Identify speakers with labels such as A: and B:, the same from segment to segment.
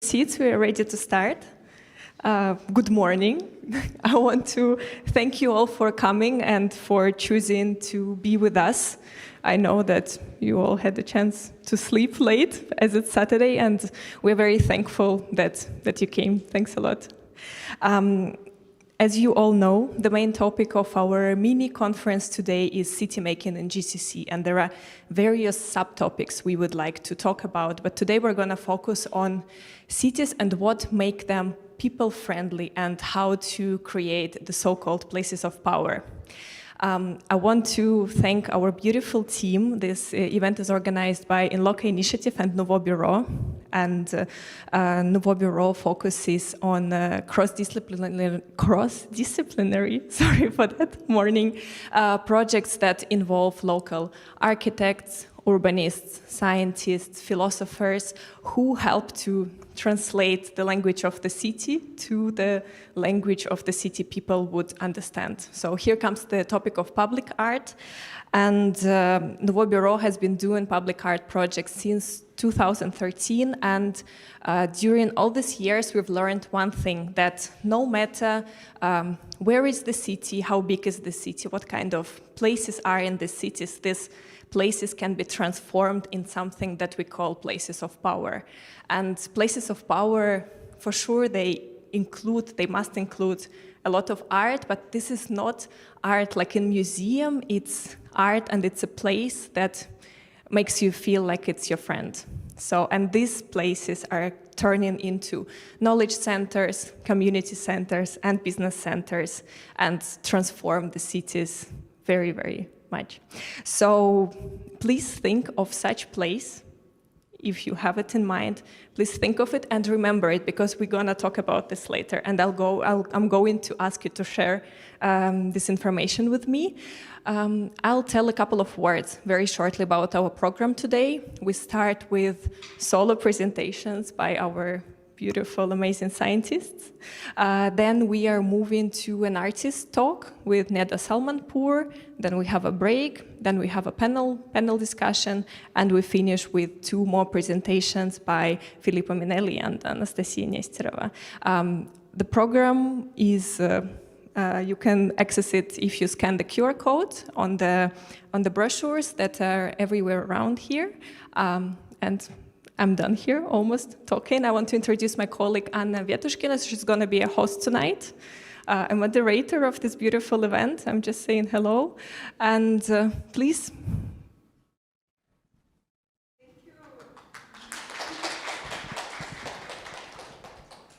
A: seats. We are ready to start. Good morning. I want to thank you all for coming and for choosing to be with us. I know that you all had the chance to sleep late as it's Saturday, and we're very thankful that you came. Thanks a lot. As you all know, the main topic of our mini conference today is city making in GCC, and there are various subtopics we would like to talk about, but today we're going to focus on cities and what make them people-friendly and how to create the so-called places of power. I want to thank our beautiful team. This event is organized by Inloco Initiative and Nuvo Buro. And Nuvo Buro focuses on cross-disciplinary, sorry for that, morning projects that involve local architects, urbanists, scientists, philosophers who help to translate the language of the city to the language of the city people would understand. So here comes the topic of public art. And Nuvo Buro has been doing public art projects since 2013. And during all these years, we've learned one thing, that no matter where is the city, how big is the city, what kind of places are in the cities, these places can be transformed in something that we call places of power. And places of power, for sure, they must include a lot of art, but this is not art like in museum. It's art and it's a place that makes you feel like it's your friend. So, and these places are turning into knowledge centers, community centers, and business centers, and transform the cities very, very much. So please think of such place. If you have it in mind, please think of it and remember it, because we're going to talk about this later. And I'm going to ask you to share this information with me. I'll tell a couple of words very shortly about our program today. We start with solo presentations by our beautiful, amazing scientists. Then we are moving to an artist talk with Neda Salmanpour. Then we have a break. Then we have a panel discussion. And we finish with two more presentations by Filippo Minelli and Anastasia Nesterova. The program is, you can access it if you scan the QR code on the brochures that are everywhere around here. And I'm done here, almost talking. I want to introduce my colleague, Anna Vetushkina. She's going to be a host tonight, a moderator of this beautiful event. I'm just saying hello. And please.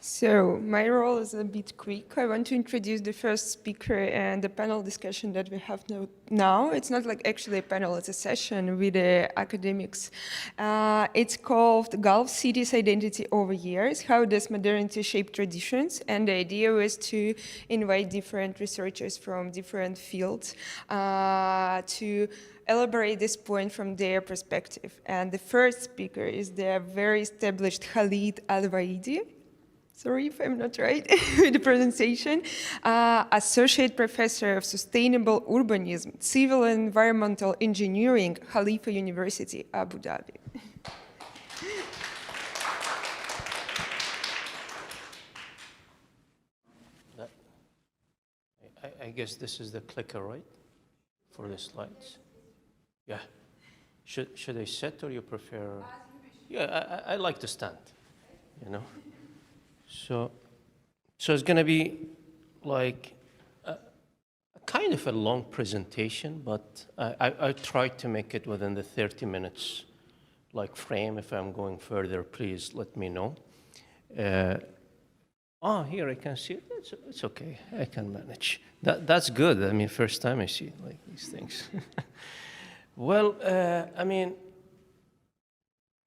B: So my role is a bit quick. I want to introduce the first speaker and the panel discussion that we have now. It's not like actually a panel, it's a session with the academics. It's called Gulf Cities Identity Over Years, How Does Modernity Shape Traditions? And the idea was to invite different researchers from different fields to elaborate this point from their perspective. And the first speaker is the very established Khaled Alawadi. Sorry if I'm not right with the pronunciation, Associate Professor of Sustainable Urbanism, Civil and Environmental Engineering, Khalifa University, Abu Dhabi.
C: I guess this is the clicker, right, for the slides? Yeah. Should I sit or you prefer? Yeah, I like to stand, you know. So it's going to be like a kind of a long presentation, but I tried to make it within the 30 minutes like frame. If I'm going further, please let me know. Here I can see it. It's okay. I can manage. That's good. I mean, first time I see like these things. Well, I mean,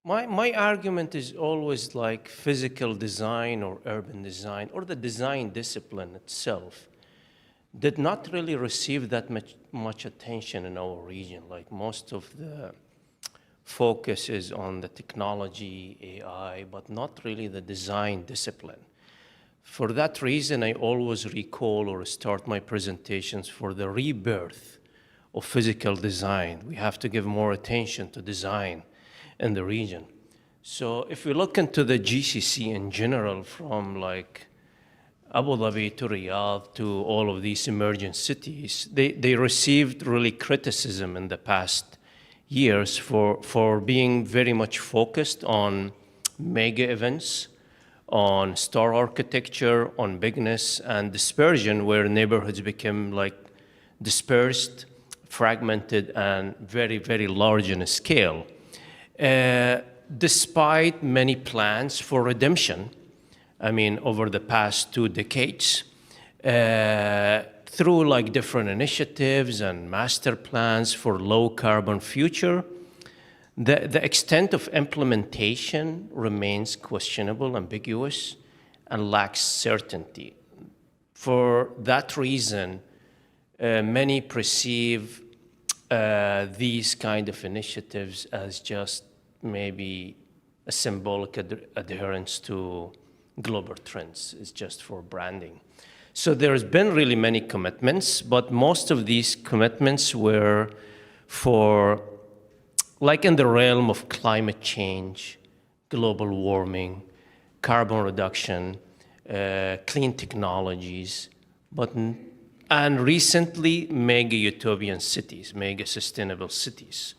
C: my argument is always like physical design or urban design or the design discipline itself did not really receive that much attention in our region. Like most of the focus is on the technology, AI, but not really the design discipline. For that reason, I always recall or start my presentations for the rebirth of physical design. We have to give more attention to design in the region. So if we look into the GCC in general, from like Abu Dhabi to Riyadh to all of these emerging cities, they received really criticism in the past years for being very much focused on mega events, on star architecture, on bigness and dispersion, where neighborhoods became like dispersed, fragmented, and very, very large in scale. Despite many plans for redemption, I mean, over the past 2 decades, through like different initiatives and master plans for low carbon future, the extent of implementation remains questionable, ambiguous, and lacks certainty. For that reason, many perceive these kind of initiatives as just maybe a symbolic adherence to global trends. It's just for branding. So there's been really many commitments, but most of these commitments were for, like in the realm of climate change, global warming, carbon reduction, clean technologies, and recently mega utopian cities, mega sustainable cities.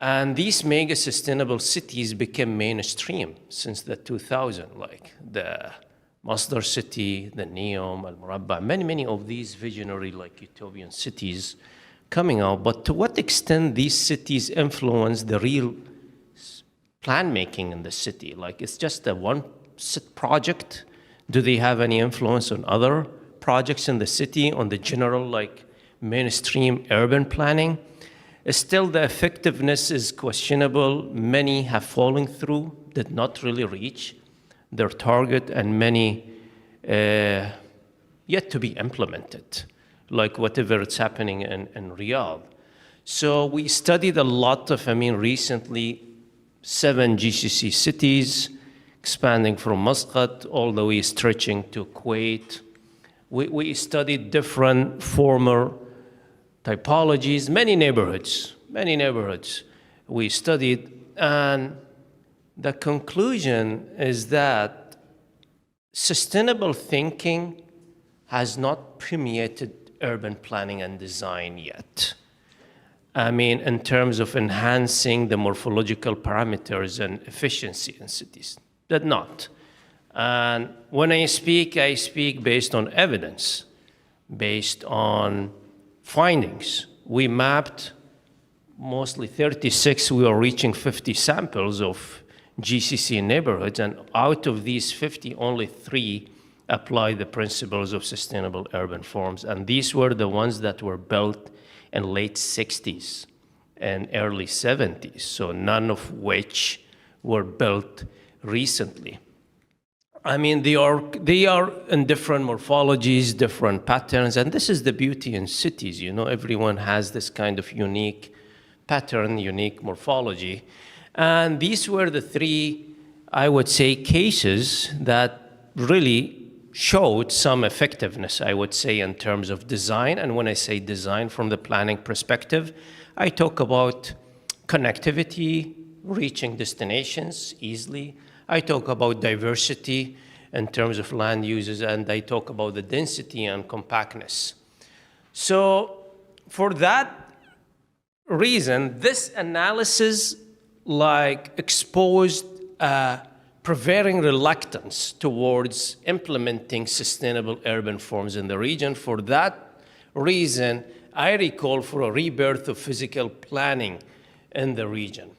C: And these mega sustainable cities became mainstream since the 2000, like the Masdar city, the Neom, Al Murabba, many of these visionary like utopian cities coming out. But to what extent these cities influence the real plan making in the city? Like it's just a one project. Do they have any influence on other projects in the city, on the general like mainstream urban planning? Still, the effectiveness is questionable. Many have fallen through, did not really reach their target, and many yet to be implemented, like whatever it's happening in Riyadh. So we studied a lot of, recently 7 GCC cities, expanding from Muscat all the way stretching to Kuwait. We studied different former typologies, many neighborhoods we studied, and the conclusion is that sustainable thinking has not permeated urban planning and design yet. In terms of enhancing the morphological parameters and efficiency in cities, did not. And when I speak based on evidence, based on findings. We mapped mostly 36, we are reaching 50 samples of GCC neighborhoods, and out of these 50, only 3 apply the principles of sustainable urban forms. And these were the ones that were built in late 60s and early 70s, so none of which were built recently. They are in different morphologies, different patterns, and this is the beauty in cities. Everyone has this kind of unique pattern, unique morphology. And these were the 3, I would say, cases that really showed some effectiveness, I would say, in terms of design. And when I say design from the planning perspective, I talk about connectivity, reaching destinations easily. I talk about diversity in terms of land uses, and I talk about the density and compactness. So for that reason, this analysis exposed a prevailing reluctance towards implementing sustainable urban forms in the region. For that reason, I recall for a rebirth of physical planning in the region.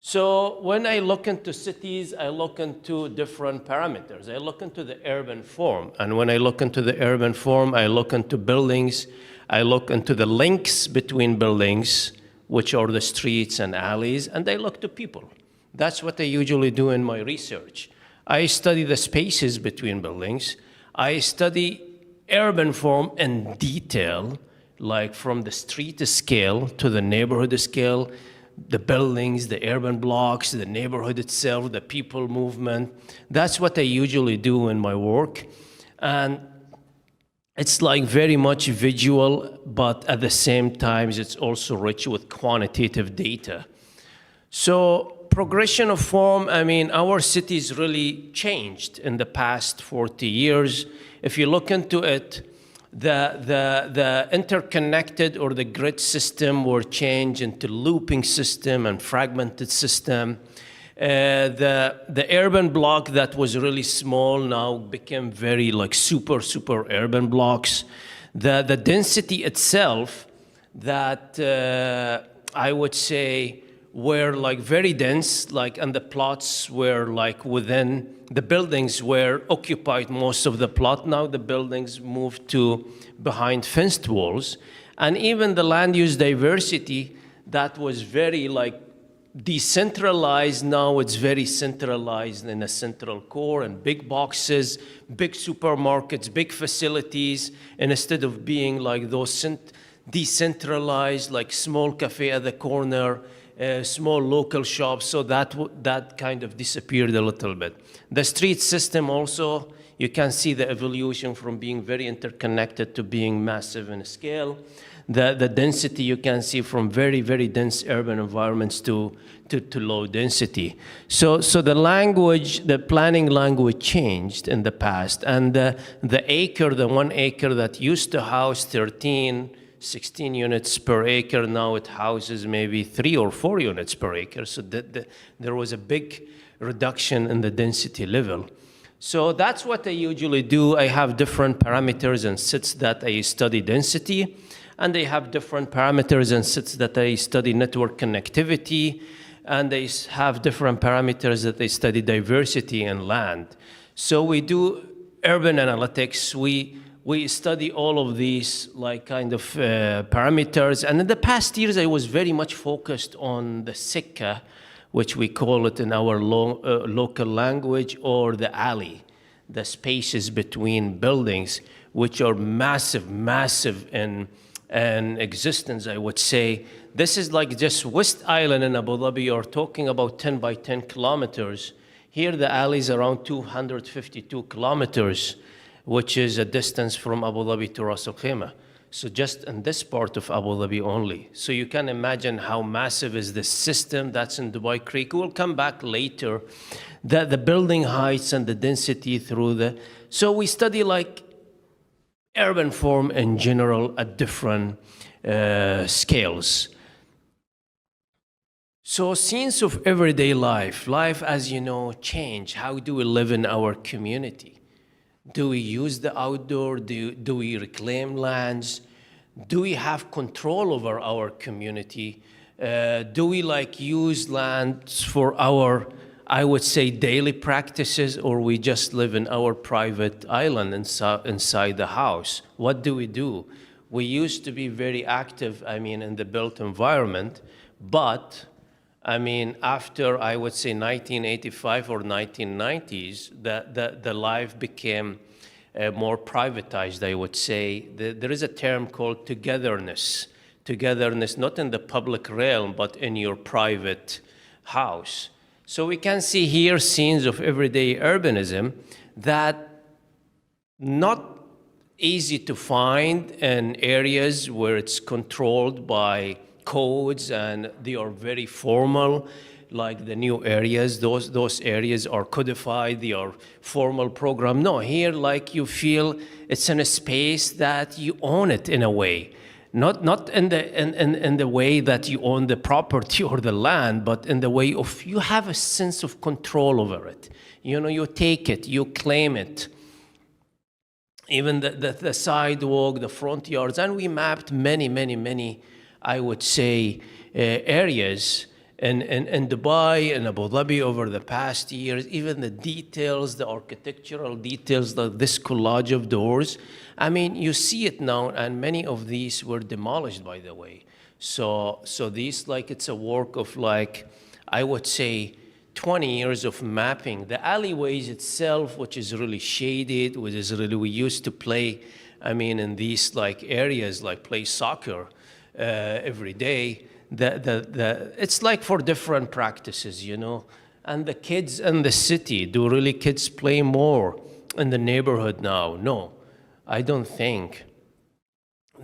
C: So when I look into cities, I look into different parameters. I look into the urban form. And when I look into the urban form, I look into buildings. I look into the links between buildings, which are the streets and alleys, and I look to people. That's what I usually do in my research. I study the spaces between buildings. I study urban form in detail, like from the street scale to the neighborhood scale, the buildings, the urban blocks, the neighborhood itself, the people movement. That's what I usually do in my work. And it's very much visual, but at the same time, it's also rich with quantitative data. So progression of form, I mean, our cities really changed in the past 40 years. If you look into it, the interconnected or the grid system were changed into looping system and fragmented system. The urban block that was really small now became very like super urban blocks. The density itself that I would say were like very dense, like, and the plots were like within, the buildings were occupied most of the plot. Now the buildings moved to behind fenced walls. And even the land use diversity that was very like decentralized, now it's very centralized in a central core and big boxes, big supermarkets, big facilities, and instead of being like those decentralized, like small cafe at the corner, small local shops, so that kind of disappeared a little bit. The street system also, you can see the evolution from being very interconnected to being massive in scale. The density you can see from very dense urban environments to low density. So the language, the planning language changed in the past, and the 1 acre that used to house 16 units per acre, now it houses maybe 3 or 4 units per acre. So there was a big reduction in the density level. So that's what I usually do. I have different parameters and sets that I study density, and they have different parameters and sets that I study network connectivity, and they have different parameters that they study diversity and land. So we do urban analytics. We study all of these like kind of parameters. And in the past years, I was very much focused on the sikka, which we call it in our local language, or the alley, the spaces between buildings, which are massive in existence, I would say. This is like just West Island in Abu Dhabi. You're talking about 10 by 10 kilometers. Here, the alley is around 252 kilometers, which is a distance from Abu Dhabi to Ras Al Khaimah. So just in this part of Abu Dhabi only. So you can imagine how massive is this system that's in Dubai Creek. We'll come back later. The building heights and the density through the... So we study like urban form in general at different scales. So scenes of everyday life, as you know, change. How do we live in our community? Do we use the outdoor? Do we reclaim lands? Do we have control over our community? Do we like use lands for our, I would say, daily practices, or we just live in our private island inside the house? What do? We used to be very active, I mean, in the built environment, but I mean, after, I would say, 1985 or 1990s, the life became more privatized, I would say. There is a term called togetherness. Togetherness, not in the public realm, but in your private house. So we can see here scenes of everyday urbanism that not easy to find in areas where it's controlled by codes and they are very formal, like the new areas. Those areas are codified, they are formal program. No, here like you feel it's in a space that you own it in a way. Not in the way that you own the property or the land, but in the way of you have a sense of control over it. You know, you take it, you claim it. Even the sidewalk, the front yards, and we mapped many, I would say, areas in Dubai and Abu Dhabi over the past years. Even the details, the architectural details, like this collage of doors. I mean, you see it now, and many of these were demolished, by the way. So these, like, it's a work of, like, I would say, 20 years of mapping. The alleyways itself, which is really shaded, which is really, we used to play, I mean, in these, like, areas, like play soccer every day. It's like for different practices, you know. And the kids in the city, do really kids play more in the neighborhood now? No, I don't think.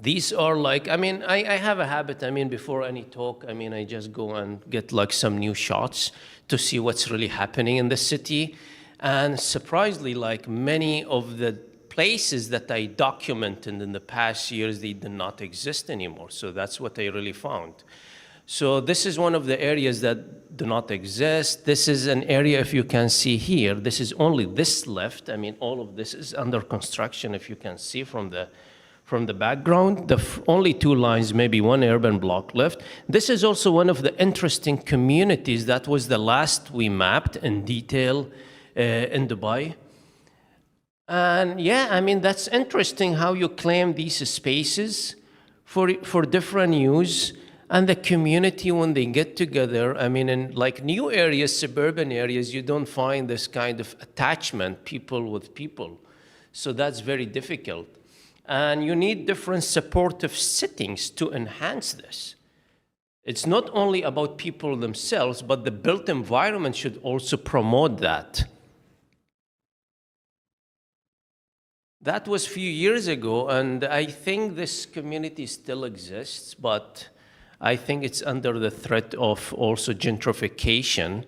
C: these are like, I mean, I have a habit, I mean, before any talk, I mean, I just go and get like some new shots to see what's really happening in the city. And surprisingly, like many of the places that I documented in the past years, they did not exist anymore. So that's what I really found. So this is one of the areas that do not exist. This is an area, if you can see here, this is only this left. I mean, all of this is under construction, if you can see from the background. The only two lines, maybe one urban block left. This is also one of the interesting communities that was the last we mapped in detail in Dubai. And yeah, I mean, that's interesting how you claim these spaces for different use. And the community, when they get together, I mean, in like new areas, suburban areas, you don't find this kind of attachment, people with people. So that's very difficult. And you need different supportive settings to enhance this. It's not only about people themselves, but the built environment should also promote that. That was a few years ago, and I think this community still exists, but I think it's under the threat of also gentrification.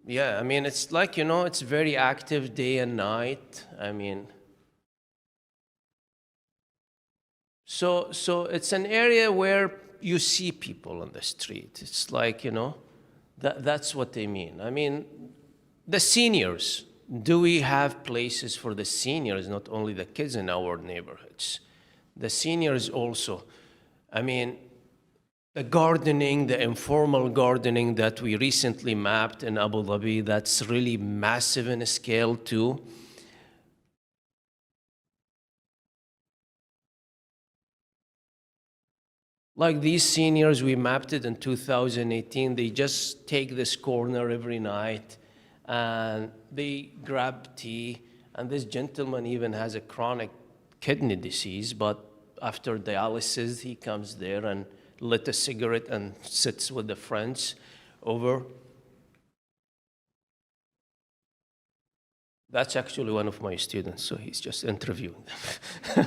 C: Yeah, I mean, it's like, you know, it's very active day and night. I mean, so it's an area where you see people on the street. It's like, you know, that's what they mean. I mean, the seniors, do we have places for the seniors, not only the kids in our neighborhoods? The seniors also, I mean, the gardening, the informal gardening that we recently mapped in Abu Dhabi, that's really massive in scale too. Like these seniors, we mapped it in 2018, they just take this corner every night and they grab tea, and this gentleman even has a chronic kidney disease, but after dialysis, he comes there and lit a cigarette and sits with the friends over. That's actually one of my students, so he's just interviewing them.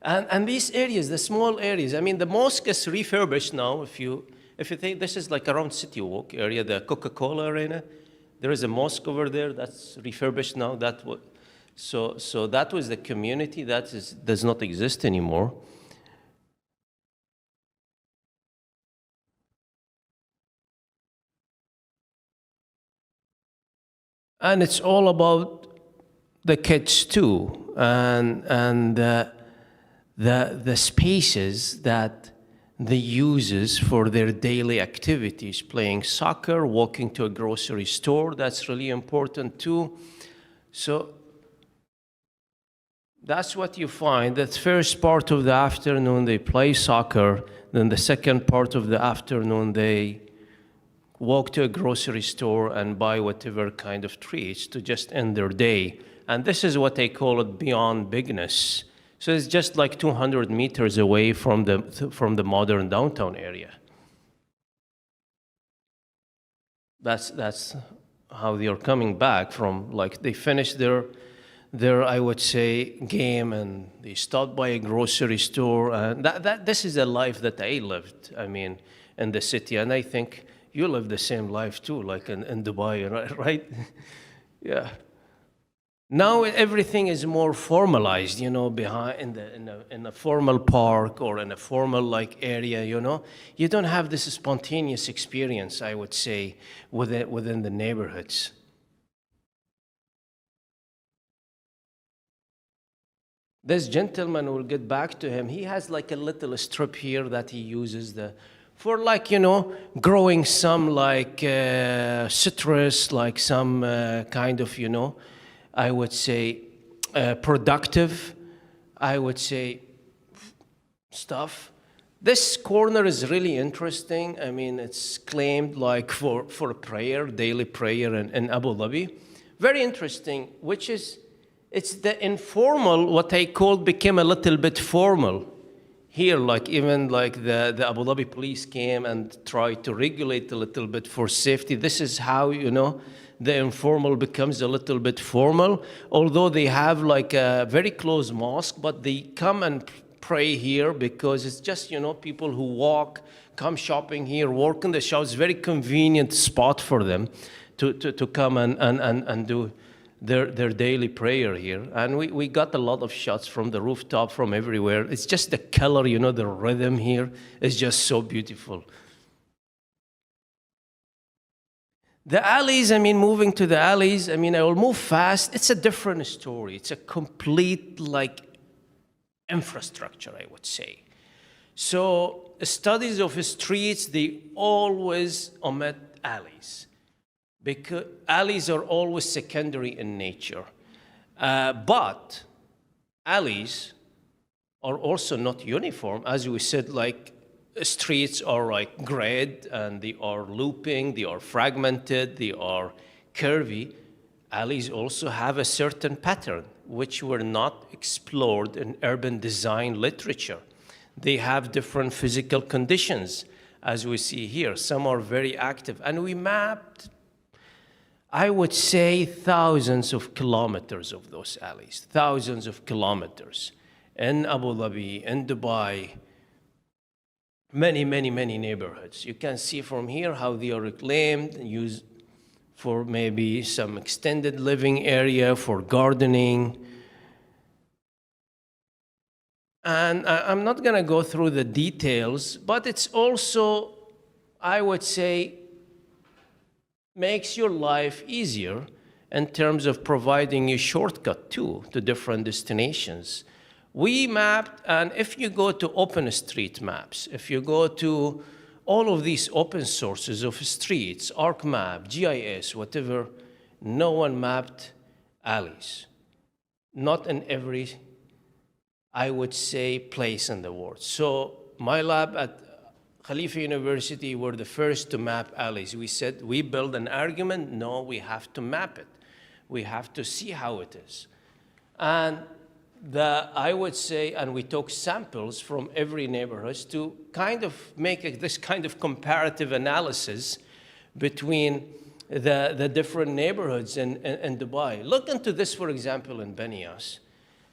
C: And these areas, the small areas, I mean, the mosque is refurbished now. If you think this is like around City Walk area, the Coca-Cola arena, there is a mosque over there that's refurbished now. So that was the community that does not exist anymore. And it's all about the kids too, and the spaces that they uses for their daily activities, playing soccer, walking to a grocery store, that's really important too. So that's what you find. The first part of the afternoon, they play soccer. Then the second part of the afternoon, they walk to a grocery store and buy whatever kind of treats to just end their day. And this is what they call it beyond bigness. So it's just like 200 meters away from the modern downtown area. That's how they are coming back from, like, they finished their I would say game, and they stopped by a grocery store, and this is the life that I lived, I mean, in the city. And I think you live the same life too, like in Dubai, right? Yeah. Now everything is more formalized, you know, behind in a formal park or in a formal like area, you know. You don't have this spontaneous experience, I would say, within the neighborhoods. This gentleman, will get back to him. He has like a little strip here that he uses for like, you know, growing some like citrus, like some kind of, you know, I would say productive, I would say stuff. This corner is really interesting. I mean, it's claimed like for prayer, daily prayer in Abu Dhabi. Very interesting, which is, it's the informal, what I called, became a little bit formal. Here, like even like the Abu Dhabi police came and tried to regulate a little bit for safety. This is how, you know, the informal becomes a little bit formal, although they have like a very close mosque, but they come and pray here because it's just, you know, people who walk, come shopping here, work in the shop. It's a very convenient spot for them to come and do their daily prayer here. And we got a lot of shots from the rooftop, from everywhere. It's just the color, you know, the rhythm here is just so beautiful. The alleys, I mean, moving to the alleys, I mean, I will move fast. It's a different story. It's a complete, like, infrastructure, I would say. So studies of streets, they always omit alleys, because alleys are always secondary in nature. But alleys are also not uniform. As we said, like, streets are like grid, and they are looping, they are fragmented, they are curvy. Alleys also have a certain pattern, which were not explored in urban design literature. They have different physical conditions, as we see here. Some are very active, and we mapped, I would say, thousands of kilometers of those alleys, thousands of kilometers. In Abu Dhabi, in Dubai, many, many, many neighborhoods. You can see from here how they are reclaimed and used for maybe some extended living area, for gardening. And I'm not going to go through the details, but it's also, I would say, makes your life easier in terms of providing a shortcut to different destinations. We mapped, and if you go to OpenStreetMaps, if you go to all of these open sources of streets, ArcMap, GIS, whatever, no one mapped alleys. Not in every, I would say, place in the world. So my lab at Khalifa University were the first to map alleys. We said, we build an argument, no, we have to map it. We have to see how it is. And I would say, and we took samples from every neighborhood to kind of make this kind of comparative analysis between the different neighborhoods in Dubai. Look into this, for example, in Benias.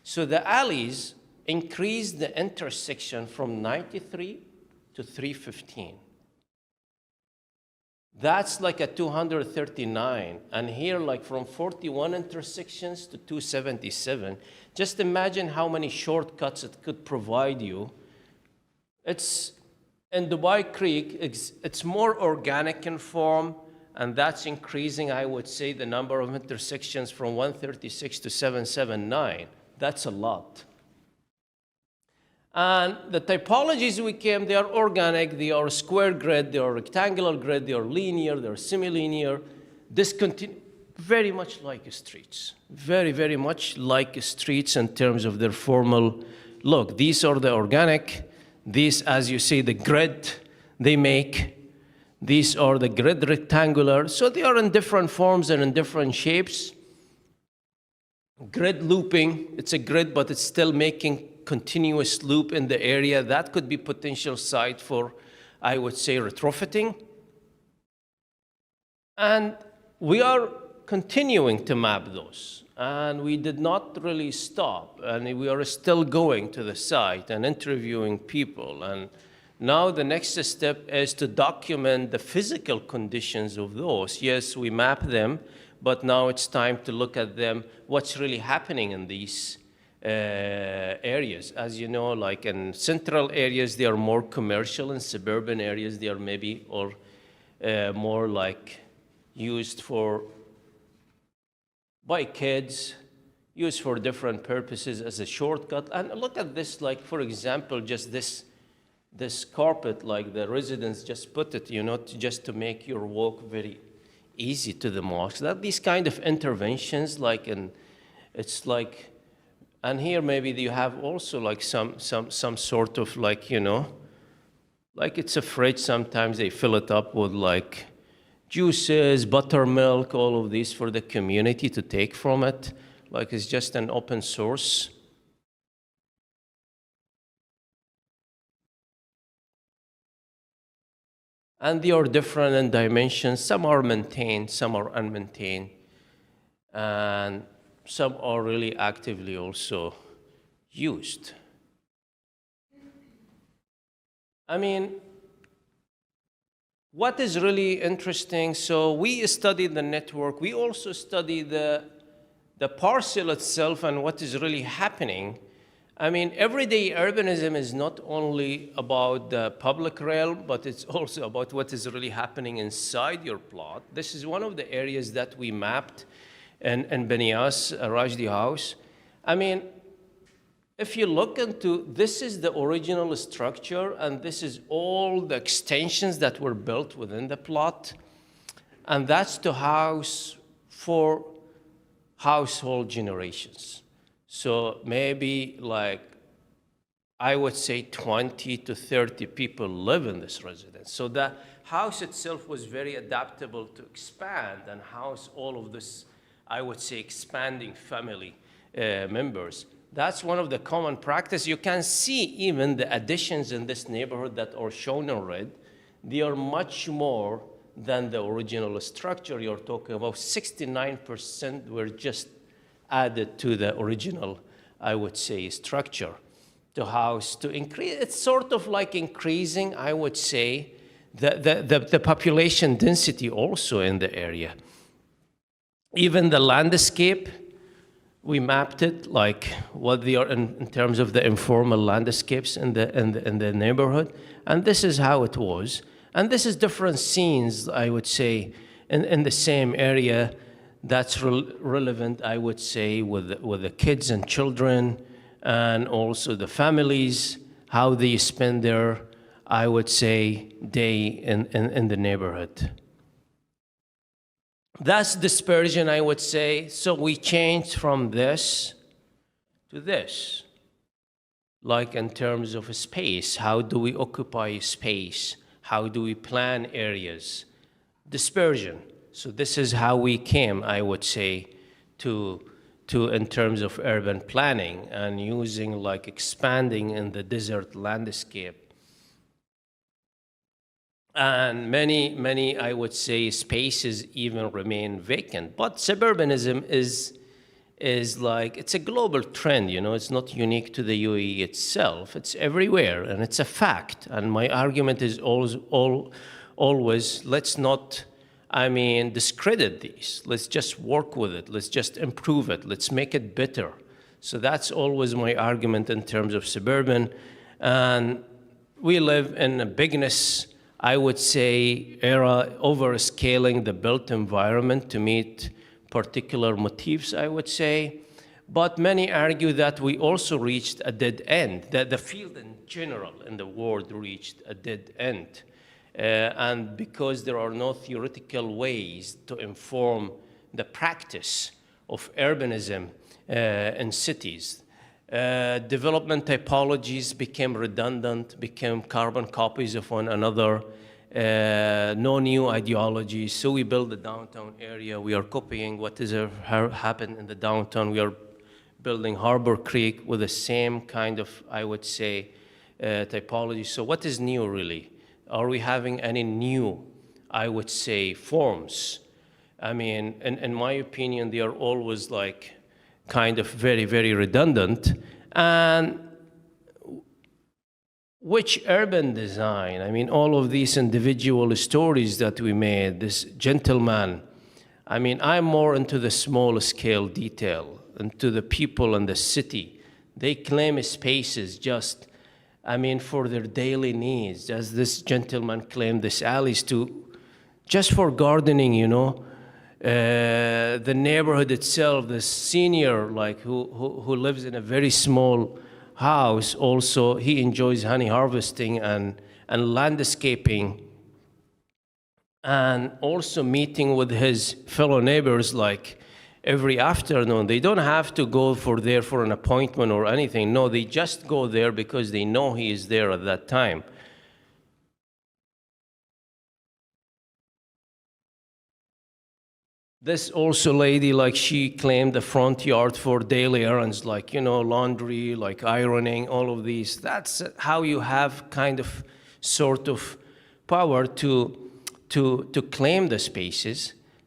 C: So the alleys increased the intersection from 93 to 315. That's like a 239. And here, like from 41 intersections to 277. Just imagine how many shortcuts it could provide you. It's in Dubai Creek, it's more organic in form, and that's increasing, I would say, the number of intersections from 136 to 779. That's a lot. And the typologies we came, they are organic, they are square grid, they are rectangular grid, they are linear, they are semi-linear, very much like streets. Very, very much like streets in terms of their formal look. These are the organic, these, as you see, the grid they make. These are the grid rectangular, so they are in different forms and in different shapes. Grid looping, it's a grid, but it's still making continuous loop in the area. That could be potential site for, I would say, retrofitting. And we are continuing to map those. And we did not really stop. And we are still going to the site and interviewing people. And now the next step is to document the physical conditions of those. Yes, we map them, but now it's time to look at them, what's really happening in these areas. As you know, like in central areas, they are more commercial. In suburban areas, they are maybe or more like used by kids, used for different purposes as a shortcut. And look at this, like, for example, just this carpet, like the residents just put it, you know, just to make your walk very easy to the mosque. That these kind of interventions, like, it's like, and here maybe you have also like some sort of like, you know, like it's a fridge. Sometimes they fill it up with like juices, buttermilk, all of these for the community to take from it. Like it's just an open source. And they are different in dimensions. Some are maintained, some are unmaintained, and some are really actively also used. I mean, what is really interesting, so we study the network, we also study the parcel itself and what is really happening. I mean, everyday urbanism is not only about the public realm, but it's also about what is really happening inside your plot. This is one of the areas that we mapped in Benias, Rajdi House. I mean, if you look into, this is the original structure, and this is all the extensions that were built within the plot. And that's to house for household generations. So maybe like, I would say 20 to 30 people live in this residence. So the house itself was very adaptable to expand and house all of this, I would say, expanding family members. That's one of the common practice. You can see even the additions in this neighborhood that are shown in red. They are much more than the original structure you're talking about. 69% were just added to the original, I would say, structure to house, to increase. It's sort of like increasing, I would say, the population density also in the area. Even the landscape, we mapped it like what they are in terms of the informal landscapes in the neighborhood, and this is how it was. And this is different scenes, I would say, in the same area that's relevant, I would say, with the kids and children, and also the families, how they spend their, I would say, day in the neighborhood. That's dispersion, I would say. So we changed from this to this. Like in terms of space, how do we occupy space? How do we plan areas? Dispersion. So this is how we came, I would say, to in terms of urban planning and using like expanding in the desert landscape. And many, I would say, spaces even remain vacant. But suburbanism is like, it's a global trend, you know, it's not unique to the UAE itself. It's everywhere, and it's a fact. And my argument is always let's not, I mean, discredit these. Let's just work with it. Let's just improve it. Let's make it better. So that's always my argument in terms of suburban. And we live in a bigness, I would say, era, overscaling the built environment to meet particular motifs, I would say. But many argue that we also reached a dead end, that the field in general in the world reached a dead end. And because there are no theoretical ways to inform the practice of urbanism in cities, development typologies became redundant, became carbon copies of one another, no new ideologies. So we build the downtown area. We are copying what has happened in the downtown. We are building Harbor Creek with the same kind of, I would say, typology. So what is new, really? Are we having any new, I would say, forms? I mean, in my opinion, they are always like kind of very, very redundant. And which urban design? I mean, all of these individual stories that we made, this gentleman, I mean, I'm more into the small scale detail, into the people in the city. They claim spaces just, I mean, for their daily needs, as this gentleman claimed this alleys just for gardening, you know. The neighborhood itself, the senior, like who lives in a very small house, also he enjoys honey harvesting and landscaping, and also meeting with his fellow neighbors like every afternoon. They don't have to go there for an appointment or anything. No, they just go there because they know he is there at that time. This also lady, like she claimed the front yard for daily errands, like, you know, laundry, like ironing, all of these. That's how you have kind of sort of power to claim the spaces.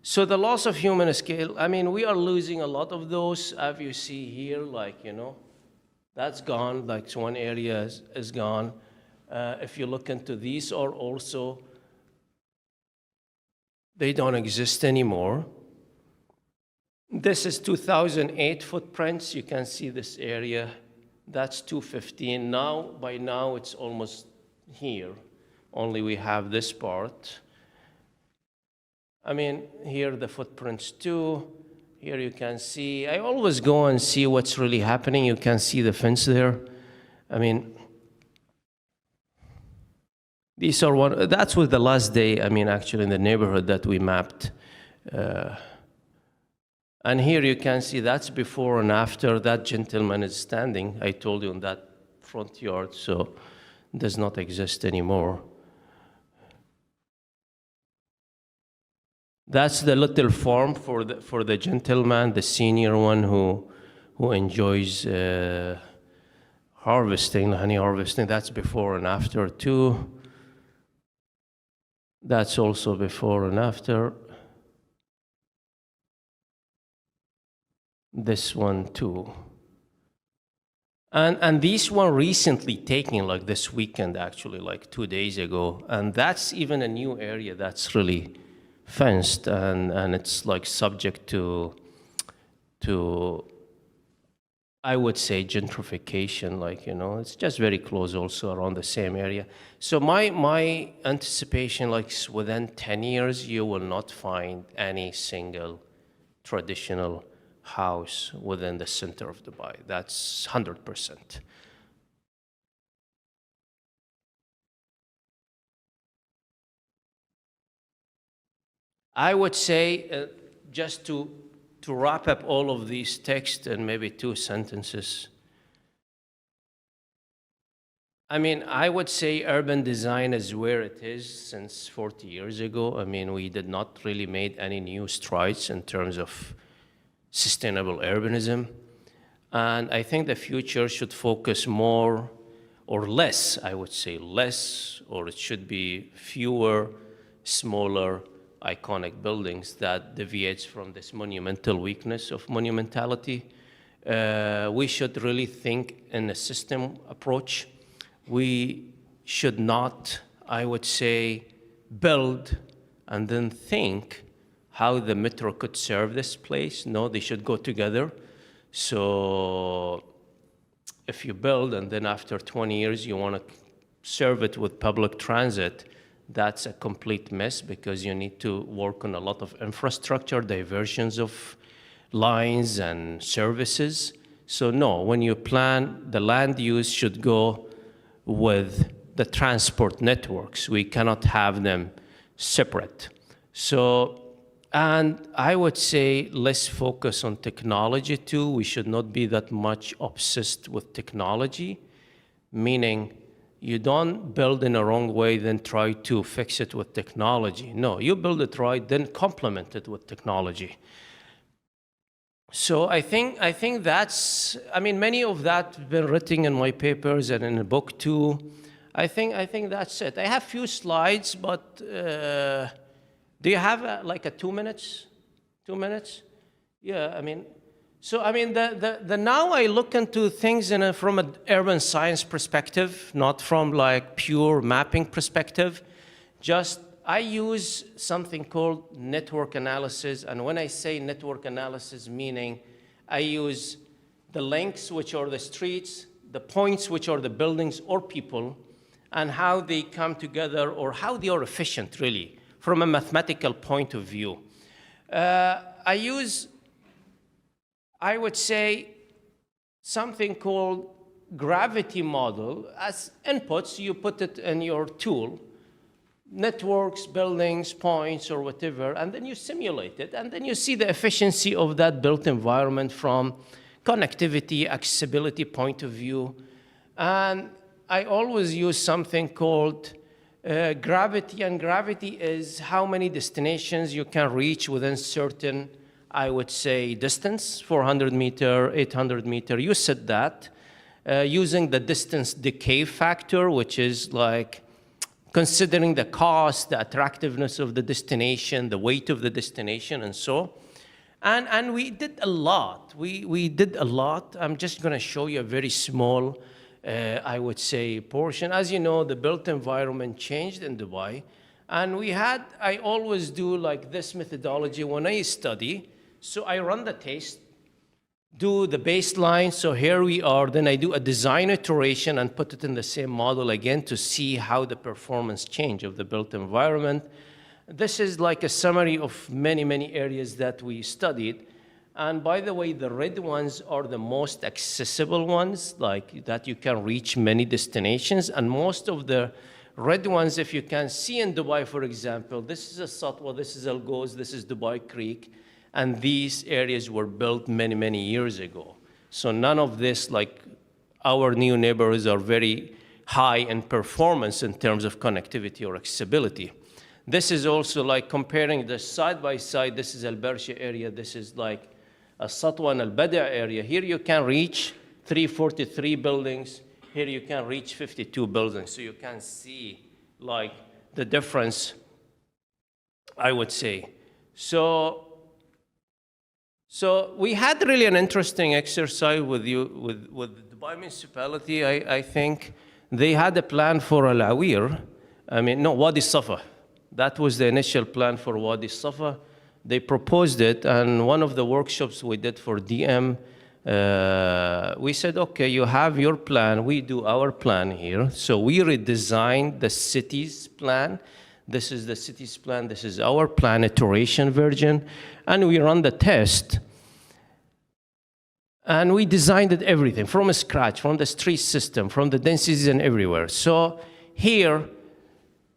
C: So the loss of human scale, I mean, we are losing a lot of those, as you see here, like, you know, that's gone, like one area is gone. If you look into these are also, they don't exist anymore. This is 2008 footprints. You can see this area. That's 215. Now, by now, it's almost here. Only we have this part. I mean, here the footprints too. Here you can see, I always go and see what's really happening. You can see the fence there. I mean, these are one, that's with the last day, I mean, actually in the neighborhood that we mapped. And here you can see that's before and after. That gentleman is standing, I told you, in that front yard, so it does not exist anymore. That's the little farm for the gentleman, the senior one who enjoys harvesting, honey harvesting. That's before and after too. That's also before and after. This one too. And this one recently taken, like this weekend actually, like 2 days ago. And that's even a new area that's really fenced, and it's like subject to I would say gentrification, like, you know, it's just very close also around the same area. So my anticipation, like within 10 years, you will not find any single traditional house within the center of Dubai. That's 100%. I would say, just to wrap up all of these texts in maybe 2 sentences, I mean, I would say urban design is where it is since 40 years ago. I mean, we did not really make any new strides in terms of sustainable urbanism. And I think the future should focus more or less, I would say less, or it should be fewer, smaller, iconic buildings that deviates from this monumental weakness of monumentality. We should really think in a system approach. We should not, I would say, build and then think how the metro could serve this place. No, they should go together. So if you build and then after 20 years you want to serve it with public transit, that's a complete mess because you need to work on a lot of infrastructure, diversions of lines and services. So no, when you plan, the land use should go with the transport networks. We cannot have them separate. So, and I would say let's focus on technology too. We should not be that much obsessed with technology, meaning you don't build in a wrong way, then try to fix it with technology. No, you build it right, then complement it with technology. So I think that's, I mean, many of that have been written in my papers and in a book too. I think that's it. I have few slides, but do you have like a 2 minutes? 2 minutes? Yeah, I mean, so I mean, now I look into things from an urban science perspective, not from like pure mapping perspective. Just I use something called network analysis, and when I say network analysis, meaning I use the links, which are the streets, the points, which are the buildings or people, and how they come together or how they are efficient, really, from a mathematical point of view. I use, I would say, something called gravity model. As inputs, you put it in your tool, networks, buildings, points, or whatever, and then you simulate it, and then you see the efficiency of that built environment from connectivity, accessibility point of view. And I always use something called gravity, and gravity is how many destinations you can reach within certain, I would say, distance, 400 meter, 800 meter. You set that using the distance decay factor, which is like considering the cost, the attractiveness of the destination, the weight of the destination, and so. And we did a lot. We did a lot. I'm just going to show you a very small, I would say, portion. As you know, the built environment changed in Dubai. And I always do like this methodology when I study. So I run the test, do the baseline. So here we are. Then I do a design iteration and put it in the same model again to see how the performance change of the built environment. This is like a summary of many, many areas that we studied. And by the way, the red ones are the most accessible ones, like that you can reach many destinations. And most of the red ones, if you can see in Dubai, for example, this is a Satwa, this is Al Goz, this is Dubai Creek. And these areas were built many, many years ago. So none of this, like our new neighborhoods are very high in performance in terms of connectivity or accessibility. This is also like comparing the side by side. This is Al Barsha area. This is like a Satwa and Al Bada area. Here you can reach 343 buildings. Here you can reach 52 buildings. So you can see like the difference, I would say. So we had really an interesting exercise with the Dubai municipality. I think they had a plan for Al Awir. Wadi Safa. That was the initial plan for Wadi Safa. They proposed it, and one of the workshops we did for DM, we said, okay, you have your plan, we do our plan here. So we redesigned the city's plan. This is the city's plan, this is our plan, iteration version, and we run the test. And we designed it everything from scratch, from the street system, from the densities and everywhere. So here,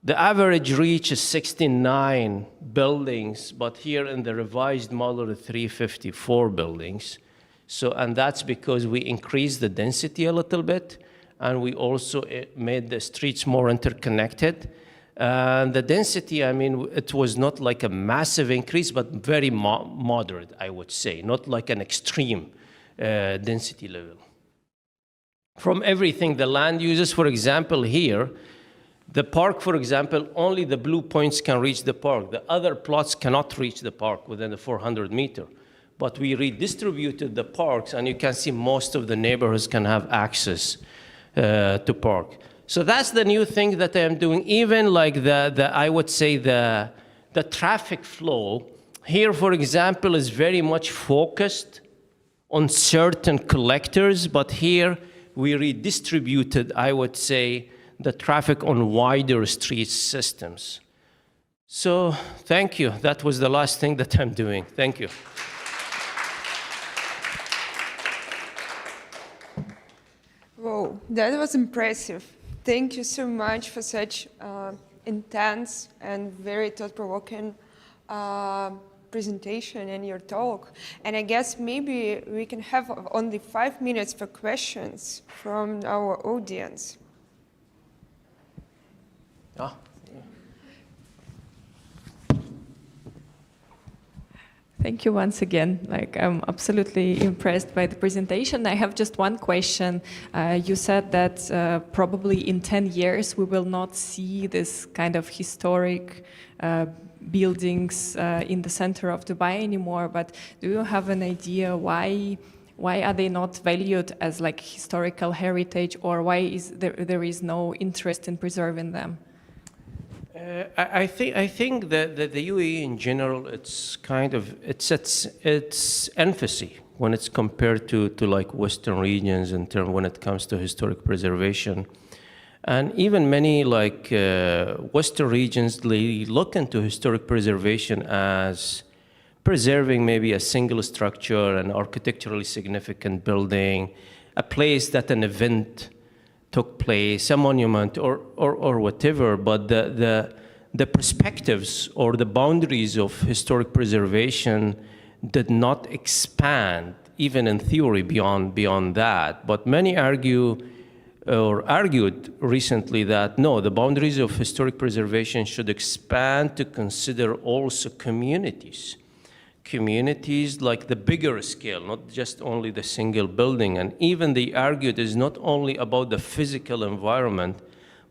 C: the average reach is 69 buildings, but here in the revised model, 354 buildings. So, and that's because we increased the density a little bit, and we also made the streets more interconnected. And the density, it was not like a massive increase, but very moderate, I would say, not like an extreme density level. From everything, the land uses, for example, here, the park, for example, only the blue points can reach the park. The other plots cannot reach the park within the 400 meter. But we redistributed the parks, and you can see most of the neighborhoods can have access to park. So that's the new thing that I am doing. Even like I would say the traffic flow here, for example, is very much focused on certain collectors, but here we redistributed, I would say, the traffic on wider street systems. So thank you. That was the last thing that I'm doing. Thank you.
B: Whoa, that was impressive. Thank you so much for such intense and very thought-provoking presentation and your talk. And I guess maybe we can have only 5 minutes for questions from our audience.
A: Thank you once again. I'm absolutely impressed by the presentation. I have just one question. You said that probably in 10 years we will not see this kind of historic buildings in the center of Dubai anymore. But do you have an idea why are they not valued as like historical heritage, or why is there is no interest in preserving them?
C: I think that the UAE in general, it's kind of, it's emphasis when it's compared to like Western regions in terms when it comes to historic preservation. And even many like Western regions, they look into historic preservation as preserving maybe a single structure, an architecturally significant building, a place that an event took place, a monument or whatever, but the perspectives or the boundaries of historic preservation did not expand, even in theory, beyond that. But many argued recently that no, the boundaries of historic preservation should expand to consider also communities like the bigger scale, not just only the single building. And even they argued is not only about the physical environment,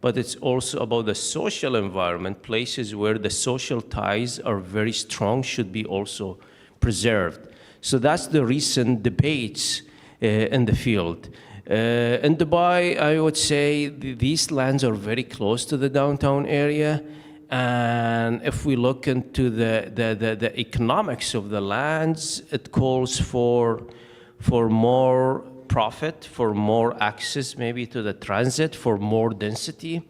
C: but it's also about the social environment. Places where the social ties are very strong should be also preserved. So that's the recent debates in the field. In Dubai, I would say these lands are very close to the downtown area. And if we look into the economics of the lands, it calls for more profit, for more access maybe to the transit, for more density.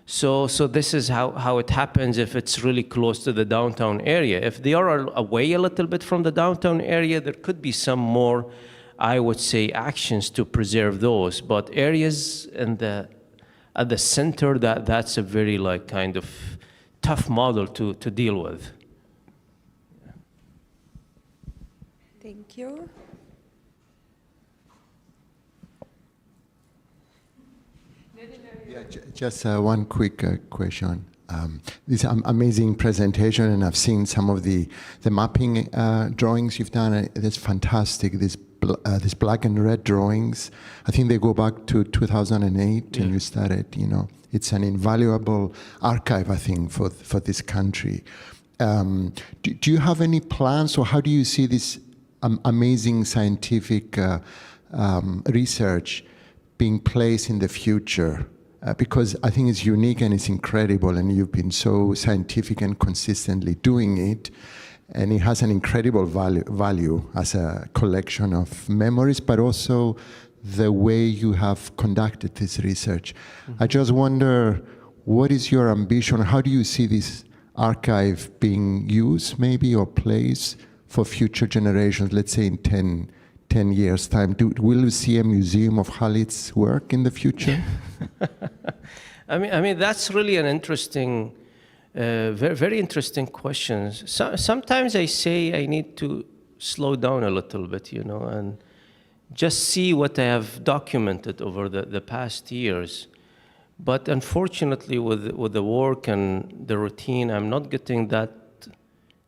C: So this is how it happens if it's really close to the downtown area. If they are away a little bit from the downtown area, there could be some more, I would say, actions to preserve those. But areas at the center, that's a very like kind of tough model to deal with.
B: Thank you.
D: Yeah, just one quick question. This amazing presentation, and I've seen some of the mapping drawings you've done. That's fantastic. This black and red drawings, I think they go back to 2008, and you started. It's an invaluable archive, I think, for this country. Do you have any plans, or how do you see this amazing scientific research being placed in the future? Because I think it's unique and it's incredible, and you've been so scientific and consistently doing it, and it has an incredible value as a collection of memories, but also the way you have conducted this research. I just wonder, what is your ambition? How do you see this archive being used, maybe, or placed for future generations, let's say in 10 years' time? Will we see a museum of Khaled's work in the future?
C: I mean, that's really an interesting, very, very interesting question. Sometimes I say I need to slow down a little bit, and just see what I have documented over the past years. But unfortunately, with the work and the routine, I'm not getting that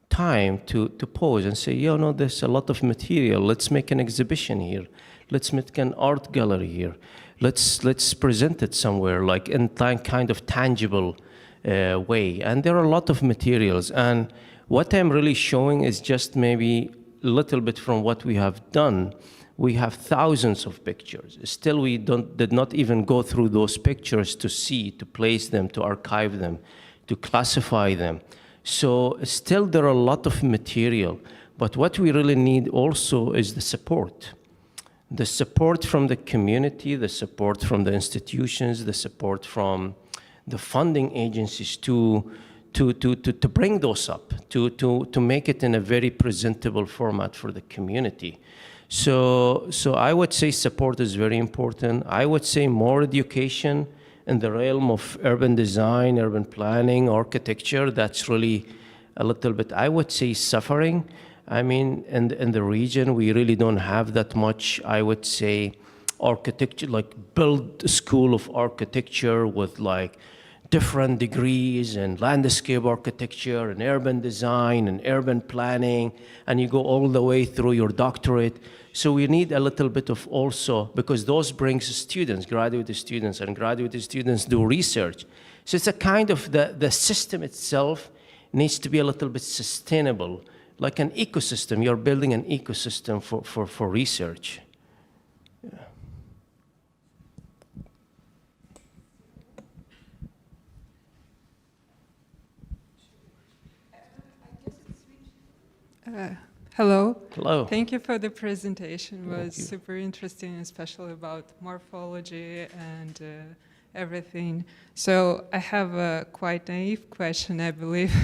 C: time to pause and say, there's a lot of material. Let's make an exhibition here. Let's make an art gallery here. Let's present it somewhere, like in kind of tangible way. And there are a lot of materials. And what I'm really showing is just maybe a little bit from what we have done. We have thousands of pictures. Still, we did not even go through those pictures to see, to place them, to archive them, to classify them. So still there are a lot of material, but what we really need also is the support. The support from the community, the support from the institutions, the support from the funding agencies to bring those up, to make it in a very presentable format for the community. So I would say support is very important. I would say more education in the realm of urban design, urban planning, architecture. That's really a little bit, I would say, suffering. I mean, in the region, we really don't have that much, I would say, architecture, like build a school of architecture with like different degrees and landscape architecture and urban design and urban planning, and you go all the way through your doctorate. So we need a little bit of also, because those brings students, graduate students, and graduate students do research. So it's a kind of, the system itself needs to be a little bit sustainable, like an ecosystem. You're building an ecosystem for research.
E: Hello.
C: Hello.
E: Thank you for the presentation. It was super interesting, especially about morphology and everything. So I have a quite naive question, I believe.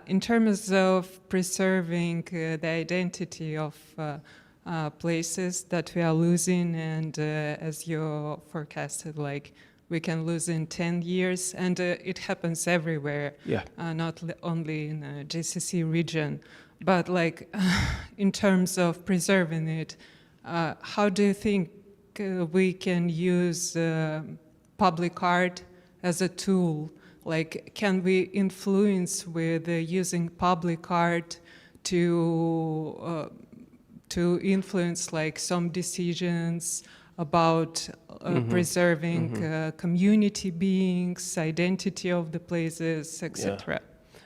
E: In terms of preserving the identity of places that we are losing, and as you forecasted, like we can lose in 10 years, and it happens everywhere, not only in the GCC region. But like, in terms of preserving it, how do you think we can use public art as a tool? Like, can we influence with using public art to influence like some decisions about preserving community beings, identity of the places, etc.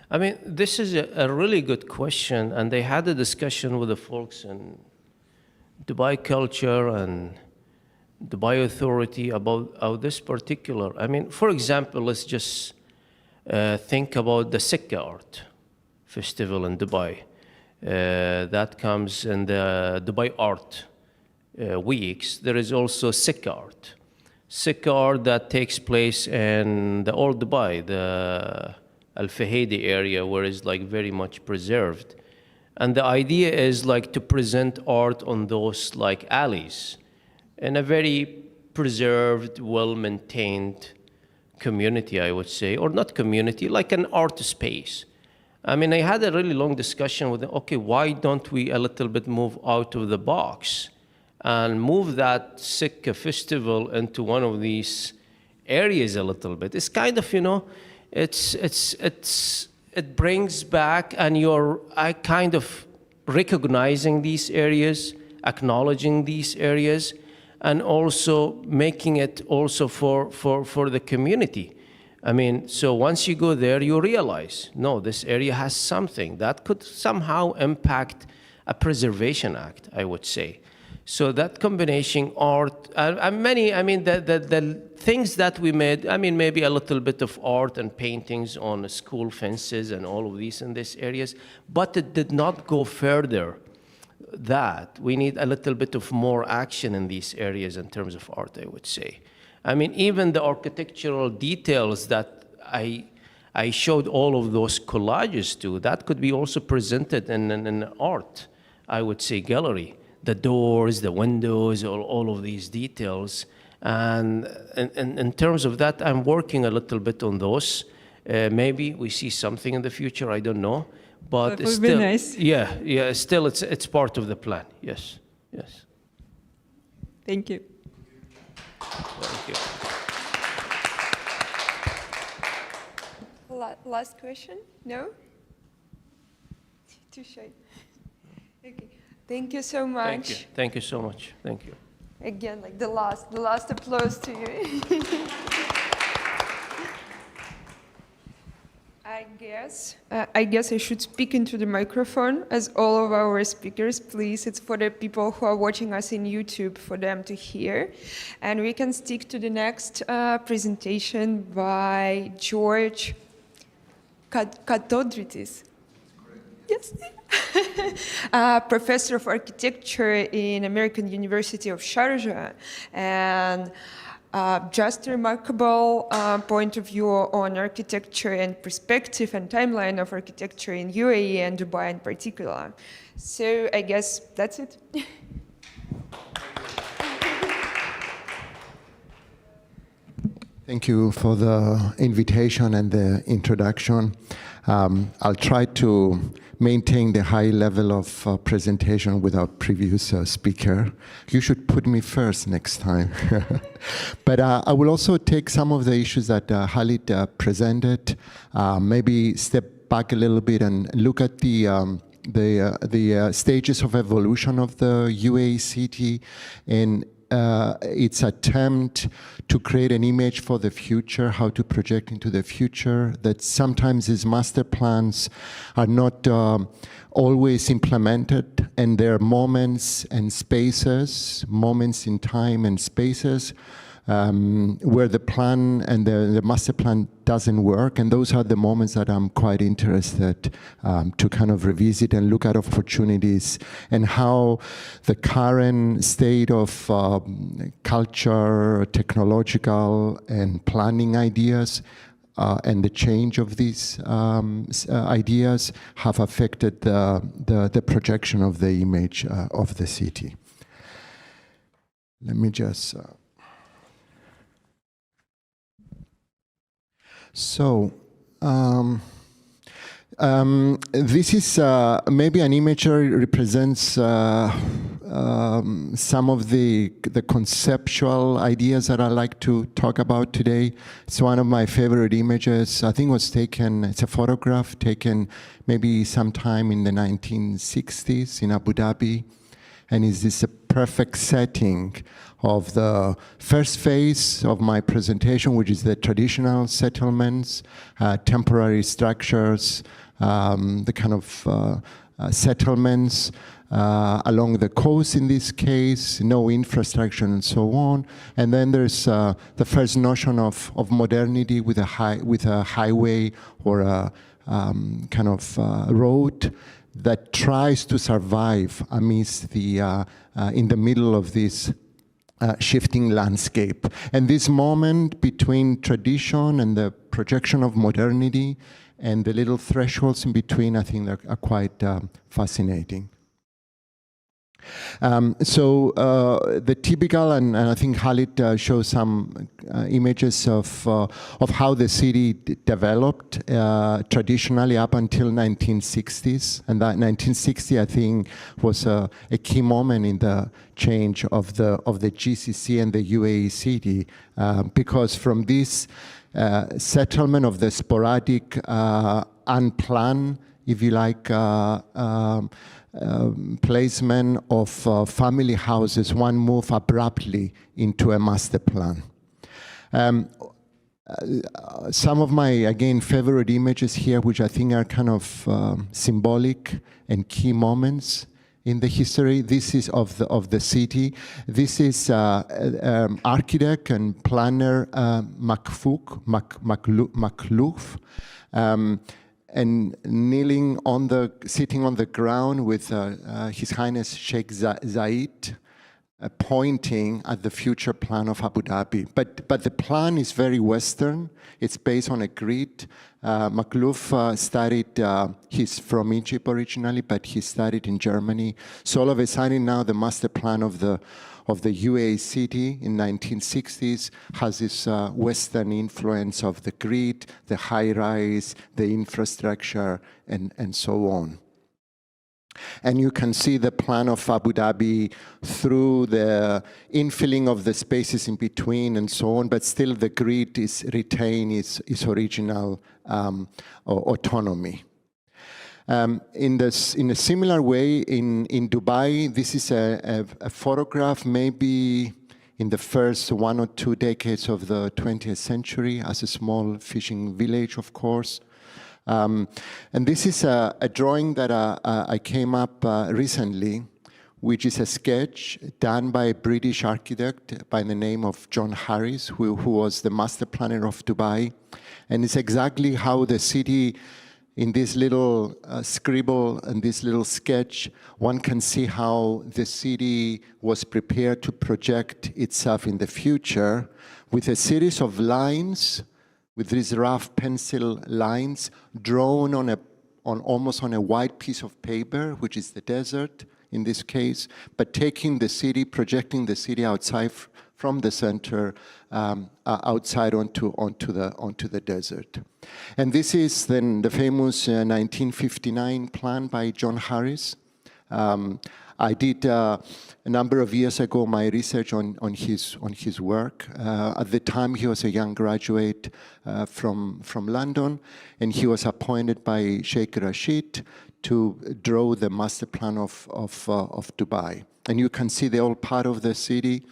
C: I mean, this is a really good question, and they had a discussion with the folks in Dubai Culture and Dubai Authority about this particular. I mean, for example, let's just think about the Sikka Art Festival in Dubai. That comes in the Dubai Art Weeks. There is also Sikka Art. Sikka Art that takes place in the old Dubai, the Al-Fahidi area, where it's like very much preserved. And the idea is like to present art on those like alleys in a very preserved, well-maintained community, I would say, or not community, like an art space. I mean, I had a really long discussion with them, okay, why don't we a little bit move out of the box and move that Sikha festival into one of these areas a little bit? It's kind of, you know, it brings back, and I kind of recognizing these areas, acknowledging these areas, and also making it also for the community. I mean, so once you go there, you realize, no, this area has something that could somehow impact a preservation act, I would say. So that combination, art, the things that we made, I mean, maybe a little bit of art and paintings on school fences and all of these in these areas, but it did not go further. That we need a little bit of more action in these areas in terms of art, I would say. I mean, even the architectural details that I showed all of those collages to, that could be also presented in an art, I would say, gallery. The doors, the windows, all of these details. And in terms of that, I'm working a little bit on those. Maybe we see something in the future, I don't know. But
E: that would
C: still,
E: be nice.
C: Yeah, still it's part of the plan, yes.
E: Thank you.
C: Thank you.
B: Last question? No? Too shy. Okay. Thank you so much.
C: Thank you so much. Thank you.
B: Again, like the last applause to you. I guess I should speak into the microphone, as all of our speakers, please. It's for the people who are watching us in YouTube, for them to hear. And we can stick to the next presentation by George Katodrytis. Yes. Professor of architecture in American University of Sharjah, and just a remarkable point of view on architecture and perspective and timeline of architecture in UAE and Dubai in particular. So I guess that's it.
D: Thank you for the invitation and the introduction. I'll try to maintain the high level of presentation without previous speaker. You should put me first next time. But I will also take some of the issues that Khaled presented, maybe step back a little bit and look at the stages of evolution of the UAE city and its attempt to create an image for the future, how to project into the future, that sometimes these master plans are not always implemented, and there are moments and spaces, moments in time and spaces where the plan and the master plan doesn't work, and those are the moments that I'm quite interested to kind of revisit and look at opportunities and how the current state of culture, technological and planning ideas and the change of these ideas have affected the projection of the image of the city. Let me just... So, this is maybe an image that represents some of the conceptual ideas that I like to talk about today. It's one of my favorite images. I think it was taken, it's a photograph taken maybe sometime in the 1960s in Abu Dhabi. and is this a perfect setting of the first phase of my presentation, which is the traditional settlements, temporary structures, the kind of settlements along the coast in this case, no infrastructure and so on. And then there's the first notion of modernity with a highway or a kind of road that tries to survive amidst the in the middle of this shifting landscape. And this moment between tradition and the projection of modernity and the little thresholds in between, I think, are quite fascinating. The typical, and I think Khaled shows some images of how the city developed traditionally up until 1960s, and that 1960, I think, was a key moment in the change of the GCC and the UAE city, because from this settlement of the sporadic, unplanned, if you like, placement of family houses, one move abruptly into a master plan. Some of my, again, favorite images here, which I think are kind of symbolic and key moments in the history. This is of the city. This is architect and planner Makhlouf, and sitting on the ground with His Highness Sheikh Zayed, pointing at the future plan of Abu Dhabi. But the plan is very Western. It's based on a grid. Makhlouf studied, he's from Egypt originally, but he studied in Germany. So all of a sudden now the master plan of the UAE city in 1960s has this Western influence of the grid, the high-rise, the infrastructure, and so on. And you can see the plan of Abu Dhabi through the infilling of the spaces in between and so on, but still the grid retain its original autonomy. In a similar way, in Dubai, this is a photograph maybe in the first 1 or 2 decades of the 20th century as a small fishing village, of course. And this is a drawing that I came up recently, which is a sketch done by a British architect by the name of John Harris, who was the master planner of Dubai. And it's exactly how the city, in this little scribble and this little sketch, one can see how the city was prepared to project itself in the future with a series of lines, with these rough pencil lines drawn on almost on a white piece of paper, which is the desert in this case, but taking the city, projecting the city outside from the center, outside onto the desert. And this is then the famous 1959 plan by John Harris. I did a number of years ago my research on his work. At the time, he was a young graduate from London, and he was appointed by Sheikh Rashid to draw the master plan of Dubai. And you can see the old part of the city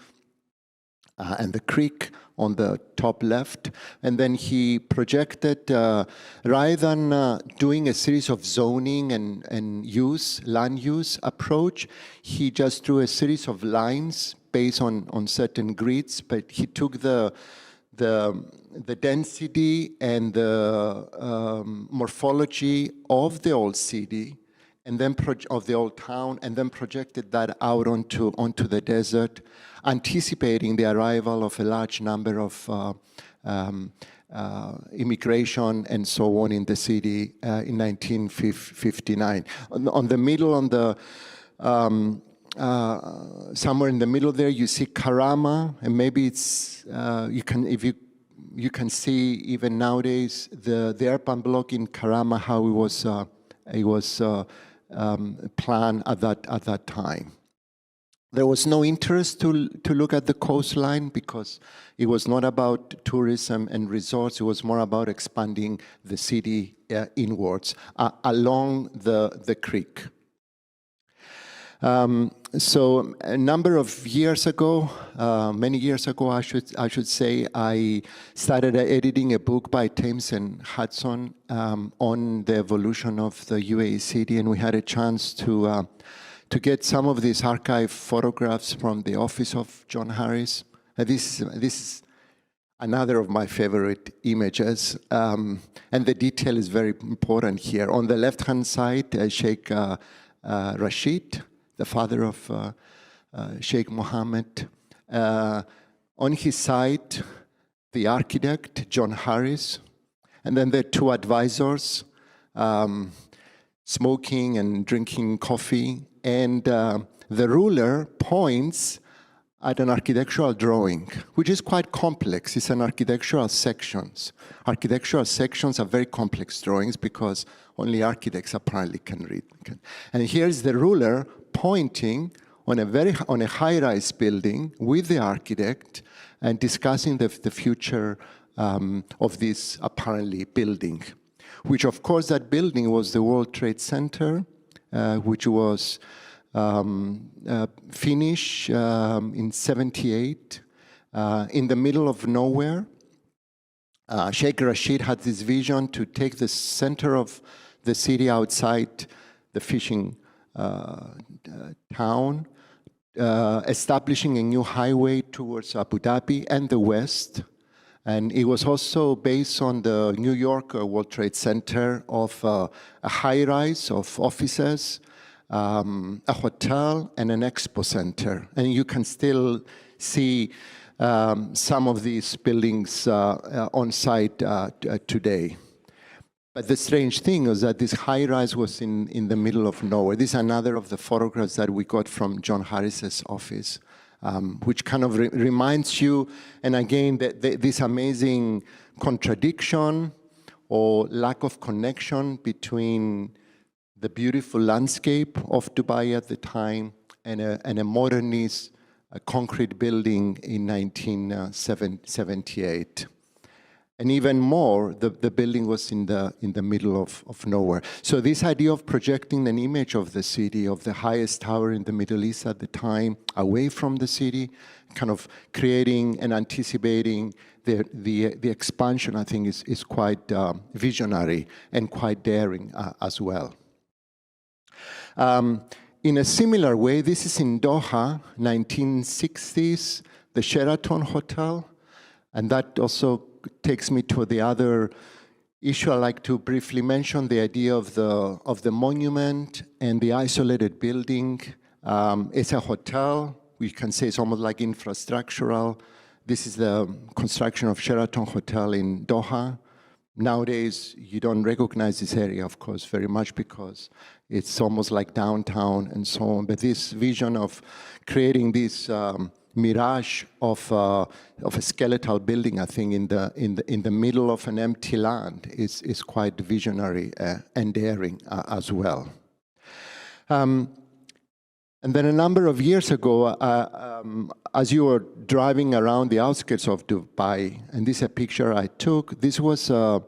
D: and the creek on the top left. And then he projected, rather than doing a series of zoning and land use approach, he just drew a series of lines based on certain grids, but he took the density and the morphology of the old city, and then of the old town, and then projected that out onto the desert, anticipating the arrival of a large number of immigration and so on in the city in 1959. On the middle, somewhere in the middle there, you see Karama, and maybe it's you can see even nowadays the urban block in Karama, how it was planned at that time. There was no interest to look at the coastline because it was not about tourism and resorts. It was more about expanding the city inwards along the creek. So a number of years ago, many years ago, I should say, I started editing a book by Thames and Hudson on the evolution of the UAE city, and we had a chance to get some of these archive photographs from the office of John Harris. This is another of my favorite images, and the detail is very important here. On the left-hand side, Sheikh Rashid, the father of Sheikh Mohammed. On his side, the architect, John Harris, and then the two advisors, smoking and drinking coffee, and the ruler points at an architectural drawing, which is quite complex. It's an architectural sections. Architectural sections are very complex drawings because only architects apparently can read. And here's the ruler pointing on a high-rise building with the architect and discussing the future of this apparently building, which of course that building was the World Trade Center, which was finished in '78 in the middle of nowhere. Sheikh Rashid had this vision to take the center of the city outside the fishing town, establishing a new highway towards Abu Dhabi and the west. And it was also based on the New York World Trade Center of a high-rise of offices, a hotel, and an expo center. And you can still see some of these buildings on site today. But the strange thing is that this high-rise was in the middle of nowhere. This is another of the photographs that we got from John Harris's office, which kind of reminds you, and again, this amazing contradiction or lack of connection between the beautiful landscape of Dubai at the time and a modernist concrete building in 1978. And even more, the building was in the middle of nowhere. So this idea of projecting an image of the city, of the highest tower in the Middle East at the time, away from the city, kind of creating and anticipating the expansion, I think is quite visionary and quite daring as well. In a similar way, this is in Doha, 1960s, the Sheraton Hotel, and that also takes me to the other issue. I'd like to briefly mention the idea of the monument and the isolated building. It's a hotel. We can say it's almost like infrastructural. This is the construction of Sheraton Hotel in Doha. Nowadays, you don't recognize this area, of course, very much because it's almost like downtown and so on. But this vision of creating this mirage of a skeletal building, I think, in the middle of an empty land is quite visionary and daring as well. And then a number of years ago, as you were driving around the outskirts of Dubai, and this is a picture I took, this was a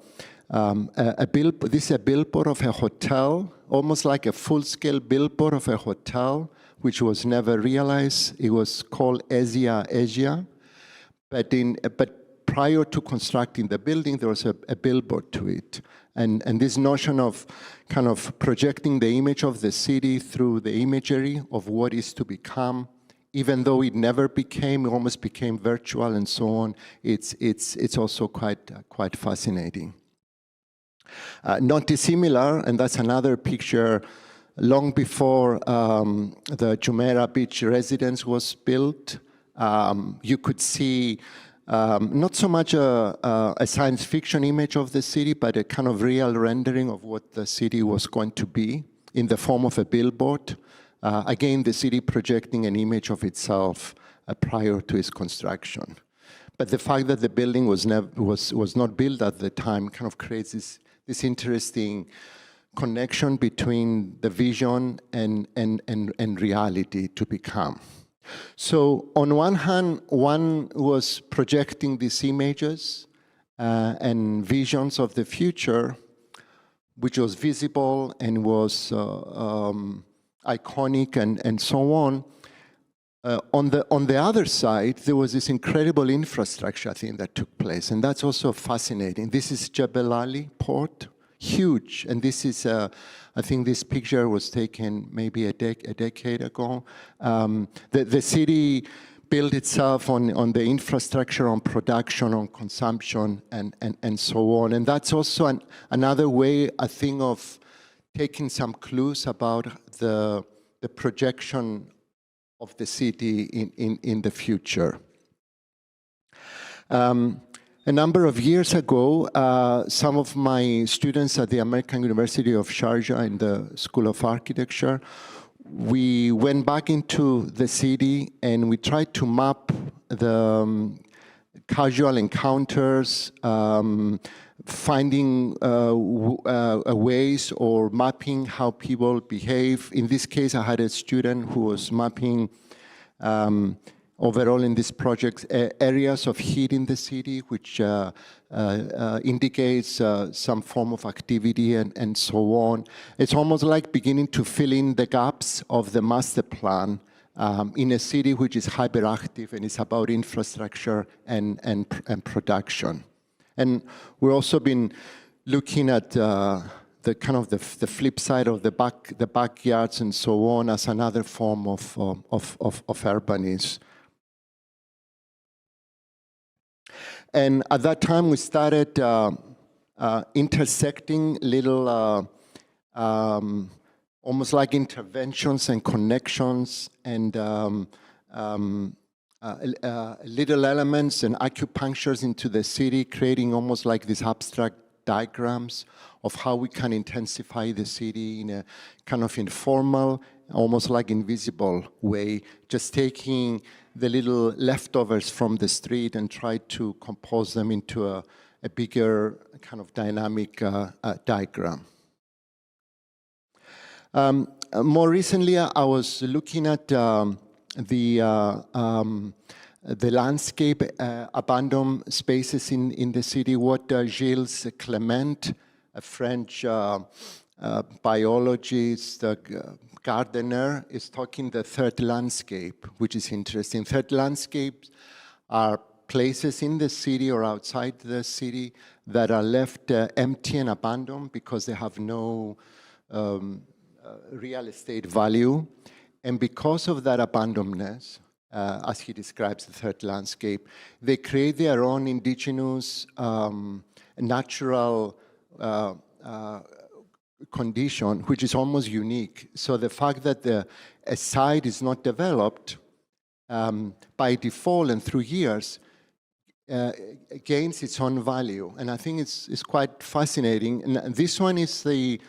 D: billboard of a hotel, almost like a full-scale billboard of a hotel, which was never realized. It was called Asia, but prior to constructing the building, there was a billboard to it. And this notion of kind of projecting the image of the city through the imagery of what is to become, even though it never became, it almost became virtual and so on, it's also quite fascinating. Not dissimilar, and that's another picture, long before the Jumeirah Beach residence was built, you could see not so much a science fiction image of the city, but a kind of real rendering of what the city was going to be in the form of a billboard. Again, the city projecting an image of itself prior to its construction. But the fact that the building was not built at the time kind of creates this interesting connection between the vision and reality to become. So on one hand, one was projecting these images and visions of the future, which was visible and was iconic and so on. On the other side, there was this incredible infrastructure, I think, that took place, and that's also fascinating. This is Jebel Ali port, huge, and this is, I think this picture was taken maybe a decade ago. The city built itself on the infrastructure, on production, on consumption, and so on. And that's also another way, I think, of taking some clues about the projection of the city in the future. A number of years ago, some of my students at the American University of Sharjah in the School of Architecture, we went back into the city and we tried to map the casual encounters, finding ways or mapping how people behave. In this case, I had a student who was mapping overall in this project areas of heat in the city, which indicates some form of activity and so on. It's almost like beginning to fill in the gaps of the master plan in a city which is hyperactive and is about infrastructure and production. And we've also been looking at the kind of the flip side of the backyards and so on as another form of urbanism. And at that time, we started intersecting little, almost like interventions and connections and little elements and acupunctures into the city, creating almost like these abstract diagrams of how we can intensify the city in a kind of informal, almost like invisible way, just taking the little leftovers from the street and try to compose them into a bigger kind of dynamic diagram. More recently, I was looking at the landscape abandoned spaces in the city, what Gilles Clement, a French biologist, gardener, is talking the third landscape, which is interesting. Third landscapes are places in the city or outside the city that are left empty and abandoned because they have no real estate value. And because of that abandonedness, as he describes the third landscape, they create their own indigenous, natural condition, which is almost unique. So the fact that a site is not developed by default and through years gains its own value. And I think it's quite fascinating. And this one is the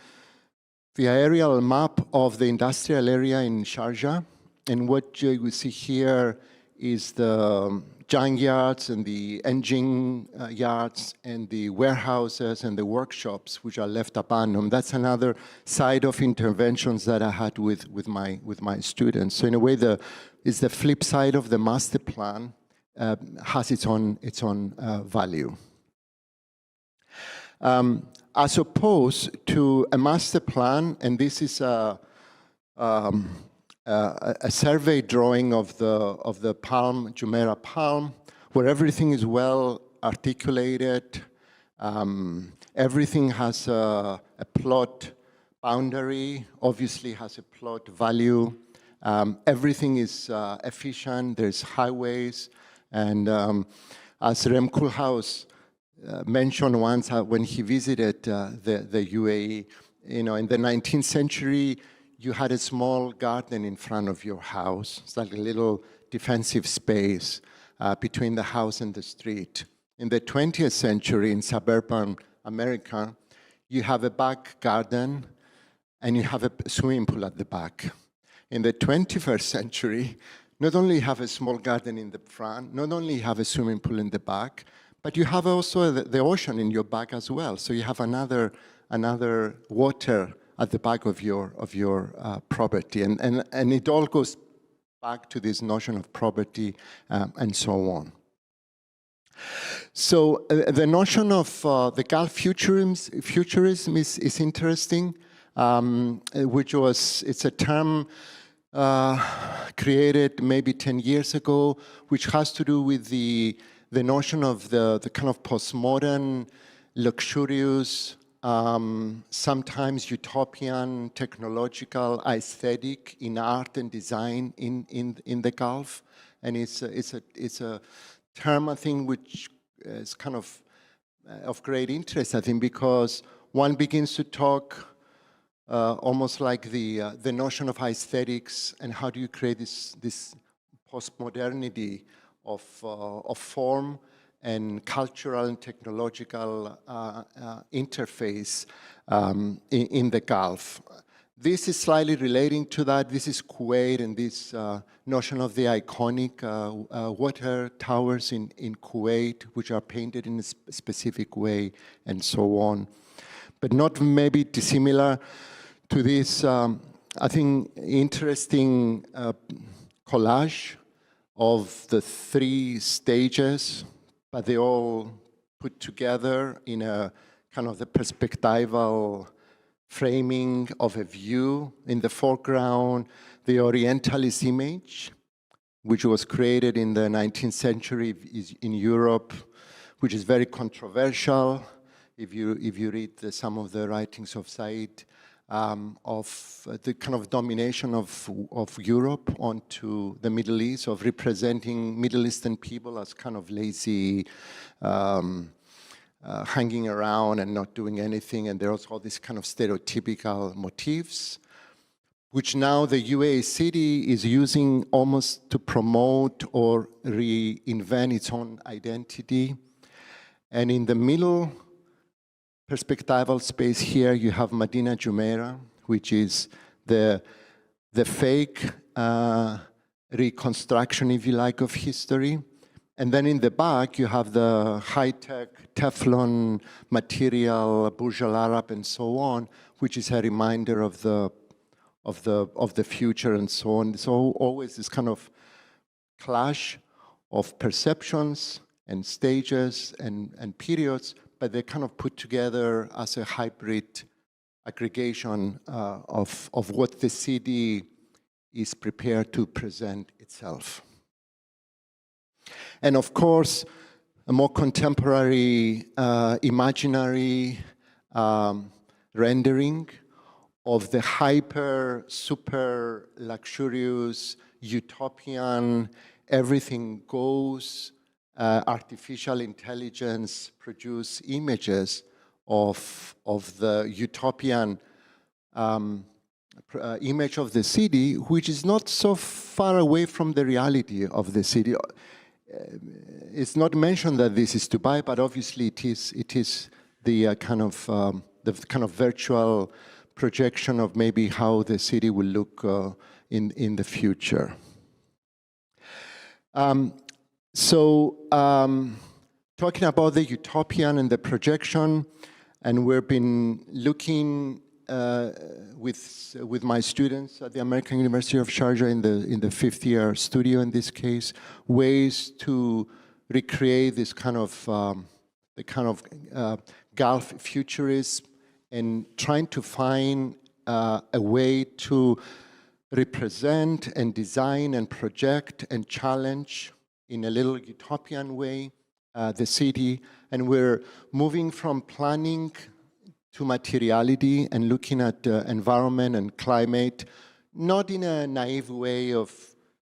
D: aerial map of the industrial area in Sharjah. And what you see here is the junkyards and the engine yards and the warehouses and the workshops which are left abandoned. That's another side of interventions that I had with my students. So in a way, it's the flip side of the master plan, has its own value. As opposed to a master plan, and this is a survey drawing of the palm, Jumeirah palm, where everything is well articulated. Everything has a plot boundary, obviously has a plot value. Everything is efficient. There's highways, and as Rem Koolhaas mentioned once when he visited the UAE, in the 19th century, you had a small garden in front of your house. It's like a little defensive space between the house and the street. In the 20th century, in suburban America, you have a back garden and you have a swimming pool at the back. In the 21st century, not only you have a small garden in the front, not only you have a swimming pool in the back, but you have also the ocean in your back as well. So you have another water at the back of your property, and it all goes back to this notion of property and so on. So the notion of the Gulf futurism is interesting. it's a term created maybe 10 years ago, which has to do with the notion of the kind of postmodern, luxurious, sometimes utopian, technological aesthetic in art and design in the Gulf. And it's a term, I think, which is kind of great interest, I think, because one begins to talk almost like the notion of aesthetics and how do you create this postmodernity of form and cultural and technological interface in the Gulf. This is slightly relating to that. This is Kuwait and this notion of the iconic water towers in Kuwait, which are painted in a specific way and so on. But not maybe dissimilar to this, I think, interesting collage of the 3 stages, but they all put together in a kind of the perspectival framing of a view. In the foreground, the Orientalist image, which was created in the 19th century in Europe, which is very controversial. If you read some of the writings of Said, of the kind of domination of Europe onto the Middle East, of representing Middle Eastern people as kind of lazy, hanging around and not doing anything, and there's all these kind of stereotypical motifs, which now the UAE city is using almost to promote or reinvent its own identity. And in the middle perspectival space here, you have Medina Jumeirah, which is the fake reconstruction, if you like, of history. And then in the back, you have the high-tech Teflon material, Burj Al Arab, and so on, which is a reminder of the future and so on. So always this kind of clash of perceptions and stages and periods, but they're kind of put together as a hybrid aggregation of what the city is prepared to present itself. And of course, a more contemporary, imaginary rendering of the hyper, super luxurious, utopian, everything goes, artificial intelligence produce images of the utopian image of the city, which is not so far away from the reality of the city. It's not mentioned that this is Dubai, but obviously it is the kind of virtual projection of maybe how the city will look in the future. Talking about the utopian and the projection, and we've been looking with my students at the American University of Sharjah in the 5th year studio in this case, ways to recreate this kind of Gulf futurism and trying to find a way to represent and design and project and challenge in a little utopian way the city. And we're moving from planning to materiality and looking at environment and climate, not in a naive way of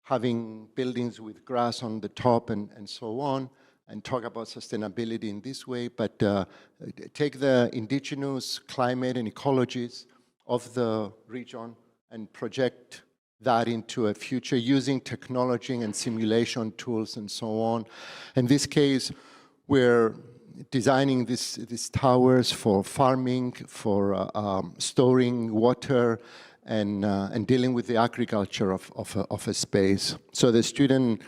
D: having buildings with grass on the top and so on, and talk about sustainability in this way, but take the indigenous climate and ecologies of the region and project that into a future using technology and simulation tools and so on. In this case, we're designing these towers for farming, for storing water, and dealing with the agriculture of a space. So the student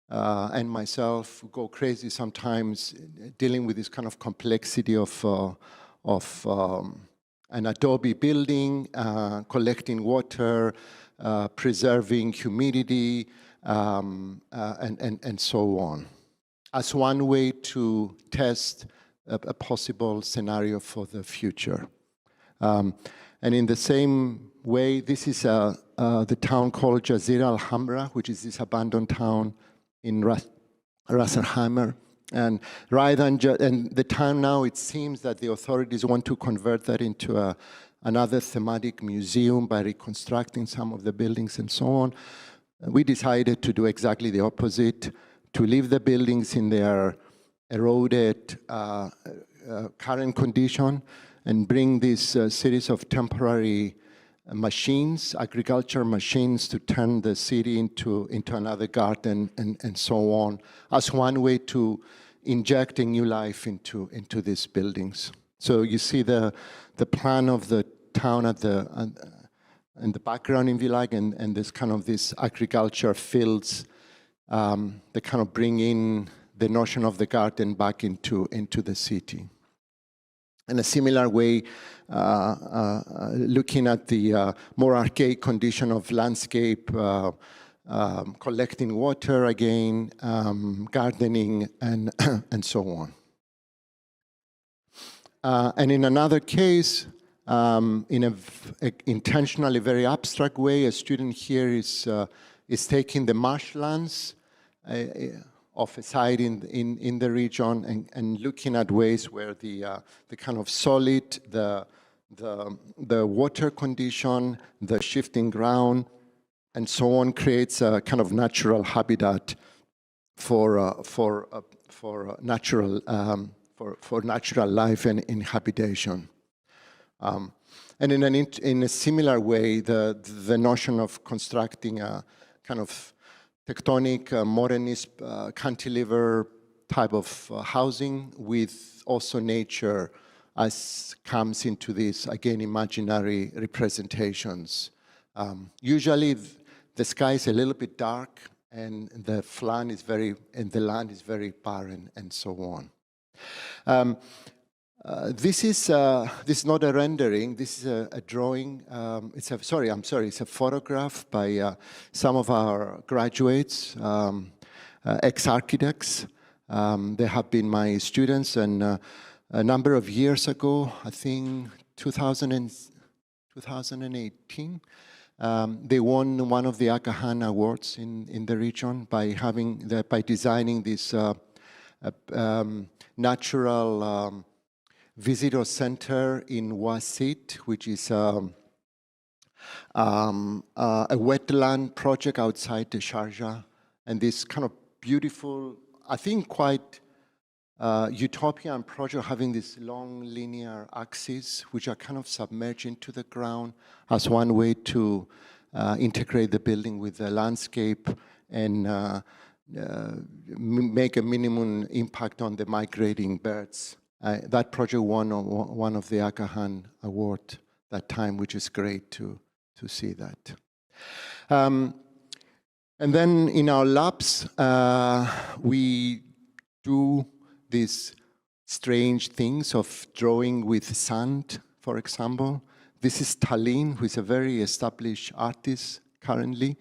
D: and myself go crazy sometimes dealing with this kind of complexity of an adobe building, collecting water, preserving humidity, and so on, as one way to test a possible scenario for the future. And in the same way, this is the town called Jazira al-Hamra, which is this abandoned town in Ras Al Khaimah. And rather than and the town now, it seems that the authorities want to convert that into another thematic museum by reconstructing some of the buildings and so on. We decided to do exactly the opposite, to leave the buildings in their eroded current condition and bring this series of temporary machines, agriculture machines, to turn the city into another garden and so on, as one way to inject a new life into these buildings. So you see the plan of the town in the background, if you like, and this kind of this agriculture fields that kind of bring in the notion of the garden back into the city. In a similar way, looking at the more archaic condition of landscape, collecting water again, gardening, and so on. And in another case, in an intentionally very abstract way, a student here is taking the marshlands of a site in the region and looking at ways where the kind of solid, the water condition, the shifting ground, and so on creates a kind of natural habitat for natural life and inhabitation. And in a similar way, the notion of constructing a kind of tectonic, modernist, cantilever type of housing with also nature as comes into these, again, imaginary representations. Usually the sky is a little bit dark and the land is very barren and so on. This is not a rendering. This is a drawing. It's a photograph by some of our graduates, ex-architects. They have been my students, and a number of years ago, I think 2018, they won one of the Aga Khan Awards in the region by designing this natural visitor center in Wasit, which is a wetland project outside the Sharjah, and this kind of beautiful, I think quite utopian project having this long linear axis, which are kind of submerged into the ground as one way to integrate the building with the landscape and make a minimum impact on the migrating birds. That project won one of the Aga Khan Award that time, which is great to see that. And then in our labs, we do these strange things of drawing with sand, for example. This is Tallinn, who is a very established artist currently,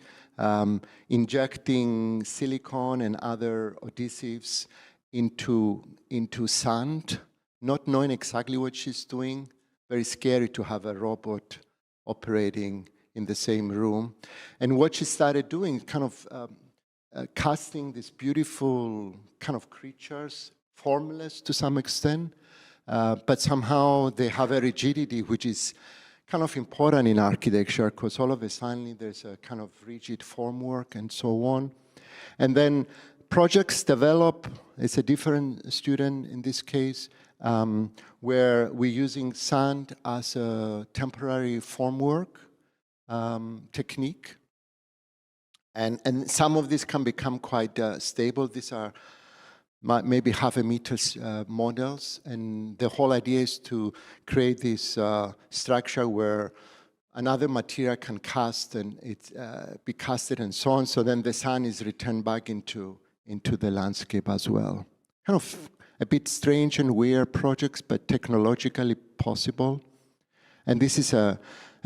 D: injecting silicone and other adhesives into sand, not knowing exactly what she's doing. Very scary to have a robot operating in the same room. And what she started doing, kind of casting these beautiful kind of creatures, formless to some extent, but somehow they have a rigidity which is kind of important in architecture, because all of a sudden there's a kind of rigid formwork and so on. And then projects develop. It's a different student in this case, where we're using sand as a temporary formwork technique. And some of these can become quite stable. These are maybe 0.5 meters models. And the whole idea is to create this structure where another material can cast and it be casted and so on. So then the sand is returned back into the landscape as well. Kind of a bit strange and weird projects, but technologically possible. And this is a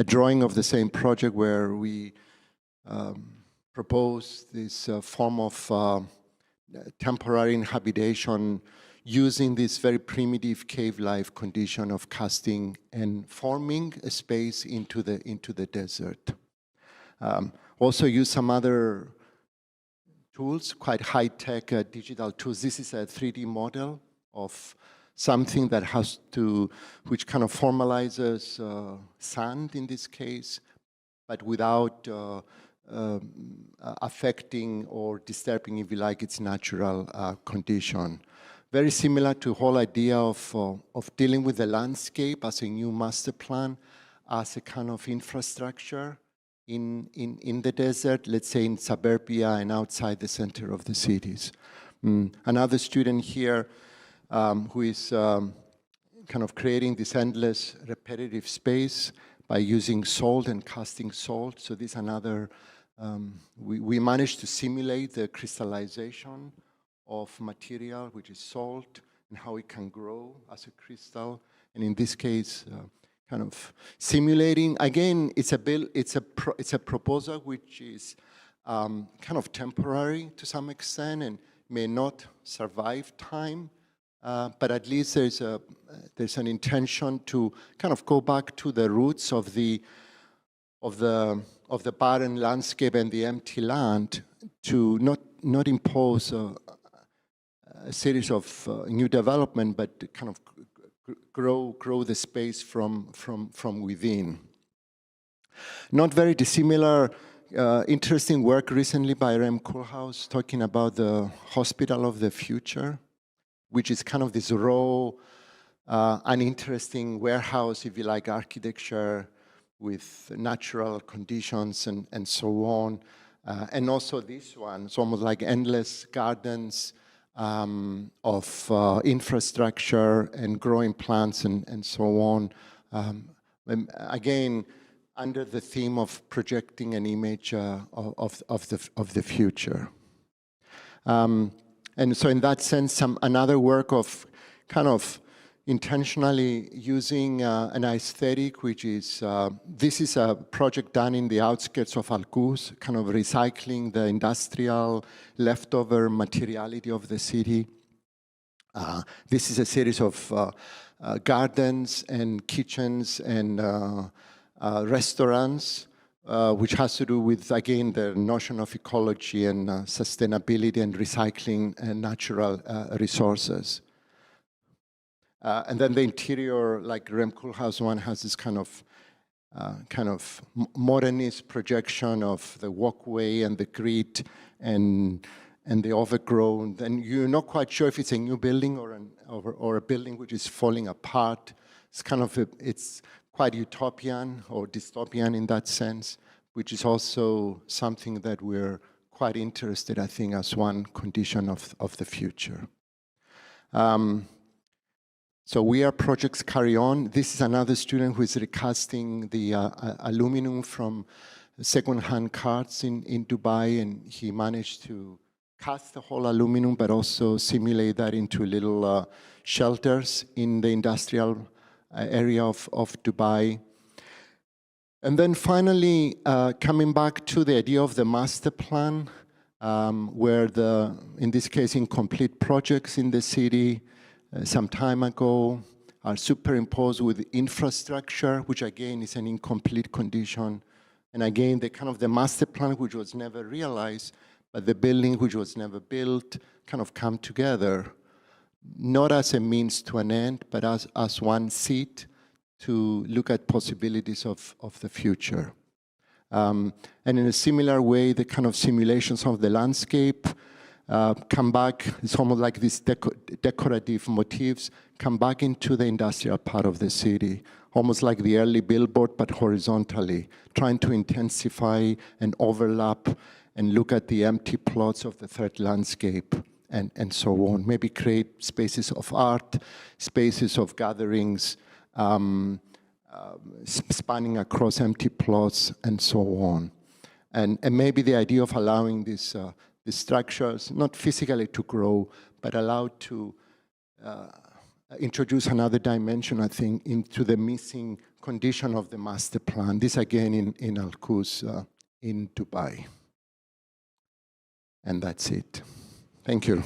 D: drawing of the same project where we propose this form of temporary inhabitation using this very primitive cave-like condition of casting and forming a space into the desert. Also use some other tools, quite high-tech digital tools. This is a 3D model of something that which kind of formalizes sand in this case, but without affecting or disturbing, if you like, its natural condition. Very similar to the whole idea of dealing with the landscape as a new master plan, as a kind of infrastructure in the desert, let's say in suburbia and outside the center of the cities. Another student here who is kind of creating this endless repetitive space by using salt and casting salt. So this is another, we managed to simulate the crystallization of material, which is salt, and how it can grow as a crystal. And in this case, kind of simulating. Again, it's a proposal which is kind of temporary to some extent and may not survive time, but at least there's an intention to kind of go back to the roots of the barren landscape and the empty land, to not impose a series of new development, but kind of grow the space from within. Not very dissimilar, interesting work recently by Rem Koolhaas talking about the hospital of the future, which is kind of this raw, uninteresting warehouse, if you like, architecture with natural conditions and so on. And also this one, it's almost like endless gardens of infrastructure and growing plants and so on. Again, under the theme of projecting an image of the future. And so in that sense, another work of kind of intentionally using an aesthetic, which is, this is a project done in the outskirts of Al-Quds, kind of recycling the industrial leftover materiality of the city. This is a series of gardens and kitchens and restaurants, which has to do with, again, the notion of ecology and sustainability and recycling natural resources. And then the interior, like Rem Koolhaas one, has this kind of modernist projection of the walkway and the grid and the overgrown. And you're not quite sure if it's a new building or a building which is falling apart. It's kind of it's quite utopian or dystopian in that sense, which is also something that we're quite interested, I think, as one condition of the future. So we are projects carry on. This is another student who is recasting the aluminum from second-hand carts in Dubai, and he managed to cast the whole aluminum, but also simulate that into little shelters in the industrial area of Dubai. And then finally, coming back to the idea of the master plan, where in this case, incomplete projects in the city, some time ago are superimposed with infrastructure, which again is an incomplete condition. And again, the master plan, which was never realized, but the building, which was never built, kind of come together, not as a means to an end, but as one seat to look at possibilities of the future. And in a similar way, the kind of simulations of the landscape come back, it's almost like these decorative motifs come back into the industrial part of the city, almost like the early billboard, but horizontally, trying to intensify and overlap and look at the empty plots of the third landscape and so on. Maybe create spaces of art, spaces of gatherings, spanning across empty plots and so on. And maybe the idea of allowing these structures, not physically to grow, but allowed to introduce another dimension, I think, into the missing condition of the master plan. This again in Al-Quds in Dubai. And that's it. Thank you.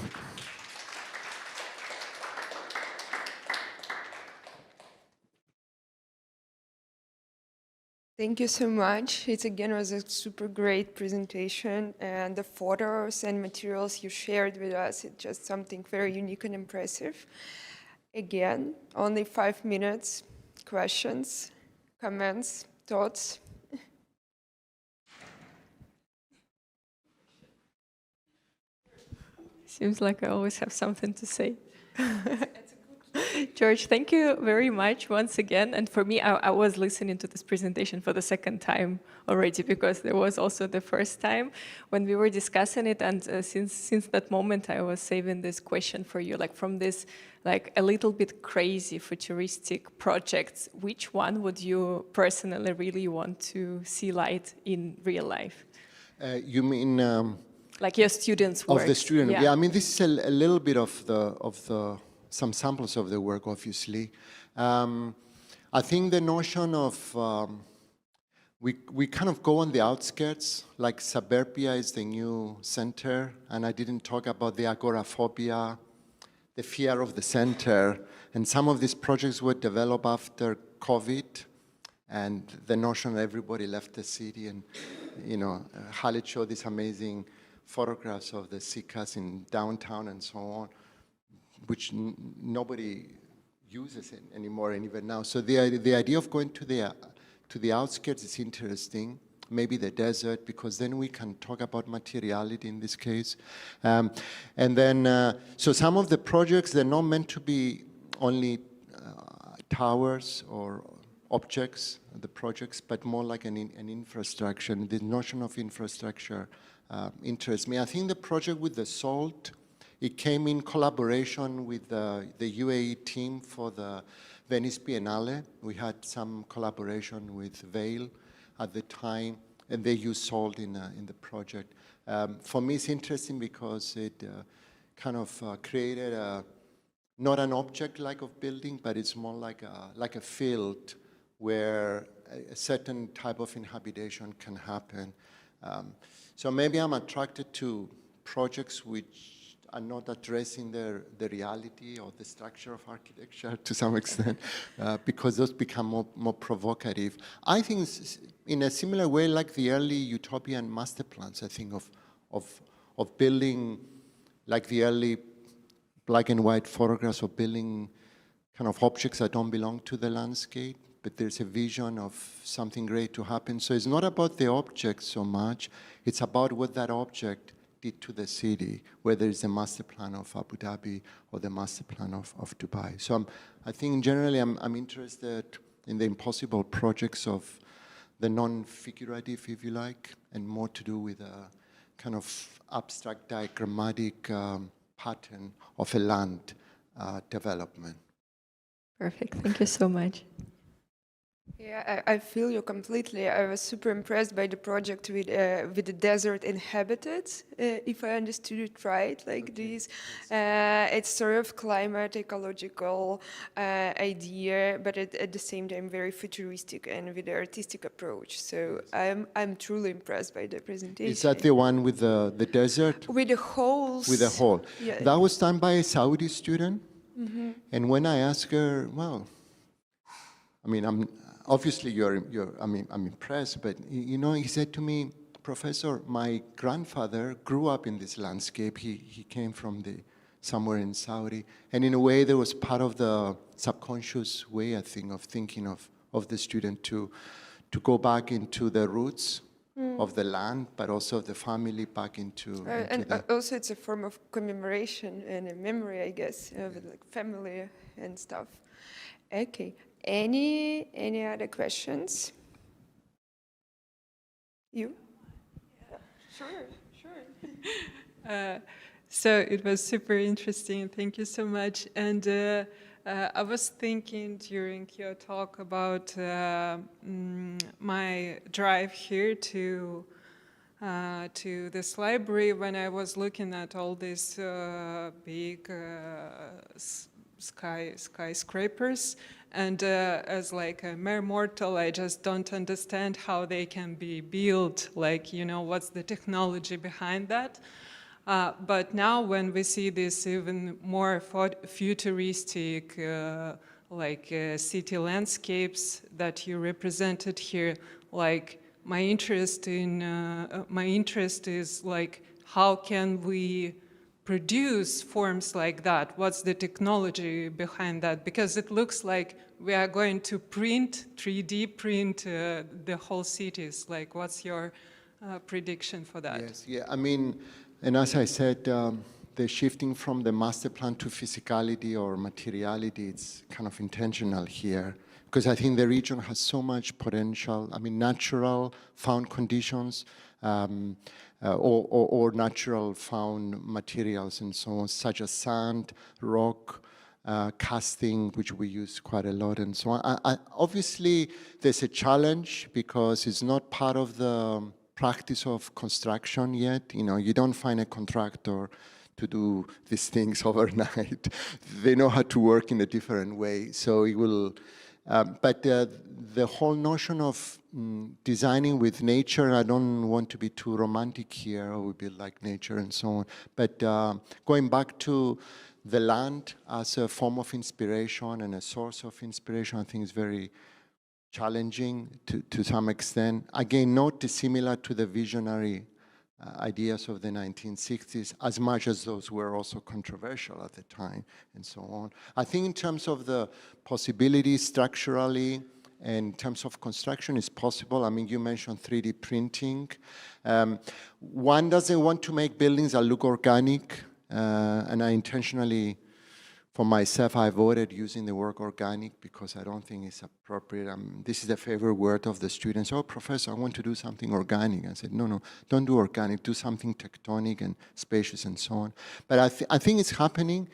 B: Thank you so much. It again was a super great presentation, and the photos and materials you shared with us, it's just something very unique and impressive. Again, only 5 minutes. Questions, comments, thoughts?
A: Seems like I always have something to say. George, thank you very much once again. And for me, I was listening to this presentation for the second time already, because there was also the first time when we were discussing it. And since that moment, I was saving this question for you, like from this, like a little bit crazy futuristic projects, which one would you personally really want to see light in real life?
D: You mean
A: like your students' work?
D: Of the student? Yeah, I mean, this is a little bit of the some samples of the work, obviously. I think the notion of we kind of go on the outskirts, like suburbia is the new center, and I didn't talk about the agoraphobia, the fear of the center, and some of these projects were developed after COVID, and the notion that everybody left the city, and Khaled showed these amazing photographs of the sikas in downtown and so on, which nobody uses it anymore, and even now. So the idea of going to the outskirts is interesting. Maybe the desert, because then we can talk about materiality in this case. And then, so some of the projects, they're not meant to be only towers or objects, the projects, but more like an infrastructure. And the notion of infrastructure interests me. I think the project with the salt, it came in collaboration with the UAE team for the Venice Biennale. We had some collaboration with Vale at the time, and they used salt in the project. For me, it's interesting because it kind of created not an object-like of building, but it's more like a field where a certain type of inhabitation can happen. So maybe I'm attracted to projects which are not addressing the reality or the structure of architecture to some extent, because those become more provocative. I think in a similar way, like the early utopian master plans, I think of building, like the early black and white photographs of building kind of objects that don't belong to the landscape, but there's a vision of something great to happen. So it's not about the object so much, it's about what that object did to the city, whether it's the master plan of Abu Dhabi or the master plan of Dubai. So I think generally I'm interested in the impossible projects of the non-figurative, if you like, and more to do with a kind of abstract diagrammatic pattern of a land development.
A: Perfect, thank you so much.
B: Yeah, I feel you completely. I was super impressed by the project with the desert inhabited, if I understood it right, like this. It's sort of climate ecological idea, but at the same time very futuristic and with the artistic approach. So I'm truly impressed by the presentation.
D: Is that the one with the desert?
B: With the holes.
D: With the hole.
B: Yeah.
D: That was done by a Saudi student.
B: Mm-hmm.
D: And when I asked her, well, I mean, obviously I'm impressed, but he said to me, Professor, my grandfather grew up in this landscape. He came from somewhere in Saudi, and in a way there was part of the subconscious way, I think, of thinking of the student to go back into the roots of the land, but also the family back into
B: also it's a form of commemoration and a memory, I guess, of like family and stuff. Okay. Any other questions? You? Yeah. Sure.
E: So it was super interesting. Thank you so much. And I was thinking during your talk about my drive here to this library when I was looking at all these big skyscrapers. And as like a mere mortal, I just don't understand how they can be built, like, what's the technology behind that. But now when we see this even more futuristic like city landscapes that you represented here. Like my interest is like, how can we produce forms like that? What's the technology behind that? Because it looks like we are going to print, 3D print the whole cities. Like, what's your prediction for that?
D: Yes, yeah, I mean, and as I said, the shifting from the master plan to physicality or materiality, it's kind of intentional here, because I think the region has so much potential. I mean, natural found conditions, or natural found materials and so on, such as sand, rock, casting, which we use quite a lot, and so on. Obviously, there's a challenge because it's not part of the practice of construction yet. You know, you don't find a contractor to do these things overnight. They know how to work in a different way. So it will, but the whole notion of designing with nature, I don't want to be too romantic here, or we build like nature and so on, but going back to the land as a form of inspiration and a source of inspiration, I think is very challenging to some extent. Again, not dissimilar to the visionary ideas of the 1960s, as much as those were also controversial at the time and so on. I think in terms of the possibilities structurally, and in terms of construction, is possible. I mean, you mentioned 3D printing. One doesn't want to make buildings that look organic, and I intentionally, for myself, I avoided using the word organic because I don't think it's appropriate. This is the favorite word of the students. Oh, professor, I want to do something organic. I said, no, don't do organic. Do something tectonic and spacious and so on. But I think it's happening,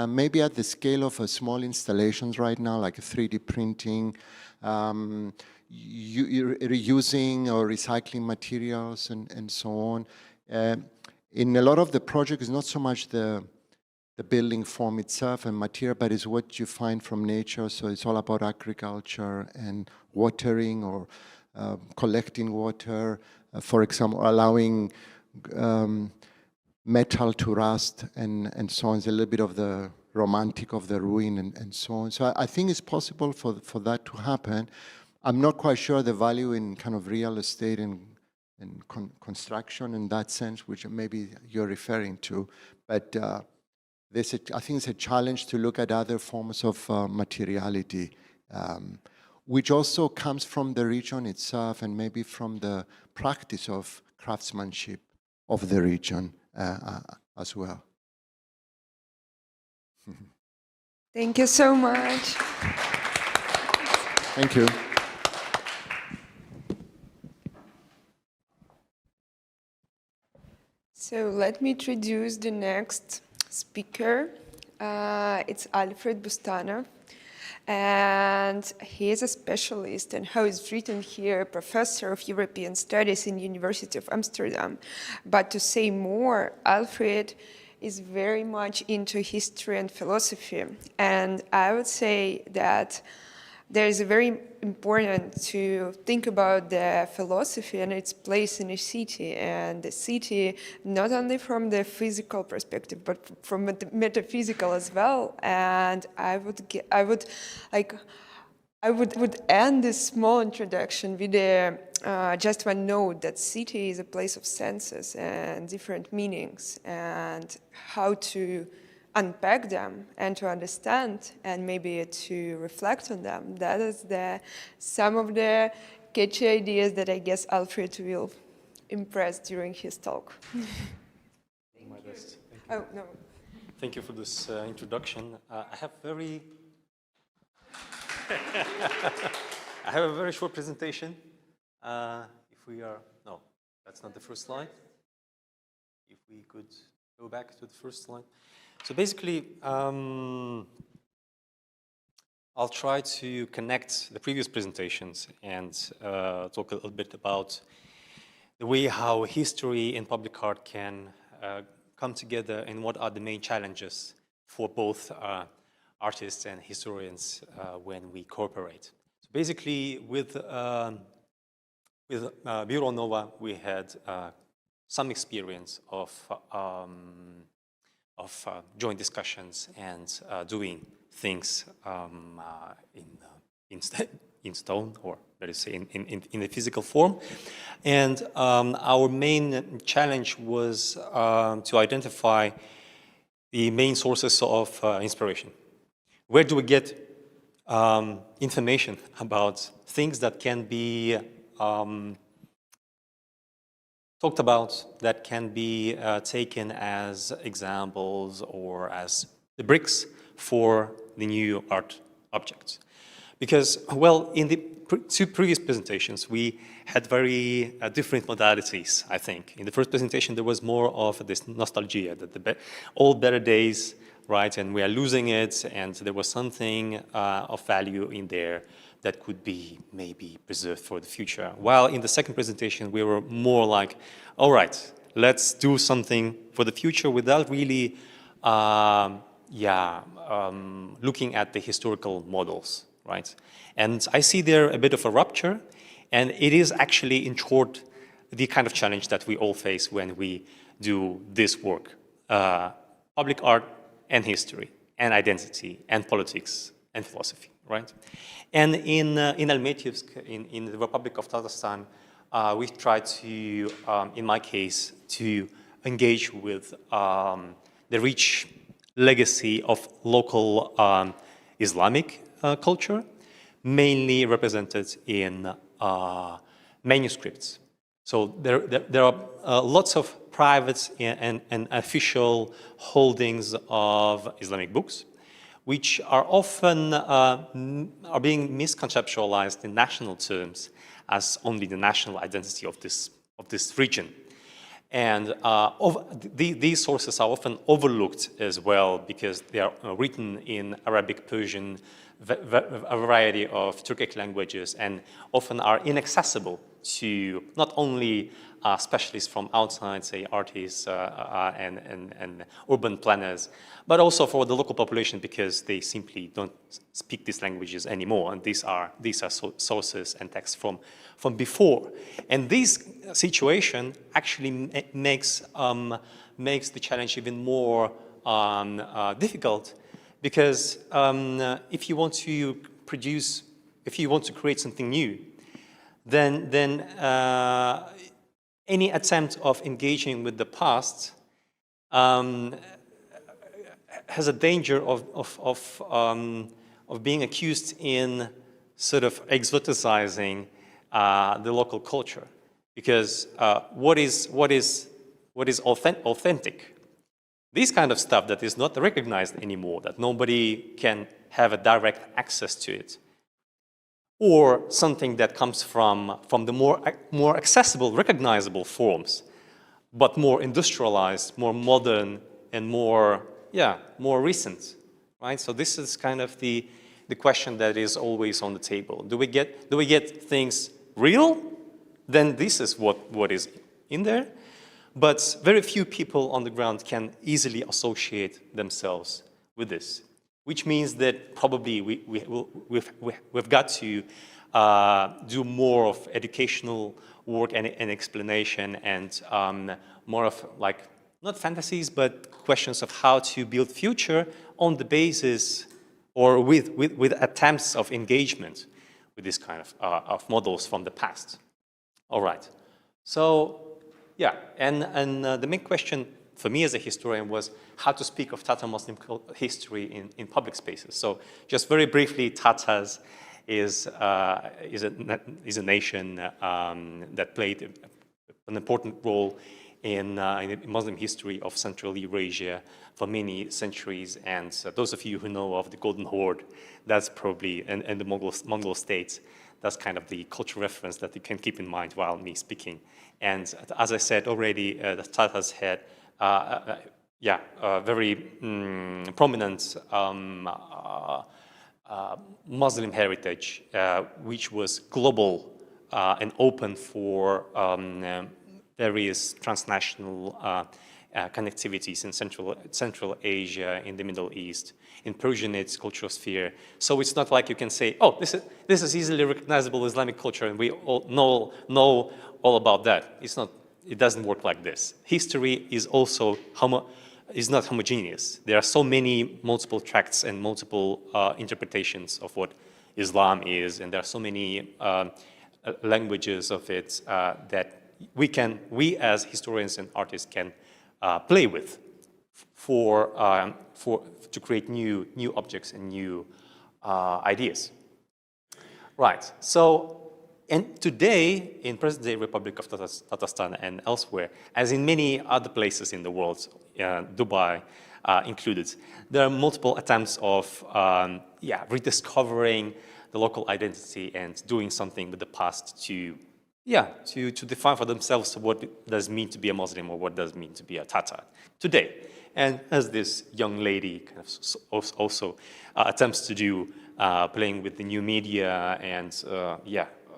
D: maybe at the scale of small installations right now, like 3D printing, reusing or recycling materials and so on. In a lot of the projects, not so much the building form itself and material, but it's what you find from nature. So it's all about agriculture and watering or collecting water, for example, allowing metal to rust and so on. It's a little bit of the romantic of the ruin and so on. So I think it's possible for that to happen. I'm not quite sure the value in kind of real estate and construction in that sense, which maybe you're referring to, but I think it's a challenge to look at other forms of materiality, which also comes from the region itself and maybe from the practice of craftsmanship of the region as well.
B: Thank you so much.
D: Thank you.
B: So let me introduce the next speaker. It's Alfred Bustanov, and he is a specialist and how is written here, professor of European Studies in University of Amsterdam. But to say more, Alfred is very much into history and philosophy, and I would say that there is a very important to think about the philosophy and its place in a city, and the city not only from the physical perspective but from the metaphysical as well. And I would end this small introduction with just one note that city is a place of senses and different meanings, and how to unpack them and to understand and maybe to reflect on them. That is some of the catchy ideas that I guess Alfred will impress during his talk.
F: My best. Thank you.
B: Oh, no.
F: Thank you for this introduction. I have a very short presentation. If we are, no, that's not the first slide. If we could go back to the first slide. So basically, I'll try to connect the previous presentations and talk a little bit about the way how history and public art can come together and what are the main challenges for both artists and historians when we cooperate. So basically, with Buro Nova, we had some experience of joint discussions and doing things in stone, or let us say in a physical form. And our main challenge was to identify the main sources of inspiration. Where do we get information about things that can be talked about, that can be taken as examples or as the bricks for the new art objects? Because, well, in the two previous presentations, we had very different modalities, I think. In the first presentation, there was more of this nostalgia, that the old better days, right, and we are losing it, and there was something of value in there that could be maybe preserved for the future. While in the second presentation, we were more like, all right, let's do something for the future without really looking at the historical models, right? And I see there a bit of a rupture, and it is actually, in short, the kind of challenge that we all face when we do this work. Public art and history and identity and politics and philosophy, right? And in Almatyevsk, in the Republic of Tatarstan, we try to, in my case, to engage with the rich legacy of local Islamic culture, mainly represented in manuscripts. So there are lots of private and official holdings of Islamic books, which are often are being misconceptualized in national terms as only the national identity of this region. And these sources are often overlooked as well because they are written in Arabic, Persian, a variety of Turkic languages, and often are inaccessible to not only specialists from outside, say artists and urban planners, but also for the local population because they simply don't speak these languages anymore. And these are sources and texts from before. And this situation actually makes the challenge even more difficult because if you want to create something new, then any attempt of engaging with the past has a danger of being accused in sort of exoticizing the local culture, because what is authentic? This kind of stuff that is not recognized anymore, that nobody can have a direct access to it, or something that comes from the more accessible, recognizable forms, but more industrialized, more modern, and more recent, right? So this is kind of the question that is always on the table. Do we get things real? Then this is what is in there. But very few people on the ground can easily associate themselves with this, which means that probably we've got to do more of educational work and explanation and more of like, not fantasies, but questions of how to build future on the basis or with attempts of engagement with this kind of models from the past. All right. So, yeah, and the main question for me as a historian was how to speak of Tatar Muslim history in public spaces. So just very briefly, Tatars is a nation that played an important role in Muslim history of Central Eurasia for many centuries. And those of you who know of the Golden Horde, that's probably, and the Mongol states, that's kind of the cultural reference that you can keep in mind while me speaking. And as I said already, the Tatars had very prominent Muslim heritage, which was global and open for various transnational connectivities in Central Asia, in the Middle East, in Persianate cultural sphere. So it's not like you can say, oh, this is easily recognizable Islamic culture, and we all know all about that. It's not. It doesn't work like this. History is also is not homogeneous. There are so many multiple tracts and multiple interpretations of what Islam is, and there are so many languages of it that we as historians and artists can play with to create new objects and new ideas. Right. So, and today in present-day Republic of Tatarstan and elsewhere, as in many other places in the world, Dubai included, there are multiple attempts of rediscovering the local identity and doing something with the past to define for themselves what it does mean to be a Muslim or what does mean to be a Tatar today. And as this young lady kind of also attempts to do, playing with the new media and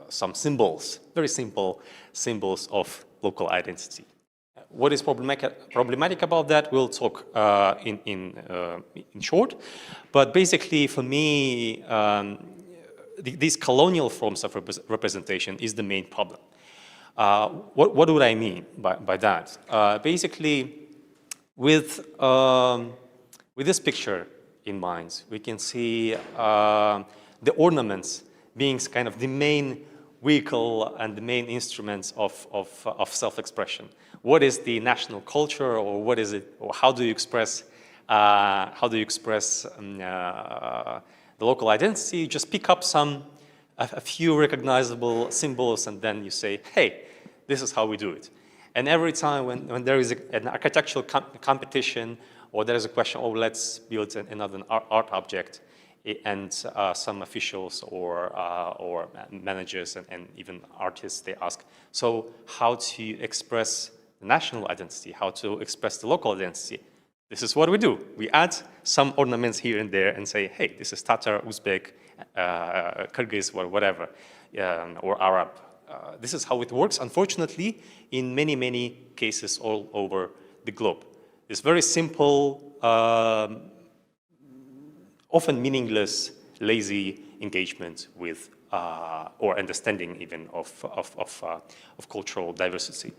F: some symbols, very simple symbols of local identity. What is problematic about that, we'll talk in short. But basically, for me, these colonial forms of representation is the main problem. What would I mean by that? Basically, with this picture in mind, we can see the ornaments being kind of the main vehicle and the main instruments of self-expression. What is the national culture, or what is it, or how do you express the local identity? You just pick up a few recognizable symbols, and then you say, hey, this is how we do it. And every time when there is an architectural competition, or there is a question, oh, let's build another art object, and some officials or managers and even artists, they ask, so how to express the national identity, how to express the local identity? This is what we do. We add some ornaments here and there and say, hey, this is Tatar, Uzbek, Kyrgyz, or whatever, or Arab. This is how it works, unfortunately, in many, many cases all over the globe. It's very simple, often meaningless, lazy engagement with, or understanding even of cultural diversity.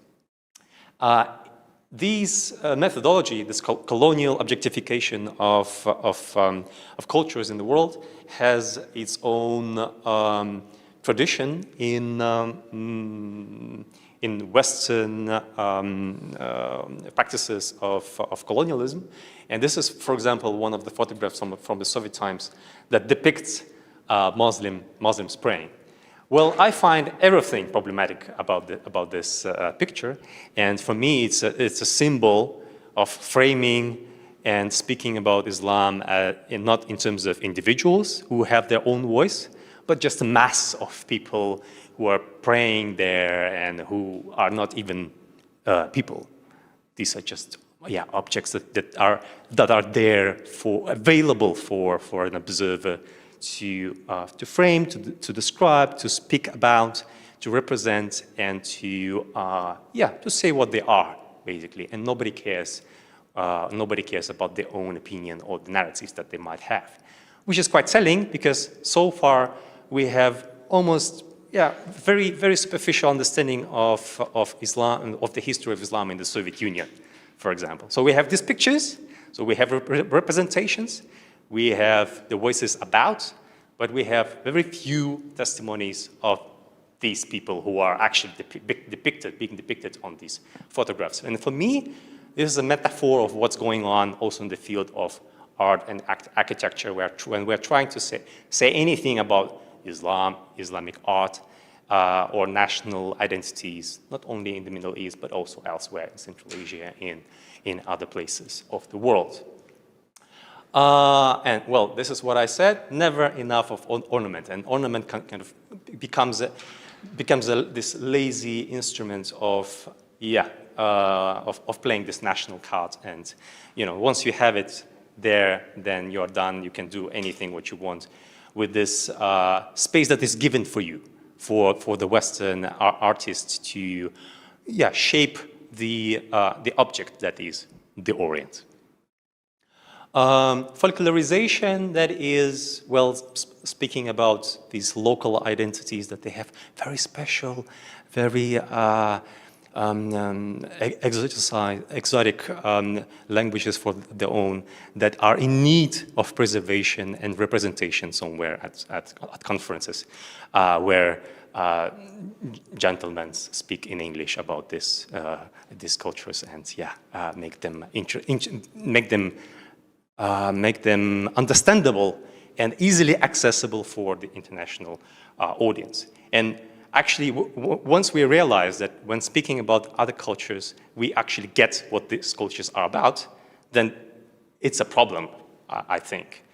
F: This methodology, this colonial objectification of cultures in the world, has its own tradition in Western practices of colonialism. And this is, for example, one of the photographs from the Soviet times that depicts Muslims praying. Well, I find everything problematic about this picture, and for me, it's a symbol of framing and speaking about Islam, not in terms of individuals who have their own voice, but just a mass of people who are praying there and who are not even people. These are just objects that are there available for an observer to frame, to describe, to speak about, to represent, and to say what they are, basically. And nobody cares about their own opinion or the narratives that they might have, which is quite telling, because so far we have almost very, very superficial understanding of Islam and of the history of Islam in the Soviet Union, for example. So we have these pictures, so we have representations, we have the voices about, but we have very few testimonies of these people who are actually being depicted on these photographs. And for me, this is a metaphor of what's going on also in the field of art and architecture, when we're trying to say anything about Islam, Islamic art, or national identities, not only in the Middle East, but also elsewhere in Central Asia, in other places of the world. And well, this is what I said, never enough of ornament. And ornament kind of becomes this lazy instrument of playing this national card. And once you have it there, then you're done. You can do anything what you want with this space that is given for you, for the Western artists to shape the object that is the Orient. Folklorization, that is, well, speaking about these local identities that they have very special, very exotic languages for their own that are in need of preservation and representation somewhere at conferences where gentlemen speak in English about these cultures and make them understandable and easily accessible for the international audience. And actually, once we realize that when speaking about other cultures, we actually get what these cultures are about, then it's a problem, I think.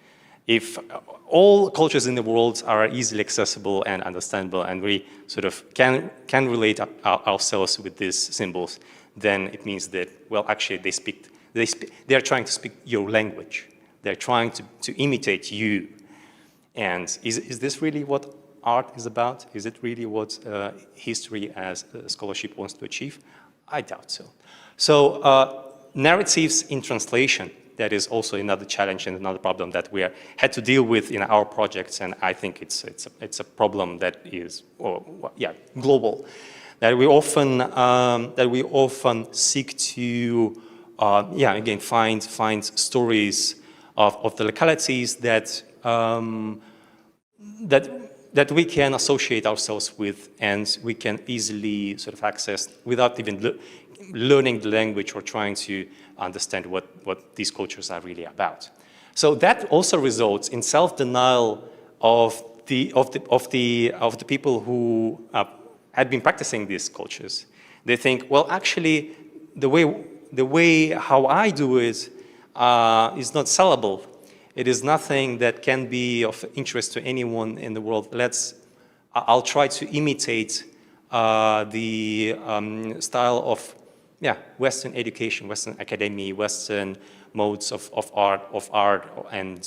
F: If all cultures in the world are easily accessible and understandable, and we sort of can relate ourselves with these symbols, then it means that, well, actually they are trying to speak your language. They're trying to imitate you. And is this really what art is about? Is it really what history as a scholarship wants to achieve? I doubt so. So narratives in translation, that is also another challenge and another problem that we had to deal with in our projects, and I think it's a problem that is global. That we often seek to again find stories of the localities that that we can associate ourselves with, and we can easily sort of access without even learning the language or trying to understand what these cultures are really about. So that also results in self-denial of the people who had been practicing these cultures. They think, well, actually, the way how I do it is not sellable. It is nothing that can be of interest to anyone in the world. I'll try to imitate the style of Western education, Western academy, Western modes of art and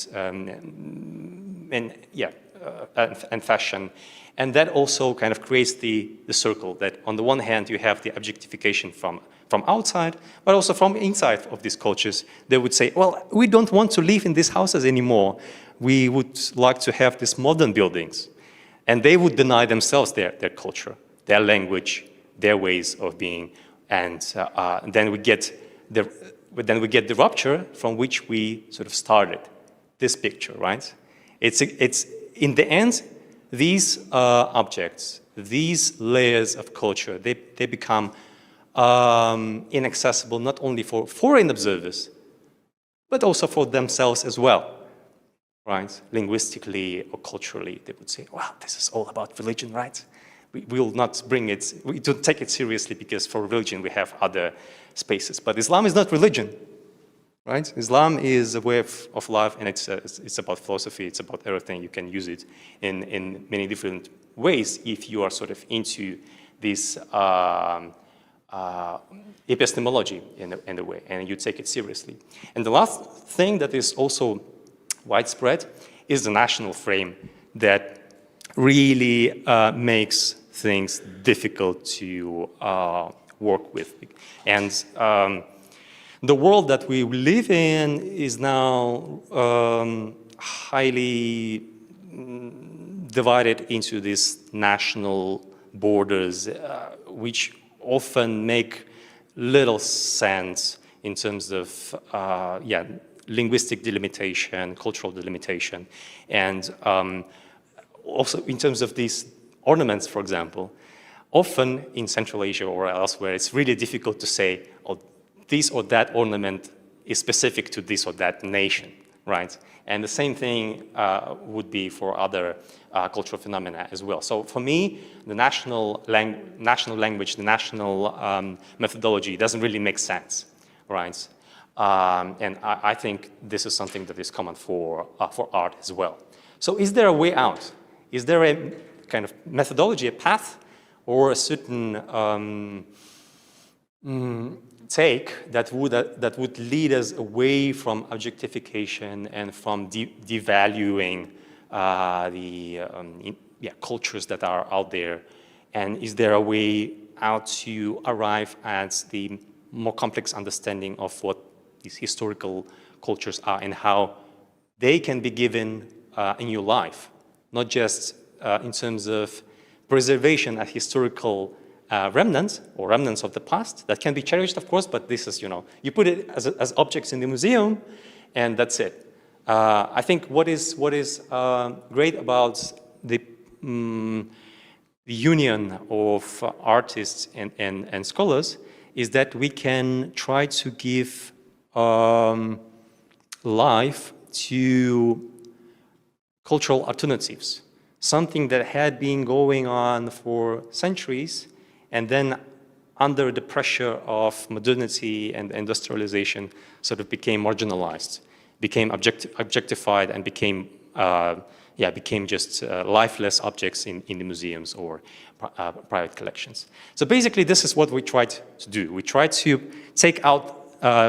F: fashion. And that also kind of creates the circle that on the one hand you have the objectification from outside, but also from inside of these cultures. They would say, well, we don't want to live in these houses anymore. We would like to have these modern buildings. And they would deny themselves their culture, their language, their ways of being. And then we get the rupture from which we sort of started this picture, right? It's in the end, these objects, these layers of culture, they become inaccessible not only for foreign observers, but also for themselves as well, right? Linguistically or culturally, they would say, well, this is all about religion, right? We will not bring it, we don't take it seriously because for religion we have other spaces. But Islam is not religion, right? Islam is a way of life, and it's about philosophy, it's about everything. You can use it in many different ways if you are sort of into this epistemology in a way, and you take it seriously. And the last thing that is also widespread is the national frame that really makes things difficult to work with. And the world that we live in is now highly divided into these national borders, which often make little sense in terms of linguistic delimitation, cultural delimitation, and also in terms of these ornaments, for example. Often in Central Asia or elsewhere, it's really difficult to say, oh, this or that ornament is specific to this or that nation, right? And the same thing would be for other cultural phenomena as well. So for me, the national language, the national methodology doesn't really make sense, right? And I think this is something that is common for art as well. So is there a way out? Is there a kind of methodology, a path, or a certain take that would lead us away from objectification and from devaluing the cultures that are out there? And is there a way out to arrive at the more complex understanding of what these historical cultures are and how they can be given a new life, not just in terms of preservation as historical remnants or remnants of the past that can be cherished, of course, but this is, you put it as objects in the museum, and that's it. I think what is great about the union of artists and scholars is that we can try to give life to cultural alternatives, something that had been going on for centuries, and then under the pressure of modernity and industrialization sort of became marginalized, became objectified, and became just lifeless objects in the museums or private collections. So basically, this is what we tried to do. We tried to take out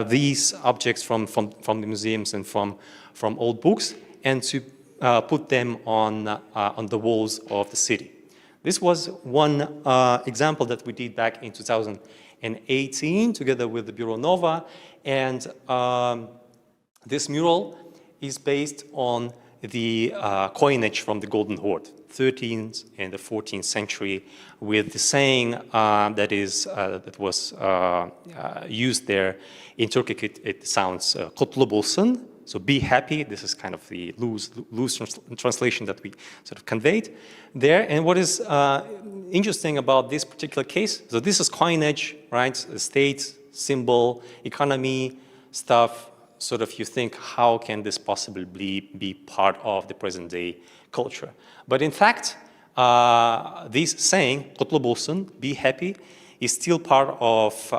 F: these objects from the museums and from old books, and to put them on the walls of the city. This was one example that we did back in 2018 together with the Bureau Nova, and this mural is based on the coinage from the Golden Horde, 13th and the 14th century, with the saying that was used there. In Turkic, it sounds "Kutlu bulsun," so be happy. This is kind of the loose translation that we sort of conveyed there. And what is interesting about this particular case, so this is coinage, right? State, symbol, economy, stuff. Sort of you think, how can this possibly be part of the present day culture? But in fact, this saying, "Kutlu bulsun," be happy, is still part of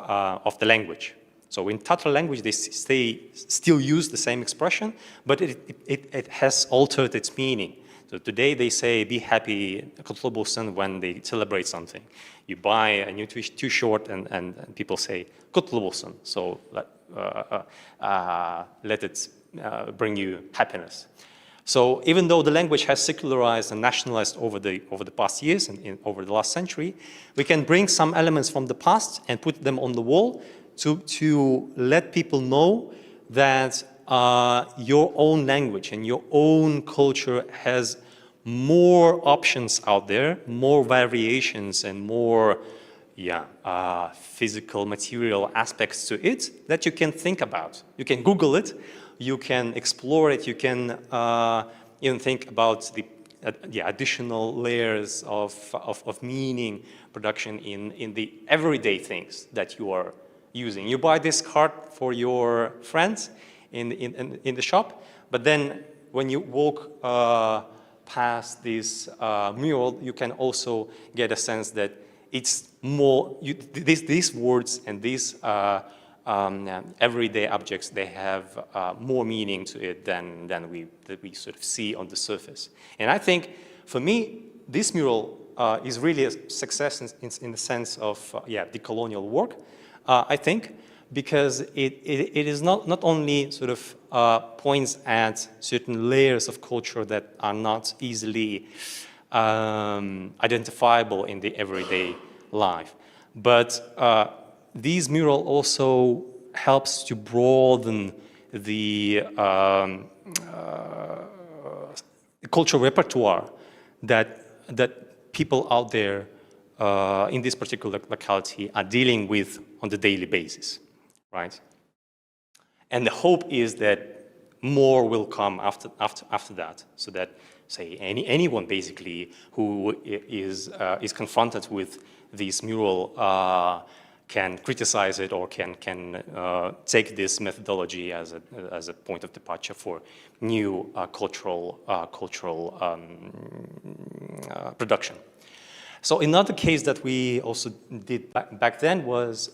F: the language. So in Tatar language, they still use the same expression, but it has altered its meaning. So today they say, be happy, "Kutlu bulsun," when they celebrate something. You buy a new t-shirt and people say, "Kutlu bulsun." So let it bring you happiness. So even though the language has secularized and nationalized over the past years and over the last century, we can bring some elements from the past and put them on the wall to let people know that your own language and your own culture has more options out there, more variations, and more physical, material aspects to it that you can think about. You can Google it, you can explore it, you can even think about the additional layers of meaning production in the everyday things that you are using. You buy this card for your friends in the shop, but then when you walk past this mural, you can also get a sense that it's more, these words and these everyday objects, they have more meaning to it than we sort of see on the surface. And I think, for me, this mural is really a success in the sense of, decolonial work, I think, because it is not only sort of points at certain layers of culture that are not easily identifiable in the everyday life, but these mural also helps to broaden the cultural repertoire that people out there in this particular locality are dealing with on the daily basis, right? And the hope is that more will come after that, so that, say, anyone basically who is confronted with this mural can criticize it or can take this methodology as a point of departure for new cultural production. So another case that we also did back then was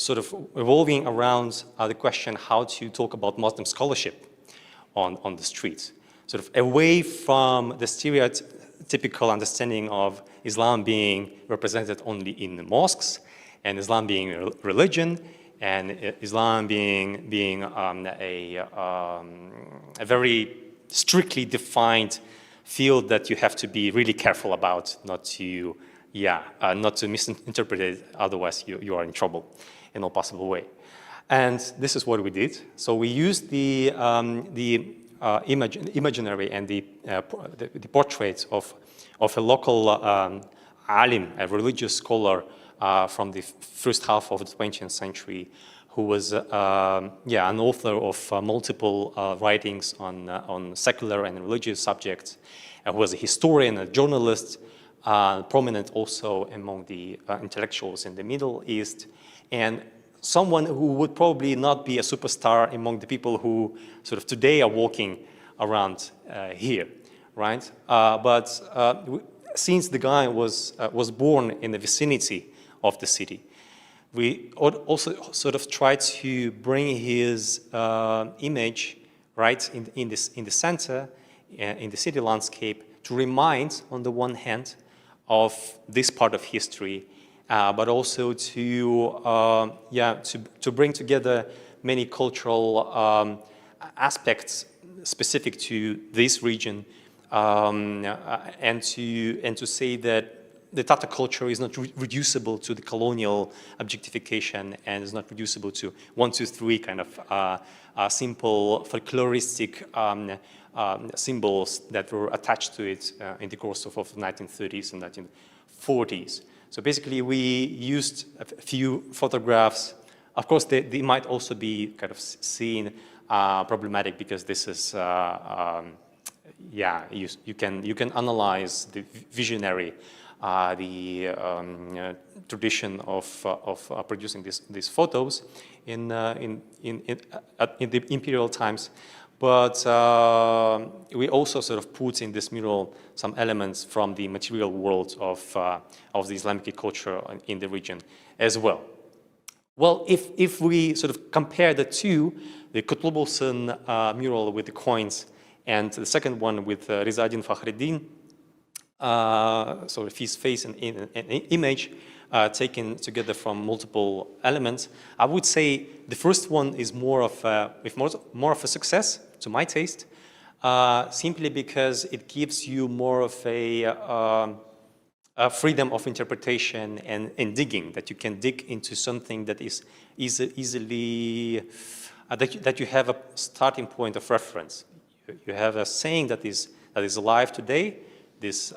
F: sort of revolving around the question how to talk about Muslim scholarship on the streets, sort of away from the stereotypical understanding of Islam being represented only in the mosques, and Islam being religion, and Islam being a very strictly defined field that you have to be really careful about not to misinterpret it, otherwise you are in trouble in all possible way. And this is what we did. So we used the imaginary and the portraits of a local alim, a religious scholar from the first half of the 20th century, who was an author of multiple writings on secular and religious subjects, who was a historian, a journalist, prominent also among the intellectuals in the Middle East, and someone who would probably not be a superstar among the people who sort of today are walking around here, right? But since the guy was born in the vicinity of the city, we also sort of tried to bring his image right in the center, in the city landscape, to remind, on the one hand, of this part of history, but also to bring together many cultural aspects specific to this region, and to say that the Tatar culture is not reducible to the colonial objectification and is not reducible to 1, 2, 3 kind of simple folkloristic symbols that were attached to it in the course of the 1930s and 1940s. So basically, we used a few photographs. Of course, they might also be kind of seen problematic because this is, you can analyze the visionary, the tradition of producing these photos in the imperial times. But we also sort of put in this mural some elements from the material world of the Islamic culture in the region as well. Well, if we sort of compare the two, the Kutlubolsun mural with the coins and the second one with Rizaeddin Fakhreddin, sort of his face and an image taken together from multiple elements, I would say the first one is more of a success to my taste, simply because it gives you more of a freedom of interpretation and digging, that you can dig into something that is easily, that you have a starting point of reference. You have a saying that is alive today, this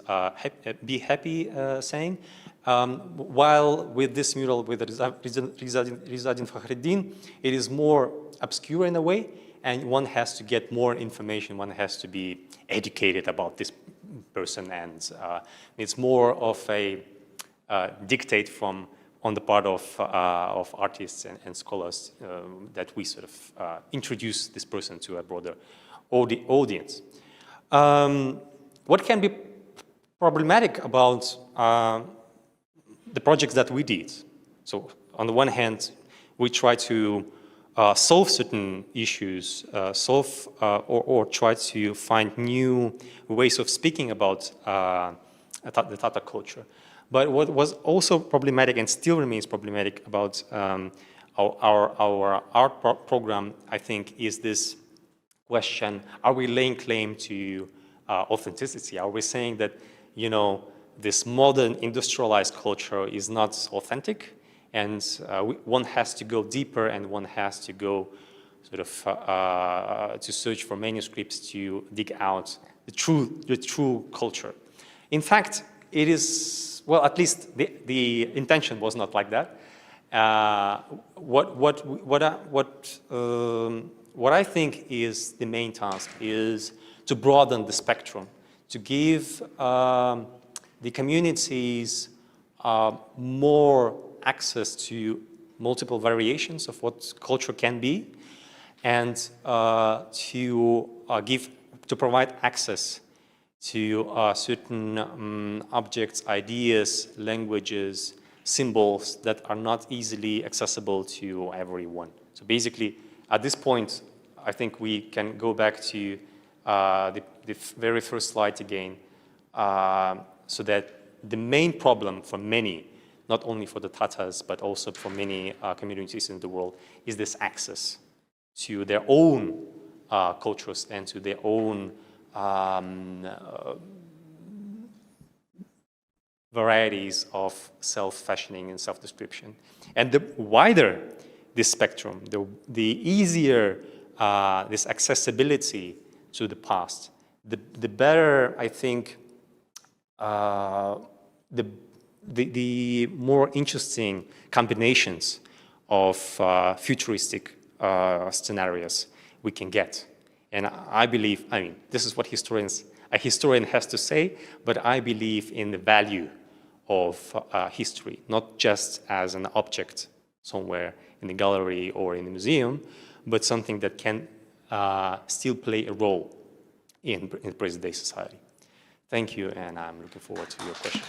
F: be happy saying, while with this mural with Rizaeddin Fakhreddin, it is more obscure in a way, and one has to get more information, one has to be educated about this person, and it's more of a dictate on the part of artists and scholars that we sort of introduce this person to a broader audience. What can be problematic about the projects that we did? So on the one hand, we try to solve certain issues, or try to find new ways of speaking about the Tatar culture. But what was also problematic and still remains problematic about our art program, I think, is this question: are we laying claim to authenticity? Are we saying that, you know, this modern industrialized culture is not authentic, and one has to go deeper, and one has to go sort of to search for manuscripts to dig out the true culture? In fact, it is, well, at least the intention was not like that. What I think is the main task is to broaden the spectrum, to give the communities more access to multiple variations of what culture can be, and to provide access to certain objects, ideas, languages, symbols that are not easily accessible to everyone. So basically, at this point, I think we can go back to the very first slide again, so that the main problem for many, not only for the Tatars, but also for many communities in the world, is this access to their own cultures and to their own varieties of self-fashioning and self-description. And the wider this spectrum, the easier this accessibility to the past, the better, I think, the the more interesting combinations of futuristic scenarios we can get. And I believe, I mean, this is what a historian has to say, but I believe in the value of history, not just as an object somewhere in the gallery or in the museum, but something that can still play a role in present-day society. Thank you, and I'm looking forward to your questions.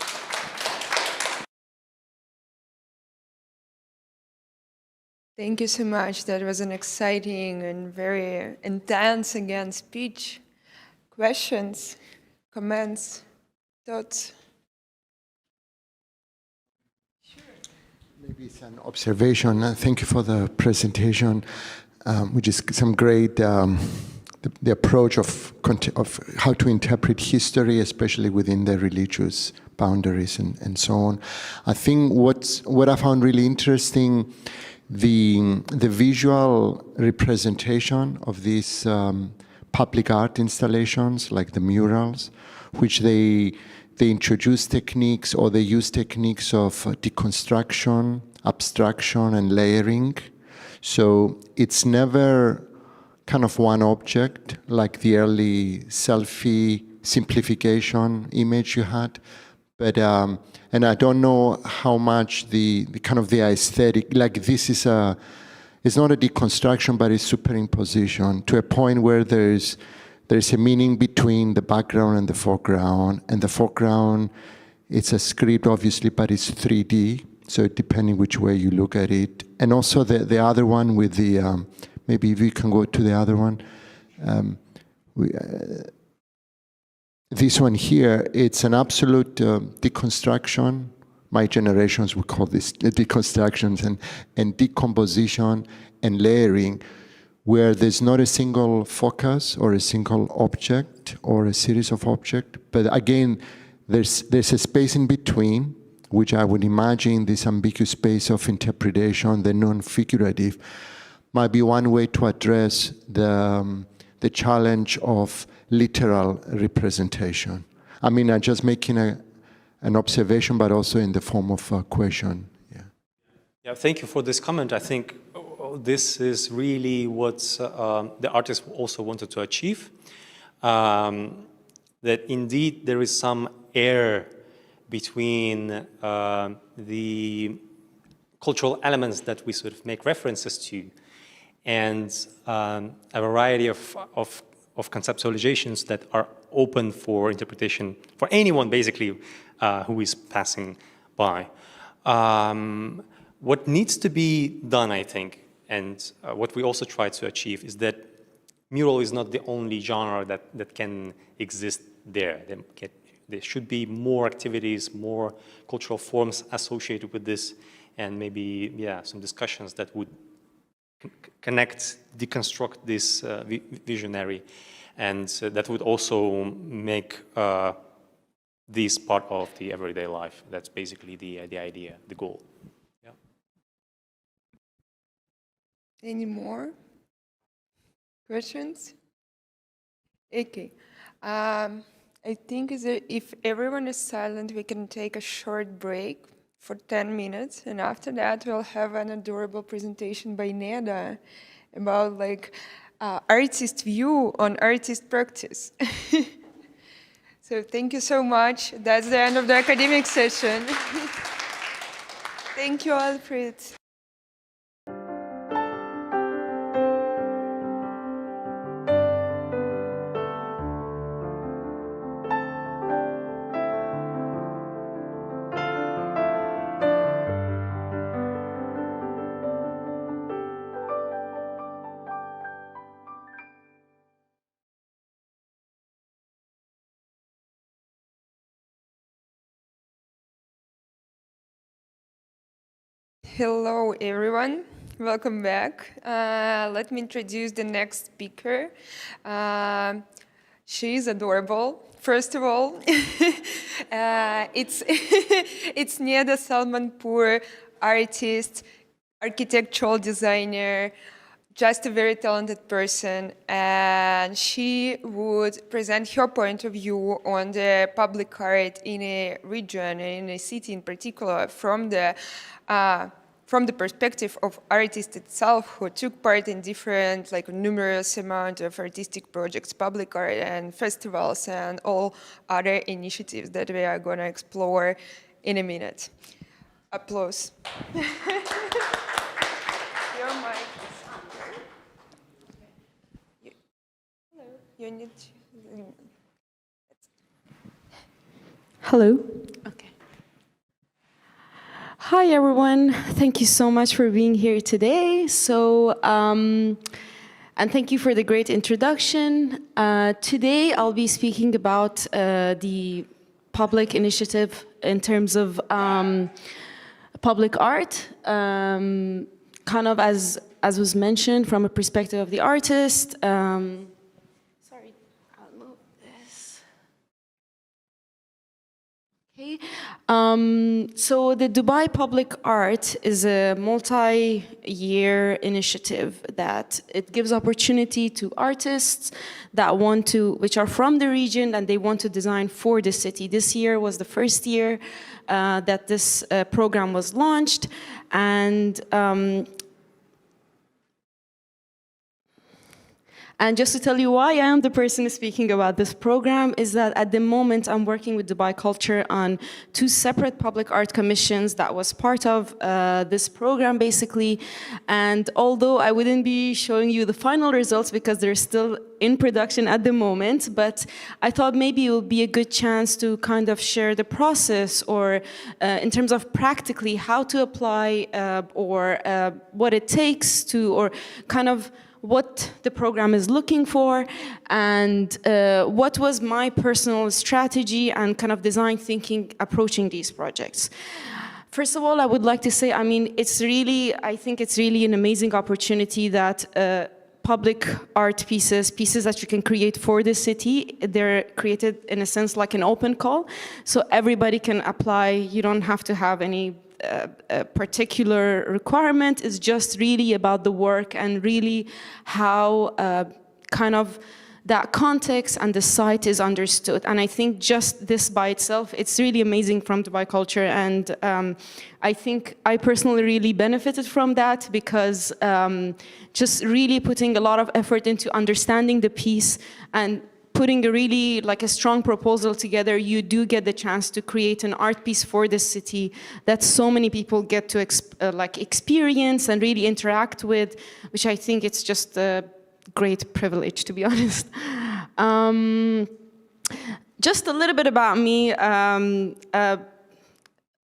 B: Thank you so much. That was an exciting and very intense, again, speech. Questions, comments, thoughts?
D: Maybe it's an observation. Thank you for the presentation, which is some great, the approach of how to interpret history, especially within the religious boundaries and so on. I think what I found really interesting, the visual representation of these public art installations, like the murals, which they introduce techniques, or they use techniques of deconstruction, abstraction, and layering. So it's never kind of one object, like the early selfie simplification image you had. But, and I don't know how much the kind of the aesthetic, like this is it's not a deconstruction, but it's superimposition to a point where there's a meaning between the background and the foreground. And the foreground, it's a script, obviously, but it's 3D. So depending which way you look at it. And also the other one with the, maybe if we can go to the other one. This one here, it's an absolute deconstruction. My generations would call this deconstructions and decomposition and layering, where there's not a single focus or a single object or a series of objects. But again, there's a space in between, which I would imagine this ambiguous space of interpretation, the non-figurative, might be one way to address the challenge of literal representation. I mean, I'm just making an observation, but also in the form of a question.
F: Yeah, thank you for this comment. I think this is really what the artist also wanted to achieve, that indeed there is some air between the cultural elements that we sort of make references to and a variety of conceptualizations that are open for interpretation for anyone, basically, who is passing by. What needs to be done, I think, and what we also try to achieve, is that mural is not the only genre that can exist there. There should be more activities, more cultural forms associated with this, and maybe, yeah, some discussions that would connect, deconstruct this visionary, and that would also make this part of the everyday life. That's basically the idea, the goal. Yeah.
B: Any more questions? Okay. I think if everyone is silent, we can take a short break for 10 minutes, and after that we'll have an adorable presentation by Neda about artist view on artist practice. So thank you so much. That's the end of the academic session. Thank you, Alfred. Hello, everyone. Welcome back. Let me introduce the next speaker. She's adorable. First of all, it's Neda Salmanpour, artist, architectural designer, just a very talented person, and she would present her point of view on the public art in a region, in a city in particular, from the perspective of artist itself, who took part in different, like numerous amount of artistic projects, public art and festivals and all other initiatives that we are going to explore in a minute. Applause. Your mic is here. Hello. You need to...
G: Hello. Okay. Hi, everyone. Thank you so much for being here today. And thank you for the great introduction. Today, I'll be speaking about the public initiative in terms of public art, kind of as was mentioned from a perspective of the artist. Sorry, I'll move this. Okay. So the Dubai Public Art is a multi-year initiative that it gives opportunity to artists that want to, which are from the region and they want to design for the city. This year was the first year that this program was launched, and just to tell you why I am the person speaking about this program is that at the moment I'm working with Dubai Culture on 2 separate public art commissions that was part of this program basically. And although I wouldn't be showing you the final results because they're still in production at the moment, but I thought maybe it would be a good chance to kind of share the process or in terms of practically how to apply or what it takes to, or kind of what the program is looking for, and what was my personal strategy and kind of design thinking approaching these projects. First of all, I would like to say, I mean, I think it's really an amazing opportunity that public art pieces that you can create for the city, they're created in a sense like an open call, so everybody can apply. You don't have to have any a particular requirement. Is just really about the work and really how kind of that context and the site is understood. And I think just this by itself, it's really amazing from Dubai Culture, and I think I personally really benefited from that because just really putting a lot of effort into understanding the piece and putting a really like a strong proposal together, you do get the chance to create an art piece for the city that so many people get to experience and really interact with, which I think it's just a great privilege, to be honest. Just a little bit about me.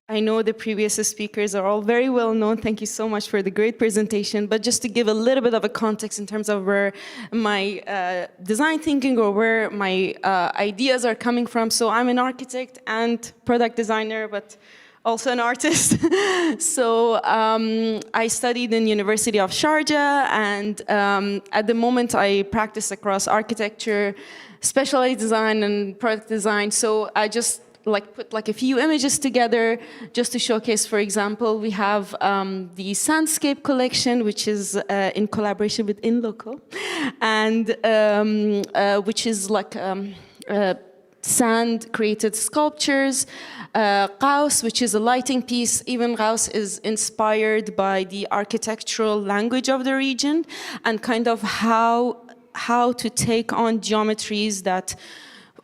G: I know the previous speakers are all very well known. Thank you so much for the great presentation. But just to give a little bit of a context in terms of where my design thinking or where my ideas are coming from. So I'm an architect and product designer, but also an artist. So I studied in University of Sharjah, and at the moment I practice across architecture, specialized design, and product design. So I just put a few images together just to showcase. For example, we have the Sandscape collection, which is in collaboration with Inloco, and which is sand created sculptures. Gauss, which is a lighting piece. Even Gauss is inspired by the architectural language of the region and kind of how to take on geometries that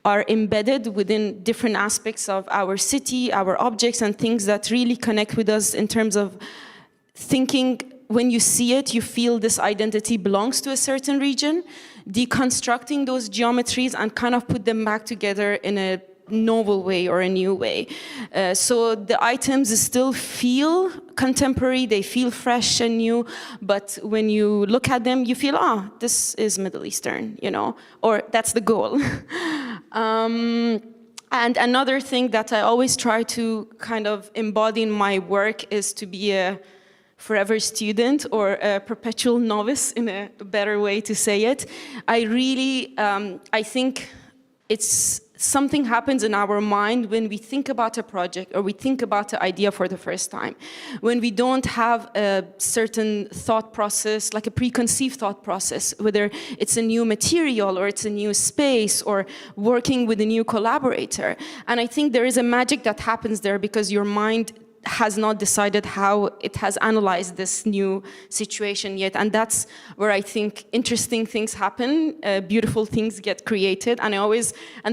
G: are embedded within different aspects of our city, our objects, and things that really connect with us in terms of thinking. When you see it, you feel this identity belongs to a certain region, deconstructing those geometries and kind of put them back together in a novel way or a new way. So the items still feel contemporary, they feel fresh and new, but when you look at them, you feel, this is Middle Eastern, or that's the goal. And another thing that I always try to kind of embody in my work is to be a forever student or a perpetual novice, in a better way to say it. I really, I think it's something happens in our mind when we think about a project or we think about an idea for the first time. When we don't have a certain thought process, like a preconceived thought process, whether it's a new material or it's a new space or working with a new collaborator. And I think there is a magic that happens there because your mind has not decided how it has analyzed this new situation yet. And that's where I think interesting things happen, beautiful things get created. And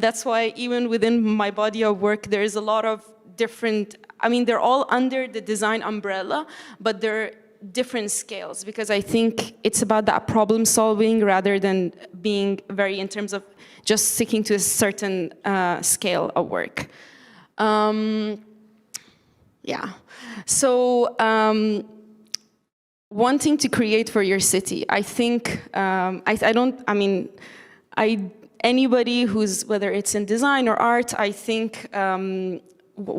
G: that's why even within my body of work, there is a lot of different, I mean, they're all under the design umbrella, but they're different scales, because I think it's about that problem solving rather than being very in terms of just sticking to a certain scale of work. Yeah, so wanting to create for your city, I think, anybody who's, whether it's in design or art, I think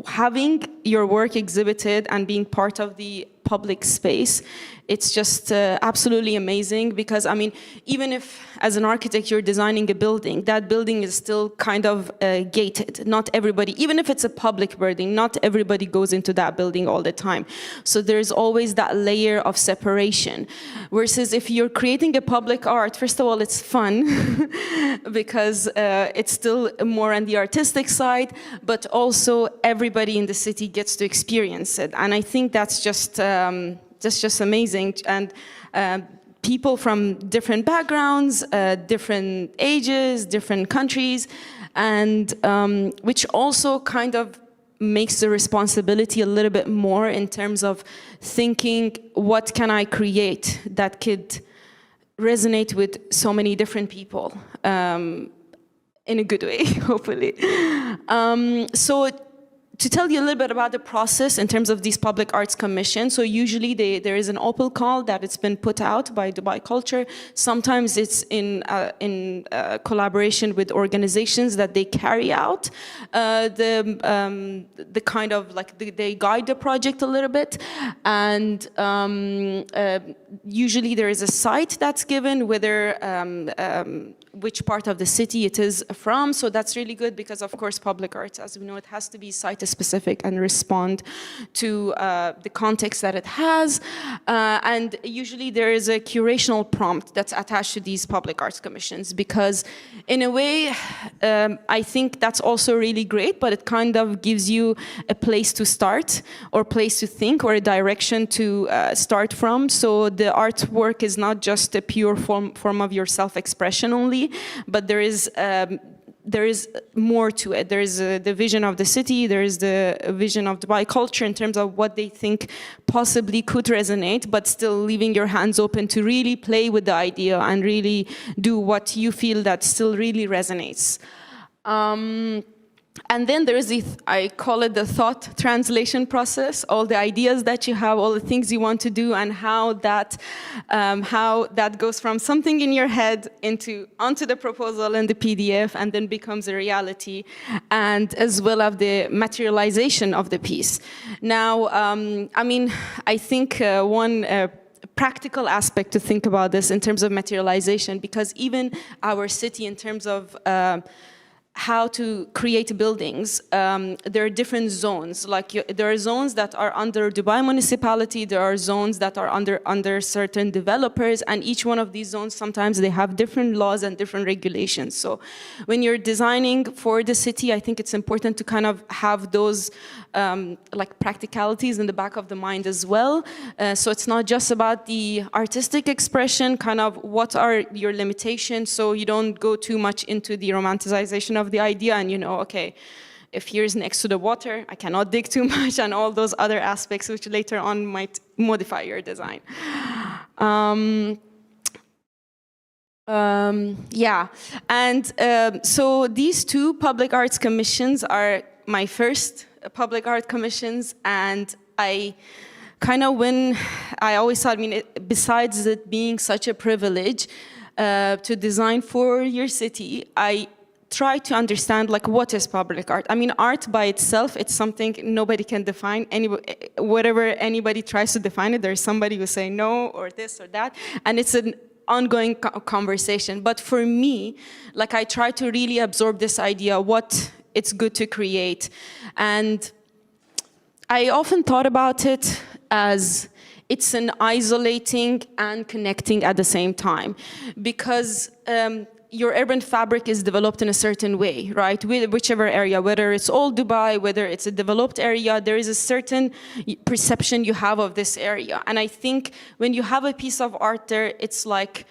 G: having your work exhibited and being part of the public space, it's just absolutely amazing, because I mean, even if as an architect you're designing a building, that building is still kind of gated. Not everybody, even if it's a public building, not everybody goes into that building all the time. So there's always that layer of separation. Versus if you're creating a public art, first of all, it's fun because it's still more on the artistic side, but also everybody in the city gets to experience it. And I think that's just amazing. And people from different backgrounds, different ages, different countries, and which also kind of makes the responsibility a little bit more in terms of thinking, what can I create that could resonate with so many different people in a good way, hopefully. So to tell you a little bit about the process in terms of these public arts commissions, so usually there is an open call that it's been put out by Dubai Culture. Sometimes it's in collaboration with organizations that they carry out the kind of like they guide the project a little bit, and usually there is a site that's given, whether which part of the city it is from. So that's really good because, of course, public arts, as we know, it has to be site-specific and respond to the context that it has. And usually there is a curational prompt that's attached to these public arts commissions, because in a way, I think that's also really great, but it kind of gives you a place to start or place to think or a direction to start from. So the artwork is not just a pure form of your self-expression only, but there is more to it. There is the vision of the city, there is the vision of Dubai culture in terms of what they think possibly could resonate, but still leaving your hands open to really play with the idea and really do what you feel that still really resonates. And then there is I call it the thought translation process, all the ideas that you have, all the things you want to do, and how that goes from something in your head onto the proposal in the PDF and then becomes a reality, and as well as the materialization of the piece. Now, I mean, I think one practical aspect to think about this in terms of materialization, because even our city in terms of how to create buildings, there are different zones. Like there are zones that are under Dubai municipality, there are zones that are under certain developers, and each one of these zones, sometimes they have different laws and different regulations. So when you're designing for the city, I think it's important to kind of have those like practicalities in the back of the mind as well. So it's not just about the artistic expression, kind of what are your limitations, so you don't go too much into the romanticization of the idea and okay, if here's next to the water, I cannot dig too much, and all those other aspects which later on might modify your design. Yeah, and so these two public arts commissions are my first public art commissions, and I always thought, besides it being such a privilege to design for your city, I try to understand what is public art. I mean, art by itself, it's something nobody can define. Whatever anybody tries to define it, there's somebody who say no or this or that, and it's ongoing conversation. But for me, like I try to really absorb this idea, what it's good to create. And I often thought about it as it's an isolating and connecting at the same time, because your urban fabric is developed in a certain way, right? Whichever area, whether it's old Dubai, whether it's a developed area, there is a certain perception you have of this area. And I think when you have a piece of art there, it's like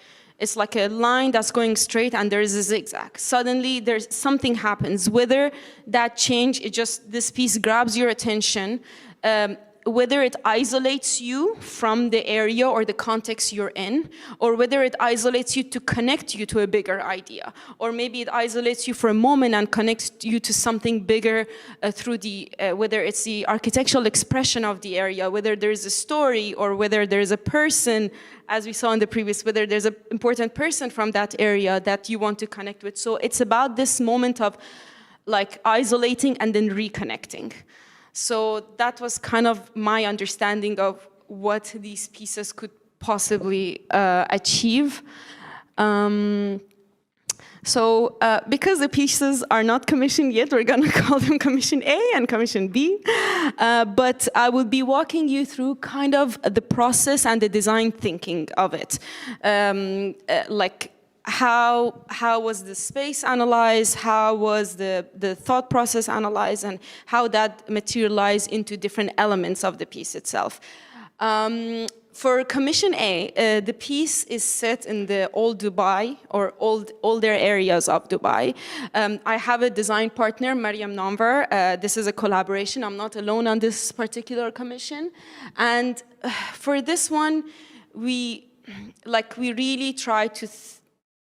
G: a line that's going straight and there is a zigzag. Suddenly there's something happens, whether that change, this piece grabs your attention, whether it isolates you from the area or the context you're in, or whether it isolates you to connect you to a bigger idea, or maybe it isolates you for a moment and connects you to something bigger through whether it's the architectural expression of the area, whether there's a story, or whether there's a person, as we saw in the previous, whether there's an important person from that area that you want to connect with. So it's about this moment of like isolating and then reconnecting. So that was kind of my understanding of what these pieces could possibly achieve. Because the pieces are not commissioned yet, we're gonna call them Commission A and Commission B. But I will be walking you through kind of the process and the design thinking of it. Like how was the space analyzed, how was the thought process analyzed, and how that materialized into different elements of the piece itself. For Commission A, the piece is set in the old Dubai, or older areas of Dubai. I have a design partner, Mariam Namvar. This is a collaboration. I'm not alone on this particular commission. And for this one, we really try to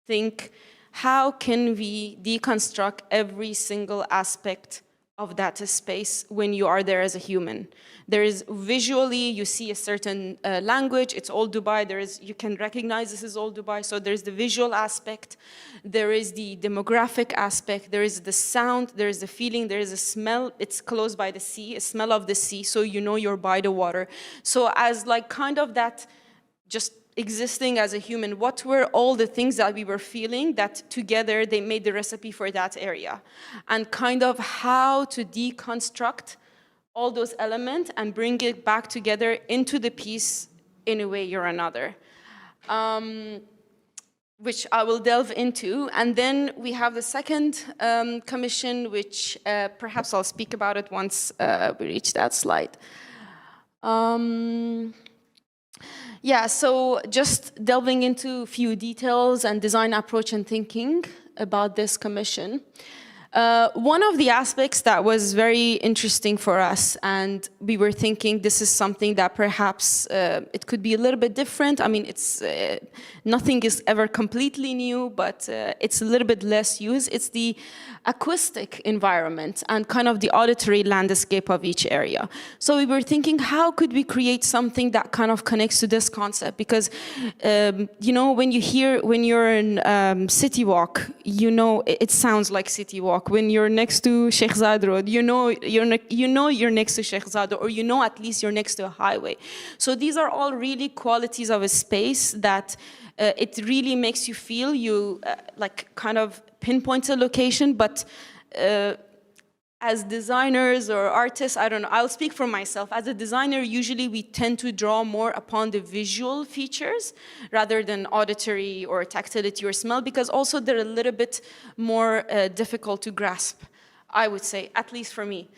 G: think, how can we deconstruct every single aspect of that space when you are there as a human? There is visually, you see a certain language, it's old Dubai, you can recognize this is old Dubai, so there's the visual aspect, there is the demographic aspect, there is the sound, there is the feeling, there is a smell, it's close by the sea, a smell of the sea, so you know you're by the water. So as like kind of that, just existing as a human, what were all the things that we were feeling that together they made the recipe for that area? And kind of how to deconstruct all those elements and bring it back together into the piece in a way or another, which I will delve into. And then we have the second commission, which perhaps I'll speak about it once we reach that slide. Yeah, so just delving into a few details and design approach and thinking about this commission. One of the aspects that was very interesting for us, and we were thinking this is something that perhaps it could be a little bit different. I mean, it's nothing is ever completely new, but it's a little bit less used. It's the acoustic environment and kind of the auditory landscape of each area. So we were thinking, how could we create something that kind of connects to this concept? Because, you know, when you're in City Walk, you know, it sounds like City Walk. When you're next to Sheikh Zayed Road, you know you're next to Sheikh Zayed, or you know at least you're next to a highway. So these are all really qualities of a space that it really makes you feel, like kind of pinpoints a location, but as designers or artists, I don't know, I'll speak for myself. As a designer, usually we tend to draw more upon the visual features rather than auditory or tactility or smell, because also they're a little bit more difficult to grasp, I would say, at least for me.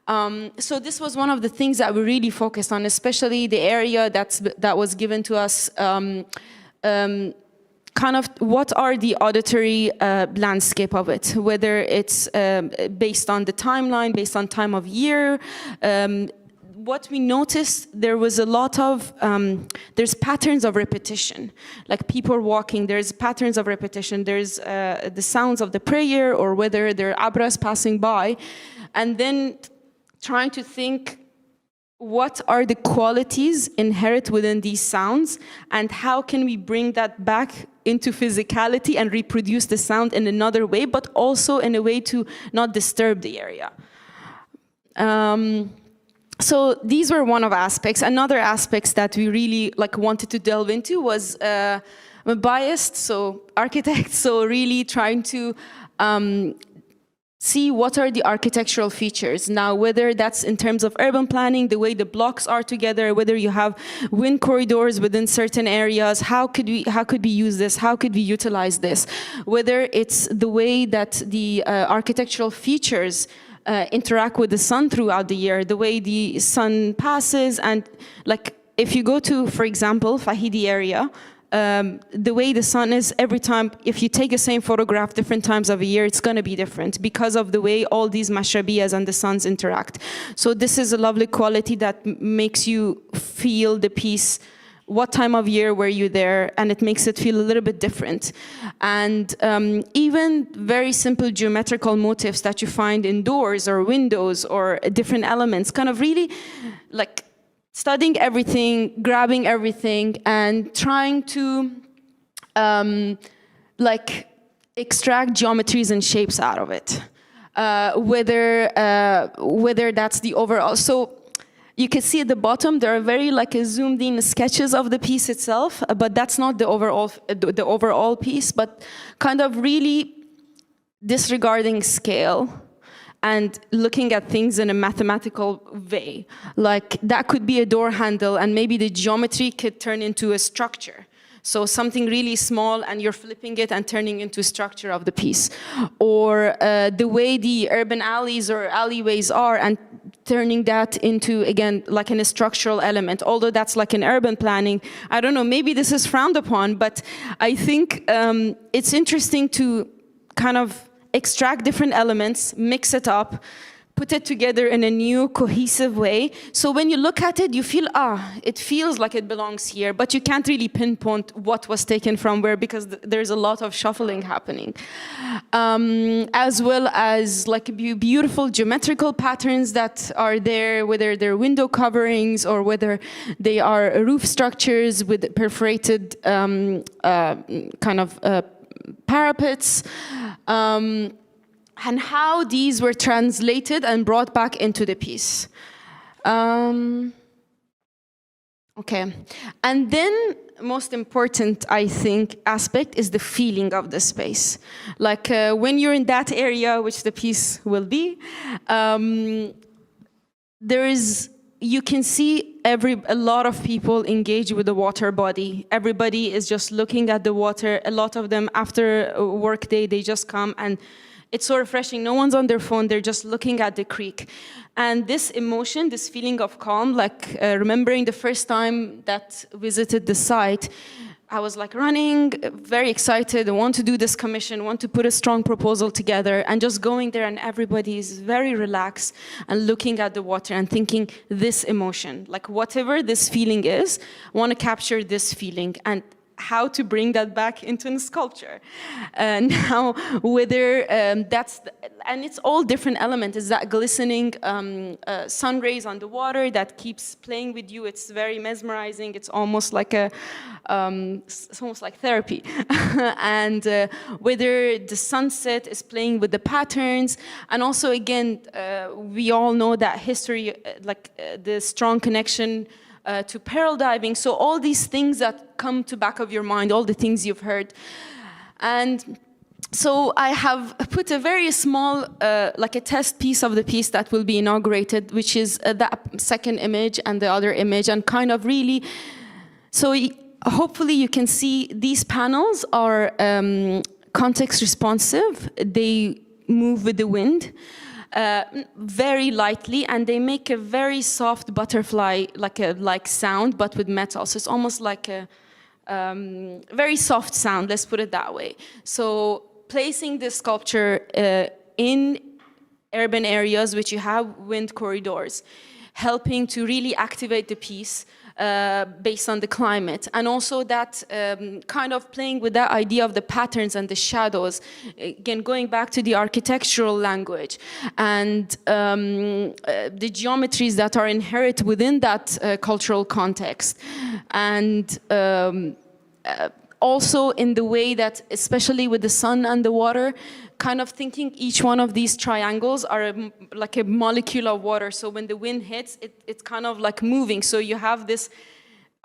G: So this was one of the things that we really focused on, especially the area that was given to us, kind of what are the auditory landscape of it, whether it's based on the timeline, based on time of year. What we noticed, there was a lot of, there's patterns of repetition, like people walking, there's patterns of repetition, there's the sounds of the prayer, or whether there are abras passing by, and then trying to think, what are the qualities inherent within these sounds, and how can we bring that back into physicality and reproduce the sound in another way, but also in a way to not disturb the area. So these were one of aspects. Another aspects that we really wanted to delve into was a biased, so architect, so really trying to see what are the architectural features. Now, whether that's in terms of urban planning, the way the blocks are together, whether you have wind corridors within certain areas, how could we use this? How could we utilize this? Whether it's the way that the architectural features interact with the sun throughout the year, the way the sun passes, and like if you go to, for example, Fahidi area, the way the sun is every time, if you take the same photograph different times of a year, it's going to be different because of the way all these mashrabiyas and the suns interact. So this is a lovely quality that makes you feel the piece. What time of year were you there? And it makes it feel a little bit different. And even very simple geometrical motifs that you find in doors or windows or different elements, kind of really like studying everything, grabbing everything, and trying to like extract geometries and shapes out of it. Whether that's the overall. So you can see at the bottom there are very like a zoomed in sketches of the piece itself, but that's not the overall piece. But kind of really disregarding scale and looking at things in a mathematical way. Like that could be a door handle and maybe the geometry could turn into a structure. So something really small and you're flipping it and turning into a structure of the piece. Or the way the urban alleys or alleyways are and turning that into, again, like in a structural element. Although that's like in urban planning, I don't know, maybe this is frowned upon, but I think it's interesting to kind of extract different elements, mix it up, put it together in a new cohesive way. So when you look at it, you feel, it feels like it belongs here, but you can't really pinpoint what was taken from where because there's a lot of shuffling happening. As well as like beautiful geometrical patterns that are there, whether they're window coverings or whether they are roof structures with perforated kind of parapets. And how these were translated and brought back into the piece. Okay, and then most important, I think, aspect is the feeling of the space. Like when you're in that area, which the piece will be, you can see a lot of people engage with the water body. Everybody is just looking at the water. A lot of them after a work day, they just come and it's so refreshing. No one's on their phone. They're just looking at the creek. And this emotion, this feeling of calm, like remembering the first time that visited the site, I was like running, very excited. I want to do this commission, want to put a strong proposal together, and just going there and everybody is very relaxed and looking at the water and thinking this emotion, like whatever this feeling is, I want to capture this feeling and how to bring that back into a sculpture. Now, whether and it's all different elements. It's that glistening sun rays on the water that keeps playing with you. It's very mesmerizing. It's almost like it's almost like therapy. And whether the sunset is playing with the patterns, and also again, we all know that history, the strong connection to peril diving. So all these things that come to back of your mind, all the things you've heard. And so I have put a very small, like a test piece of the piece that will be inaugurated, which is that second image and the other image, and kind of really, so hopefully you can see these panels are context responsive. They move with the wind. Very lightly, and they make a very soft butterfly like sound, but with metal. So it's almost like a very soft sound. Let's put it that way. So placing this sculpture in urban areas, which you have wind corridors, helping to really activate the piece. Based on the climate, and also that kind of playing with that idea of the patterns and the shadows, again going back to the architectural language and the geometries that are inherent within that cultural context, and also in the way that, especially with the sun and the water, kind of thinking each one of these triangles are like a molecule of water. So when the wind hits, it's kind of like moving. So you have this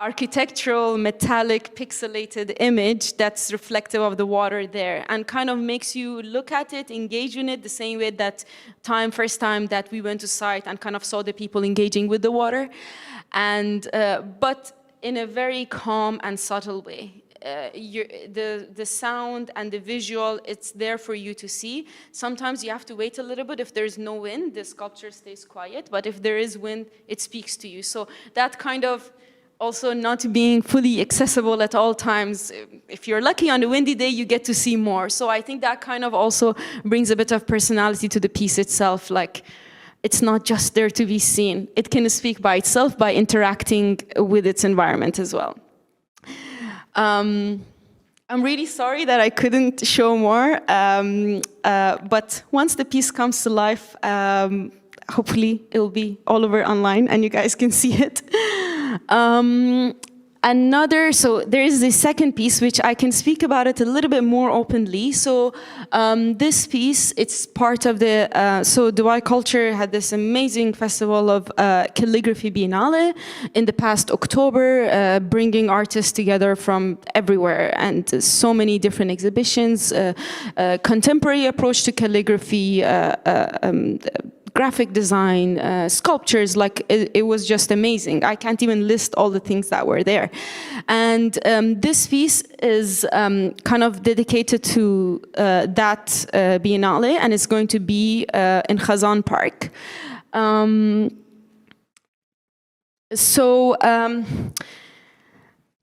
G: architectural, metallic, pixelated image that's reflective of the water there, and kind of makes you look at it, engage in it the same way that first time that we went to site and kind of saw the people engaging with the water, and but in a very calm and subtle way. The sound and the visual, it's there for you to see. Sometimes you have to wait a little bit. If there's no wind, the sculpture stays quiet, but if there is wind, it speaks to you. So that kind of also not being fully accessible at all times. If you're lucky on a windy day, you get to see more. So I think that kind of also brings a bit of personality to the piece itself. Like, it's not just there to be seen. It can speak by itself by interacting with its environment as well. I'm really sorry that I couldn't show more, but once the piece comes to life, hopefully it will be all over online and you guys can see it. So there is the second piece, which I can speak about it a little bit more openly. So this piece, it's part of the, so Dubai Culture had this amazing festival of calligraphy biennale in the past October, bringing artists together from everywhere and so many different exhibitions, contemporary approach to calligraphy, graphic design, sculptures, like it was just amazing. I can't even list all the things that were there. And this piece is kind of dedicated to that Biennale, and it's going to be in Khazan Park.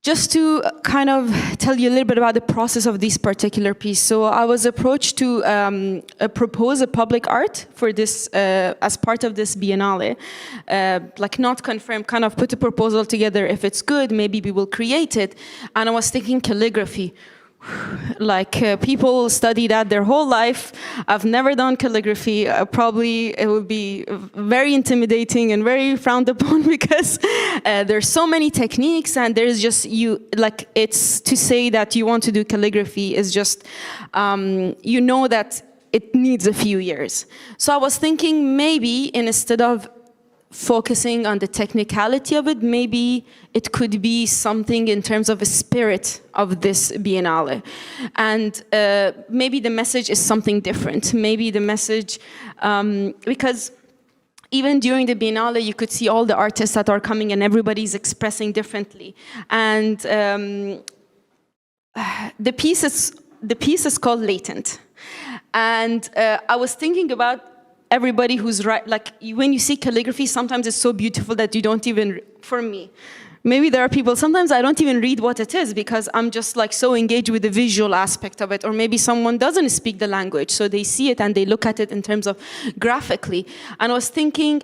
G: Just to kind of tell you a little bit about the process of this particular piece. So I was approached to propose a public art for this, as part of this Biennale. Like not confirmed, kind of put a proposal together. If it's good, maybe we will create it. And I was thinking calligraphy. Like people study that their whole life. I've never done calligraphy. Probably it would be very intimidating and very frowned upon because there's so many techniques and there's just like it's to say that you want to do calligraphy is just, you know that it needs a few years. So I was thinking maybe instead of focusing on the technicality of it, maybe it could be something in terms of a spirit of this Biennale. And maybe the message is something different. Maybe the message, because even during the Biennale, you could see all the artists that are coming and everybody's expressing differently. And the piece is called Latent. And I was thinking about everybody who's right, like when you see calligraphy, sometimes it's so beautiful that you don't even, for me, maybe there are people, sometimes I don't even read what it is because I'm just like so engaged with the visual aspect of it, or maybe someone doesn't speak the language, so they see it and they look at it in terms of graphically. And I was thinking,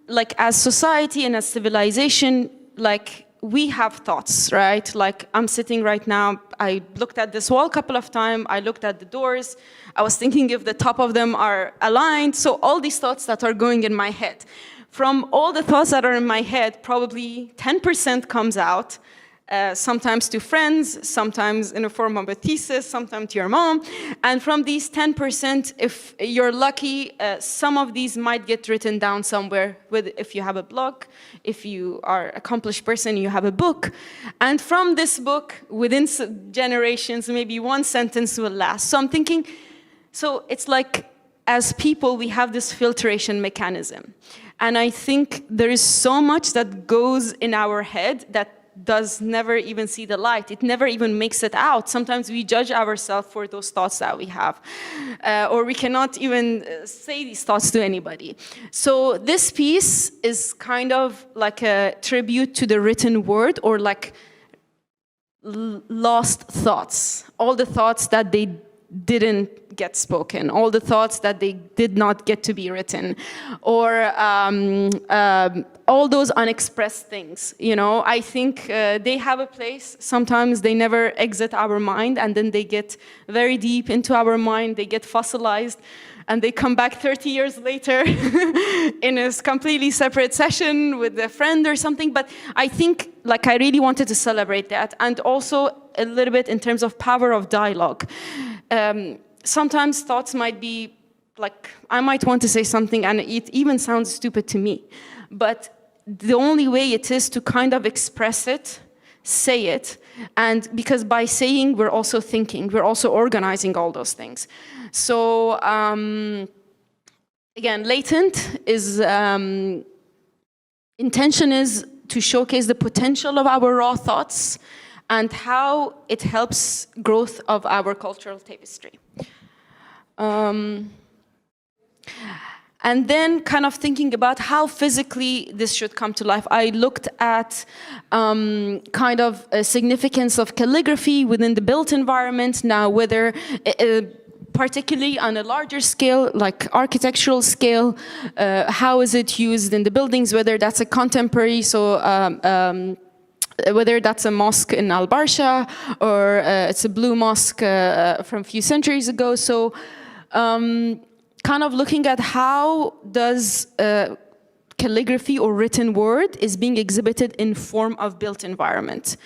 G: like as society and as civilization, like we have thoughts, right? Like I'm sitting right now, I looked at this wall a couple of times, I looked at the doors, I was thinking if the top of them are aligned, so all these thoughts that are going in my head. From all the thoughts that are in my head, probably 10% comes out, sometimes to friends, sometimes in the form of a thesis, sometimes to your mom. And from these 10%, if you're lucky, some of these might get written down somewhere, if you have a blog, if you are an accomplished person, you have a book. And from this book, within generations, maybe one sentence will last. So I'm thinking, so it's like, as people, we have this filtration mechanism. And I think there is so much that goes in our head that does never even see the light. It never even makes it out. Sometimes we judge ourselves for those thoughts that we have. Or we cannot even say these thoughts to anybody. So this piece is kind of like a tribute to the written word, or like lost thoughts. All the thoughts that they didn't get spoken, all the thoughts that they did not get to be written, or all those unexpressed things, you know. I think they have a place. Sometimes they never exit our mind, and then they get very deep into our mind, they get fossilized, and they come back 30 years later in a completely separate session with a friend or something. But I think, like, I really wanted to celebrate that, and also a little bit in terms of power of dialogue. Sometimes thoughts might be, like, I might want to say something and it even sounds stupid to me. But the only way it is to kind of express it say it, and because by saying, we're also thinking, we're also organizing all those things. So again, latent is, intention is to showcase the potential of our raw thoughts and how it helps growth of our cultural tapestry. And then kind of thinking about how physically this should come to life. I looked at kind of a significance of calligraphy within the built environment. Now, whether particularly on a larger scale, like architectural scale, how is it used in the buildings, whether that's a contemporary, so whether that's a mosque in Al Barsha or it's a blue mosque from a few centuries ago. So kind of looking at how does calligraphy or written word is being exhibited in form of built environment.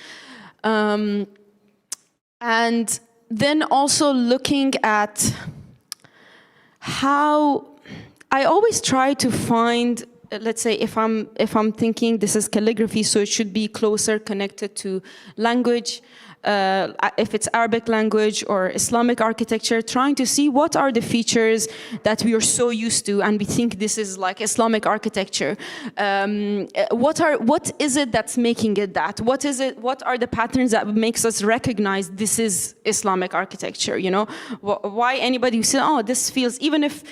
G: And then also looking at how I always try to find, let's say if I'm thinking this is calligraphy, so it should be closer connected to language. If it's Arabic language or Islamic architecture, trying to see what are the features that we are so used to and we think this is like Islamic architecture. What is it that's making it that? What are the patterns that makes us recognize this is Islamic architecture, you know? Why anybody would say, oh, this feels, even if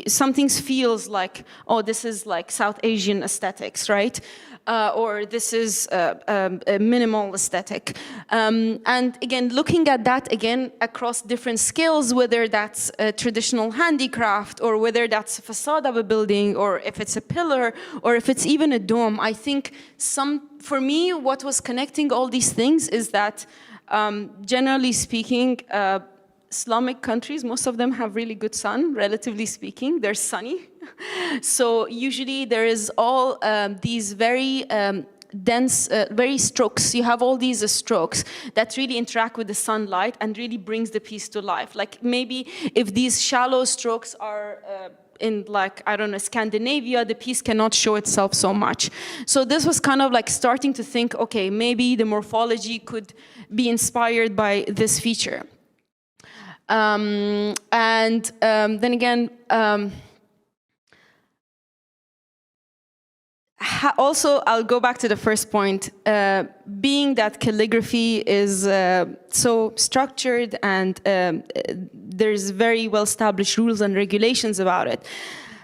G: something feels like, oh, this is like South Asian aesthetics, right? Or this is a minimal aesthetic. And again, looking at that again across different scales, whether that's a traditional handicraft or whether that's a facade of a building or if it's a pillar or if it's even a dome, I think for me, what was connecting all these things is that generally speaking, Islamic countries, most of them have really good sun, relatively speaking. They're sunny. So usually there is all these very dense, very strokes. You have all these strokes that really interact with the sunlight and really brings the piece to life. Like maybe if these shallow strokes are in like, I don't know, Scandinavia, the piece cannot show itself so much. So this was kind of like starting to think, okay, maybe the morphology could be inspired by this feature. Then again, also, I'll go back to the first point, being that calligraphy is so structured and there's very well-established rules and regulations about it.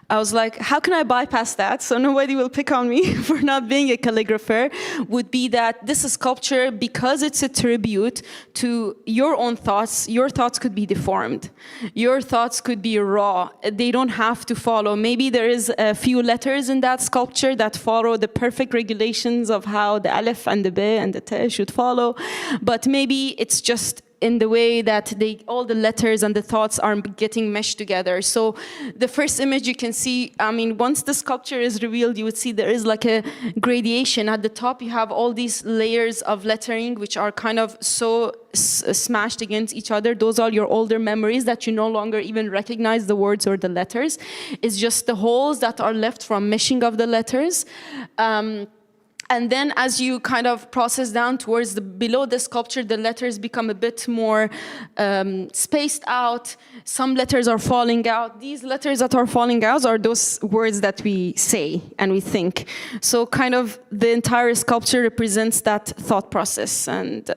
G: I was like, how can I bypass that so nobody will pick on me for not being a calligrapher? Would be that this sculpture, because it's a tribute to your own thoughts, your thoughts could be deformed. Your thoughts could be raw. They don't have to follow. Maybe there is a few letters in that sculpture that follow the perfect regulations of how the alif and the be and the te should follow. But maybe it's just in the way that all the letters and the thoughts are getting meshed together. So the first image you can see, I mean, once the sculpture is revealed, you would see there is like a gradation. At the top, you have all these layers of lettering, which are kind of so smashed against each other. Those are your older memories that you no longer even recognize the words or the letters. It's just the holes that are left from meshing of the letters. And then as you kind of process down towards below the sculpture, the letters become a bit more spaced out. Some letters are falling out. These letters that are falling out are those words that we say and we think. So kind of the entire sculpture represents that thought process. And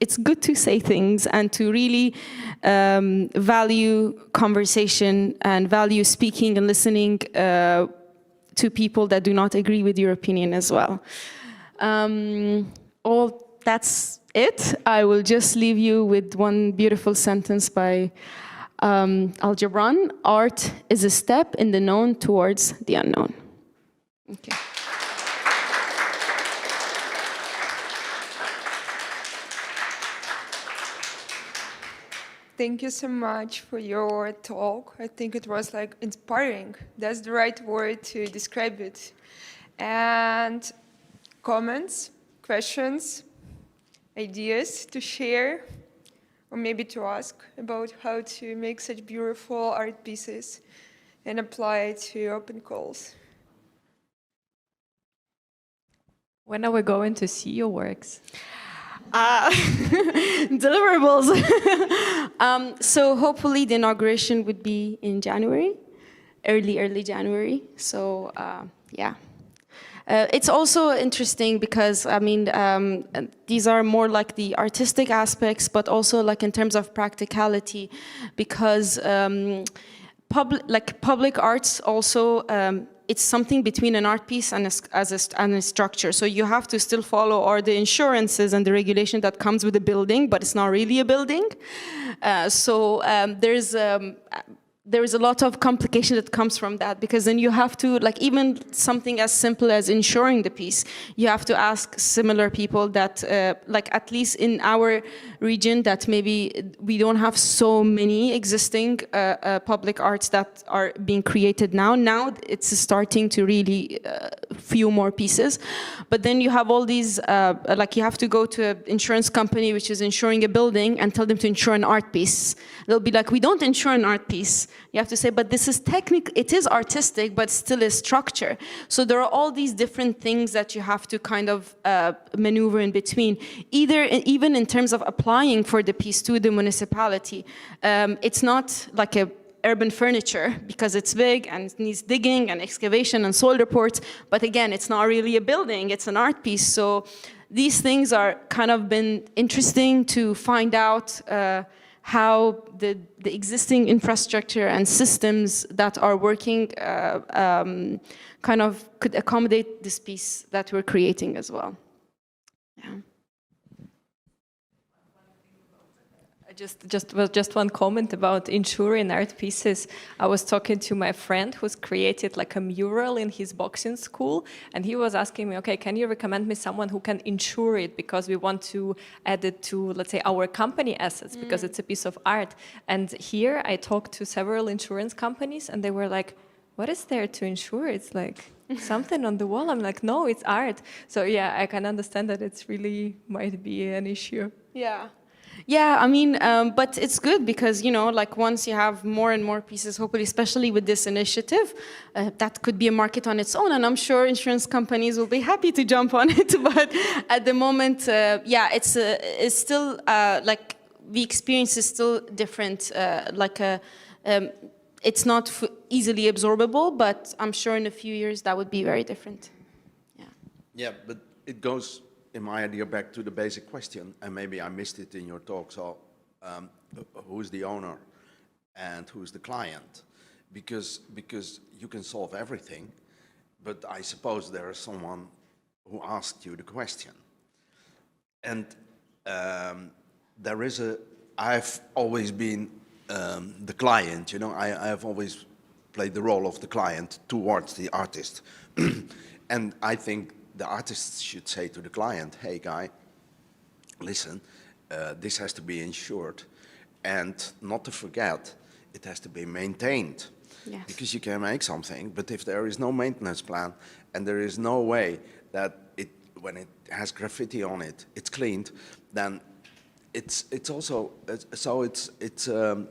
G: it's good to say things and to really value conversation and value speaking and listening to people that do not agree with your opinion as well. That's it. I will just leave you with one beautiful sentence by Al-Gibran. Art is a step in the known towards the unknown. Okay.
B: Thank you so much for your talk. I think it was like inspiring. That's the right word to describe it. And comments, questions, ideas to share, or maybe to ask about how to make such beautiful art pieces and apply it to open calls.
A: When are we going to see your works?
G: Deliverables. So hopefully the inauguration would be in January, early January. So yeah. It's also interesting because, I mean, these are more like the artistic aspects, but also like in terms of practicality, because public arts also, it's something between an art piece and a structure. So you have to still follow all the insurances and the regulation that comes with a building, but it's not really a building. There is a lot of complication that comes from that, because then you have to, like, even something as simple as insuring the piece, you have to ask similar people that, like, at least in our region, that maybe we don't have so many existing public arts that are being created now. Now it's starting to really few more pieces. But then you have all these, like, you have to go to an insurance company which is insuring a building and tell them to insure an art piece. They'll be like, we don't insure an art piece. You have to say, but this is technical, it is artistic, but still a structure. So there are all these different things that you have to kind of maneuver in between. Even in terms of applying for the piece to the municipality, it's not like a urban furniture, because it's big and it needs digging and excavation and soil reports. But again, it's not really a building, it's an art piece. So these things are kind of been interesting to find out how the existing infrastructure and systems that are working kind of could accommodate this piece that we're creating as well. Yeah.
A: Just one comment about insuring art pieces. I was talking to my friend who's created like a mural in his boxing school, and he was asking me, okay, can you recommend me someone who can insure it, because we want to add it to, let's say, our company assets, because it's a piece of art. And here I talked to several insurance companies, and they were like, what is there to insure? It's like something on the wall. I'm like, no, it's art. So yeah, I can understand that it's really might be an issue.
G: Yeah. Yeah, I mean, but it's good because, you know, like once you have more and more pieces, hopefully, especially with this initiative, that could be a market on its own. And I'm sure insurance companies will be happy to jump on it. But at the moment, yeah, it's still like the experience is still different. It's not easily absorbable, but I'm sure in a few years that would be very different. Yeah.
H: Yeah, but it goes, in my idea, back to the basic question, and maybe I missed it in your talk, so who's the owner and who's the client? Because you can solve everything, but I suppose there is someone who asked you the question. And I've always been the client, you know, I have always played the role of the client towards the artist. And I think the artists should say to the client, hey guy, listen, this has to be insured. And not to forget, it has to be maintained.
G: Yes.
H: Because you can make something, but if there is no maintenance plan and there is no way that when it has graffiti on it, it's cleaned, then it's also, so it's a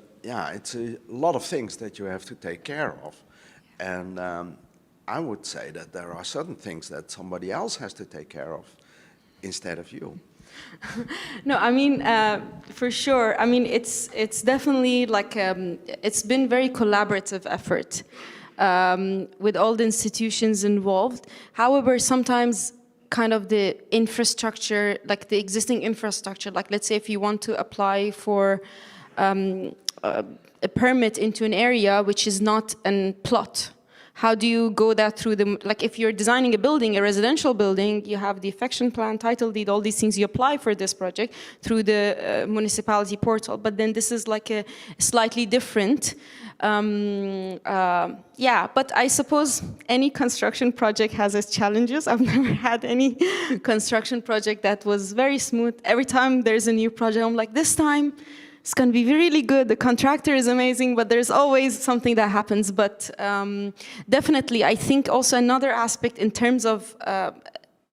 H: lot of things that you have to take care of. And I would say that there are certain things that somebody else has to take care of instead of you.
G: No, I mean, for sure. I mean, it's definitely like, it's been very collaborative effort with all the institutions involved. However, sometimes kind of the infrastructure, like the existing infrastructure, like let's say if you want to apply for a permit into an area which is not a plot, how do you go that through the, like if you're designing a building, a residential building, you have the affection plan, title deed, all these things, you apply for this project through the municipality portal. But then this is like a slightly different, yeah, but I suppose any construction project has its challenges. I've never had any construction project that was very smooth. Every time there's a new project, I'm like, this time, it's going to be really good. The contractor is amazing, but there's always something that happens. But definitely, I think also another aspect in terms of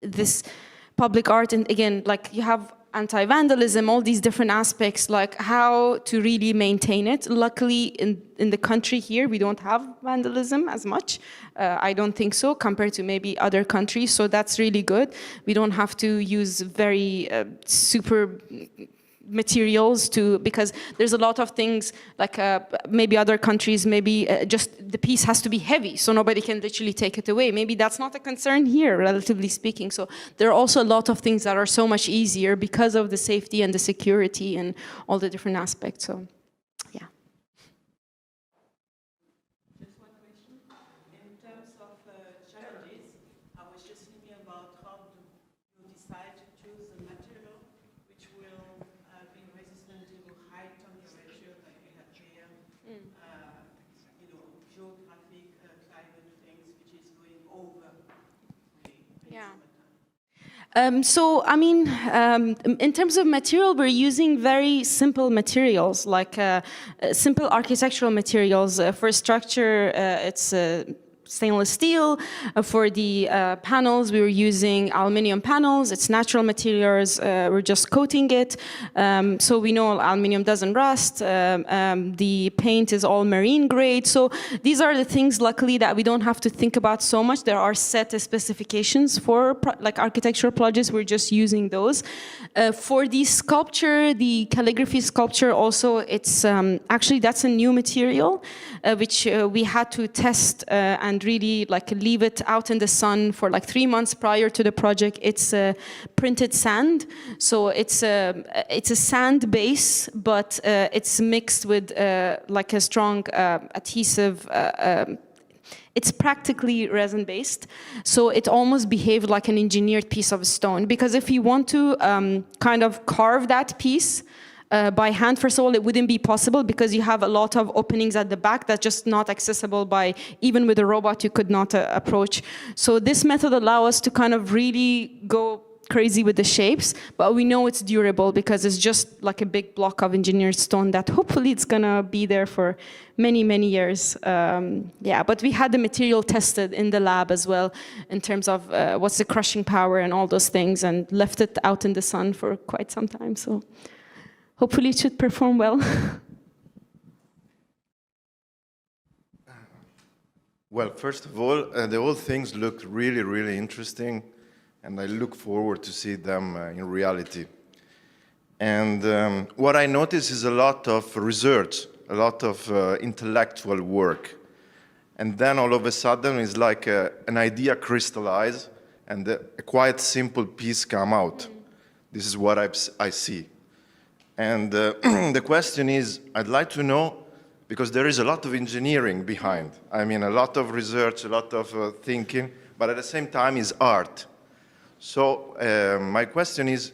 G: this public art, and again, like you have anti-vandalism, all these different aspects, like how to really maintain it. Luckily, in the country here, we don't have vandalism as much. I don't think so, compared to maybe other countries, so that's really good. We don't have to use very super materials because there's a lot of things like maybe other countries, maybe just the piece has to be heavy so nobody can literally take it away. Maybe that's not a concern here, relatively speaking. So there are also a lot of things that are so much easier because of the safety and the security and all the different aspects. So yeah.
I: Just one question. In terms of challenges, I was just thinking about how do you decide to choose the material which will be resistant to high temperature like we have here, geographic climate things which is going over.
G: Yeah. So, I mean, in terms of material, we're using very simple materials, like simple architectural materials. For structure, it's stainless steel. For the panels, we were using aluminum panels. It's natural materials. We're just coating it. So we know aluminum doesn't rust. The paint is all marine grade. So these are the things, luckily, that we don't have to think about so much. There are set specifications for like architectural projects. We're just using those. For the sculpture, the calligraphy sculpture also, it's actually that's a new material which we had to test and really like leave it out in the sun for like 3 months prior to the project. It's printed sand, so it's a sand base, but it's mixed with like a strong adhesive. It's practically resin-based, so it almost behaved like an engineered piece of stone. Because if you want to kind of carve that piece by hand, first of all, it wouldn't be possible because you have a lot of openings at the back that's just not accessible by, even with a robot, you could not approach. So this method allows us to kind of really go crazy with the shapes, but we know it's durable because it's just like a big block of engineered stone that hopefully it's gonna be there for many, many years. Yeah, but we had the material tested in the lab as well in terms of what's the crushing power and all those things, and left it out in the sun for quite some time. So hopefully it should perform well.
J: Well, first of all, the whole things look really, really interesting, and I look forward to see them in reality. And what I notice is a lot of research, a lot of intellectual work. And then all of a sudden it's like an idea crystallizes and a quite simple piece come out. This is what I see. And the question is, I'd like to know, because there is a lot of engineering behind. I mean, a lot of research, a lot of thinking, but at the same time is art. So my question is,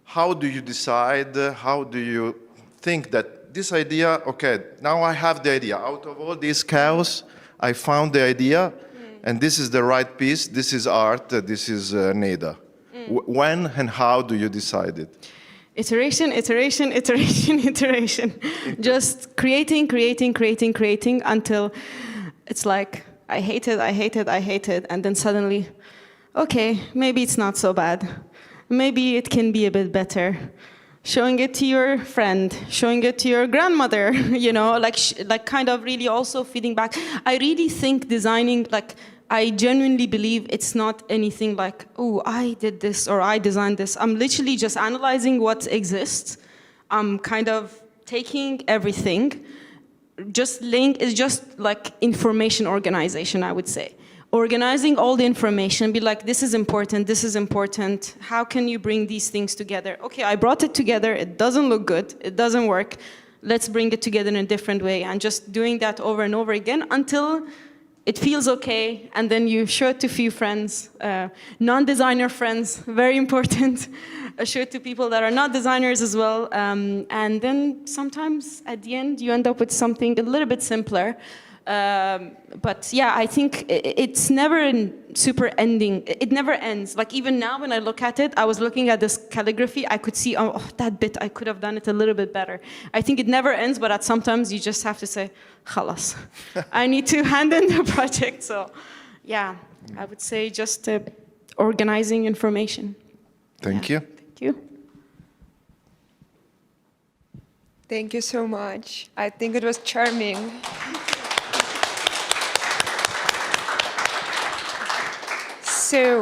J: how do you decide, how do you think that this idea, okay, now I have the idea. Out of all this chaos, I found the idea, and this is the right piece, this is art, this is Neda. When and how do you decide it?
G: Iteration, iteration, iteration, iteration. Just creating until it's like, I hate it, I hate it, I hate it, and then suddenly, okay, maybe it's not so bad. Maybe it can be a bit better. Showing it to your friend, showing it to your grandmother, you know, like kind of really also feeding back. I really think designing, like, I genuinely believe it's not anything like, oh, I did this or I designed this. I'm literally just analyzing what exists. I'm kind of taking everything, it's just like information organization, I would say. Organizing all the information, be like, this is important, how can you bring these things together? Okay, I brought it together, it doesn't look good, it doesn't work, let's bring it together in a different way, and just doing that over and over again until it feels okay, and then you show it to a few friends, non-designer friends, very important. Show it to people that are not designers as well, and then sometimes at the end you end up with something a little bit simpler. But yeah, I think it's never super ending. It never ends. Like even now when I look at it, I was looking at this calligraphy, I could see, oh, that bit, I could have done it a little bit better. I think it never ends, but at sometimes you just have to say, khalas, I need to hand in the project. So yeah, I would say just organizing information.
J: Thank you.
G: Thank you.
B: Thank you so much. I think it was charming. So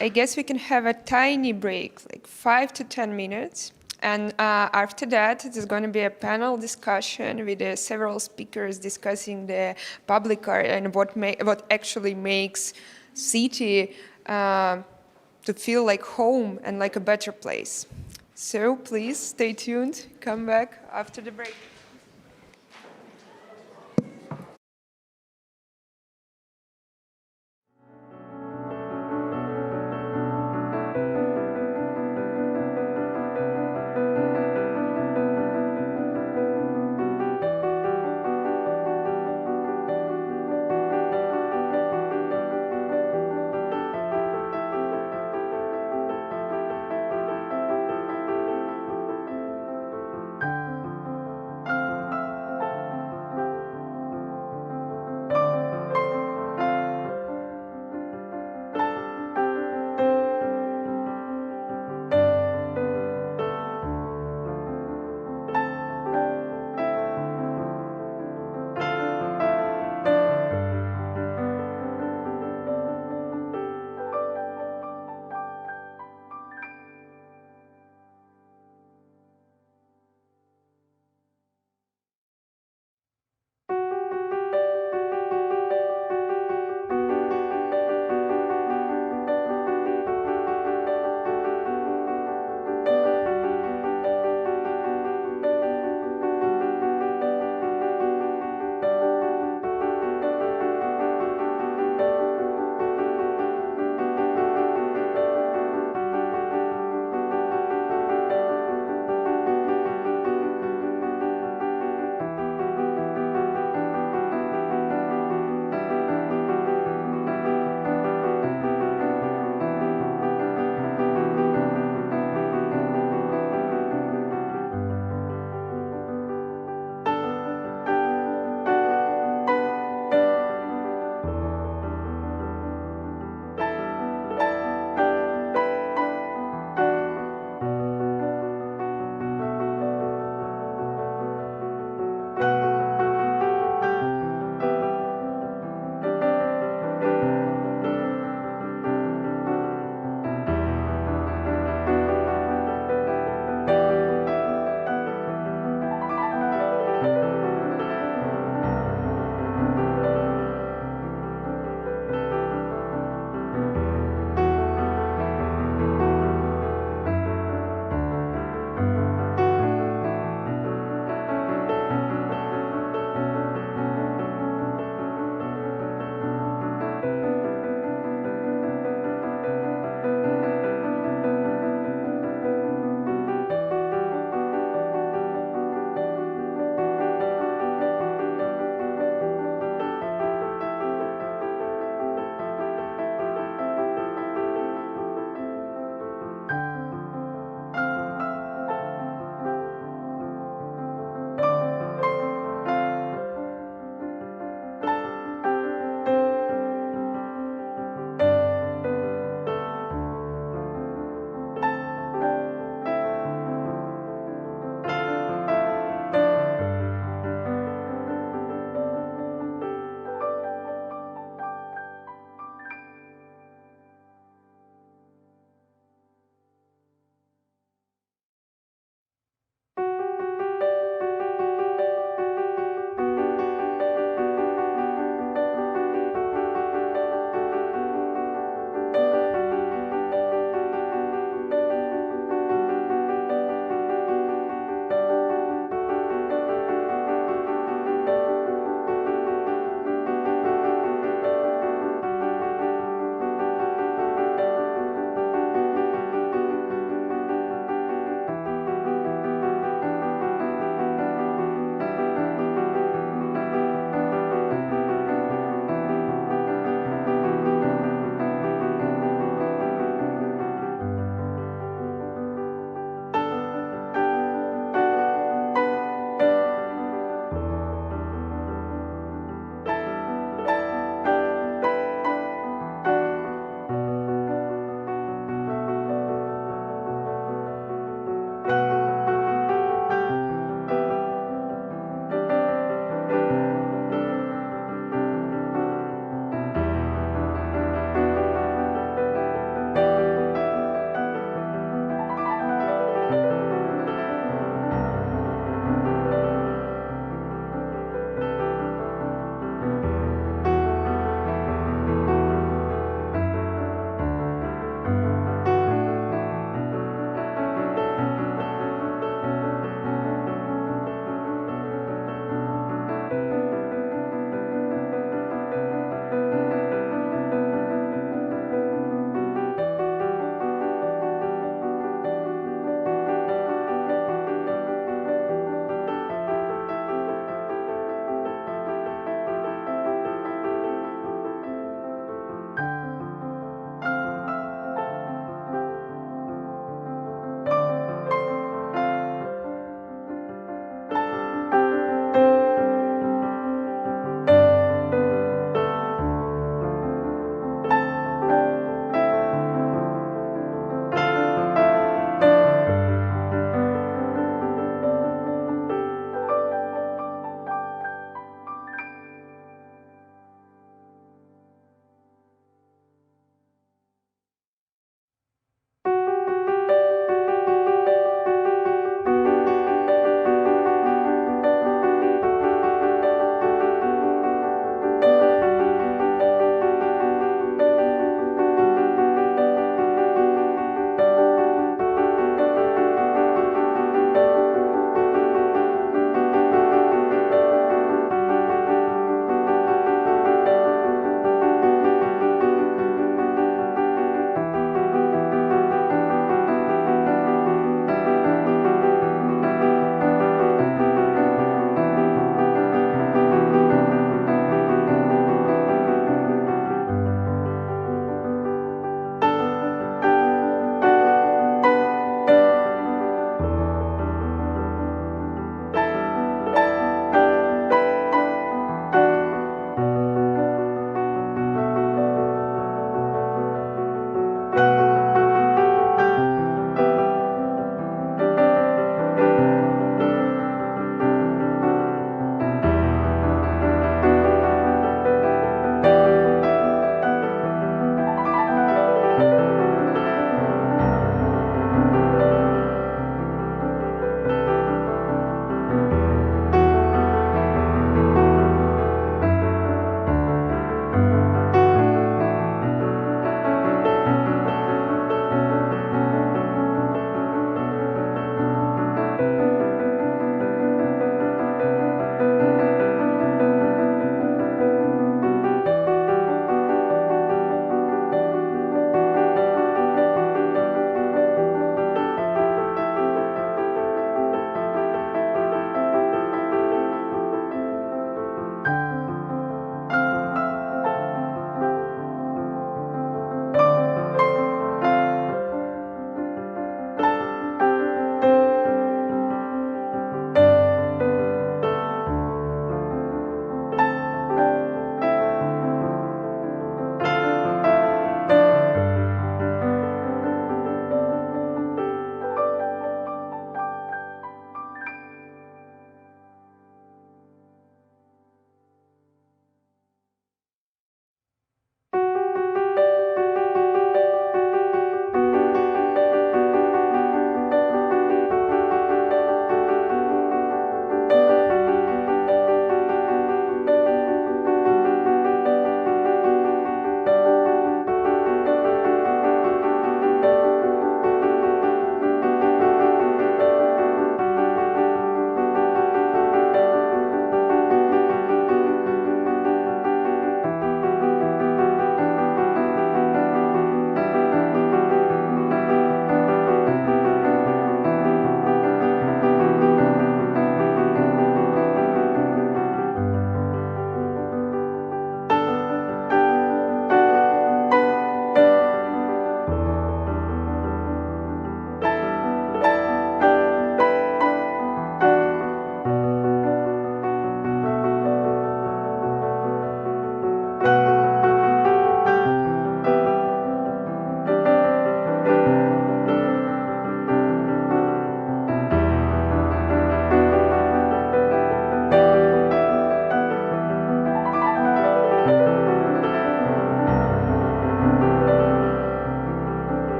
B: I guess we can have a tiny break, like 5 to 10 minutes. And after that, it is going to be a panel discussion with several speakers discussing the public art and what actually makes city to feel like home and like a better place. So please stay tuned. Come back after the break.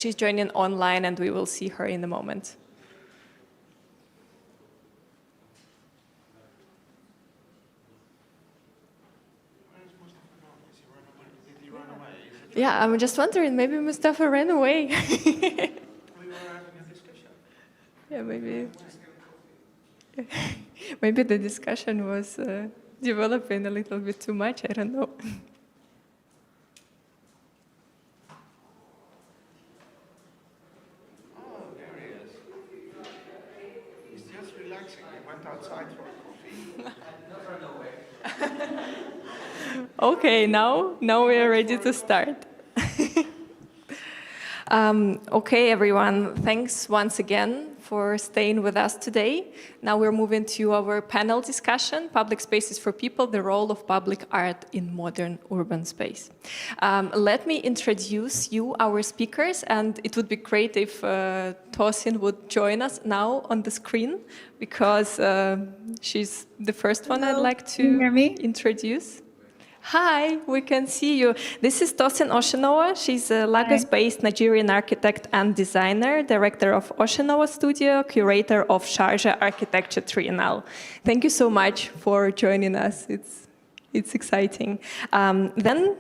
A: She's joining online and we will see her in a moment. Yeah, I'm just wondering, maybe Mustafa ran away.
K: We were having a discussion.
A: Yeah, maybe. Maybe the discussion was developing a little bit too much, I don't know.
K: Outside for coffee.
A: Okay, now we are ready to start. Okay, everyone, thanks once again for staying with us today. Now we're moving to our panel discussion, Public Spaces for People, the Role of Public Art in Modern Urban Space. Let me introduce you, our speakers, and it would be great if Tosin would join us now on the screen, because she's the first one I'd like to introduce. Hi, we can see you. This is Tosin Oshinowa. She's a Lagos-based Nigerian architect and designer, director of Oshinowa Studio, curator of Sharjah Architecture Triennale. Thank you so much for joining us. It's exciting. Then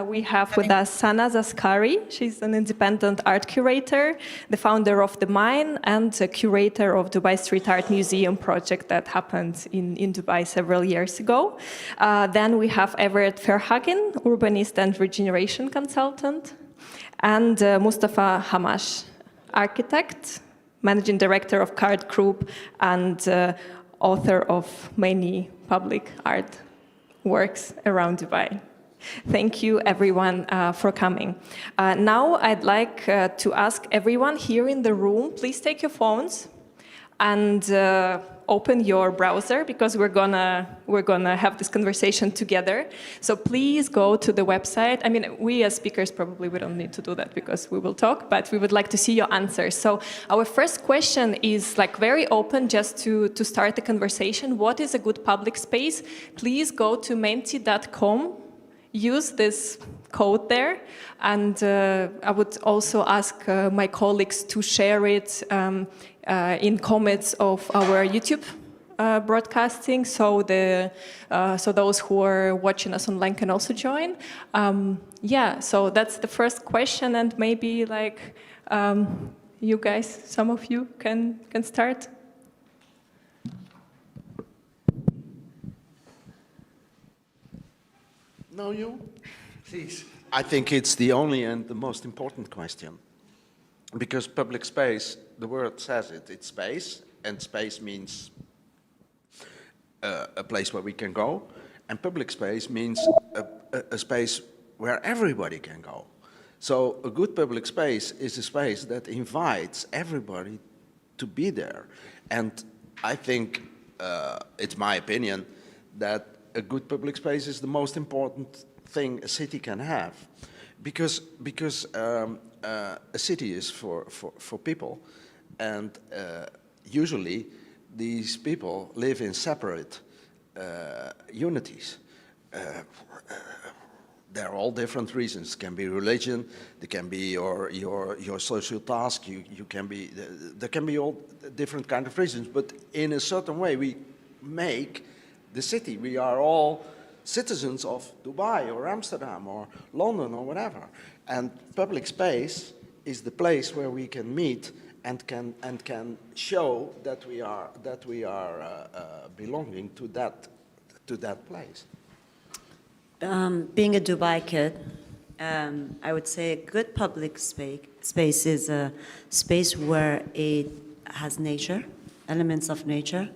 A: we have with us Sana Zaskari. She's an independent art curator, the founder of The Mine, and a curator of Dubai Street Art Museum project that happened in Dubai several years ago. Then we have Everett Verhagen, urbanist and regeneration consultant, and Mustafa Hamash, architect, managing director of Card Group, and author of many public art works around Dubai. Thank you, everyone, for coming. Now, I'd like to ask everyone here in the room, please take your phones and open your browser, because we're gonna have this conversation together. So please go to the website. I mean, we as speakers probably we don't need to do that because we will talk, but we would like to see your answers. So our first question is like very open, just to start the conversation. What is a good public space? Please go to menti.com. Use this code there, and I would also ask my colleagues to share it in comments of our YouTube broadcasting, so those who are watching us online can also join. Yeah, so that's the first question, and maybe like you guys, some of you can start.
H: No, you? Please. I think it's the only and the most important question. Because public space, the word says it, it's space, and space means a place where we can go, and public space means a space where everybody can go. So a good public space is a space that invites everybody to be there. And I think, it's my opinion, that a good public space is the most important thing a city can have, because a city is for people, and usually these people live in separate unities. There are all different reasons. It can be religion, there can be your social task, you can be, there can be all different kind of reasons, but in a certain way we make the city. We are all citizens of Dubai or Amsterdam or London or whatever. And public space is the place where we can meet and can show that we are belonging to that place.
L: Being a Dubai kid, I would say a good public space is a space where it has nature, elements of nature,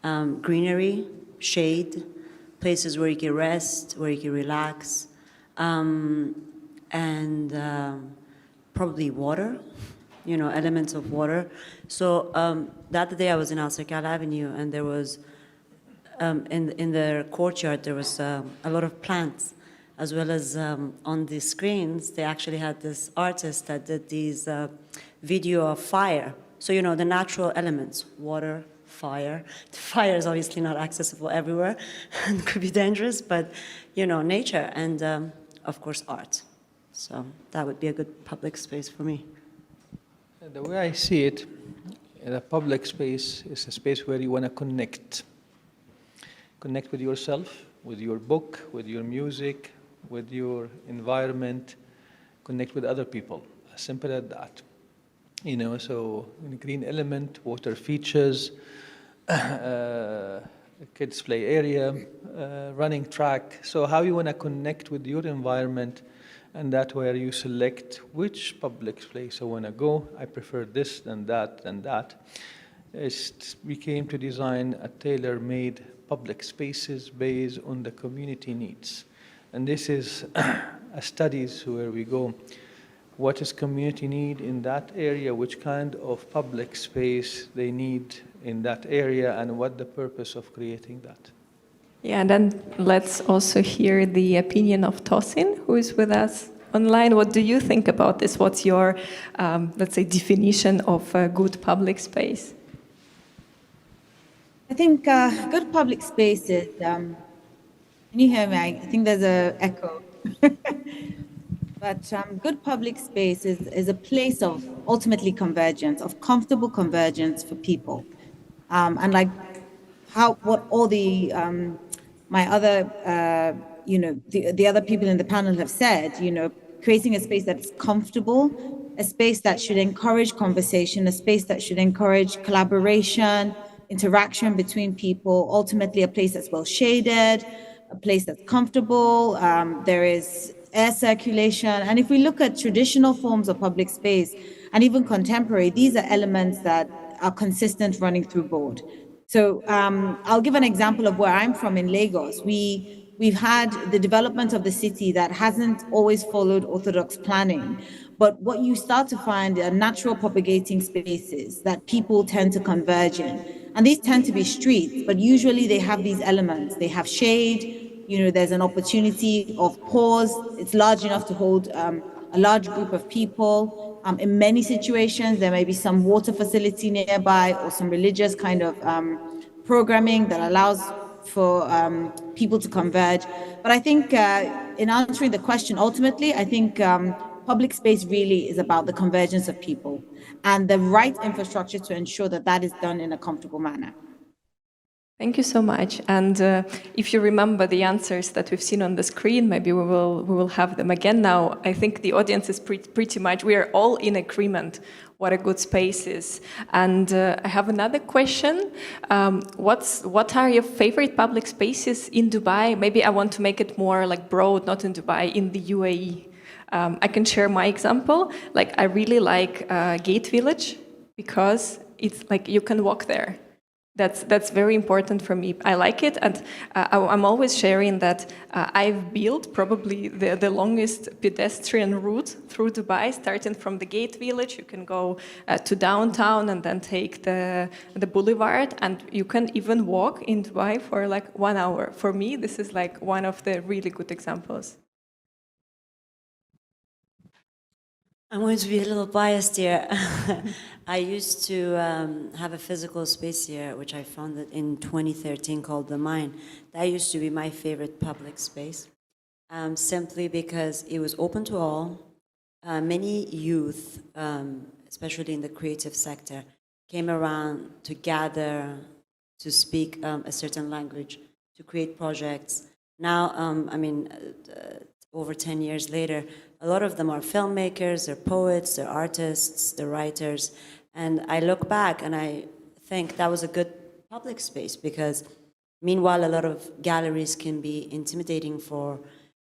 L: greenery, shade, places where you can rest, where you can relax, and probably water, you know, elements of water. So the other day I was in Al Serkal Avenue, and there was, in the courtyard, there was a lot of plants, as well as on the screens, they actually had this artist that did these video of fire. So, you know, the natural elements, water, fire. Fire is obviously not accessible everywhere and could be dangerous, but, you know, nature and, of course, art. So that would be a good public space for me.
M: The way I see it, the public space is a space where you want to connect. Connect with yourself, with your book, with your music, with your environment, connect with other people. As simple as that. You know, so green element, water features, kids play area, running track. So how you want to connect with your environment, and that's where you select which public place I want to go. I prefer this than that than that. We came to design a tailor-made public spaces based on the community needs. And this is a studies where we go, what is community need in that area, which kind of public space they need in that area, and what the purpose of creating that.
A: Yeah, and then let's also hear the opinion of Tosin, who is with us online. What do you think about this? What's your, let's say, definition of a good public space?
N: I think good public spaces, can you hear me? I think there's an echo. But good public space is a place of ultimately convergence, of comfortable convergence for people. And like what all the, my other, you know, the other people in the panel have said, you know, creating a space that's comfortable, a space that should encourage conversation, a space that should encourage collaboration, interaction between people, ultimately a place that's well shaded, a place that's comfortable, there is air circulation. And if we look at traditional forms of public space and even contemporary, these are elements that are consistent running through board. So I'll give an example of where I'm from in Lagos. We've had the development of the city that hasn't always followed orthodox planning. But what you start to find are natural propagating spaces that people tend to converge in. And these tend to be streets, but usually they have these elements. They have shade, you know, there's an opportunity of pause. It's large enough to hold a large group of people. In many situations, there may be some water facility nearby or some religious kind of programming that allows for people to converge. But I think in answering the question, ultimately, I think public space really is about the convergence of people and the right infrastructure to ensure that that is done in a comfortable manner.
A: Thank you so much. And if you remember the answers that we've seen on the screen, maybe we will have them again now. I think the audience is pretty much, we are all in agreement what a good space is. And I have another question. What are your favorite public spaces in Dubai? Maybe I want to make it more like broad, not in Dubai, in the UAE. I can share my example. Like, I really like Gate Village because it's like you can walk there. That's very important for me. I like it, and I'm always sharing that I've built probably the longest pedestrian route through Dubai, starting from the Gate Village. You can go to downtown and then take the boulevard, and you can even walk in Dubai for like 1 hour. For me, this is like one of the really good examples.
L: I'm going to be a little biased here. I used to have a physical space here, which I founded in 2013 called The Mine. That used to be my favorite public space, simply because it was open to all. Many youth, especially in the creative sector, came around to gather, to speak a certain language, to create projects. Now, over 10 years later, a lot of them are filmmakers, they're poets, they're artists, they're writers. And I look back and I think that was a good public space, because meanwhile, a lot of galleries can be intimidating for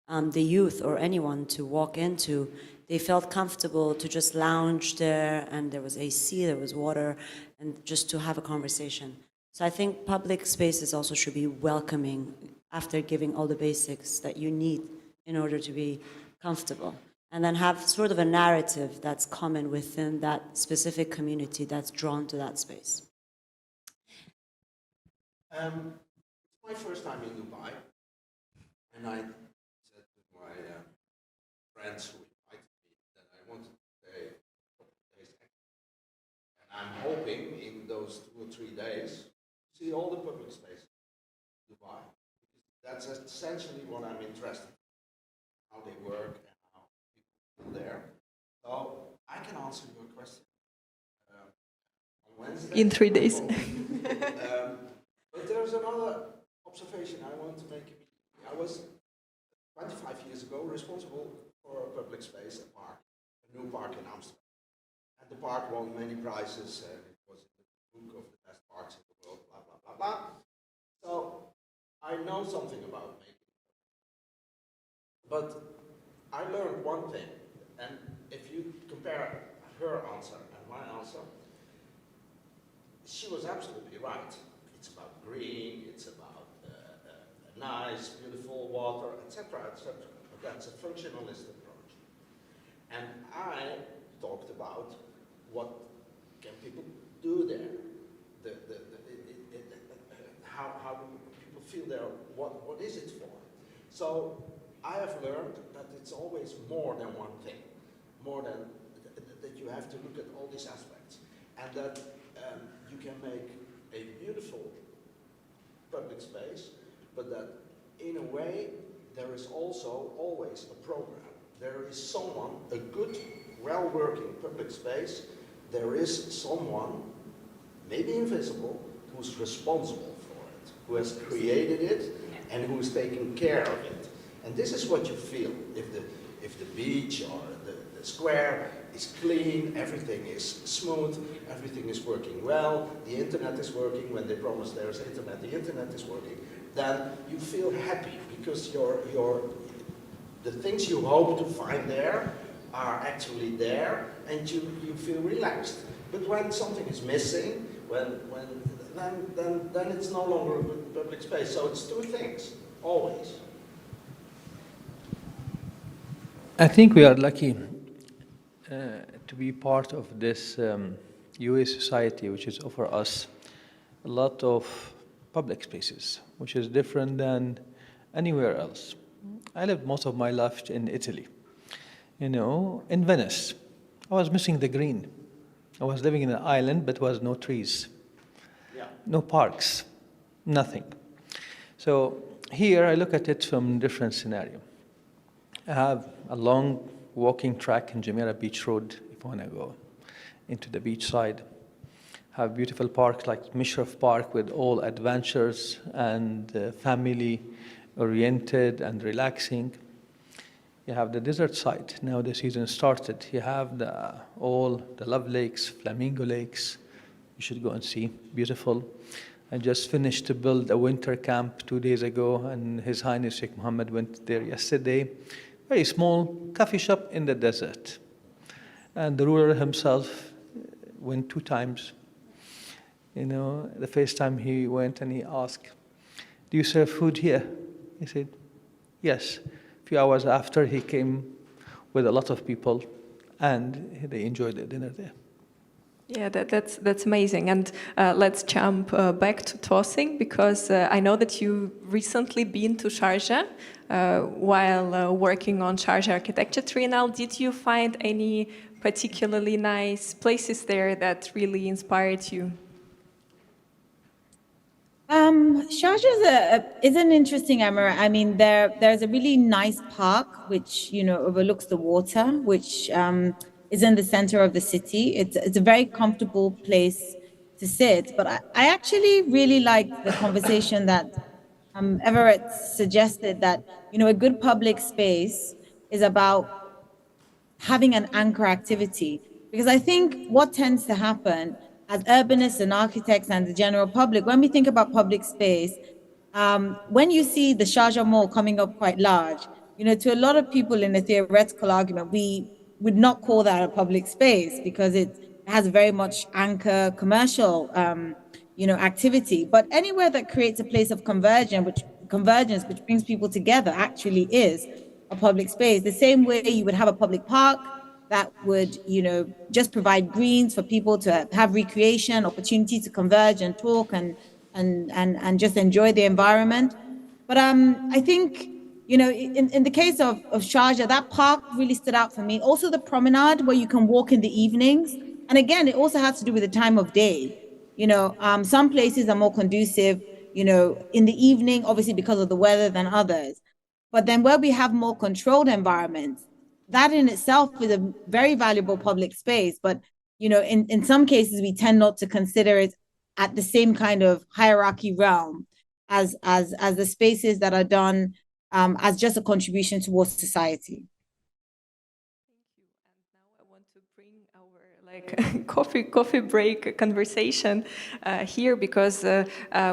L: the youth or anyone to walk into. They felt comfortable to just lounge there, and there was AC, there was water, and just to have a conversation. So I think public spaces also should be welcoming after giving all the basics that you need in order to be comfortable. And then have sort of a narrative that's common within that specific community that's drawn to that space.
H: It's my first time in Dubai, and I said to my friends who invited me that I wanted to stay a couple of days. And I'm hoping in those 2 or 3 days to see all the public spaces in Dubai. That's essentially what I'm interested in, how they work and how people there. So I can answer your question on Wednesday.
A: In 3 days.
H: But there's another observation I want to make. I was 25 years ago responsible for a public space, a park, a new park in Amsterdam. And the park won many prizes, and it was in the book of the best parks in the world, blah, blah, blah, blah. So I know something about making. But I learned one thing, and if you compare her answer and my answer, she was absolutely right. It's about green, it's about nice, beautiful water, etc., etc. But that's a functionalist approach. And I talked about what can people do there, how do people feel there, what is it for? So I have learned that it's always more than one thing, more than that you have to look at all these aspects, and that you can make a beautiful public space, but that in a way there is also always a program. There is someone, a good, well-working public space, there is someone, maybe invisible, who's responsible for it, who has created it and who is taking care of it. And this is what you feel if the beach or the square is clean, everything is smooth, everything is working well, the internet is working. When they promise there's internet, the internet is working, then you feel happy because the things you hope to find there are actually there, and you feel relaxed. But when something is missing, then it's no longer a good public space. So it's two things, always.
M: I think we are lucky to be part of this UA society, which is offer us a lot of public spaces, which is different than anywhere else. I lived most of my life in Italy. You know, in Venice, I was missing the green. I was living in an island, but there was no trees, no parks, nothing. So here I look at it from a different scenario. I have a long walking track in Jumeirah Beach Road if you want to go into the beach side. Have beautiful parks like Mishraf Park with all adventures and family-oriented and relaxing. You have the desert side. Now the season started. You have all the Love Lakes, Flamingo Lakes. You should go and see. Beautiful. I just finished to build a winter camp 2 days ago, and His Highness Sheikh Mohammed went there yesterday. Very small coffee shop in the desert. And the ruler himself went 2 times. You know, the first time he went and he asked, "Do you serve food here?" He said, "Yes." A few hours after, he came with a lot of people, and they enjoyed the dinner there.
A: Yeah, that's amazing. And let's jump back to tossing, because I know that you recently been to Sharjah while working on Sharjah Architecture Triennale. Did you find any particularly nice places there that really inspired you?
N: Sharjah is an interesting emirate. I mean, there's a really nice park which overlooks the water, which is in the center of the city. It's a very comfortable place to sit. But I actually really like the conversation that Everett suggested, that a good public space is about having an anchor activity. Because I think what tends to happen as urbanists and architects and the general public, when we think about public space, when you see the Sharjah Mall coming up quite large, to a lot of people in a theoretical argument, we would not call that a public space because it has very much anchor commercial, activity. But anywhere that creates a place of convergence, which brings people together, actually is a public space. The same way you would have a public park that would, just provide greens for people to have recreation, opportunity to converge and talk and just enjoy the environment. But I think, in the case of Sharjah, that park really stood out for me. Also the promenade where you can walk in the evenings. And again, it also has to do with the time of day. Some places are more conducive, in the evening, obviously because of the weather, than others. But then where we have more controlled environments, that in itself is a very valuable public space. But, in some cases, we tend not to consider it at the same kind of hierarchy realm as the spaces that are done as just a contribution towards society.
A: Coffee break conversation here, because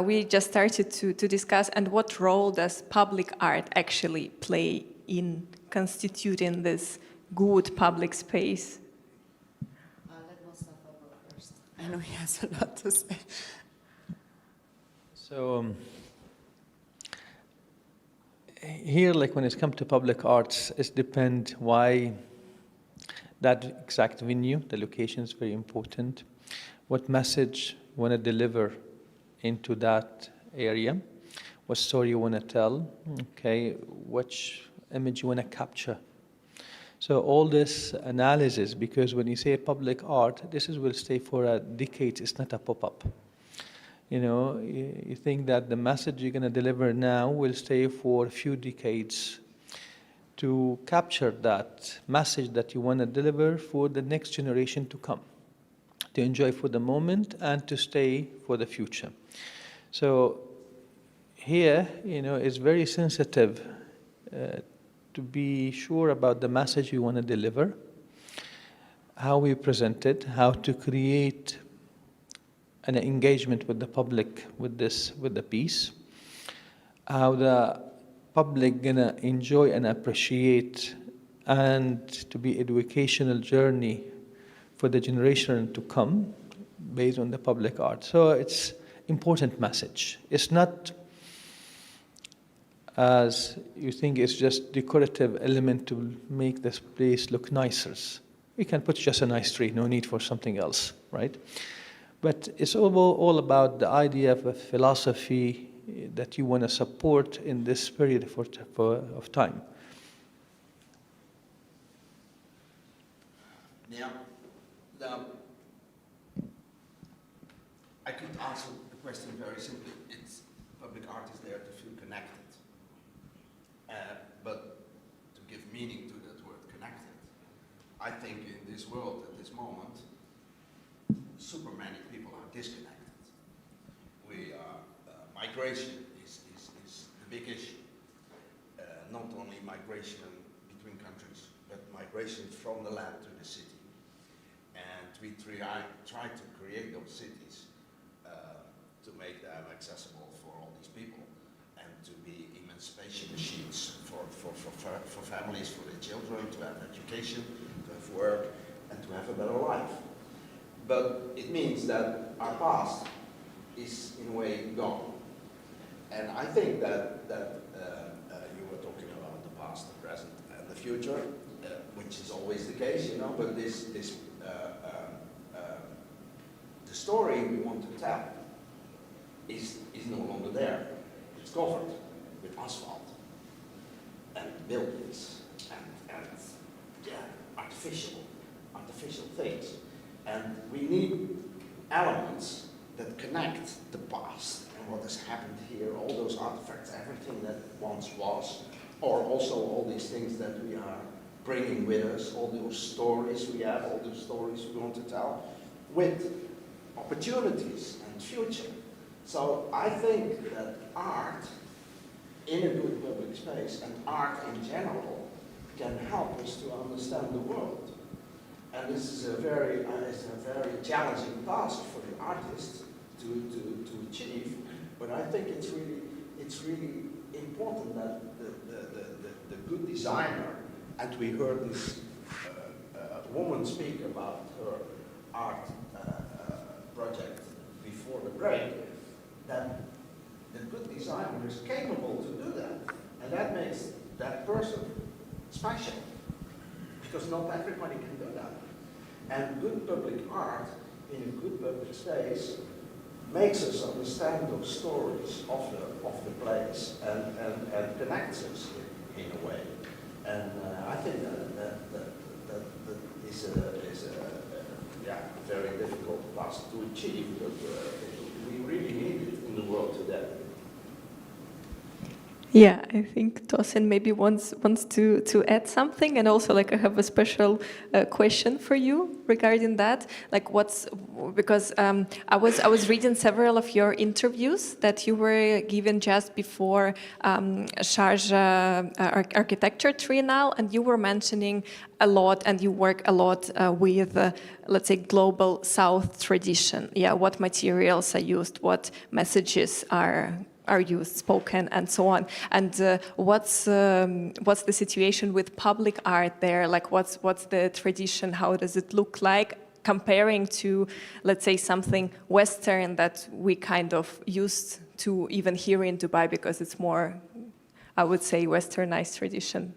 A: we just started to discuss, and what role does public art actually play in constituting this good public space?
L: Let Mustafa go first. I know he has a lot to say.
M: So here, like when it comes to public arts, it depends why that exact venue, the location is very important. What message you want to deliver into that area? What story you want to tell? Okay, which image you want to capture? So all this analysis, because when you say public art, this will stay for a decade. It's not a pop-up. You think that the message you're going to deliver now will stay for a few decades. To capture that message that you want to deliver for the next generation to come, to enjoy for the moment and to stay for the future. So here, it's very sensitive to be sure about the message you want to deliver, how we present it, how to create an engagement with the public with the piece, how the public gonna enjoy and appreciate, and to be educational journey for the generation to come based on the public art. So it's important message. It's not as you think it's just decorative element to make this place look nicer. We can put just a nice tree, no need for something else, right? But it's all about the idea of a philosophy that you want to support in this period of time.
H: Yeah. I could answer the question very simply. It's public art is there to feel connected. But to give meaning to that word connected, I think in this world at this moment, super many people are disconnected. Migration is the big issue. Not only migration between countries, but migration from the land to the city. And we try to create those cities to make them accessible for all these people and to be emancipation machines for families, for their children, to have education, to have work, and to have a better life. But it means that our past is in a way gone. And I think that you were talking about the past, the present, and the future, which is always the case, but the story we want to tell is no longer there. It's covered with asphalt and buildings and artificial
K: artificial things. And we need elements that connect the past and what has happened here, all those artifacts, everything that once was, or also all these things that we are bringing with us, all those stories we have, all those stories we want to tell, with opportunities and future. So I think that art in a good public space and art in general can help us to understand the world. And this is a very challenging task for the artist to achieve, but I think it's really important that the good designer, and we heard this woman speak about her art project before the break, that the good designer is capable to do that, and that makes that person special, because not everybody can do that. And good public art in a good public space makes us understand those stories of the place and connects us in a way. And I think that is a very difficult task to achieve, but we really need it in the world today.
A: Yeah, I think Tosin maybe wants to add something, and also like I have a special question for you regarding that. Like, because I was reading several of your interviews that you were given just before Sharjah Architecture Triennale, and you were mentioning a lot, and you work a lot with let's say global South tradition. Yeah, what materials are used, what messages are used, spoken, and so on. And what's the situation with public art there? Like, what's the tradition? How does it look like, comparing to, let's say, something Western that we kind of used to even here in Dubai, because it's more, I would say, Westernized tradition.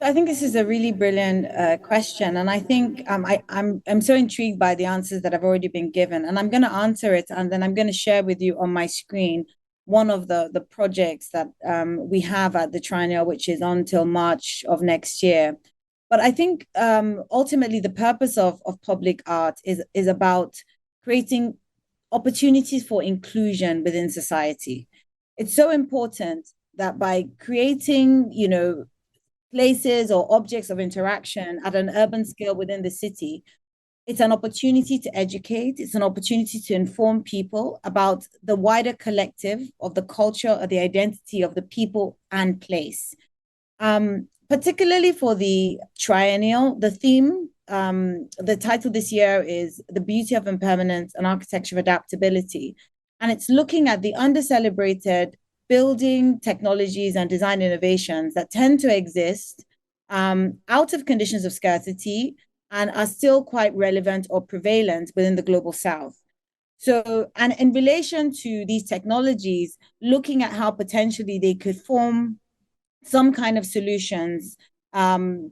N: I think this is a really brilliant question, and I think I'm so intrigued by the answers that have already been given, and I'm going to answer it, and then I'm going to share with you on my screen one of the projects that we have at the Triennial, which is on till March of next year. But I think ultimately the purpose of public art is about creating opportunities for inclusion within society. It's so important that by creating, places or objects of interaction at an urban scale within the city, it's an opportunity to educate, it's an opportunity to inform people about the wider collective of the culture or the identity of the people and place. Particularly for the Triennial, the theme, the title this year is The Beauty of Impermanence, an Architecture of Adaptability. And it's looking at the under-celebrated building technologies and design innovations that tend to exist out of conditions of scarcity and are still quite relevant or prevalent within the global South. So, and in relation to these technologies, looking at how potentially they could form some kind of solutions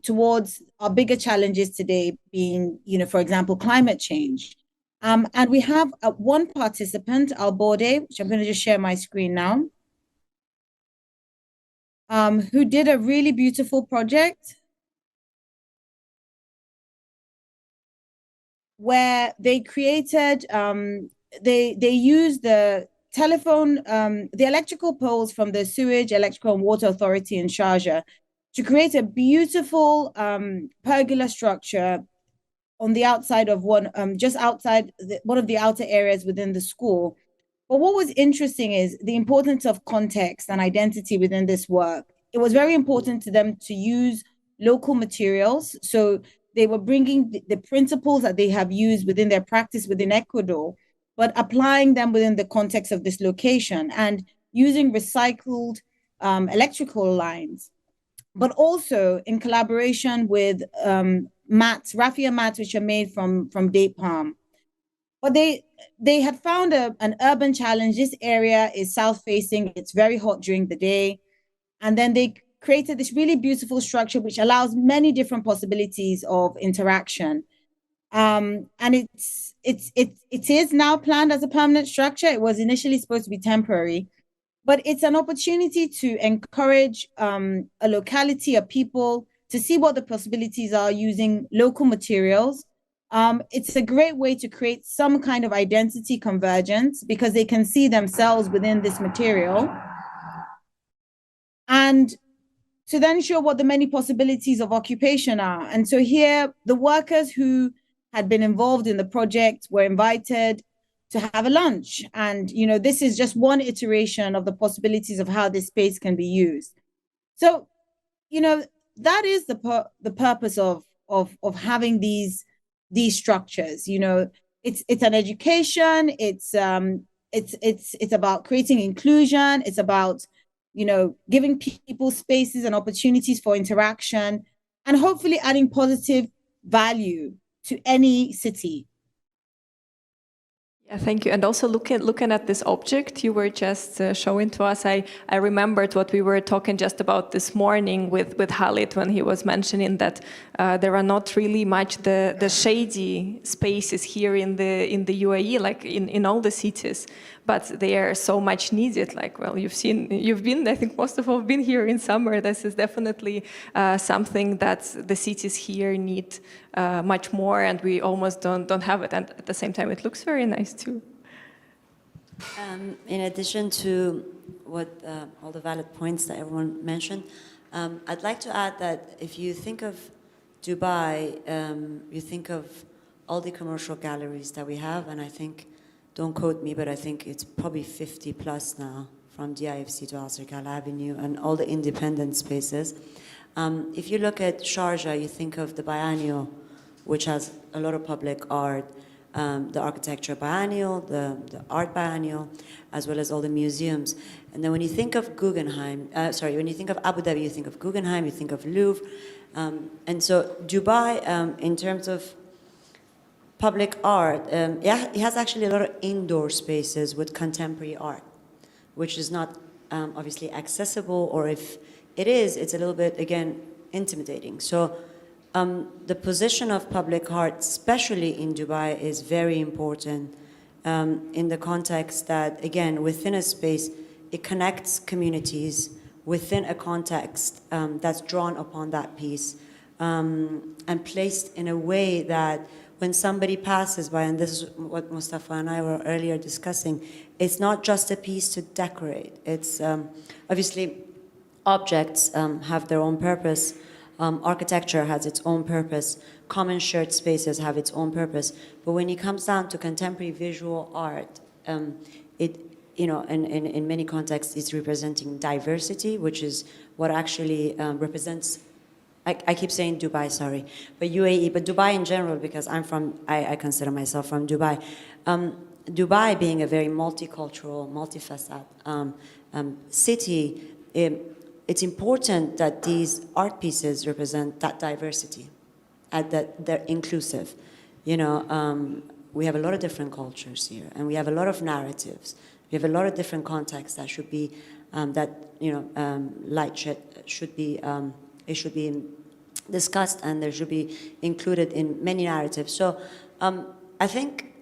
N: towards our bigger challenges today being, for example, climate change. And we have one participant, Alawadi, which I'm going to just share my screen now, who did a really beautiful project where they created, they used the telephone, the electrical poles from the Sewage, Electrical and Water Authority in Sharjah to create a beautiful pergola structure on the outside of one, just outside one of the outer areas within the school. But what was interesting is the importance of context and identity within this work. It was very important to them to use local materials. So they were bringing the principles that they have used within their practice within Ecuador, but applying them within the context of this location and using recycled electrical lines, but also in collaboration with mats, raffia mats, which are made from date palm. But they had found an urban challenge. This area is south-facing. It's very hot during the day. And then they created this really beautiful structure, which allows many different possibilities of interaction. And it is now planned as a permanent structure. It was initially supposed to be temporary, but it's an opportunity to encourage a locality, a people, to see what the possibilities are using local materials. It's a great way to create some kind of identity convergence because they can see themselves within this material. And to then show what the many possibilities of occupation are. And so here, the workers who had been involved in the project were invited to have a lunch. And, you know, this is just one iteration of the possibilities of how this space can be used. So, you know, that is the purpose of having these structures. You know, it's an education. It's about creating inclusion. It's about, you know, giving people spaces and opportunities for interaction, and hopefully adding positive value to any city.
A: Yeah, thank you. And also looking at this object you were just showing to us, I remembered what we were talking just about this morning with Khaled when he was mentioning that there are not really much the shady spaces here in the UAE, like in all the cities, but they are so much needed. Like, well, you've been, I think most of all been here in summer. This is definitely something that the cities here need much more, and we almost don't have it. And at the same time, it looks very nice too.
L: In addition to what all the valid points that everyone mentioned, I'd like to add that if you think of Dubai, you think of all the commercial galleries that we have, and I think, don't quote me, but I think it's probably 50 plus now, from DIFC to Al Sirkal Avenue and all the independent spaces. If you look at Sharjah, you think of the biennial, which has a lot of public art, the architecture biennial, the art biennial, as well as all the museums. And then when you think of Guggenheim, when you think of Abu Dhabi, you think of Guggenheim, you think of Louvre. And so Dubai, in terms of public art, it has actually a lot of indoor spaces with contemporary art, which is not obviously accessible, or if it is, it's a little bit, again, intimidating. So the position of public art, especially in Dubai, is very important in the context that, again, within a space, it connects communities within a context that's drawn upon that piece and placed in a way that when somebody passes by, and this is what Mustafa and I were earlier discussing, it's not just a piece to decorate. It's obviously objects have their own purpose. Architecture has its own purpose. Common shared spaces have its own purpose. But when it comes down to contemporary visual art, in many contexts, it's representing diversity, which is what actually represents. I keep saying Dubai, sorry, but UAE, but Dubai in general, because I consider myself from Dubai. Dubai being a very multicultural, multifaceted city, it's important that these art pieces represent that diversity, and that they're inclusive. You know, we have a lot of different cultures here, and we have a lot of narratives. We have a lot of different contexts that should be, it should be discussed, and there should be included in many narratives. So I think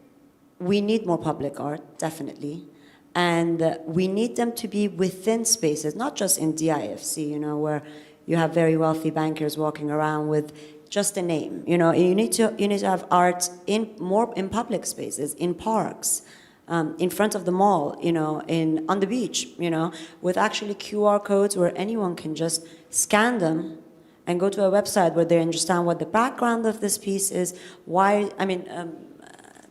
L: we need more public art, definitely. And we need them to be within spaces, not just in DIFC, you know, where you have very wealthy bankers walking around with just a name. You know, you need to have art more in public spaces, in parks, in front of the mall, you know, on the beach, you know, with actually QR codes where anyone can just scan them and go to a website where they understand what the background of this piece is, why,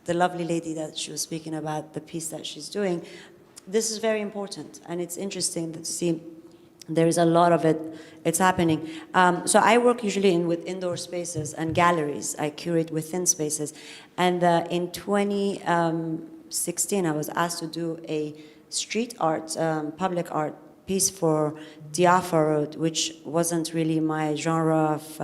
L: the lovely lady that she was speaking about, the piece that she's doing, this is very important, and it's interesting to see there is a lot of it, it's happening. So I work usually with indoor spaces and galleries. I curate within spaces. And in 2016, I was asked to do a street art, public art piece for Diafa Road, which wasn't really my genre of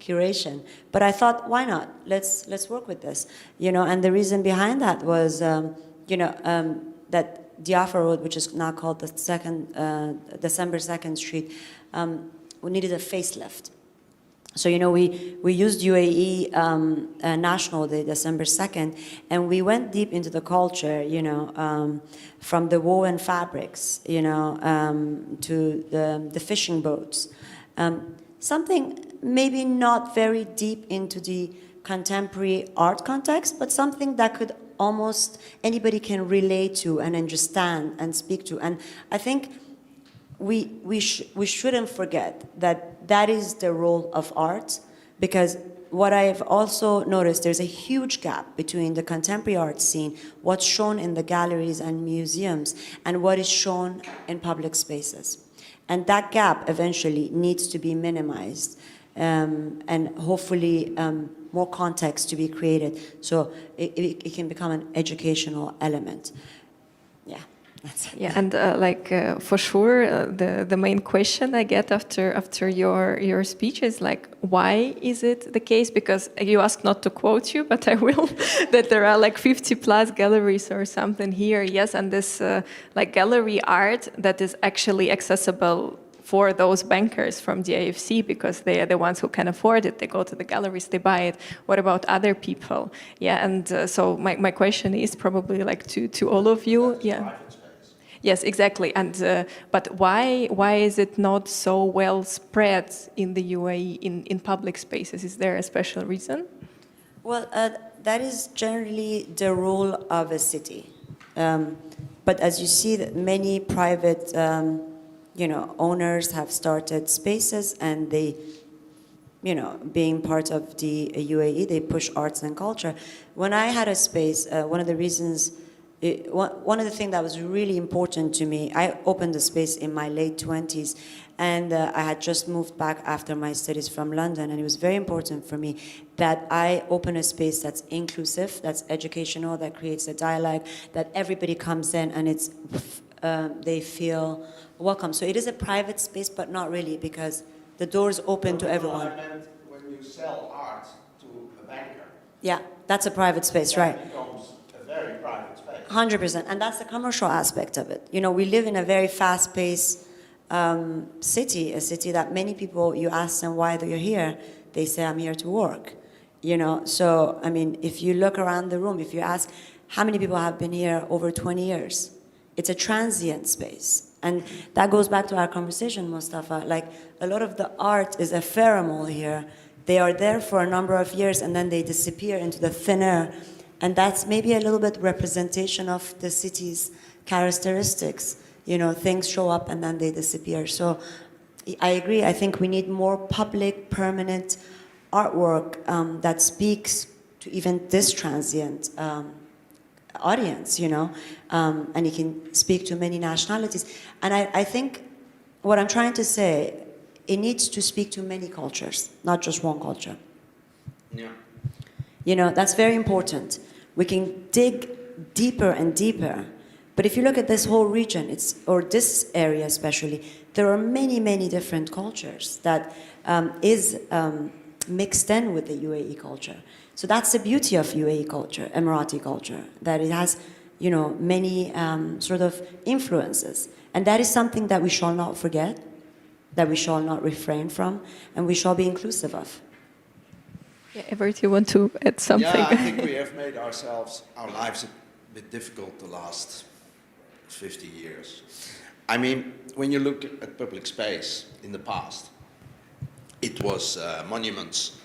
L: curation. But I thought, why not? Let's work with this. You know, and the reason behind that was, that Diafa Road, which is now called the December 2nd Street, we needed a facelift. So, you know, we used UAE National Day, December 2nd, and we went deep into the culture, you know, from the woven fabrics, you know, to the fishing boats. something maybe not very deep into the contemporary art context, but something that could almost anybody can relate to and understand and speak to. And I think we shouldn't forget that that is the role of art, because what I've also noticed, there's a huge gap between the contemporary art scene, what's shown in the galleries and museums, and what is shown in public spaces. And that gap eventually needs to be minimized, and hopefully more context to be created, so it can become an educational element. Yeah.
A: Yeah, and for sure, the main question I get after your speech is like, why is it the case? Because you asked not to quote you, but I will. That there are like 50 plus galleries or something here. Yes, and this like gallery art that is actually accessible for those bankers from the AFC, because they are the ones who can afford it. They go to the galleries, they buy it. What about other people? Yeah, and so my question is probably like to all of you. Yeah. Yes, exactly. And but why is it not so well spread in the UAE in public spaces? Is there a special reason?
L: Well, that is generally the role of a city. But as you see, that many private, owners have started spaces, and they, being part of the UAE, they push arts and culture. When I had a space, one of the reasons. One of the things that was really important to me, I opened the space in my late 20s, and I had just moved back after my studies from London, and it was very important for me that I open a space that's inclusive, that's educational, that creates a dialogue, that everybody comes in and it's they feel welcome. So it is a private space, but not really, because the door's open to everyone.
K: I meant when you sell art to a banker.
L: Yeah, that's a private space, right?
K: That becomes a very private space.
L: 100%, and that's the commercial aspect of it. We live in a very fast-paced city, a city that many people, you ask them why they're here, they say, I'm here to work. So, I mean, if you look around the room, if you ask how many people have been here over 20 years, it's a transient space. And that goes back to our conversation, Mustafa. Like, a lot of the art is ephemeral here. They are there for a number of years, and then they disappear into the thin air. And that's maybe a little bit representation of the city's characteristics. Things show up and then they disappear. So I agree. I think we need more public, permanent artwork that speaks to even this transient audience, and it can speak to many nationalities. And I think what I'm trying to say, it needs to speak to many cultures, not just one culture.
K: Yeah.
L: That's very important. We can dig deeper and deeper. But if you look at this whole region, or this area especially, there are many, many different cultures that is mixed in with the UAE culture. So that's the beauty of UAE culture, Emirati culture, that it has, many sort of influences. And that is something that we shall not forget, that we shall not refrain from, and we shall be inclusive of.
A: Yeah, Everett, you want to add something?
K: Yeah, I think we have made our lives a bit difficult the last 50 years. I mean, when you look at public space in the past, it was monuments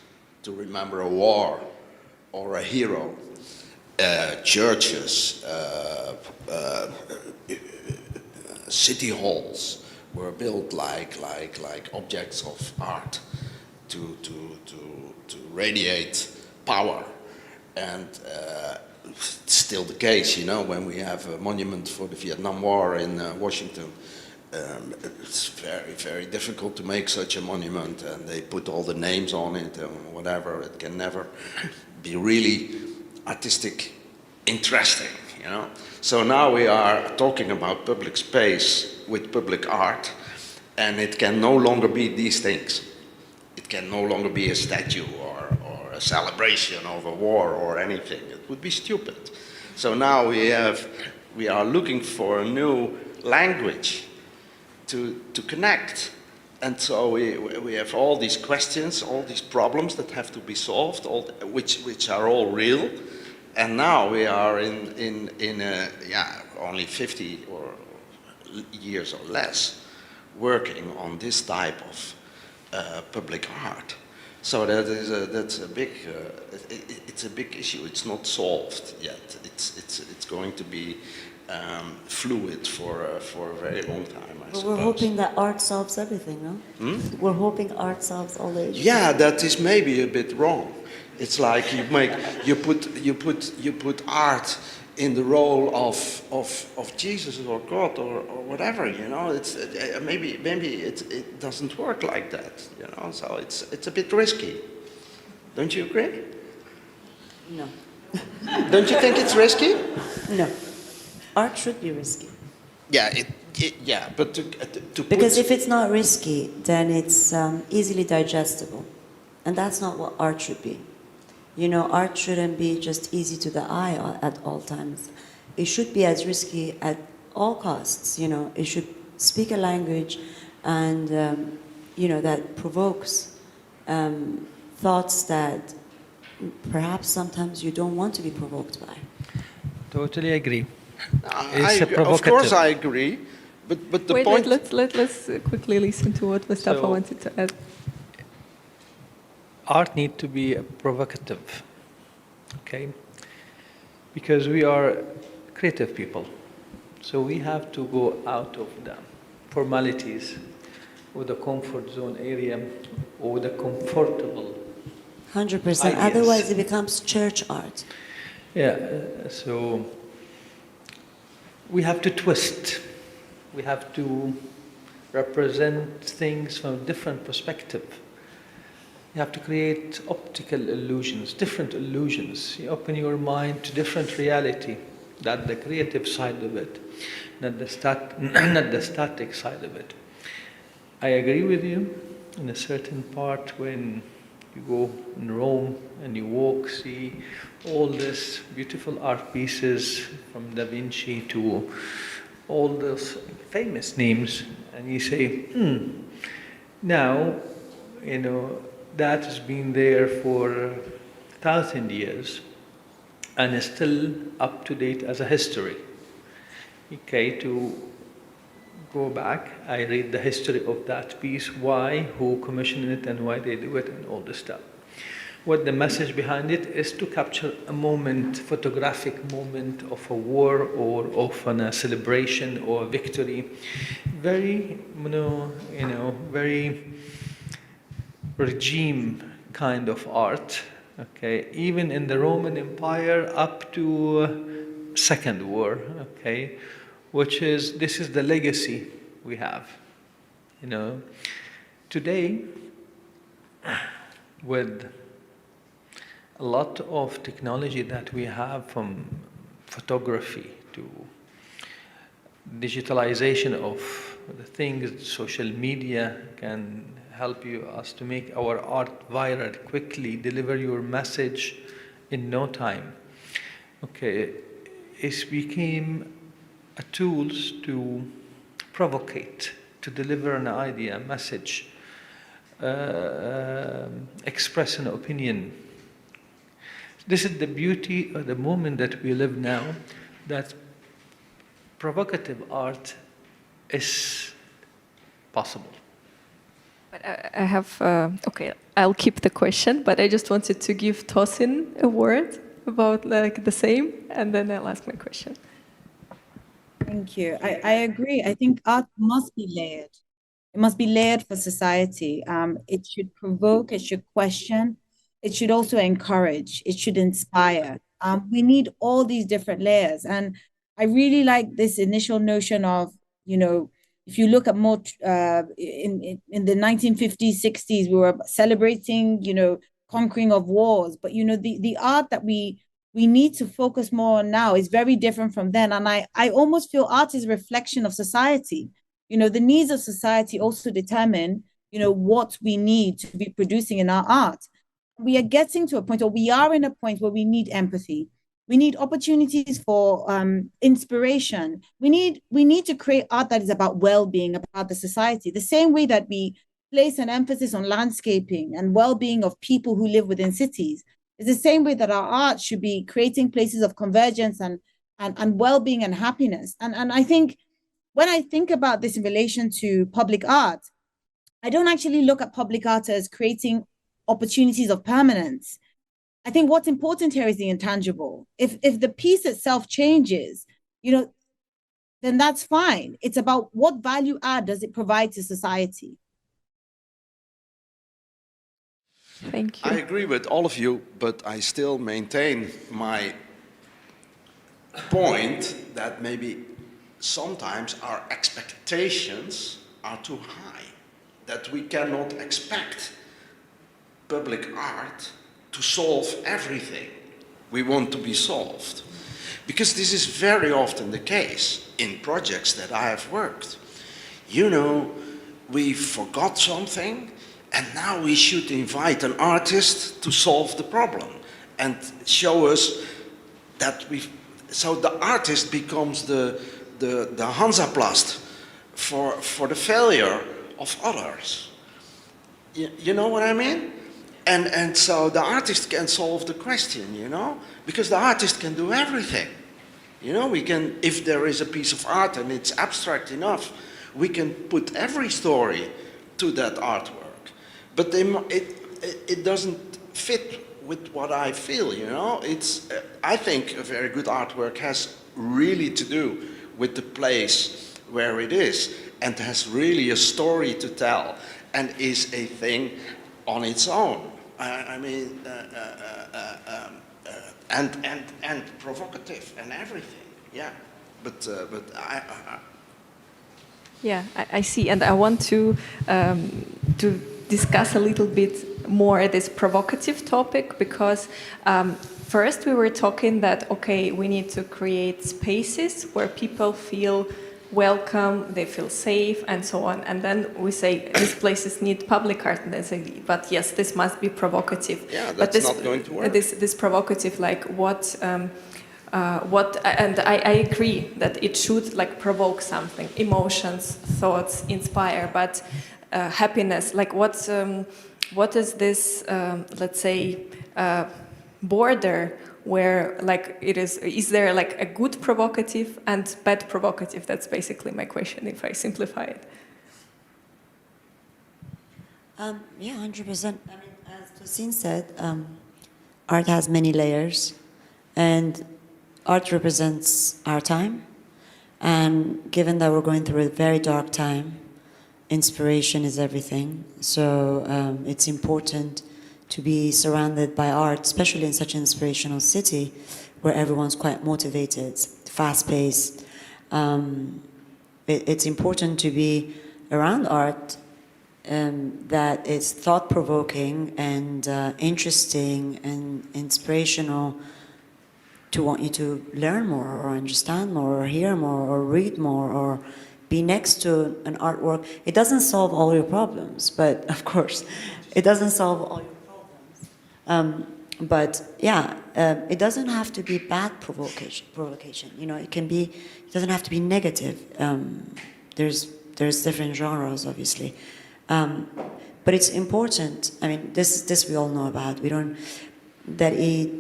K: to remember a war or a hero, churches, city halls were built like objects of art to radiate power. And it's still the case, when we have a monument for the Vietnam War in Washington. It's very, very difficult to make such a monument, and they put all the names on it and whatever. It can never be really artistic, interesting, So now we are talking about public space with public art, and it can no longer be these things. It can no longer be a statue or a celebration of a war or anything. It would be stupid. So now we are looking for a new language to connect. And so we have all these questions, all these problems that have to be solved, which are all real. And now we are in only 50 years or less working on this type of public art. So that's a big it's a big issue. It's not solved yet. It's going to be fluid for a very long time, I
L: But
K: suppose.
L: we're hoping that art solves everything, no? We're hoping art solves all the issues.
K: Yeah, that is maybe a bit wrong. It's like you put art in the role of Jesus or God or whatever, you know. It's maybe it doesn't work like that, you know. So it's a bit risky. Don't you agree?
L: No.
K: Don't you think it's risky?
L: No. Art should be risky.
K: Yeah, but to
L: because if it's not risky, then it's easily digestible, and that's not what art should be. You know, art shouldn't be just easy to the eye at all times. It should be as risky at all costs. You know, it should speak a language, and you know, that provokes thoughts that perhaps sometimes you don't want to be provoked by.
M: Totally agree.
K: Of course, I agree. But the point.
A: Let's quickly listen to what Mustafa wanted to add.
M: Art needs to be provocative, okay? Because we are creative people. So we have to go out of the formalities or the comfort zone area or the comfortable
L: 100%.
M: ideas.
L: Otherwise, it becomes church art.
M: Yeah, so we have to twist. We have to represent things from a different perspective. You have to create optical illusions, different illusions. You open your mind to different reality. That's the creative side of it, not the static side of it. I agree with you in a certain part when you go in Rome and you walk, see all these beautiful art pieces from Da Vinci to all those famous names, and you say, now, you know, that has been there for 1,000 years and is still up to date as a history. Okay, to go back, I read the history of that piece, why, who commissioned it, and why they do it, and all this stuff. What the message behind it is to capture a moment, photographic moment of a war or of a celebration or a victory. Very, very regime kind of art, okay? Even in the Roman Empire up to Second War, okay? This is the legacy we have, you know. Today, with a lot of technology that we have, from photography to digitalization of the things, social media can help us to make our art viral quickly, deliver your message in no time. Okay, it became a tools to provocate, to deliver an idea, a message, express an opinion. This is the beauty of the moment that we live now, that provocative art is possible.
A: But I have, okay, I'll keep the question, but I just wanted to give Tosin a word about like the same, and then I'll ask my question.
N: Thank you. I agree. I think art must be layered. It must be layered for society. It should provoke, it should question, it should also encourage, it should inspire. We need all these different layers. And I really like this initial notion of, you know, if you look at more in the 1950s, 60s, we were celebrating, you know, conquering of wars. But, you know, the art that we need to focus more on now is very different from then. And I almost feel art is a reflection of society. You know, the needs of society also determine, you know, what we need to be producing in our art. We are getting to a point, or we are in a point where we need empathy. We need opportunities for inspiration. We need to create art that is about well-being, about the society. The same way that we place an emphasis on landscaping and well-being of people who live within cities, is the same way that our art should be creating places of convergence and well-being and happiness. And I think when I think about this in relation to public art, I don't actually look at public art as creating opportunities of permanence. I think what's important here is the intangible. If the piece itself changes, then that's fine. It's about what value add does it provide to society.
A: Thank you.
H: I agree with all of you, but I still maintain my point that maybe sometimes our expectations are too high, that we cannot expect public art to solve everything we want to be solved. Because this is very often the case in projects that I have worked. We forgot something, and now we should invite an artist to solve the problem and show us that so the artist becomes the Hansaplast for the failure of others. You know what I mean? And so the artist can solve the question, because the artist can do everything. We can, if there is a piece of art and it's abstract enough, we can put every story to that artwork. But it doesn't fit with what I feel, I think a very good artwork has really to do with the place where it is and has really a story to tell and is a thing on its own. And provocative and everything, yeah. But
A: Yeah, I see, and I want to discuss a little bit more this provocative topic because first we were talking that we need to create spaces where people feel welcome, they feel safe, and so on. And then we say these places need public art, and they say, but yes, this must be provocative.
H: Yeah, that's not going to work.
A: This provocative, like what? And I agree that it should provoke something, emotions, thoughts, inspire, but happiness. Like what is this? Let's say border where it is there a good provocative and bad provocative? That's basically my question if I simplify it.
L: Yeah, 100%. I mean, as Tosin said, art has many layers, and art represents our time. And given that we're going through a very dark time, inspiration is everything. So it's important to be surrounded by art, especially in such an inspirational city where everyone's quite motivated, fast-paced. It's important to be around art that is thought-provoking and interesting and inspirational, to want you to learn more or understand more or hear more or read more or be next to an artwork. It doesn't solve all your problems, but of course, it doesn't solve all your problems. But yeah, it doesn't have to be bad provocation. It can be. It doesn't have to be negative. There's different genres, obviously, but it's important. I mean, this we all know about. We don't that it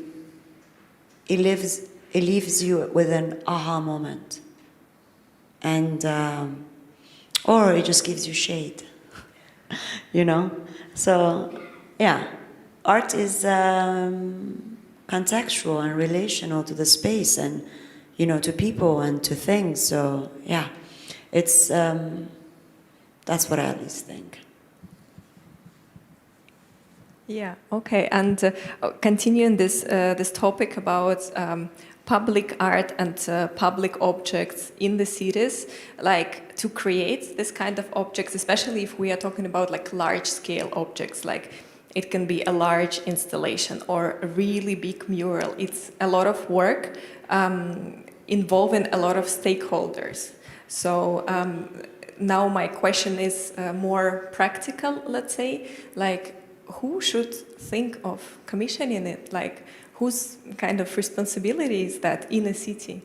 L: leaves you with an aha moment, and or it just gives you shade. So yeah. Art is contextual and relational to the space and, to people and to things. So, yeah, it's, that's what I at least think.
A: Yeah, okay. And continuing this topic about public art and public objects in the cities, to create this kind of objects, especially if we are talking about large-scale objects, it can be a large installation or a really big mural. It's a lot of work involving a lot of stakeholders. So now my question is more practical, let's say, who should think of commissioning it? Whose kind of responsibility is that in a city?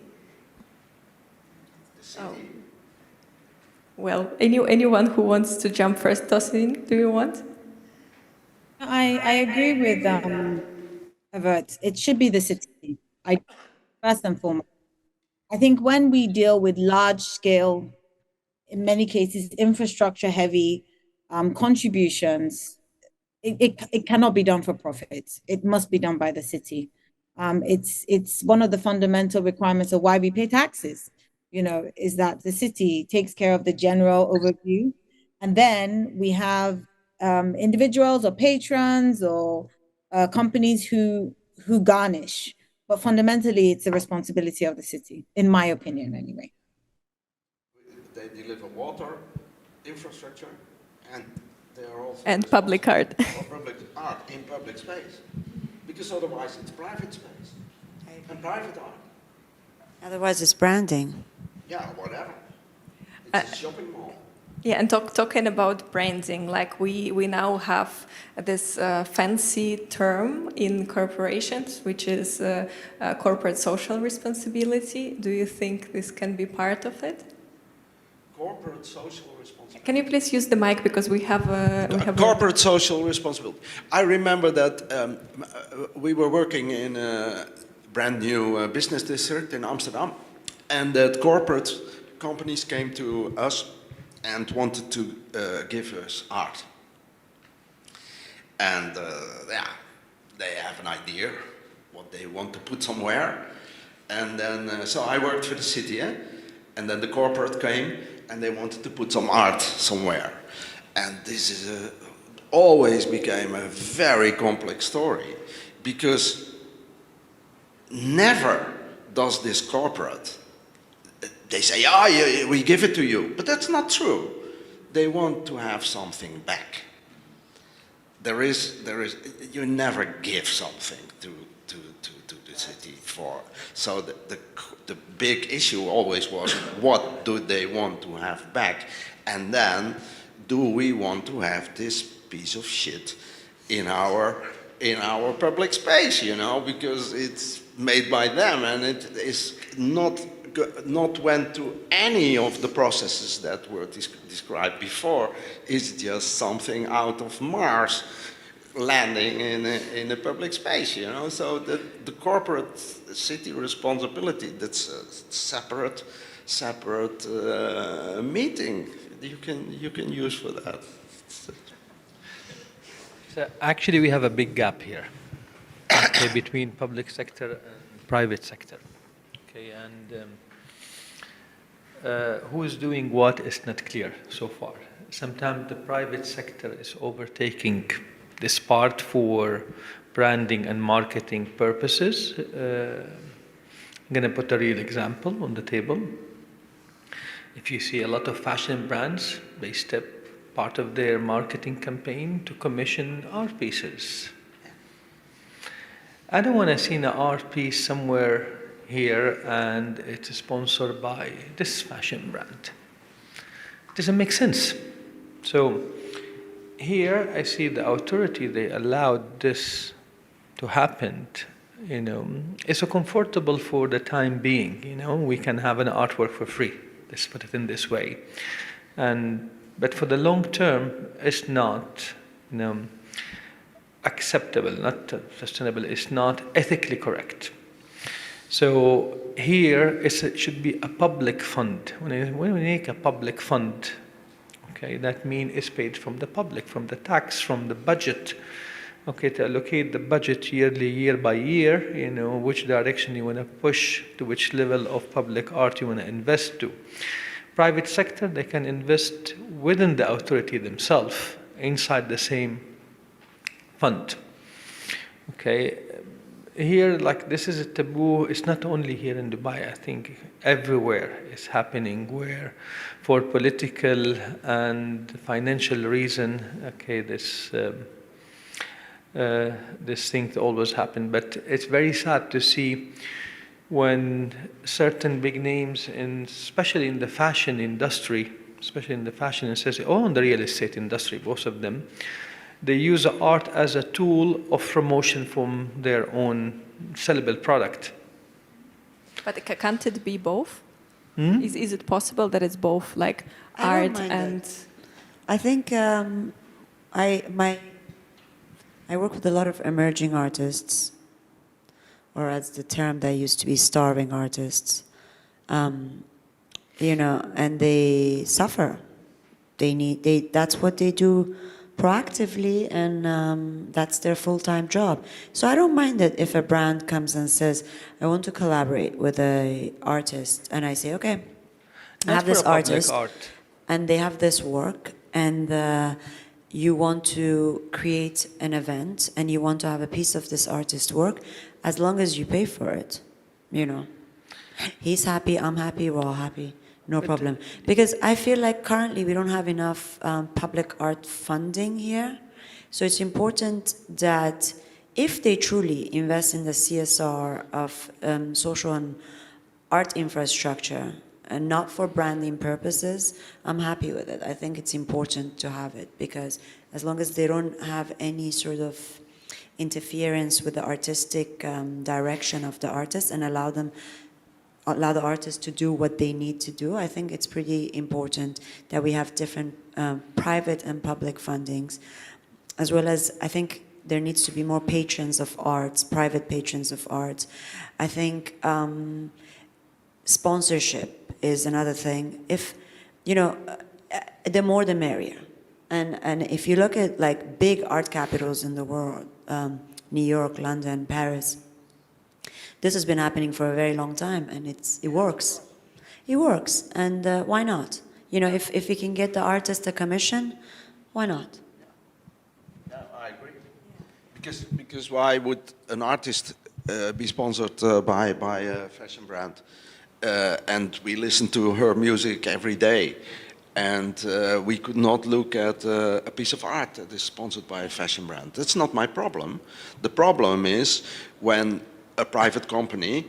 A: Oh. Well, anyone who wants to jump first, Tosin, do you want?
N: I agree with Evert. It should be the city. First and foremost, I think when we deal with large scale, in many cases, infrastructure heavy contributions, it cannot be done for profit. It must be done by the city. It's one of the fundamental requirements of why we pay taxes, is that the city takes care of the general overview. And then we have individuals or patrons or companies who garnish. But fundamentally, it's a responsibility of the city, in my opinion, anyway.
K: They deliver water, infrastructure, and they are also
A: and public art.
K: public art in public space, because otherwise it's private space and private art.
L: Otherwise, it's branding.
K: Yeah, whatever. It's a shopping mall.
A: Yeah, and talking about branding, like we now have this fancy term in corporations, which is corporate social responsibility. Do you think this can be part of it?
K: Corporate social responsibility.
A: Can you please use the mic, because we have
K: corporate social responsibility. I remember that we were working in a brand new business district in Amsterdam, and that corporate companies came to us and wanted to give us art. And yeah, they have an idea what they want to put somewhere. And then, so I worked for the city, and then the corporate came and they wanted to put some art somewhere. And this is always became a very complex story, because never does this corporate, they say, yeah, we give it to you, but that's not true. They want to have something back. You never give something to the city for. So the big issue always was, what do they want to have back? And then, do we want to have this piece of shit in our public space, because it's made by them and it is not went through any of the processes that were described before. It's just something out of Mars landing in a public space, So the corporate city responsibility, that's a separate meeting you can use for that.
M: So actually, we have a big gap here, between public sector and private sector. Okay, and who is doing what is not clear so far. Sometimes the private sector is overtaking this part for branding and marketing purposes. I'm going to put a real example on the table. If you see a lot of fashion brands, they step part of their marketing campaign to commission art pieces. I don't want to see an art piece somewhere here and it's sponsored by this fashion brand. It doesn't make sense. So here I see the authority, they allowed this to happen. It's so comfortable for the time being. We can have an artwork for free. Let's put it in this way. But for the long term, it's not acceptable, not sustainable. It's not ethically correct. So here it should be a public fund. When we make a public fund, okay, that means it's paid from the public, from the tax, from the budget. Okay, to allocate the budget yearly, year by year, which direction you want to push, to which level of public art you want to invest to. Private sector, they can invest within the authority themselves, inside the same fund. Okay, here, this is a taboo. It's not only here in Dubai. I think everywhere it's happening, where for political and financial reason, okay, this thing always happen. But it's very sad to see when certain big names, especially in the fashion industry, in the real estate industry, both of them, they use art as a tool of promotion from their own sellable product.
A: But can't it be both? Is it possible that it's both, like art and...
L: I think I work with a lot of emerging artists, or as the term that used to be, starving artists, and they suffer That's what they do proactively, and that's their full-time job. So I don't mind it if a brand comes and says, I want to collaborate with an artist, and I say, okay, I have this artist, and they have this work, and you want to create an event, and you want to have a piece of this artist's work, as long as you pay for it, you know. He's happy, I'm happy, we're all happy. No problem. Because I feel like currently we don't have enough public art funding here. So it's important that if they truly invest in the CSR of social and art infrastructure, and not for branding purposes, I'm happy with it. I think it's important to have it, because as long as they don't have any sort of interference with the artistic direction of the artist and allow the artists to do what they need to do, I think it's pretty important that we have different private and public fundings, as well as I think there needs to be more patrons of arts, private patrons of arts. I think sponsorship is another thing. If, you know, the more the merrier. And if you look at like big art capitals in the world, New York, London, Paris, this has been happening for a very long time, and it works. It works, and why not? You know, if we can get the artist a commission, why not?
H: Yeah, I agree. Because why would an artist be sponsored by a fashion brand? And we listen to her music every day, and we could not look at a piece of art that is sponsored by a fashion brand. That's not my problem. The problem is when a private company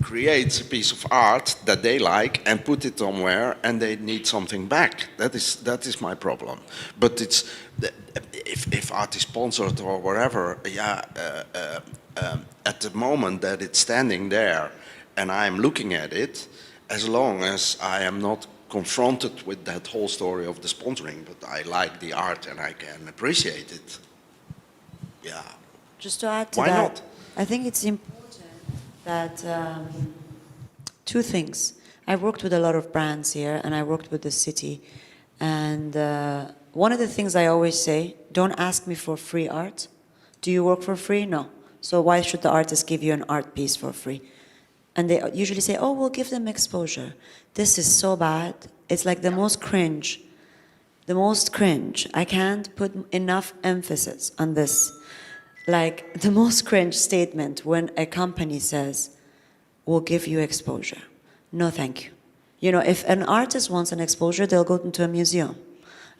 H: creates a piece of art that they like and put it somewhere, and they need something back. That is my problem. But it's if art is sponsored or whatever, yeah. At the moment that it's standing there, and I'm looking at it, as long as I am not confronted with that whole story of the sponsoring, but I like the art and I can appreciate it. Yeah.
L: Just to add to
H: Why
L: that,
H: not?
L: I think it's important that two things. I've worked with a lot of brands here, and I worked with the city, and one of the things I always say, don't ask me for free art. Do you work for free? No. So why should the artist give you an art piece for free? And they usually say, oh, we'll give them exposure. This is so bad. It's like the most cringe. The most cringe. I can't put enough emphasis on this. Like the most cringe statement when a company says, we'll give you exposure. No, thank you. You know, if an artist wants an exposure, they'll go into a museum,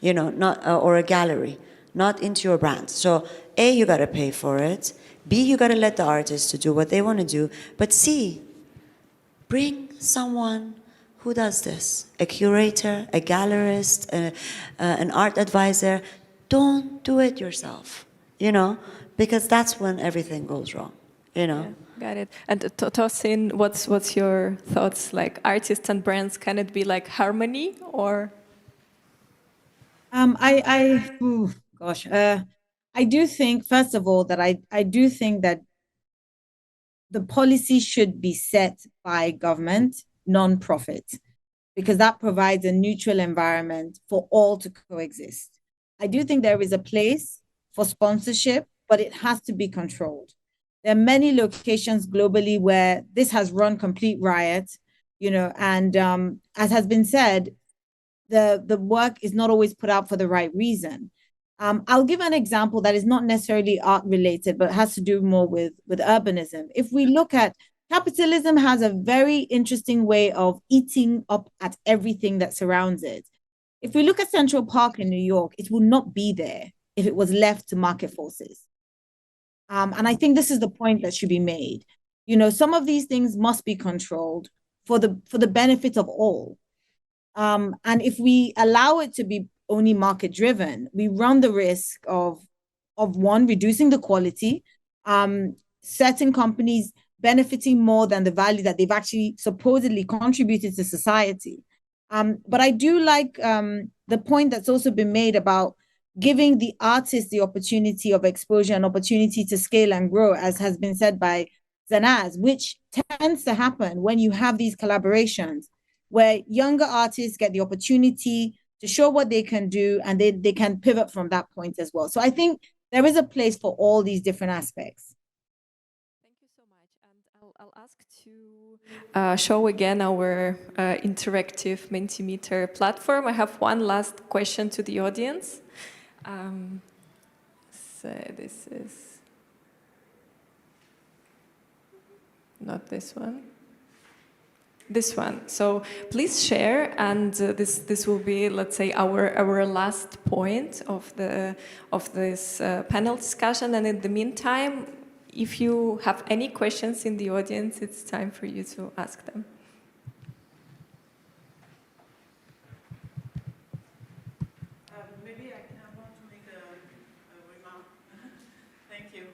L: you know, not or a gallery, not into your brand. So A, you gotta pay for it. B, you gotta let the artists to do what they wanna do. But C, bring someone who does this, a curator, a gallerist, an art advisor. Don't do it yourself, you know, because that's when everything goes wrong, you know.
A: Yeah, got it. And Tosin, what's your thoughts? Like artists and brands, can it be like harmony or?
N: I do think, first of all, that I do think that the policy should be set by government, non-profit, because that provides a neutral environment for all to coexist. I do think there is a place for sponsorship, but it has to be controlled. There are many locations globally where this has run complete riot, you know, and as has been said, the work is not always put out for the right reason. I'll give an example that is not necessarily art related, but has to do more with urbanism. If we look at capitalism, has a very interesting way of eating up at everything that surrounds it. If we look at Central Park in New York, it will not be there if it was left to market forces. And I think this is the point that should be made. You know, some of these things must be controlled for the benefit of all. And if we allow it to be only market driven, we run the risk of one, reducing the quality, certain companies benefiting more than the value that they've actually supposedly contributed to society. But I do like the point that's also been made about giving the artist the opportunity of exposure and opportunity to scale and grow, as has been said by Zanaz, which tends to happen when you have these collaborations where younger artists get the opportunity to show what they can do, and they can pivot from that point as well. So I think there is a place for all these different aspects.
A: Thank you so much. And I'll ask to show again our interactive Mentimeter platform. I have one last question to the audience. So this is not this one. This one. So please share, and this will be, let's say, our last point of this panel discussion. And in the meantime, if you have any questions in the audience, it's time for you to ask them.
I: Maybe I want to make a remark. Thank you.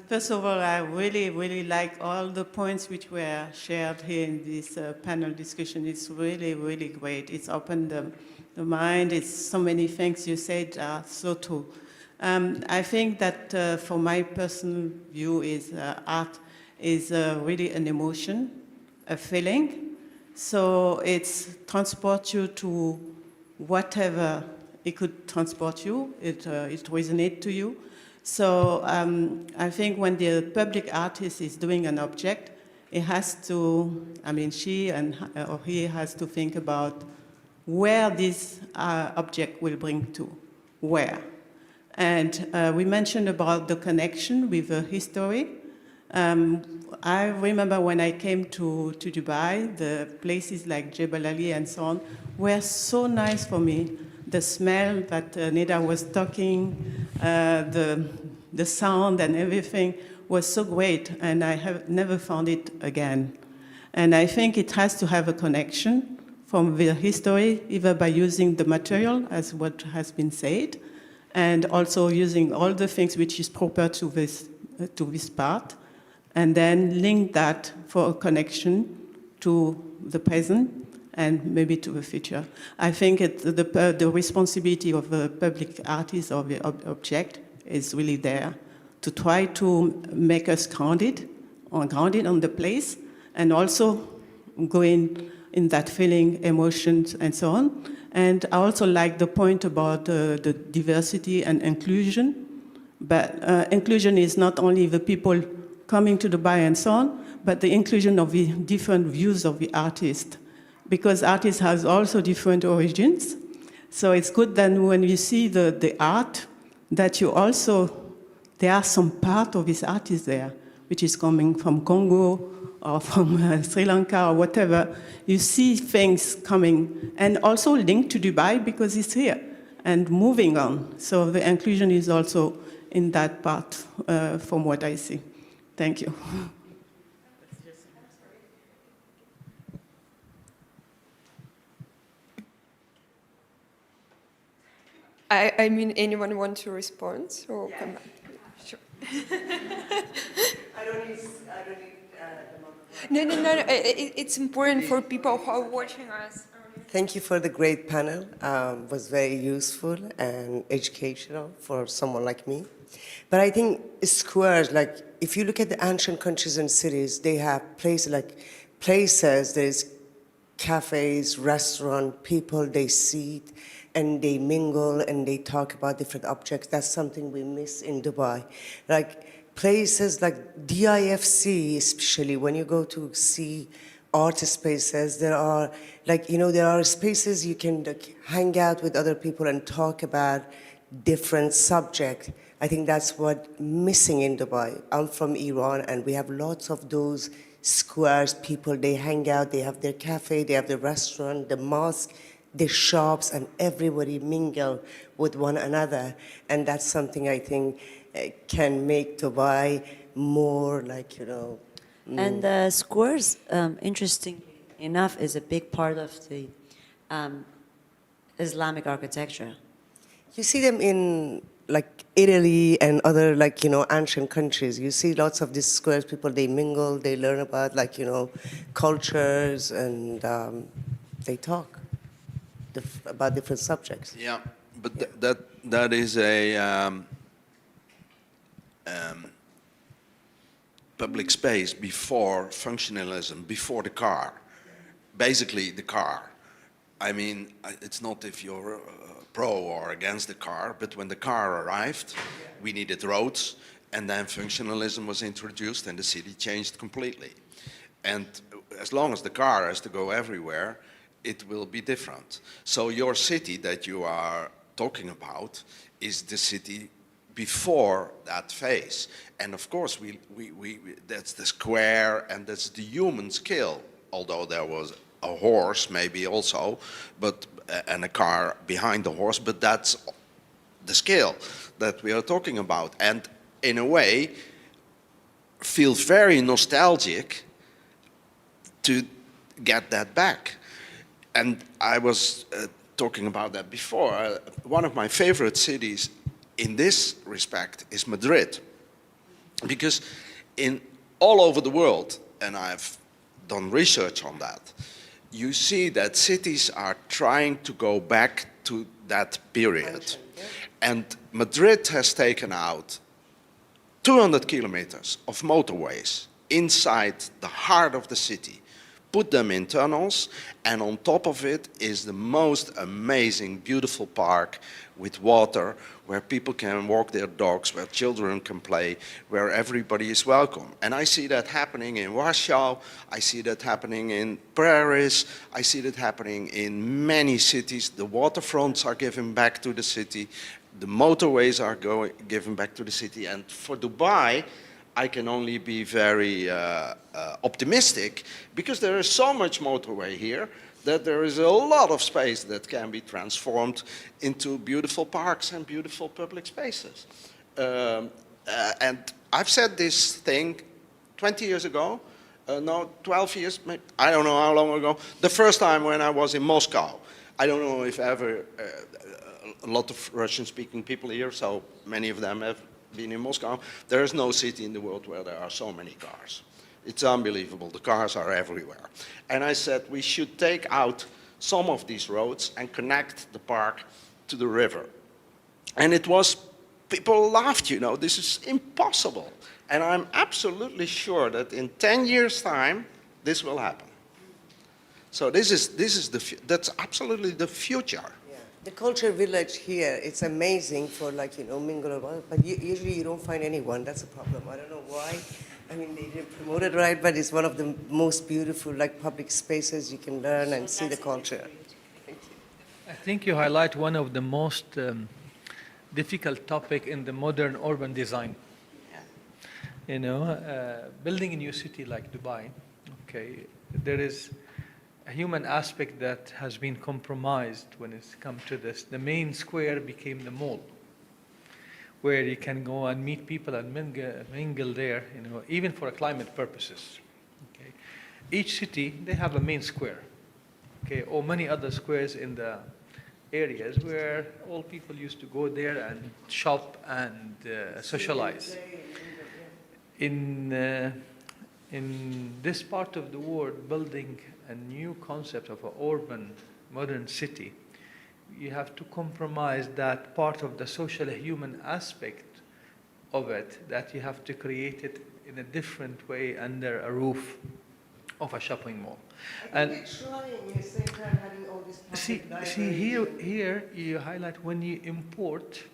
I: First of all, I really like all the points which were shared here in this panel discussion. It's really great. It's opened the mind. It's so many things you said are so true. I think that for my personal view is art is really an emotion, a feeling. So it's transport you to whatever it could transport you. It resonates to you. So I think when the public artist is doing an object, it has to, I mean, she or he has to think about where this object will bring to, where. And we mentioned about the connection with the history. I remember when I came to Dubai, the places like Jebel Ali and so on were so nice for me. The smell that Neda was talking, the sound and everything was so great, and I have never found it again. And I think it has to have a connection from the history, either by using the material, as what has been said, and also using all the things which is proper to this part, and then link that for a connection to the present and maybe to the future. I think the responsibility of the public artist or the object is really there to try to make us grounded on the place, and also going in that feeling, emotions, and so on. And I also like the point about the diversity and inclusion. But inclusion is not only the people coming to Dubai and so on, but the inclusion of the different views of the artist. Because artists has also different origins. So it's good that when you see the art, that you also, there are some part of this artist there, which is coming from Congo or from Sri Lanka or whatever. You see things coming, and also linked to Dubai because it's here and moving on. So the inclusion is also in that part from what I see. Thank you.
B: I mean, anyone want to respond? So yeah. Come back. Sure.
O: I don't need
B: No. It's important for people who are watching us.
O: Thank you for the great panel. It was very useful and educational for someone like me. But I think squares, like if you look at the ancient countries and cities, they have places, there's cafes, restaurants, people, they sit and they mingle and they talk about different objects. That's something we miss in Dubai. Like places like DIFC, especially when you go to see art spaces, there are there are spaces you can hang out with other people and talk about different subjects. I think that's what's missing in Dubai. I'm from Iran, and we have lots of those squares. People, they hang out, they have their cafe, they have the restaurant, the mosque, the shops, and everybody mingle with one another. And that's something I think can make Dubai more
L: And squares, interesting enough, is a big part of the Islamic architecture.
O: You see them in Italy and other ancient countries. You see lots of these squares, people, they mingle, they learn about cultures, and they talk about different subjects.
H: Yeah, but that is a public space before functionalism, before the car. Basically the car. I mean, it's not if you're pro or against the car, but when the car arrived, we needed roads, and then functionalism was introduced and the city changed completely. And as long as the car has to go everywhere, it will be different. So your city that you are talking about is the city before that phase. And of course, that's the square and that's the human skill, although there was a horse maybe also, but and a car behind the horse, but that's the skill that we are talking about. And in a way, feel very nostalgic to get that back. And I was talking about that before. One of my favorite cities in this respect is Madrid. Because in all over the world, and I've done research on that, you see that cities are trying to go back to that period. And Madrid has taken out 200 kilometers of motorways inside the heart of the city, put them in tunnels, and on top of it is the most amazing, beautiful park with water, where people can walk their dogs, where children can play, where everybody is welcome. And I see that happening in Warsaw, I see that happening in Paris, I see that happening in many cities. The waterfronts are given back to the city, the motorways are given back to the city, and for Dubai, I can only be very optimistic, because there is so much motorway here that there is a lot of space that can be transformed into beautiful parks and beautiful public spaces. And I've said this thing 20 years ago, no, 12 years, I don't know how long ago, the first time when I was in Moscow. I don't know if ever, a lot of Russian-speaking people here, so many of them have been in Moscow. There is no city in the world where there are so many cars. It's unbelievable. The cars are everywhere. And I said we should take out some of these roads and connect the park to the river. And it was, people laughed, you know, this is impossible. And I'm absolutely sure that in 10 years' time, this will happen. So that's absolutely the future.
O: The culture village here, it's amazing for like, you know, mingle, but usually you don't find anyone. That's a problem. I don't know why. I mean, they didn't promote it right, but it's one of the most beautiful like public spaces you can learn and see the culture.
M: I think you highlight one of the most difficult topic in the modern urban design. You know, building a new city like Dubai, okay, there is a human aspect that has been compromised when it's come to this. The main square became the mall, where you can go and meet people and mingle there, you know, even for climate purposes. Okay. Each city, they have a main square, okay, or many other squares in the areas where all people used to go there and shop and socialize. In this part of the world, building a new concept of an urban modern city, you have to compromise that part of the social human aspect of it, that you have to create it in a different way under a roof of a shopping mall. And see here you highlight when you import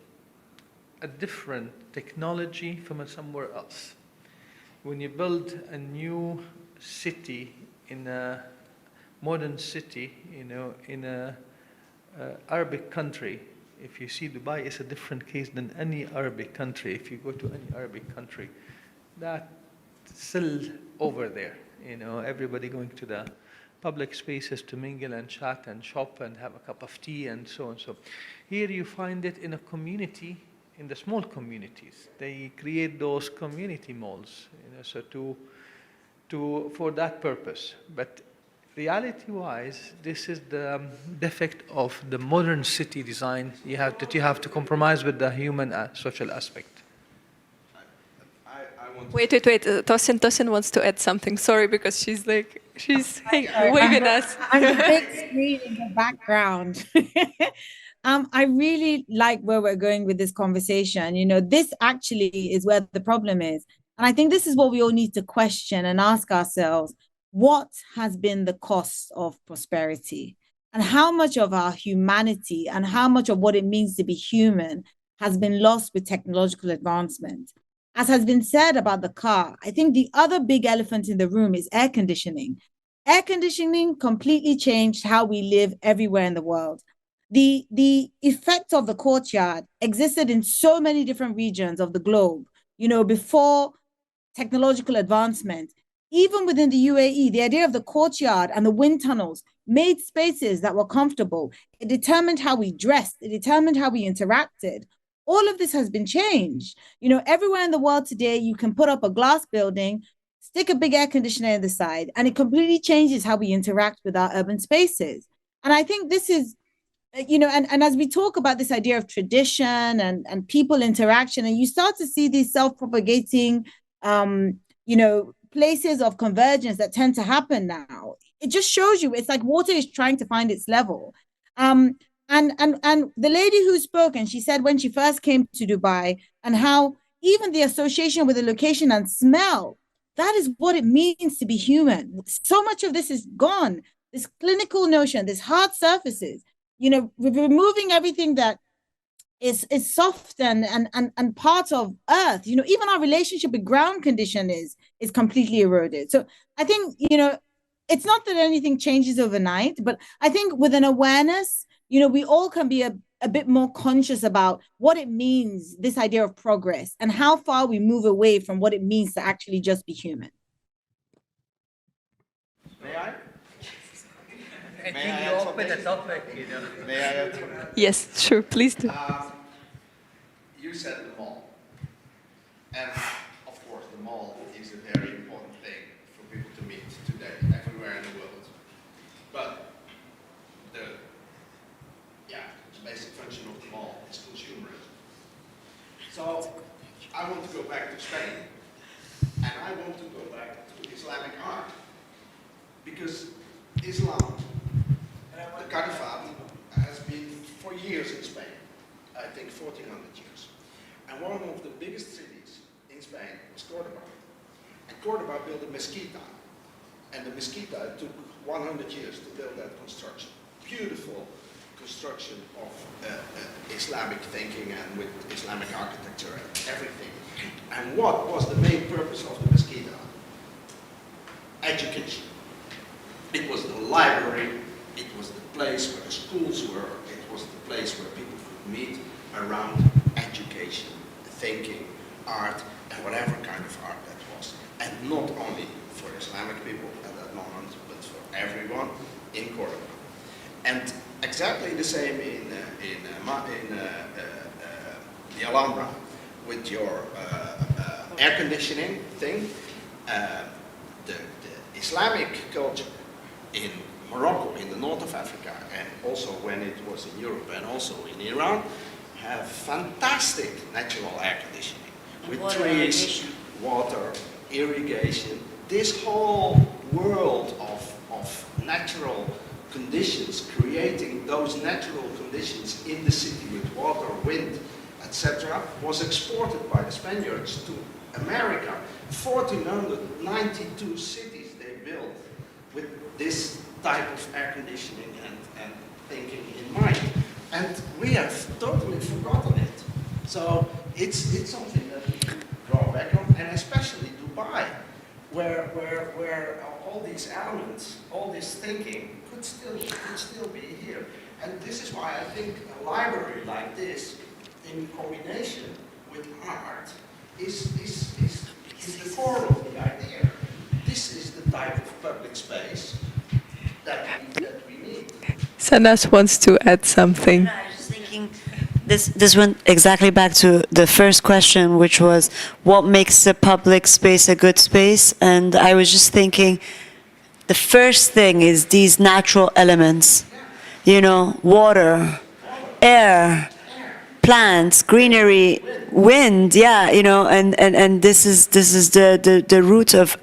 M: a different technology from somewhere else. When you build a new city in a modern city, you know, in a Arabic country, if you see Dubai is a different case than any Arabic country. If you go to any Arabic country, that's still over there. You know, everybody going to the public spaces to mingle and chat and shop and have a cup of tea and so on. So here you find it in a community, in the small communities. They create those community malls, you know, so for that purpose. But reality-wise, this is the defect of the modern city design. You have to compromise with the human social aspect.
A: Wait. Tosin wants to add something. Sorry, because she's waving us.
N: I'm a big screen in the background. I really like where we're going with this conversation. You know, this actually is where the problem is. And I think this is what we all need to question and ask ourselves. What has been the cost of prosperity? and how much of our humanity and how much of what it means to be human has been lost with technological advancement. As has been said about the car, I think the other big elephant in the room is air conditioning. Air conditioning completely changed how we live everywhere in the world. The effect of the courtyard existed in so many different regions of the globe, before technological advancement. Even within the UAE, the idea of the courtyard and the wind tunnels made spaces that were comfortable. It determined how we dressed, it determined how we interacted. All of this has been changed. Everywhere in the world today, you can put up a glass building, stick a big air conditioner in the side, and it completely changes how we interact with our urban spaces. And I think this is, and as we talk about this idea of tradition and people interaction, and you start to see these self-propagating, places of convergence that tend to happen now, it just shows you it's like water is trying to find its level. And the lady who spoke, and she said when she first came to Dubai, and how even the association with the location and smell, that is what it means to be human. So much of this is gone. This clinical notion, this hard surfaces, removing everything that is soft and part of earth. Even our relationship with ground condition is completely eroded. So I think, it's not that anything changes overnight, but I think with an awareness, we all can be a bit more conscious about what it means, this idea of progress, and how far we move away from what it means to actually just be human.
K: May I?
P: I think you open the topic,
K: May I add something?
A: Yes, sure, please do.
K: You said the mall. And of course, the mall is a very important thing for people to meet today, everywhere in the world. But the basic function of the mall is consumerism. So I want to go back to Spain, and I want to go back to Islamic art. Because Islam, the Caliphate, has been for years in Spain, I think 1400 years. And one of the biggest cities in Spain was Cordoba. And Cordoba built a mezquita. And the mezquita took 100 years to build that construction. Beautiful construction of Islamic thinking and with Islamic architecture and everything. And what was the main purpose of the mezquita? Education. It was the library, it was the place where the schools were, it was the place where people could meet around education, thinking, art, and whatever kind of art that was. And not only for Islamic people at that moment, but for everyone in Cordoba. And exactly the same in the Alhambra, with your air conditioning thing. The Islamic culture in Morocco, in the north of Africa, and also when it was in Europe and also in Iran, have fantastic natural air conditioning. With trees, water, irrigation, this whole world of natural conditions, creating those natural conditions in the city with water, wind, etc., was exported by the Spaniards to America. 1,492 cities they built with this type of air conditioning and thinking in mind. And we have totally forgotten it. So it's something that we should draw back on, and especially Dubai, where all these elements, all this thinking could still be here. And this is why I think a library like this, in combination with art, is the core of the idea. This is the type of public space that we need.
A: Sanas wants to add something.
L: I was just thinking, this went exactly back to the first question, which was what makes a public space a good space? And I was just thinking, the first thing is these natural elements, water, air, plants, greenery, wind, and this is the root of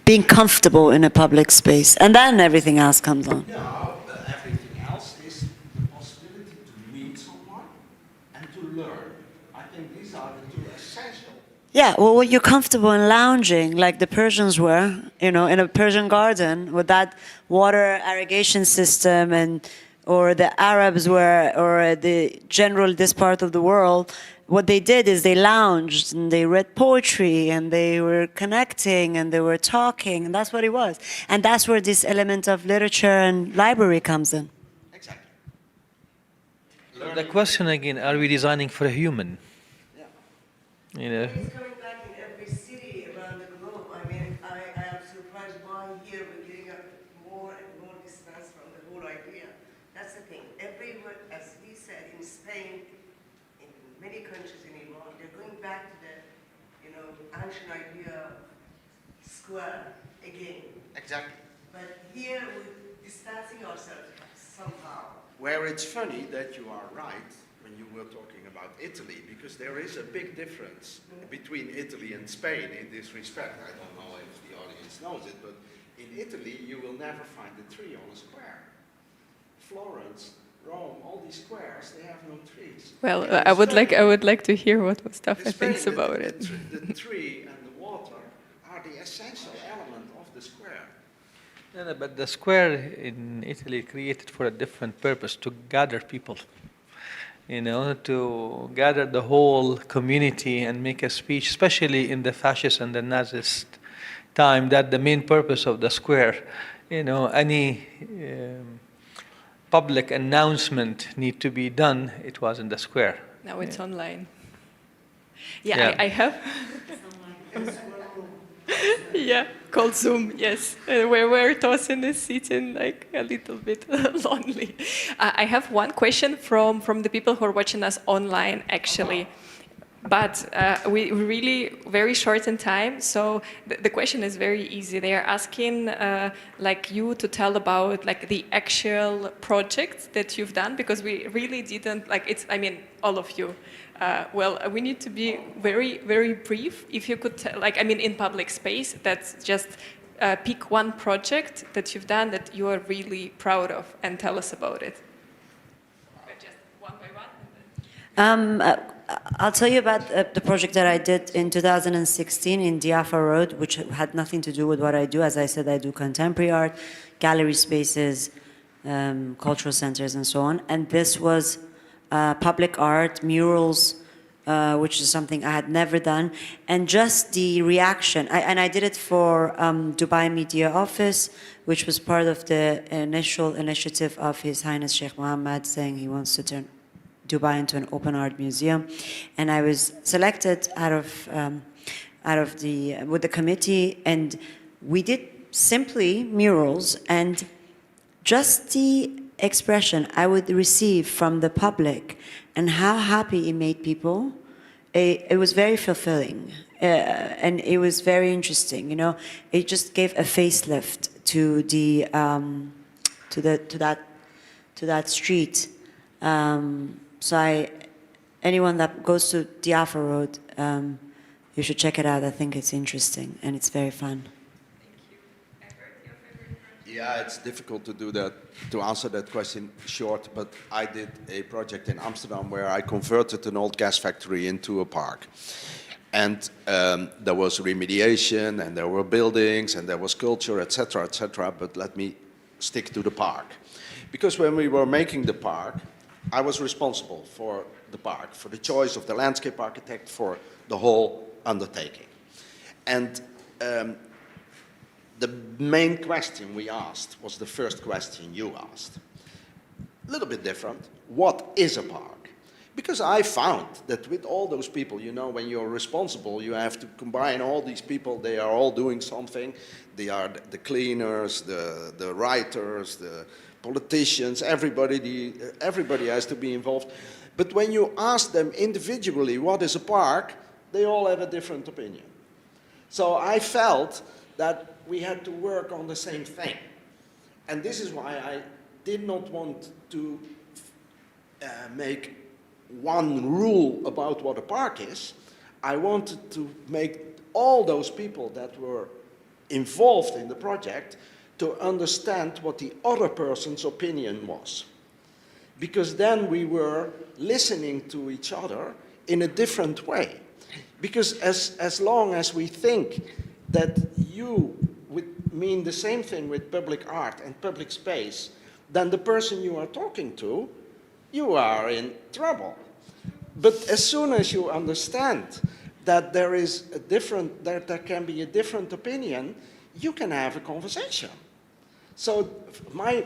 L: being comfortable in a public space, and then everything else comes on.
K: Yeah, but everything else is the possibility to meet someone and to learn. I think these are the two essential
L: Yeah, well, when you're comfortable in lounging, like the Persians were, you know, in a Persian garden with that water irrigation system, or the Arabs were, or the general this part of the world, what they did is they lounged and they read poetry and they were connecting and they were talking, and that's what it was. And that's where this element of literature and library comes in.
K: Exactly.
M: So the question again, are we designing for a human?
K: Yeah.
M: You know?
O: It's coming back in every city around the globe. I mean, I am surprised why here we're getting more and more distance from the whole idea. That's the thing. Everywhere, as he said, in Spain, in many countries in Iran, they're going back to the, you know, ancient idea of square again.
K: Exactly.
O: But here we're distancing ourselves somehow.
K: Where it's funny that you are right when you were talking about Italy, because there is a big difference between Italy and Spain in this respect. I don't know if the audience knows it, but in Italy you will never find a tree on a square. Florence, Rome, all these squares, they have no trees.
A: Well,
K: In
A: I would
K: Spain-
A: like to hear what Mustafa
K: in Spain,
A: thinks about it.
K: The tree and the water are the essential element of the square.
M: No, but the square in Italy created for a different purpose, to gather people. You know, to gather the whole community and make a speech, especially in the fascist and the Nazist time, that the main purpose of the square, you know, any public announcement need to be done, it was in the square.
A: Now it's online.
M: Yeah.
A: I have. Yeah, called Zoom, yes. Where Tosin is sitting like a little bit lonely. I have one question from the people who are watching us online, actually. But we really very short in time, so the question is very easy. They are asking like you to tell about like the actual projects that you've done, because we really didn't like it's. I mean, all of you. Well, we need to be very, very brief. If you could, like, I mean, in public space, that's just pick one project that you've done that you are really proud of and tell us about it. Just one by one.
L: I'll tell you about the project that I did in 2016 in Diafa Road, which had nothing to do with what I do. As I said, I do contemporary art, gallery spaces, cultural centers, and so on. And this was public art, murals, which is something I had never done. And just the reaction, and I did it for Dubai Media Office, which was part of the initial initiative of His Highness Sheikh Mohammed, saying he wants to turn Dubai into an open art museum. And I was selected with the committee, and we did simply murals, and just the expression I would receive from the public and how happy it made people, it was very fulfilling, and it was very interesting. You know, it just gave a facelift to that street. So anyone that goes to Diafa Road, you should check it out. I think it's interesting and it's very fun.
K: Yeah, it's difficult to do that, to answer that question short, but I did a project in Amsterdam where I converted an old gas factory into a park. And there was remediation, and there were buildings, and there was culture, etc., but let me stick to the park. Because when we were making the park, I was responsible for the park, for the choice of the landscape architect, for the whole undertaking. And the main question we asked was the first question you asked. A little bit different. What is a park? Because I found that with all those people, you know, when you're responsible, you have to combine all these people. They are all doing something. They are the cleaners, the writers, the politicians, everybody has to be involved. But when you ask them individually what is a park, they all had a different opinion. So I felt that we had to work on the same thing. And this is why I did not want to make one rule about what a park is. I wanted to make all those people that were involved in the project to understand what the other person's opinion was. Because then we were listening to each other in a different way. Because as long as we think that you would mean the same thing with public art and public space than the person you are talking to, you are in trouble. But as soon as you understand that there can be a different opinion, you can have a conversation. So my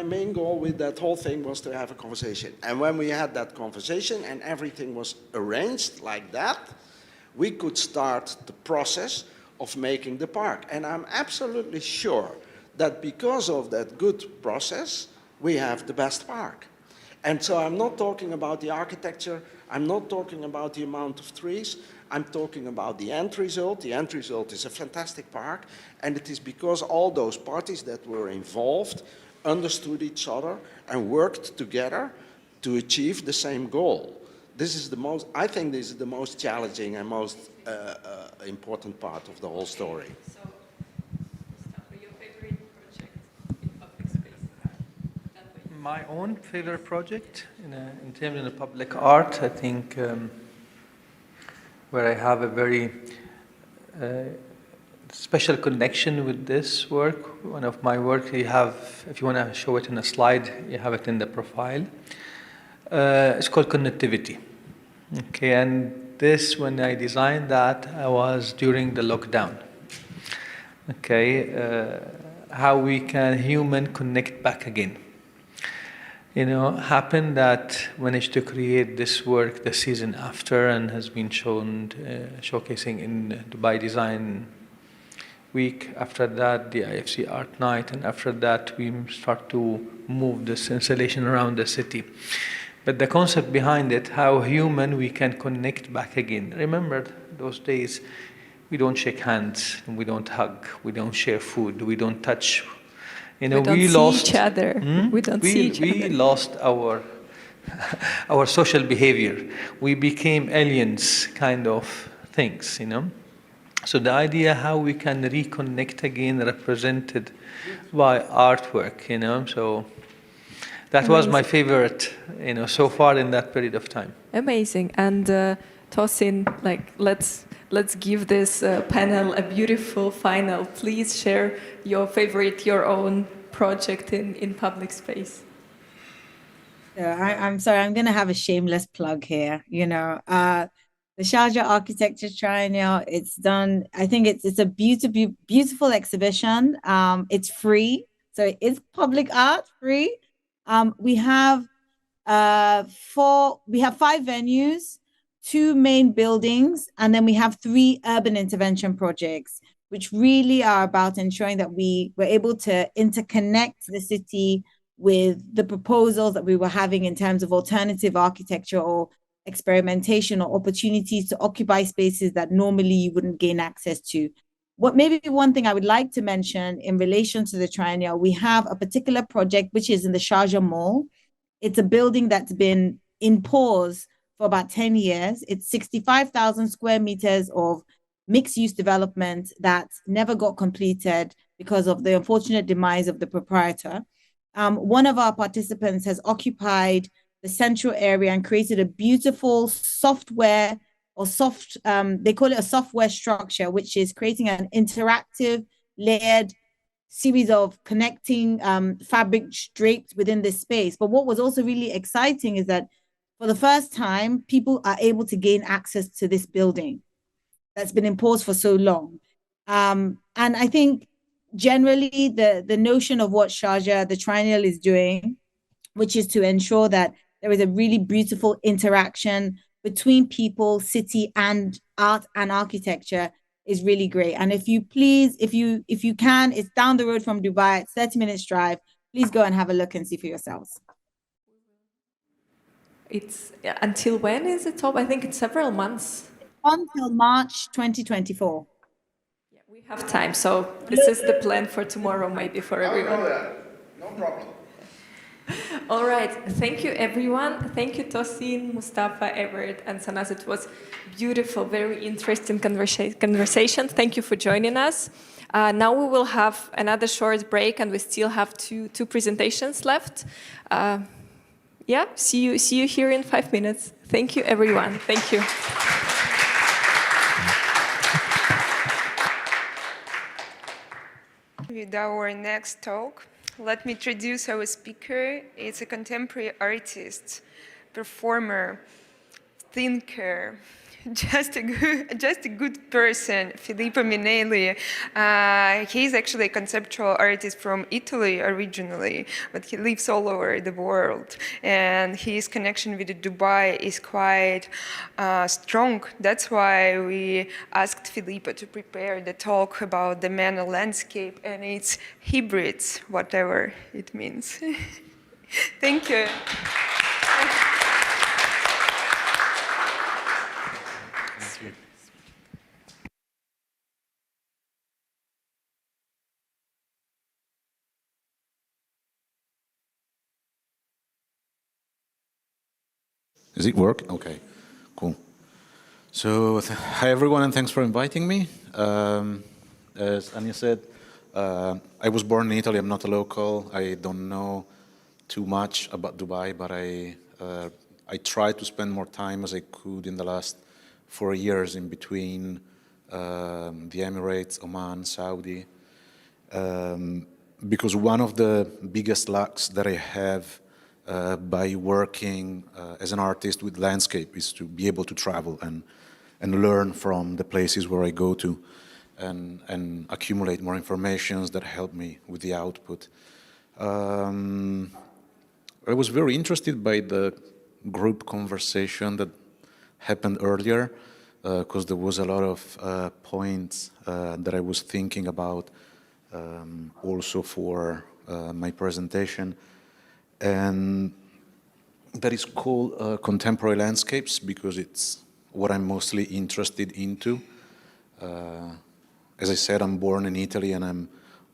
K: main goal with that whole thing was to have a conversation. And when we had that conversation and everything was arranged like that, we could start the process of making the park. And I'm absolutely sure that because of that good process, we have the best park. And so I'm not talking about the architecture, I'm not talking about the amount of trees, I'm talking about the end result. The end result is a fantastic park, and it is because all those parties that were involved understood each other and worked together to achieve the same goal. I think this is the most challenging and most important part of the whole story.
A: So, Mustafa, your favorite project in public space?
M: My own favorite project in terms of public art, I think where I have a very special connection with this work. One of my work you have, if you want to show it in a slide, you have it in the profile. It's called Connectivity. Okay, and this, when I designed that, I was during the lockdown. Okay, how we can human connect back again. You know, happened that managed to create this work the season after and has been shown, showcasing in Dubai Design Week. After that, the IFC Art Night, and after that, we start to move this installation around the city. But the concept behind it, how human we can connect back again. Remember those days, we don't shake hands, we don't hug, we don't share food, we don't touch. You know,
A: we lost each other. We don't see each other.
M: We lost our social behavior. We became aliens kind of things, you know. So the idea how we can reconnect again, represented by artwork, you know. So that was my favorite, you know, so far in that period of time.
A: Amazing. And Tosin, like, let's give this panel a beautiful final. Please share your favorite, your own project in public space.
N: I'm sorry, I'm going to have a shameless plug here. You know, the Sharjah Architecture Triennial, it's done, I think it's a beautiful exhibition. It's free, so it's public art, free. We have 5 venues, 2 main buildings, and then we have 3 urban intervention projects, which really are about ensuring that we were able to interconnect the city with the proposals that we were having in terms of alternative architecture or experimentation or opportunities to occupy spaces that normally you wouldn't gain access to. What maybe one thing I would like to mention in relation to the triennial, we have a particular project which is in the Sharjah Mall. It's a building that's been in pause for about 10 years. It's 65,000 square meters of mixed-use development that never got completed because of the unfortunate demise of the proprietor. One of our participants has occupied the central area and created a beautiful software or they call it a software structure, which is creating an interactive, layered series of connecting fabric draped within this space. But what was also really exciting is that for the first time, people are able to gain access to this building that's been in pause for so long. And I think generally the notion of what Sharjah, the triennial, is doing, which is to ensure that there is a really beautiful interaction between people, city, and art and architecture, is really great. And if you can, it's down the road from Dubai, it's 30 minutes drive. Please go and have a look and see for yourselves.
A: It's until when is it up? I think it's several months.
N: Until March 2024.
A: Yeah, we have time. So this is the plan for tomorrow, maybe for everyone.
K: No problem.
A: All right. Thank you, everyone. Thank you, Tosin, Mustafa, Everett, and Sanaz. It was beautiful, very interesting conversation. Thank you for joining us. Now we will have another short break, and we still have two presentations left. Yeah, see you here in 5 minutes. Thank you, everyone. Thank you.
B: with our next talk. Let me introduce our speaker. It's a contemporary artist, performer, thinker, just a good person, Filippo Minelli. He's actually a conceptual artist from Italy originally, but he lives all over the world. And his connection with Dubai is quite strong. That's why we asked Filippo to prepare the talk about the man landscape and its hybrids, whatever it means. Thank you.
Q: Does it work? Okay, cool. So, hi everyone, and thanks for inviting me. As Anya said, I was born in Italy. I'm not a local. I don't know too much about Dubai, but I tried to spend more time as I could in the last 4 years in between the Emirates, Oman, Saudi, because one of the biggest lacks that I have by working as an artist with landscape is to be able to travel and learn from the places where I go to and accumulate more information that help me with the output. I was very interested by the group conversation that happened earlier because there was a lot of points that I was thinking about also for my presentation. And that is called contemporary landscapes because it's what I'm mostly interested into. As I said, I'm born in Italy and I'm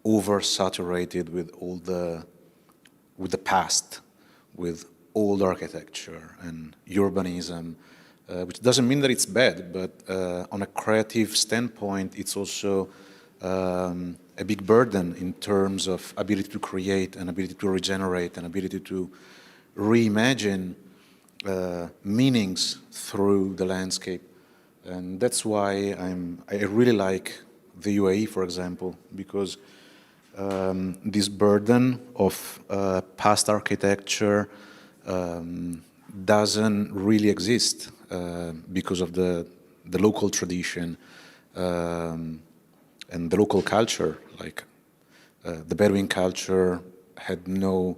Q: oversaturated with the past, with old architecture and urbanism, which doesn't mean that it's bad, but on a creative standpoint, it's also a big burden in terms of ability to create and ability to regenerate and ability to reimagine meanings through the landscape. And that's why I really like the UAE, for example, because this burden of past architecture doesn't really exist because of the local tradition and the local culture. Like the Bedouin culture had no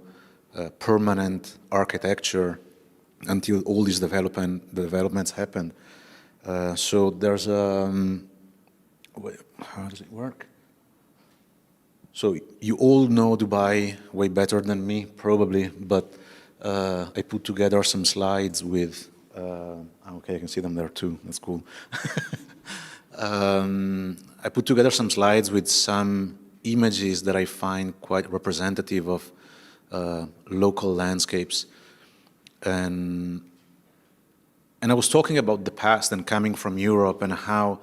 Q: permanent architecture until all these developments happened. So there's how does it work? So you all know Dubai way better than me, probably, but I put together some slides with, okay, I can see them there too, that's cool. I put together some slides with some images that I find quite representative of local landscapes. And I was talking about the past and coming from Europe and how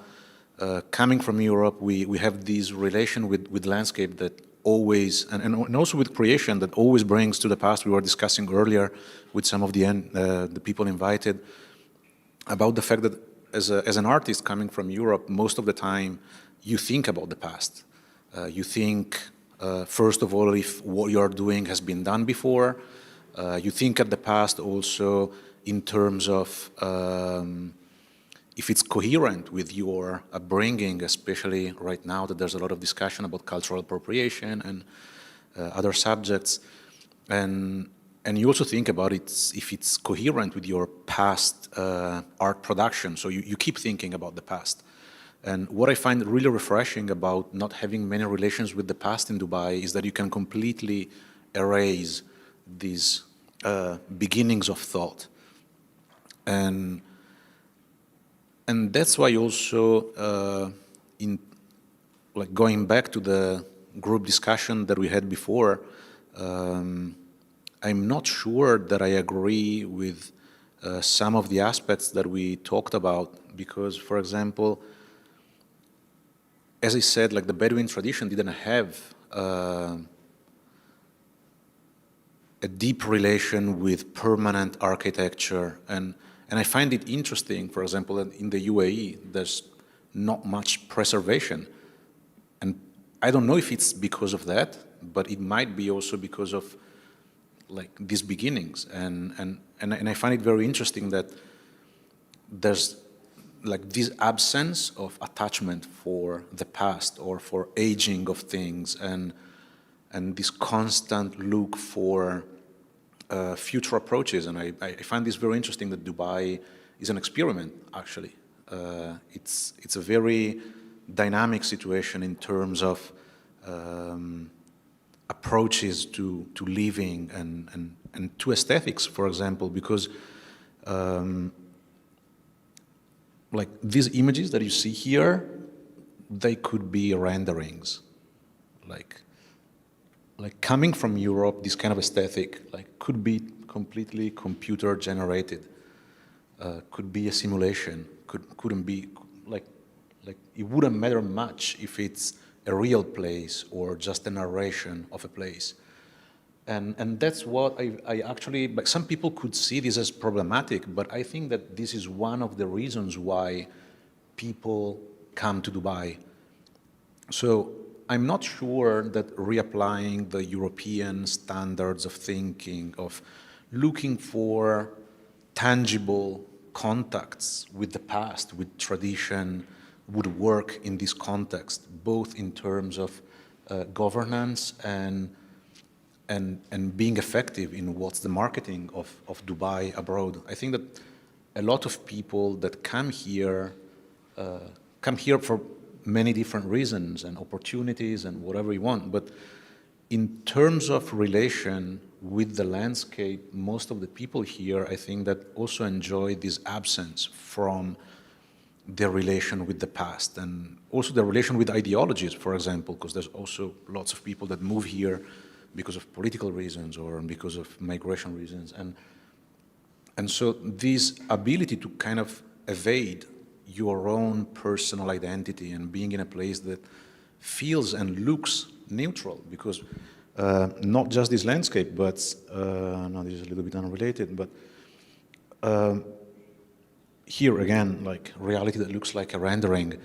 Q: coming from Europe, we have this relation with landscape that always, and also with creation that always brings to the past. We were discussing earlier with some of the people invited about the fact that as an artist coming from Europe, most of the time you think about the past. You think, first of all, if what you are doing has been done before. You think at the past also in terms of if it's coherent with your upbringing, especially right now that there's a lot of discussion about cultural appropriation and other subjects. And you also think about it if it's coherent with your past art production. So you keep thinking about the past. And what I find really refreshing about not having many relations with the past in Dubai is that you can completely erase these beginnings of thought. And that's why also, in like going back to the group discussion that we had before, I'm not sure that I agree with some of the aspects that we talked about because, for example, as I said, like the Bedouin tradition didn't have a deep relation with permanent architecture. And I find it interesting, for example, in the UAE, there's not much preservation. And I don't know if it's because of that, but it might be also because of like these beginnings. And I find it very interesting that there's like this absence of attachment for the past or for aging of things, and this constant look for future approaches. And I find this very interesting that Dubai is an experiment, actually. It's a very dynamic situation in terms of approaches to living and to aesthetics, for example, because like these images that you see here, they could be renderings. Like coming from Europe, this kind of aesthetic could be completely computer generated, could be a simulation, couldn't be like it wouldn't matter much if it's a real place or just a narration of a place. And that's what I actually, but some people could see this as problematic, but I think that this is one of the reasons why people come to Dubai. So I'm not sure that reapplying the European standards of thinking, of looking for tangible contacts with the past, with tradition, would work in this context, both in terms of governance and being effective in what's the marketing of Dubai abroad. I think that a lot of people that come here for many different reasons and opportunities and whatever you want, but in terms of relation with the landscape, most of the people here, I think that also enjoy this absence from their relation with the past, and also the relation with ideologies, for example, because there's also lots of people that move here because of political reasons or because of migration reasons. And so this ability to kind of evade your own personal identity and being in a place that feels and looks neutral, because not just this landscape, but, no, this is a little bit unrelated, but here again, like reality that looks like a rendering.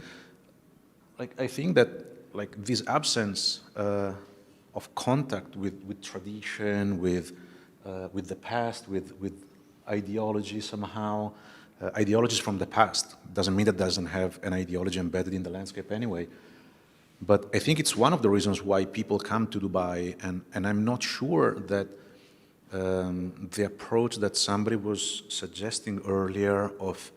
Q: Like I think that like this absence of contact with tradition, with the past, with ideology somehow, ideologies from the past. Doesn't mean that doesn't have an ideology embedded in the landscape anyway. But I think it's one of the reasons why people come to Dubai, and I'm not sure that the approach that somebody was suggesting earlier of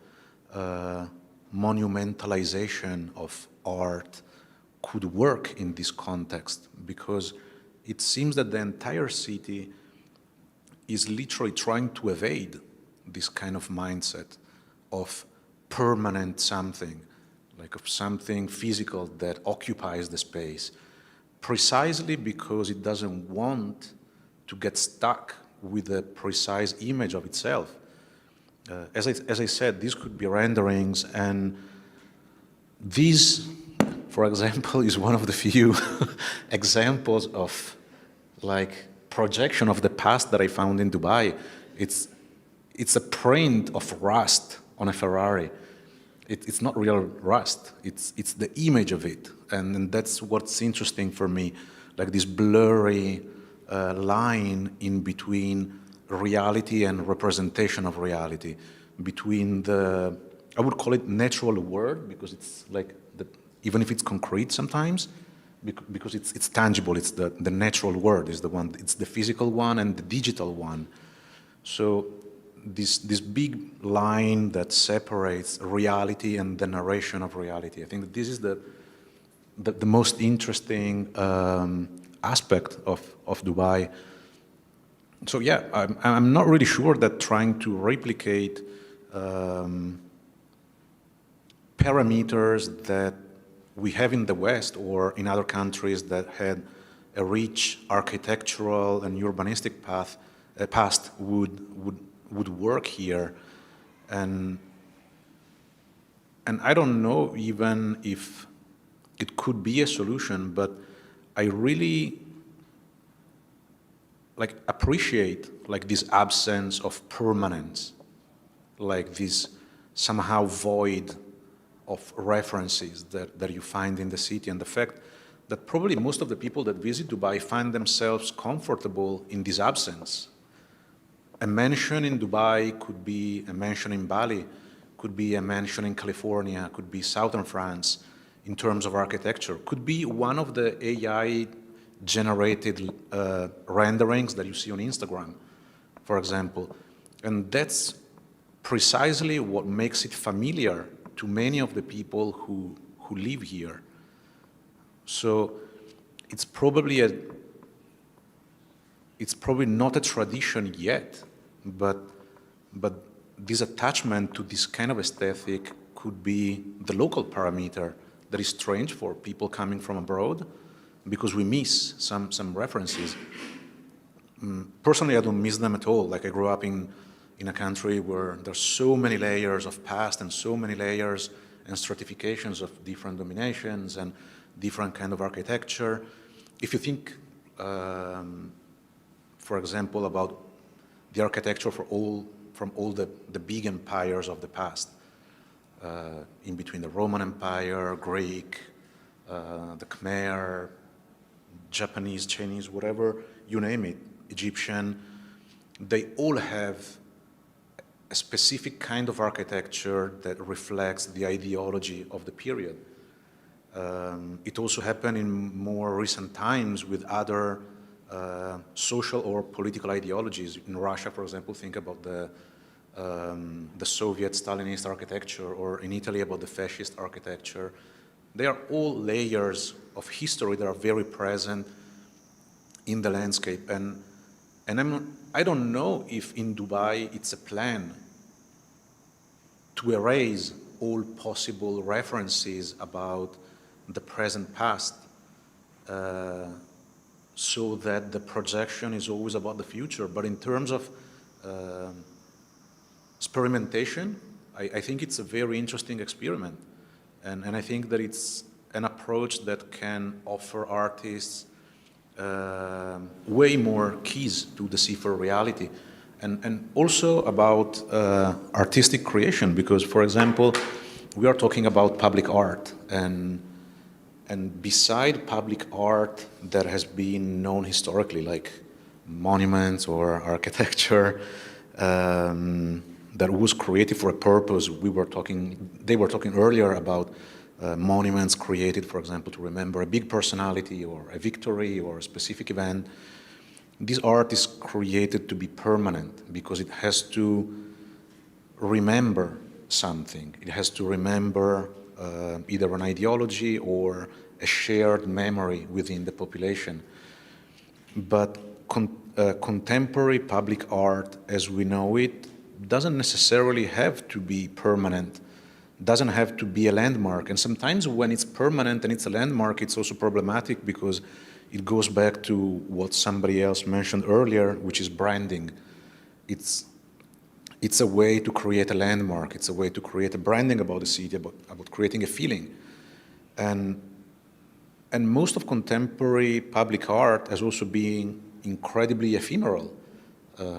Q: monumentalization of art could work in this context, because it seems that the entire city is literally trying to evade this kind of mindset of permanent something, like of something physical that occupies the space, precisely because it doesn't want to get stuck with a precise image of itself. As I said, these could be renderings, and this, for example, is one of the few examples of like projection of the past that I found in Dubai. It's a print of rust on a Ferrari. It's not real rust, it's the image of it, and that's what's interesting for me, like this blurry line in between reality and representation of reality, between the, I would call it natural world, because it's like, even if it's concrete sometimes, because it's tangible, it's the natural world is the one, it's the physical one and the digital one. So this big line that separates reality and the narration of reality, I think that this is the most interesting aspect of Dubai. So yeah, I'm not really sure that trying to replicate parameters that we have in the West or in other countries that had a rich architectural and urbanistic past would work here. And I don't know even if it could be a solution, but I really like appreciate like this absence of permanence, like this somehow void of references that you find in the city, and the fact that probably most of the people that visit Dubai find themselves comfortable in this absence. A mansion in Dubai could be a mansion in Bali, could be a mansion in California, could be southern France in terms of architecture, could be one of the AI-generated renderings that you see on Instagram, for example. And that's precisely what makes it familiar to many of the people who live here. So it's probably not a tradition yet, but this attachment to this kind of aesthetic could be the local parameter that is strange for people coming from abroad, because we miss some references. Personally, I don't miss them at all. Like, I grew up in a country where there's so many layers of past and so many layers and stratifications of different dominations and different kind of architecture. If you think, for example, about the architecture from all the big empires of the past, in between the Roman Empire, Greek, the Khmer, Japanese, Chinese, whatever, you name it, Egyptian, they all have a specific kind of architecture that reflects the ideology of the period. It also happened in more recent times with other social or political ideologies. In Russia, for example, think about the Soviet Stalinist architecture, or in Italy about the fascist architecture. They are all layers of history that are very present in the landscape. And I don't know if in Dubai it's a plan to erase all possible references about the present past, so that the projection is always about the future. But in terms of experimentation, I think it's a very interesting experiment. And I think that it's an approach that can offer artists way more keys to decipher reality. And also about artistic creation, because, for example, we are talking about public art, and beside public art that has been known historically, like monuments or architecture, that was created for a purpose. They were talking earlier about monuments created, for example, to remember a big personality or a victory or a specific event. This art is created to be permanent because it has to remember something. It has to remember either an ideology or a shared memory within the population. But contemporary public art, as we know it, doesn't necessarily have to be permanent, doesn't have to be a landmark. And sometimes when it's permanent and it's a landmark, it's also problematic because it goes back to what somebody else mentioned earlier, which is branding. It's a way to create a landmark. It's a way to create a branding about the city, about creating a feeling. And most of contemporary public art has also been incredibly ephemeral,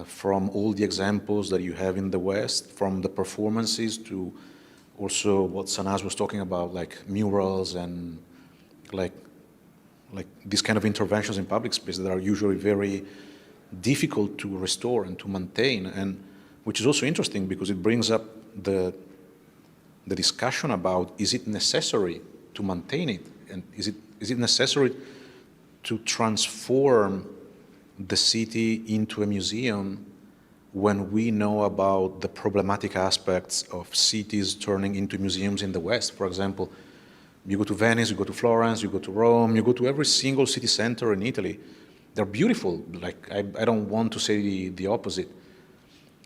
Q: from all the examples that you have in the West, from the performances to also what Sanaz was talking about, like murals and like these kind of interventions in public space that are usually very difficult to restore and to maintain, and which is also interesting because it brings up the discussion about, is it necessary to maintain it, and is it necessary to transform the city into a museum when we know about the problematic aspects of cities turning into museums in the West. For example, you go to Venice, you go to Florence, you go to Rome, you go to every single city center in Italy. They're beautiful. Like, I don't want to say the opposite.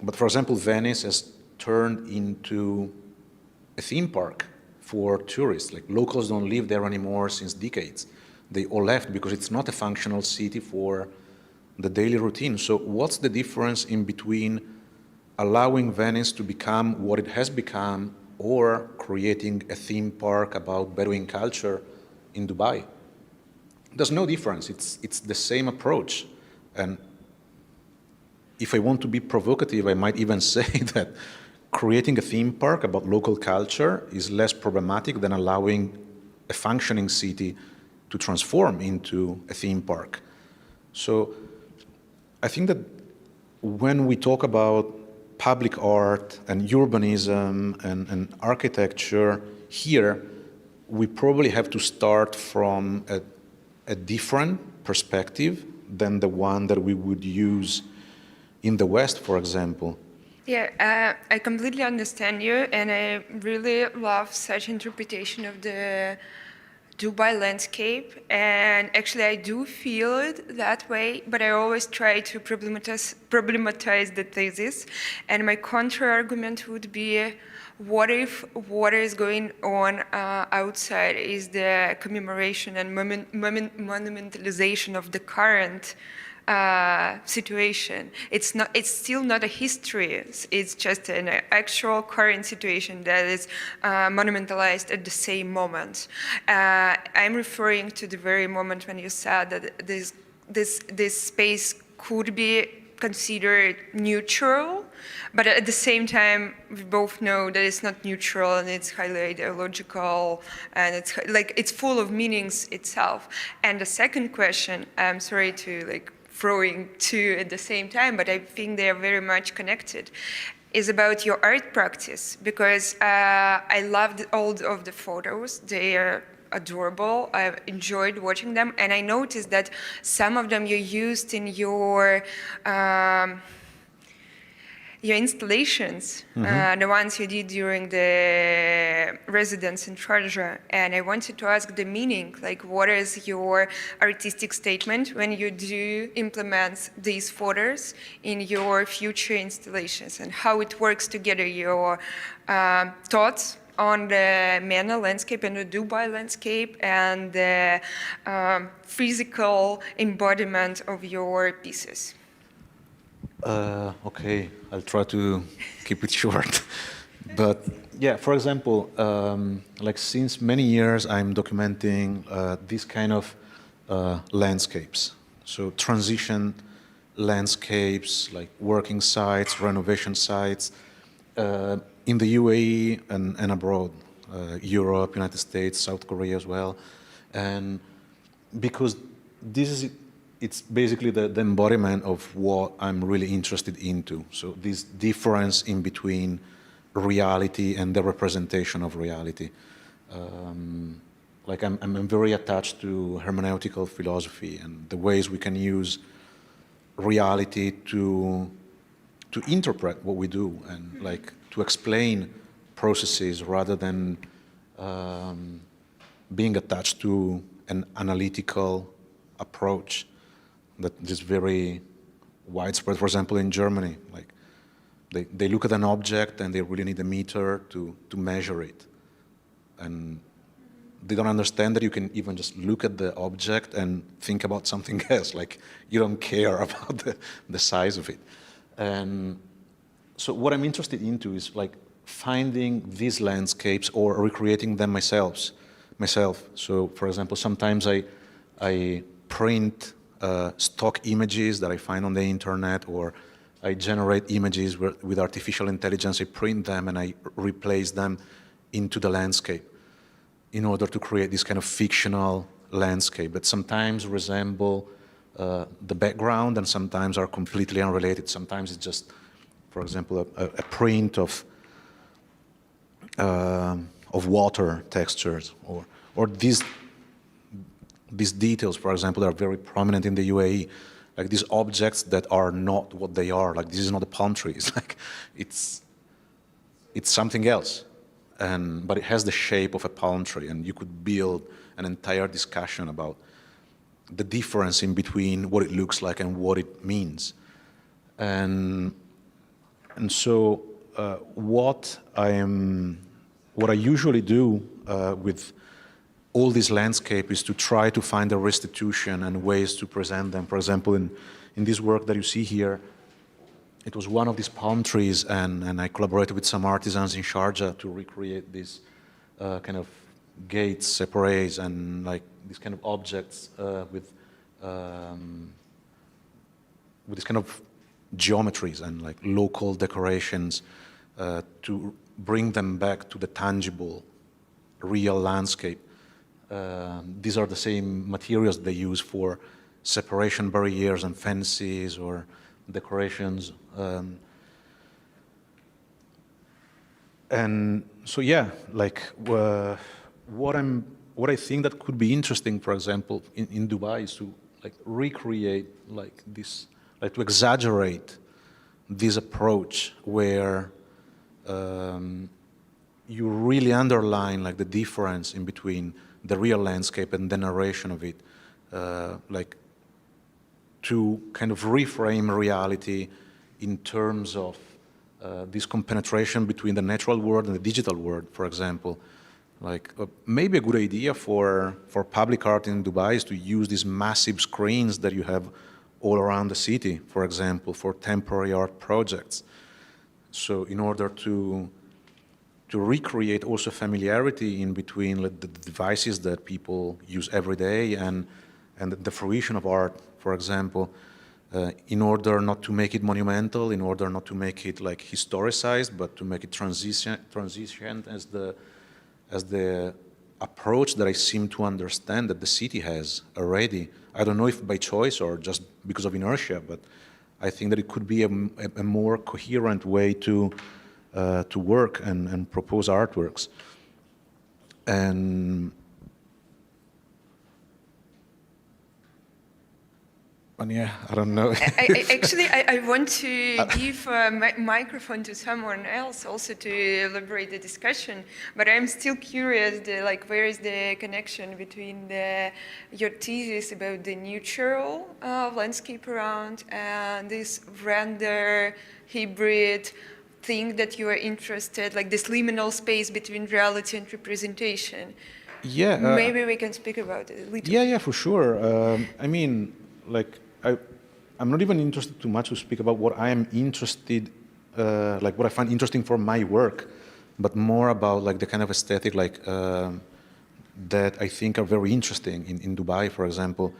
Q: But for example, Venice has turned into a theme park for tourists. Like, locals don't live there anymore since decades. They all left because it's not a functional city for the daily routine. So what's the difference in between allowing Venice to become what it has become or creating a theme park about Bedouin culture in Dubai? There's no difference. It's the same approach. And if I want to be provocative, I might even say that creating a theme park about local culture is less problematic than allowing a functioning city transform into a theme park. So I think that when we talk about public art and urbanism and architecture here, we probably have to start from a different perspective than the one that we would use in the West, for example.
B: Yeah, I completely understand you, and I really love such interpretation of the Dubai landscape. And actually, I do feel it that way, but I always try to problematize the thesis. And my counter-argument would be, what if what is going on outside is the commemoration and monumentalization of the current situation? It's still not a history. It's just an actual current situation that is monumentalized at the same moment. I'm referring to the very moment when you said that this space could be considered neutral, but at the same time, we both know that it's not neutral and it's highly ideological and it's full of meanings itself. And the second question, I'm sorry to throwing two at the same time, but I think they are very much connected, is about your art practice, because I loved all of the photos. They are adorable. I've enjoyed watching them, and I noticed that some of them you used in your installations, the ones you did during the residence in Sharjah. And I wanted to ask the meaning, what is your artistic statement when you do implement these photos in your future installations, and how it works together, your thoughts on the MENA landscape and the Dubai landscape and the physical embodiment of your pieces.
Q: Okay, I'll try to keep it short. But yeah, for example, since many years I'm documenting these kind of landscapes. So transition landscapes, like working sites, renovation sites, in the UAE and abroad, Europe, United States, South Korea as well. And because it's basically the embodiment of what I'm really interested into. So this difference in between reality and the representation of reality. I'm very attached to hermeneutical philosophy and the ways we can use reality to interpret what we do and to explain processes rather than being attached to an analytical approach that is very widespread. For example, in Germany, they look at an object and they really need a meter to measure it. And they don't understand that you can even just look at the object and think about something else. You don't care about the size of it. And so what I'm interested into is finding these landscapes or recreating them myself. So for example, sometimes I print stock images that I find on the internet, or I generate images with artificial intelligence. I print them and I replace them into the landscape in order to create this kind of fictional landscape that sometimes resemble the background and sometimes are completely unrelated. Sometimes it's just, for example, a print of water textures, or these details, for example, that are very prominent in the UAE, these objects that are not what they are. This is not a palm tree. It's something else, but it has the shape of a palm tree, and you could build an entire discussion about the difference in between what it looks like and what it means. And so what I usually do with all this landscape is to try to find a restitution and ways to present them. For example, in this work that you see here, it was one of these palm trees, and I collaborated with some artisans in Sharjah to recreate these kind of gates, separates, and these kind of objects with these kind of geometries and local decorations to bring them back to the tangible, real landscape. these are the same materials they use for separation barriers and fences or decorations. And so, yeah, like what I think that could be interesting, for example, in Dubai is to like recreate like this, like to exaggerate this approach where you really underline like the difference in between the real landscape and the narration of it, like to kind of reframe reality in terms of this compenetration between the natural world and the digital world, for example. Like maybe a good idea for public art in Dubai is to use these massive screens that you have all around the city, for example, for temporary art projects. So in order to recreate also familiarity in between the devices that people use every day and the fruition of art, for example, in order not to make it monumental, in order not to make it like historicized, but to make it transition as the approach that I seem to understand that the city has already. I don't know if by choice or just because of inertia, but I think that it could be a more coherent way to work and propose artworks. And yeah, I don't know.
B: I want to give a microphone to someone else also to elaborate the discussion, but I'm still curious, like, where is the connection between your thesis about the neutral landscape around and this render hybrid thing that you are interested, like this liminal space between reality and representation?
Q: Yeah.
B: Maybe we can speak about it a little.
Q: Yeah, for sure. I mean, like, I'm not even interested too much to speak about what I am interested, like what I find interesting for my work, but more about like the kind of aesthetic like that I think are very interesting in Dubai, for example.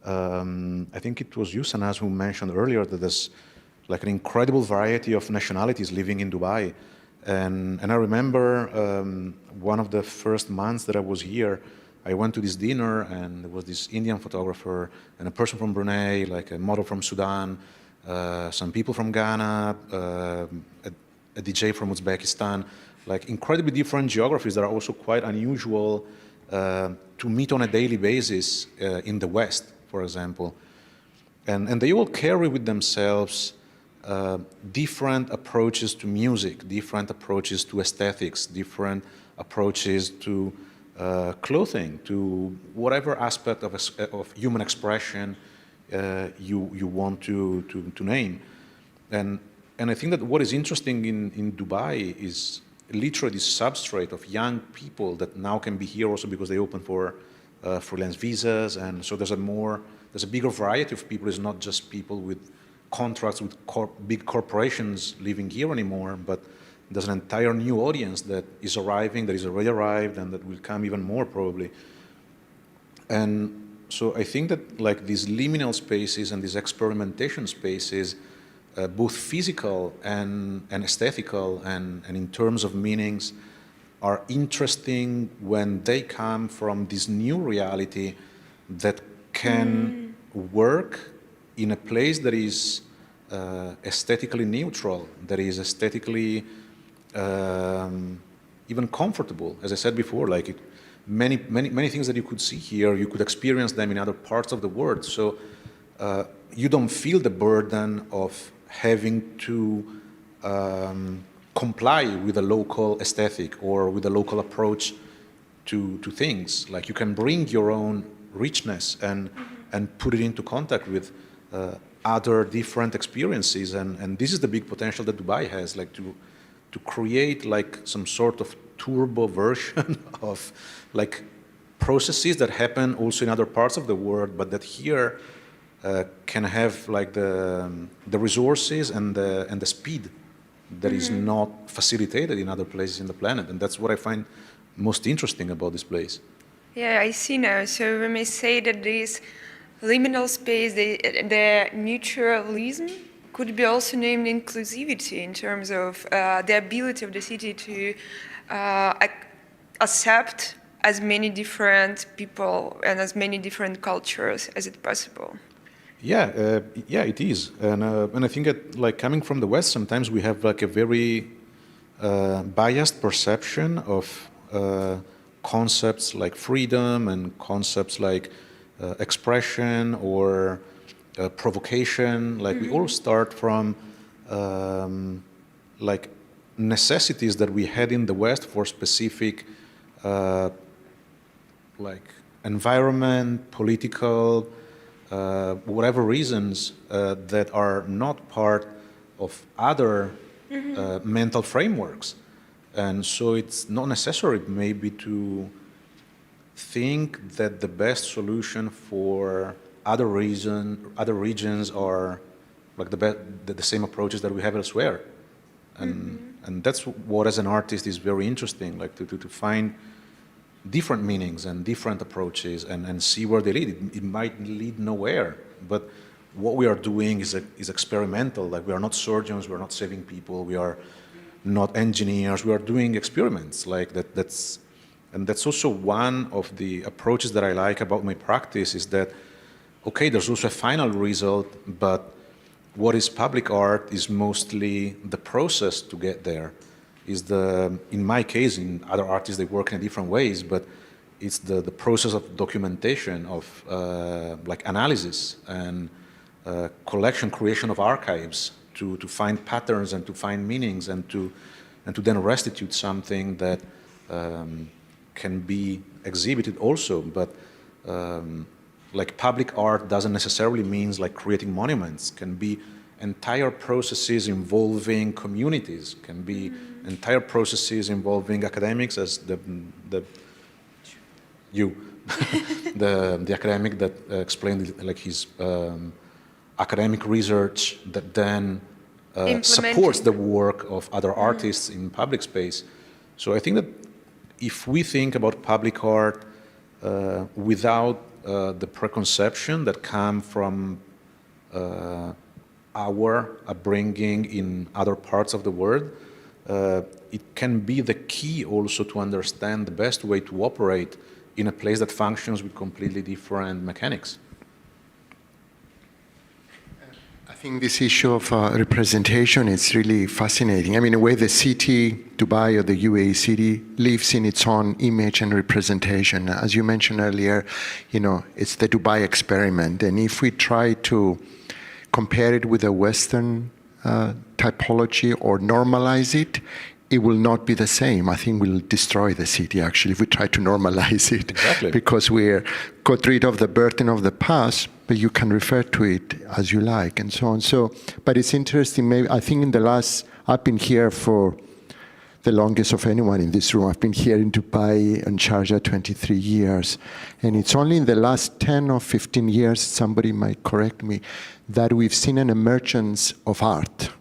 Q: I think it was you, Sanaz, who mentioned earlier that there's like an incredible variety of nationalities living in Dubai. And I remember one of the first months that I was here, I went to this dinner and there was this Indian photographer and a person from Brunei, like a model from Sudan, some people from Ghana, a DJ from Uzbekistan, like incredibly different geographies that are also quite unusual to meet on a daily basis in the West, for example. And they all carry with themselves different approaches to music, different approaches to aesthetics, different approaches to clothing, to whatever aspect of human expression you want to name. And I think that what is interesting in Dubai is literally this substrate of young people that now can be here also because they open for freelance visas, and so there's a bigger variety of people. It's not just people with contracts with big corporations living here anymore, but there's an entire new audience that is arriving, that is already arrived, and that will come even more probably. And so I think that like these liminal spaces and these experimentation spaces, both physical and aesthetical and in terms of meanings, are interesting when they come from this new reality that can work in a place that is aesthetically neutral, that is aesthetically even comfortable. As I said before, like many things that you could see here, you could experience them in other parts of the world. So you don't feel the burden of having to comply with a local aesthetic or with a local approach to things. Like you can bring your own richness and put it into contact with other different experiences. And this is the big potential that Dubai has, like to create like some sort of turbo version of like processes that happen also in other parts of the world, but that here can have like the resources and the speed that is not facilitated in other places in the planet. And that's what I find most interesting about this place.
B: Yeah, I see now. So we may say that this liminal space, the neutralism, could be also named inclusivity in terms of the ability of the city to accept as many different people and as many different cultures as it's possible.
Q: Yeah, yeah, it is, and I think that, like, coming from the West, sometimes we have like a very biased perception of concepts like freedom and concepts like expression or provocation. Like we all start from like necessities that we had in the West for specific like environment, political, whatever reasons that are not part of other mental frameworks. And so it's not necessary maybe to think that the best solution for other regions are like the same approaches that we have elsewhere. And that's what, as an artist, is very interesting, like to find different meanings and different approaches and see where they lead. It might lead nowhere, but what we are doing is experimental. Like, we are not surgeons, we are not saving people, we are not engineers, we are doing experiments. Like that's also one of the approaches that I like about my practice, is that, okay, there's also a final result, but what is public art is mostly the process to get there. In my case, in other artists, they work in different ways, but it's the process of documentation, of like analysis and creation of archives to find patterns and to find meanings and to then restitute something that can be exhibited also. But like, public art doesn't necessarily mean like creating monuments. Can be entire processes involving communities, can be entire processes involving academics, as the academic that explained like his academic research that then supports the work of other artists in public space. So I think that if we think about public art without the preconception that come from our upbringing in other parts of the world, it can be the key also to understand the best way to operate in a place that functions with completely different mechanics.
D: I think this issue of representation is really fascinating. I mean, the way the city, Dubai or the UAE city, lives in its own image and representation. As you mentioned earlier, it's the Dubai experiment. And if we try to compare it with a Western typology or normalize it, it will not be the same. I think we'll destroy the city, actually, if we try to normalize it.
Q: Exactly.
D: Because we got rid of the burden of the past, but you can refer to it as you like, and so on. So, but it's interesting, maybe, I think I've been here for the longest of anyone in this room. I've been here in Dubai and Sharjah 23 years. And it's only in the last 10 or 15 years, somebody might correct me, that we've seen an emergence of art.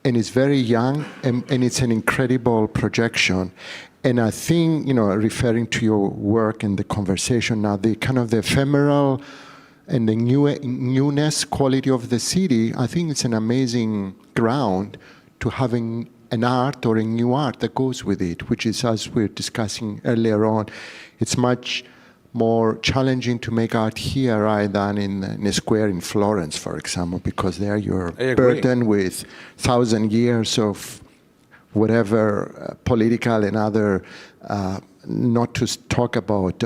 D: And it's very young, and it's an incredible projection. And I think, referring to your work and the conversation now, the kind of the ephemeral and the newness quality of the city, I think it's an amazing ground to having an art or a new art that goes with it, which is, as we were discussing earlier on, it's much more challenging to make art here rather than in a square in Florence, for example, because there you're burdened with 1,000 years of whatever political and other, not to talk about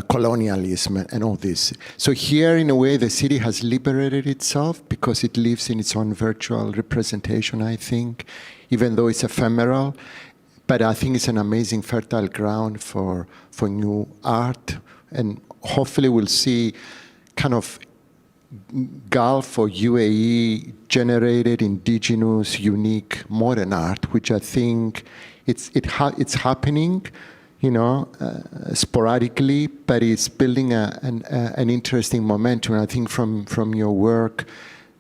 D: colonialism and all this. So here, in a way, the city has liberated itself because it lives in its own virtual representation, I think, even though it's ephemeral. But I think it's an amazing fertile ground for new art. And hopefully we'll see kind of Gulf or UAE generated indigenous, unique, modern art, which I think it's happening, sporadically, but it's building an interesting momentum. I think from your work,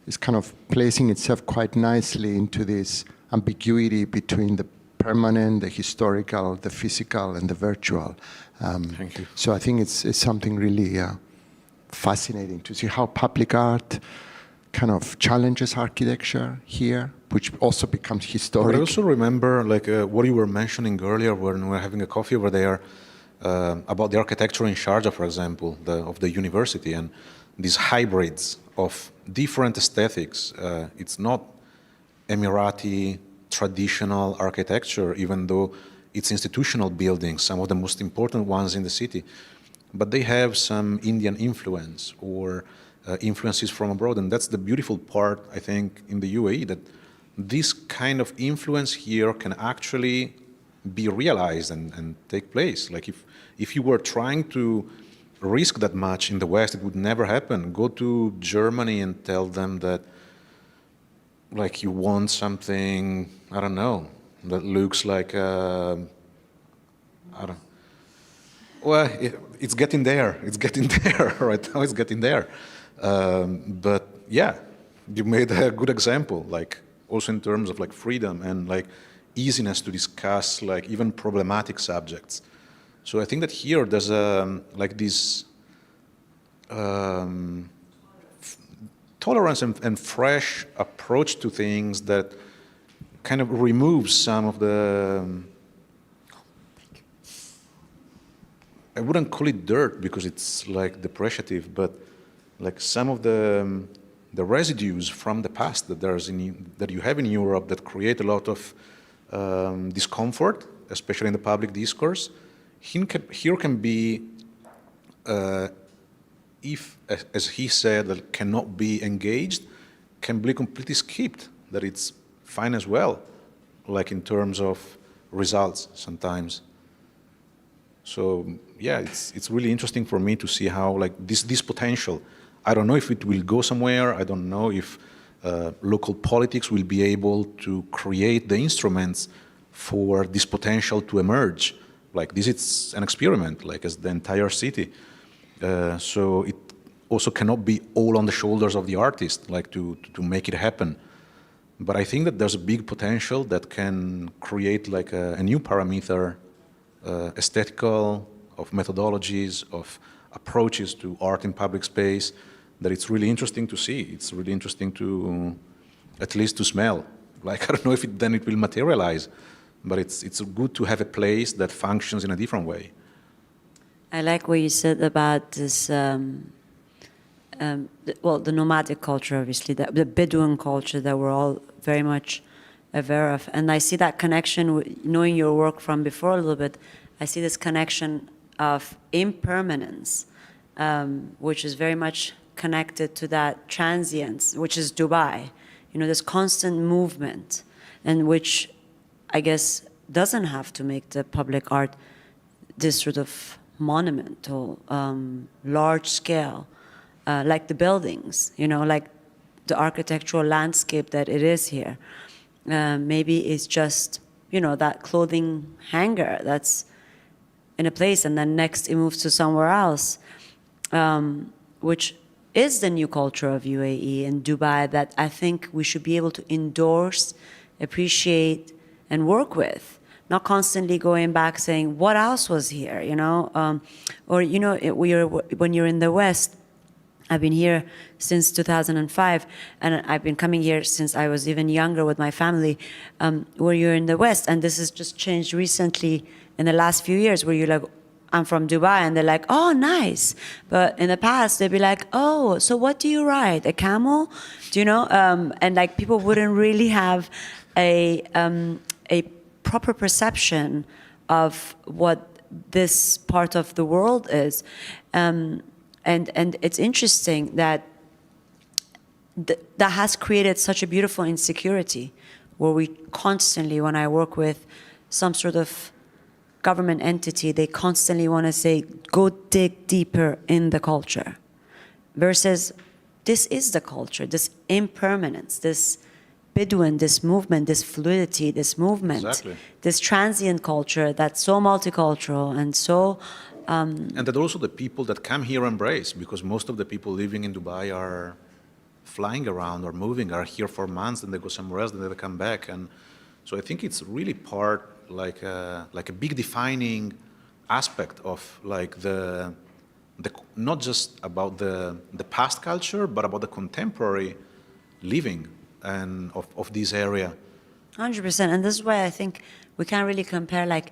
D: it's kind of placing itself quite nicely into this ambiguity between the permanent, the historical, the physical, and the virtual.
Q: Thank you.
D: So I think it's something really fascinating to see how public art kind of challenges architecture here, which also becomes historic.
Q: But I also remember like what you were mentioning earlier when we were having a coffee over there about the architecture in Sharjah, for example, of the university, and these hybrids of different aesthetics. It's not Emirati traditional architecture, even though it's institutional buildings, some of the most important ones in the city, but they have some Indian influence or influences from abroad, and that's the beautiful part, I think, in the UAE, that this kind of influence here can actually be realized and take place. Like if you were trying to risk that much in the West, it would never happen. Go to Germany and tell them that, like, you want something, I don't know, that looks like, well, it's getting there. It's getting there right now. It's getting there. But yeah, you made a good example, like also in terms of like freedom and like easiness to discuss like even problematic subjects. So I think that here there's like this tolerance and fresh approach to things that kind of removes some of the, I wouldn't call it dirt because it's like depreciative, but like some of the residues from the past that you have in Europe that create a lot of discomfort, especially in the public discourse. Here can be, if, as he said, that cannot be engaged, can be completely skipped, that it's fine as well, like in terms of results sometimes. So yeah, it's really interesting for me to see how like this potential, I don't know if it will go somewhere, I don't know if local politics will be able to create the instruments for this potential to emerge. Like this is an experiment, like as the entire city. So it also cannot be all on the shoulders of the artist, like to make it happen. But I think that there's a big potential that can create like a new parameter, aesthetical, of methodologies, of approaches to art in public space, that it's really interesting to see. It's really interesting to, at least to smell. Like, I don't know if then it will materialize, but it's good to have a place that functions in a different way.
L: I like what you said about this, well, the nomadic culture, obviously, the Bedouin culture that we're all very much aware of. And I see that connection, knowing your work from before a little bit, I see this connection of impermanence, which is very much connected to that transience, which is Dubai. You know, this constant movement, and which I guess doesn't have to make the public art this sort of monumental, large scale, like the buildings, you know, like the architectural landscape that it is here. Maybe it's just, you know, that clothing hanger that's in a place, and then next it moves to somewhere else, which is the new culture of UAE and Dubai that I think we should be able to endorse, appreciate, and work with. Not constantly going back saying, what else was here, you know? Or, you know, when you're in the West, I've been here since 2005, and I've been coming here since I was even younger with my family, where you're in the West, and this has just changed recently in the last few years, where you're like, I'm from Dubai, and they're like, oh, nice. But in the past, they'd be like, oh, so what do you ride, a camel? Do you know? And like people wouldn't really have a proper perception of what this part of the world is. And it's interesting that that has created such a beautiful insecurity, where we constantly, when I work with some sort of government entity, they constantly want to say, go dig deeper in the culture, versus this is the culture, this impermanence, this Bedouin, this movement, this fluidity, this movement, exactly. This transient culture that's so multicultural and so... and
Q: that also the people that come here embrace, because most of the people living in Dubai are flying around or moving, are here for months, then they go somewhere else, then they come back. And so I think it's really part, like a big defining aspect of like not just about the past culture, but about the contemporary living and of this area.
L: 100%, and this is why I think we can't really compare like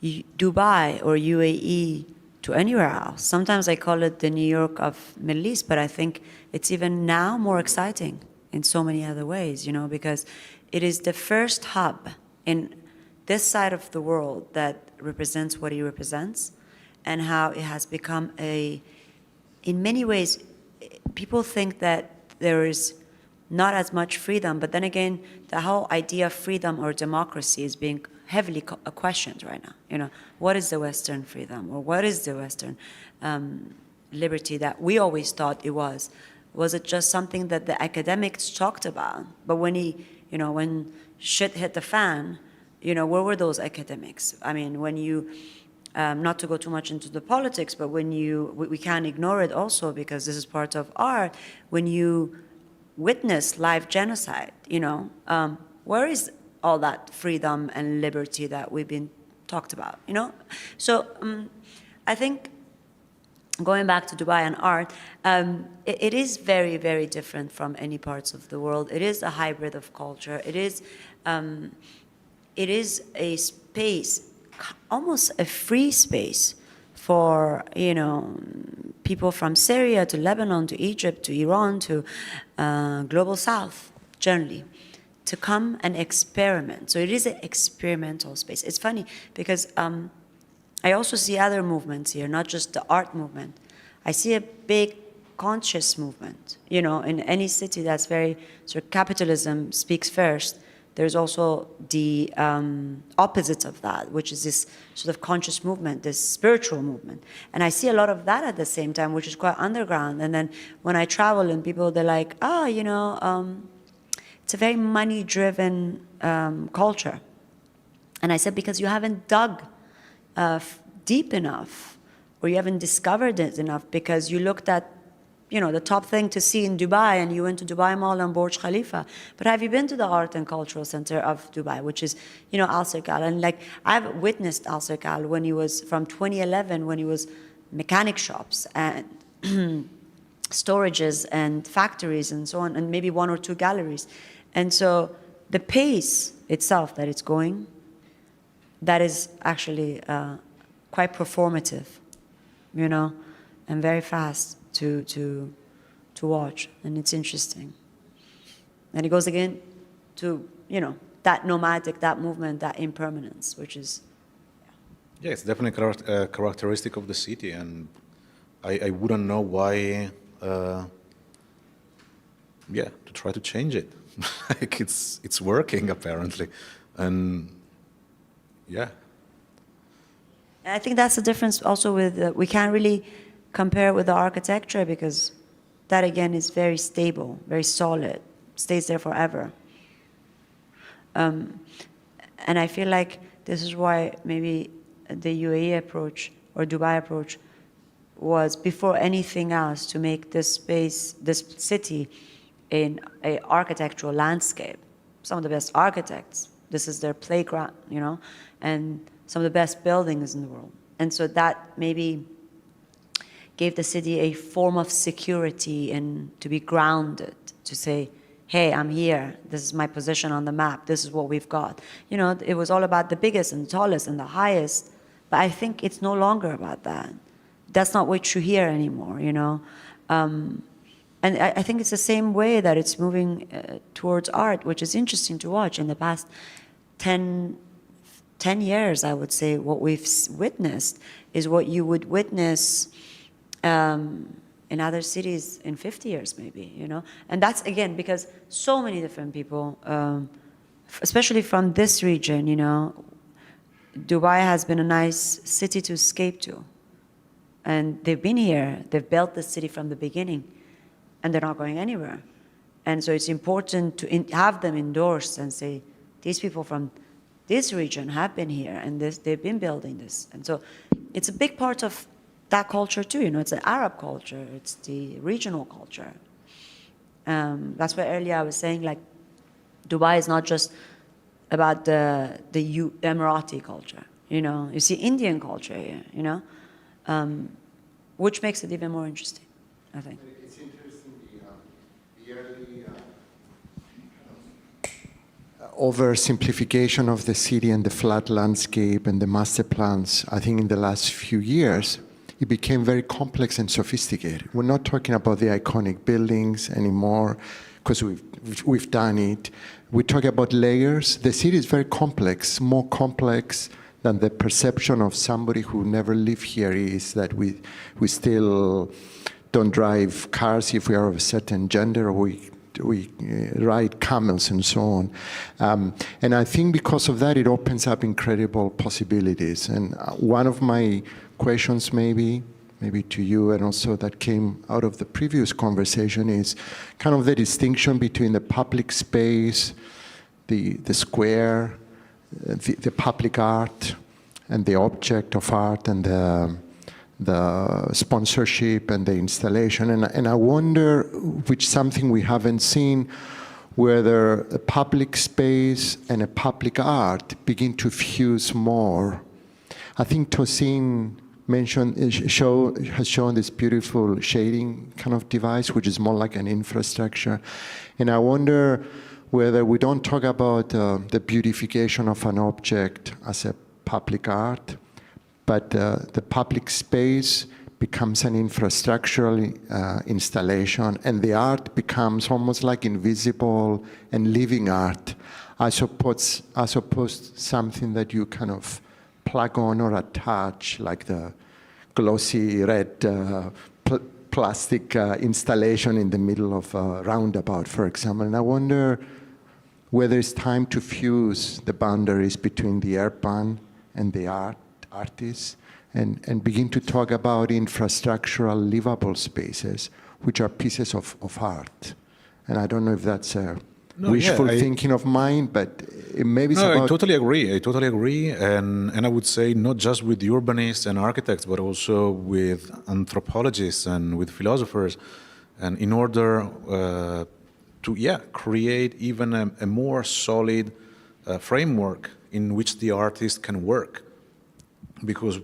L: Dubai or UAE to anywhere else. Sometimes I call it the New York of Middle East, but I think it's even now more exciting in so many other ways, you know, because it is the first hub in this side of the world that represents what it represents, and how it has become in many ways, people think that there is not as much freedom, but then again, the whole idea of freedom or democracy is being heavily questioned right now. You know, what is the Western freedom, or what is the Western liberty that we always thought it was? Was it just something that the academics talked about? But when when shit hit the fan, you know, where were those academics? I mean, when you, not to go too much into the politics, but when we can't ignore it also because this is part of art, when you witness live genocide, you know, where is all that freedom and liberty that we've been talked about, you know? So I think going back to Dubai and art, it is very, very different from any parts of the world. It is a hybrid of culture. It is a space, almost a free space for, you know, people from Syria to Lebanon to Egypt to Iran to Global South, generally, to come and experiment. So it is an experimental space. It's funny because I also see other movements here, not just the art movement. I see a big conscious movement. You know, in any city that's very, sort of capitalism speaks first, there's also the opposite of that, which is this sort of conscious movement, this spiritual movement. And I see a lot of that at the same time, which is quite underground. And then when I travel and people, they're like, oh, you know, it's a very money-driven culture. And I said, because you haven't dug deep enough, or you haven't discovered it enough, because you looked at, you know, the top thing to see in Dubai, and you went to Dubai Mall and Burj Khalifa. But have you been to the Art and Cultural Center of Dubai, which is, you know, Al Circal? And like, I've witnessed Al Circal when he was, from 2011, when he was mechanic shops and storages and factories and so on, and maybe 1 or 2 galleries. And so the pace itself that it's going, that is actually quite performative, you know, and very fast to watch, and it's interesting. And it goes again to, you know, that nomadic, that movement, that impermanence, which is...
Q: Yeah, it's definitely a characteristic of the city, and I wouldn't know why, to try to change it. Like it's working, apparently, and yeah.
L: And I think that's the difference also with, we can't really compare with the architecture, because that again is very stable, very solid, stays there forever. And I feel like this is why maybe the UAE approach or Dubai approach was, before anything else, to make this space, this city, in an architectural landscape. Some of the best architects, this is their playground, you know, and some of the best buildings in the world. And so that maybe gave the city a form of security and to be grounded, to say, hey, I'm here, this is my position on the map, this is what we've got. You know, it was all about the biggest and the tallest and the highest, but I think it's no longer about that. That's not what you hear anymore, you know. And I think it's the same way that it's moving towards art, which is interesting to watch. In the past 10 years, I would say, what we've witnessed is what you would witness in other cities in 50 years, maybe, you know? And that's, again, because so many different people, especially from this region, you know, Dubai has been a nice city to escape to. And they've been here, they've built the city from the beginning, and they're not going anywhere. And so it's important to have them endorsed and say, these people from this region have been here, and they've been building this. And so it's a big part of that culture too, you know, it's the Arab culture, it's the regional culture. That's why earlier I was saying, like, Dubai is not just about the Emirati culture, you know, you see Indian culture here, you know, which makes it even more interesting, I think.
D: It's interesting, the early oversimplification of the city and the flat landscape and the master plans, I think in the last few years, it became very complex and sophisticated. We're not talking about the iconic buildings anymore, because we've done it. We're talking about layers. The city is very complex, more complex than the perception of somebody who never lived here is, that we still don't drive cars if we are of a certain gender, or we ride camels and so on. And I think because of that, it opens up incredible possibilities. And one of my questions maybe to you, and also that came out of the previous conversation, is kind of the distinction between the public space, the square, the public art, and the object of art, and the sponsorship and the installation. And I wonder, which something we haven't seen, whether a public space and a public art begin to fuse more. I think Tosin has shown this beautiful shading kind of device, which is more like an infrastructure. And I wonder whether we don't talk about the beautification of an object as a public art, but the public space becomes an infrastructural installation, and the art becomes almost like invisible and living art, as opposed to something that you kind of plug on or attach, like the glossy red plastic installation in the middle of a roundabout, for example. And I wonder whether it's time to fuse the boundaries between the urban and the artists, and begin to talk about infrastructural livable spaces, which are pieces of art. And I don't know if that's a wishful thinking of mine, but maybe it's about...
Q: I totally agree. And I would say not just with the urbanists and architects, but also with anthropologists and with philosophers. And in order to create even a more solid framework in which the artist can work. Because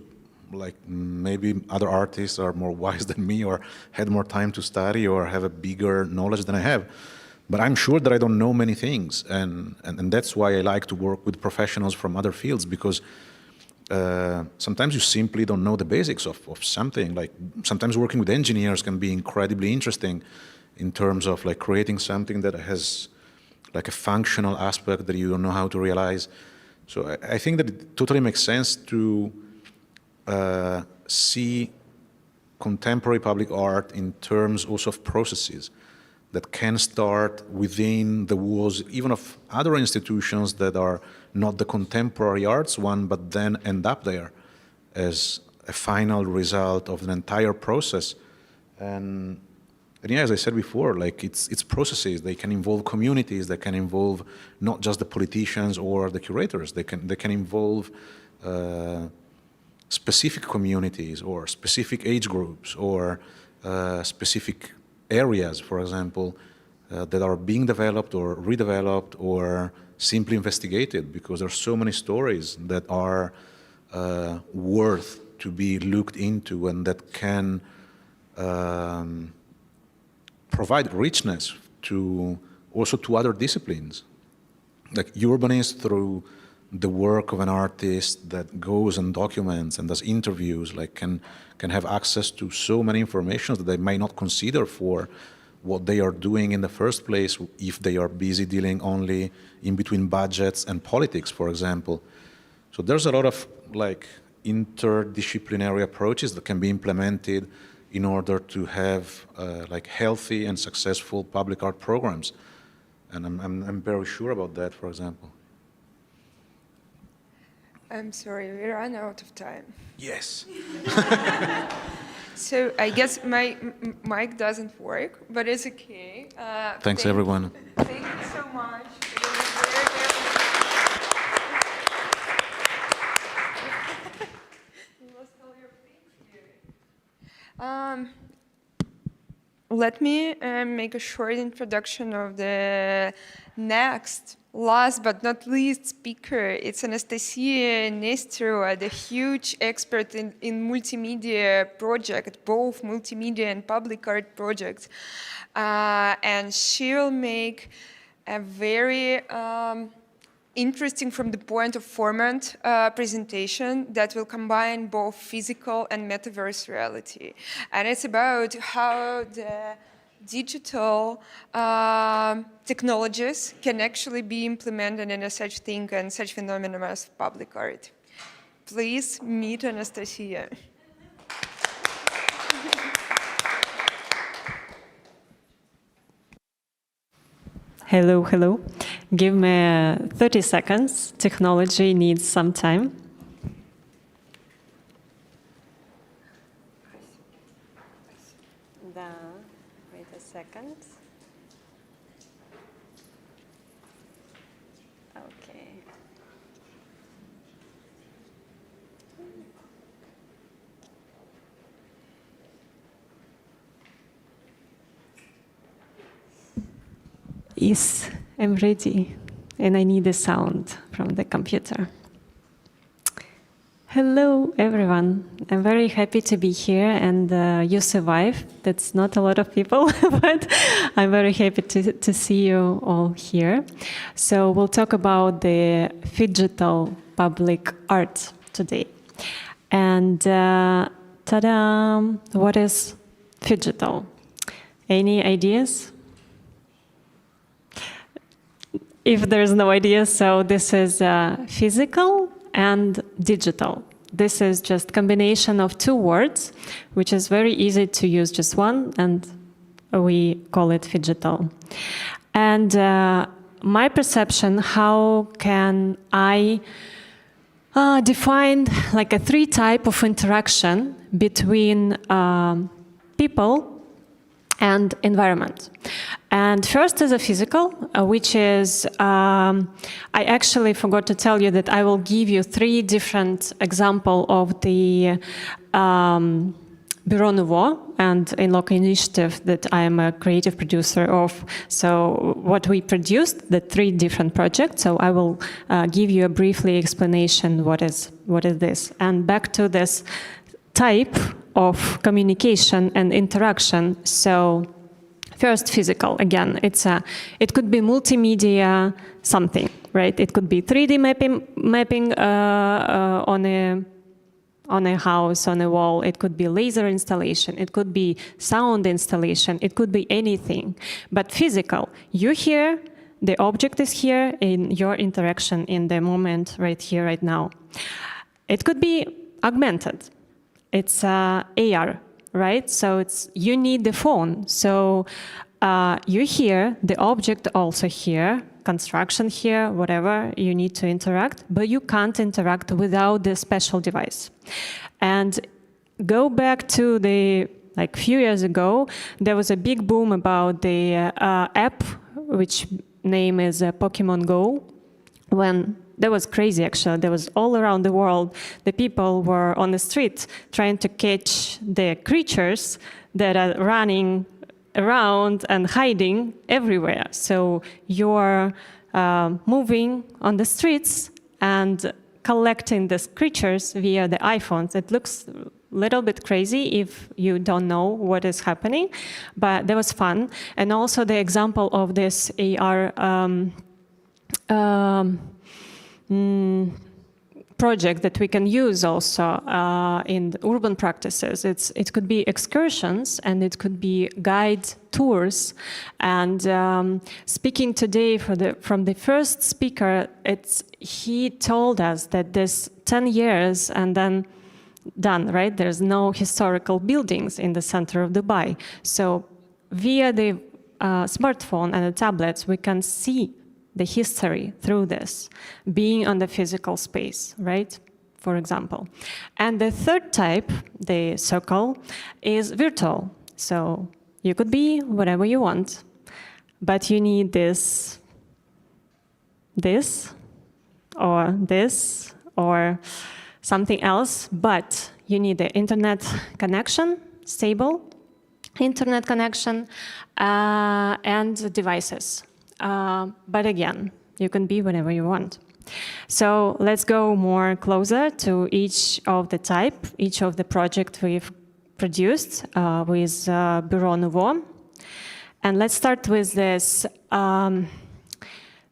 Q: like maybe other artists are more wise than me, or had more time to study, or have a bigger knowledge than I have. But I'm sure that I don't know many things, and that's why I like to work with professionals from other fields, because sometimes you simply don't know the basics of something. Like sometimes working with engineers can be incredibly interesting in terms of like creating something that has like a functional aspect that you don't know how to realize. So I think that it totally makes sense to see contemporary public art in terms also of processes that can start within the walls even of other institutions that are not the contemporary arts one, but then end up there as a final result of an entire process. And yeah, as I said before, like it's processes. They can involve communities. They can involve not just the politicians or the curators. They can involve specific communities or specific age groups or specific areas, for example, that are being developed or redeveloped or simply investigated, because there are so many stories that are worth to be looked into and that can provide richness to also to other disciplines. Like urbanists, through the work of an artist that goes and documents and does interviews, like can have access to so many information that they might not consider for what they are doing in the first place if they are busy dealing only in between budgets and politics, for example. So there's a lot of like interdisciplinary approaches that can be implemented in order to have like healthy and successful public art programs. And I'm very sure about that, for example.
B: I'm sorry, we ran out of time.
Q: Yes.
B: So I guess my mic doesn't work, but it's okay.
Q: Thanks, everyone.
B: Thank you so much. Let me make a short introduction of the next, last but not least speaker. It's Anastasia Nesterova, the huge expert in multimedia project, both multimedia and public art projects. And she will make a very interesting from the point of format presentation that will combine both physical and metaverse reality. And it's about how the digital technologies can actually be implemented in a such thing and such phenomenon as public art. Please meet Anastasia.
R: Hello, hello. Give me 30 seconds. Technology needs some time. Wait a second. Okay. Yes, I'm ready, and I need a sound from the computer. Hello, everyone. I'm very happy to be here, and you survived. That's not a lot of people, but I'm very happy to see you all here. So we'll talk about the phygital public art today. And ta-da! What is phygital? Any ideas? If there's no idea, so this is physical and digital. This is just combination of two words, which is very easy to use just one, and we call it phygital. And my perception, how can I define like a three type of interaction between people and environment. And first is a physical, which is, I actually forgot to tell you that I will give you three different examples of the Buro Nuvo and Inloco initiative that I am a creative producer of. So what we produced, the three different projects. So I will give you a briefly explanation what is this. And back to this type of communication and interaction. So first, physical. Again, it could be multimedia something, right? It could be 3D mapping on a house, on a wall. It could be laser installation. It could be sound installation. It could be anything. But physical, you're here, the object is here in your interaction in the moment, right here, right now. It could be augmented. It's AR, right? So you need the phone. So you're here, the object also here, construction here, whatever, you need to interact, but you can't interact without the special device. And go back to like few years ago, there was a big boom about the app, which name is Pokemon Go, when that was crazy, actually. There was all around the world, the people were on the street trying to catch the creatures that are running around and hiding everywhere. So you're moving on the streets and collecting these creatures via the iPhones. It looks a little bit crazy if you don't know what is happening, but that was fun. And also the example of this AR project that we can use also in urban practices. It could be excursions and it could be guide tours. And speaking today from the first speaker, he told us that this 10 years and then done, right? There's no historical buildings in the center of Dubai. So via the smartphone and the tablets, we can see the history through this, being on the physical space, right? For example. And the third type, the circle, is virtual. So you could be whatever you want, but you need this, or something else, but you need the internet connection, stable internet connection, and devices. But again, you can be whatever you want. So let's go more closer to each of the type, each of the project we've produced with Buro Nuvo. And let's start with this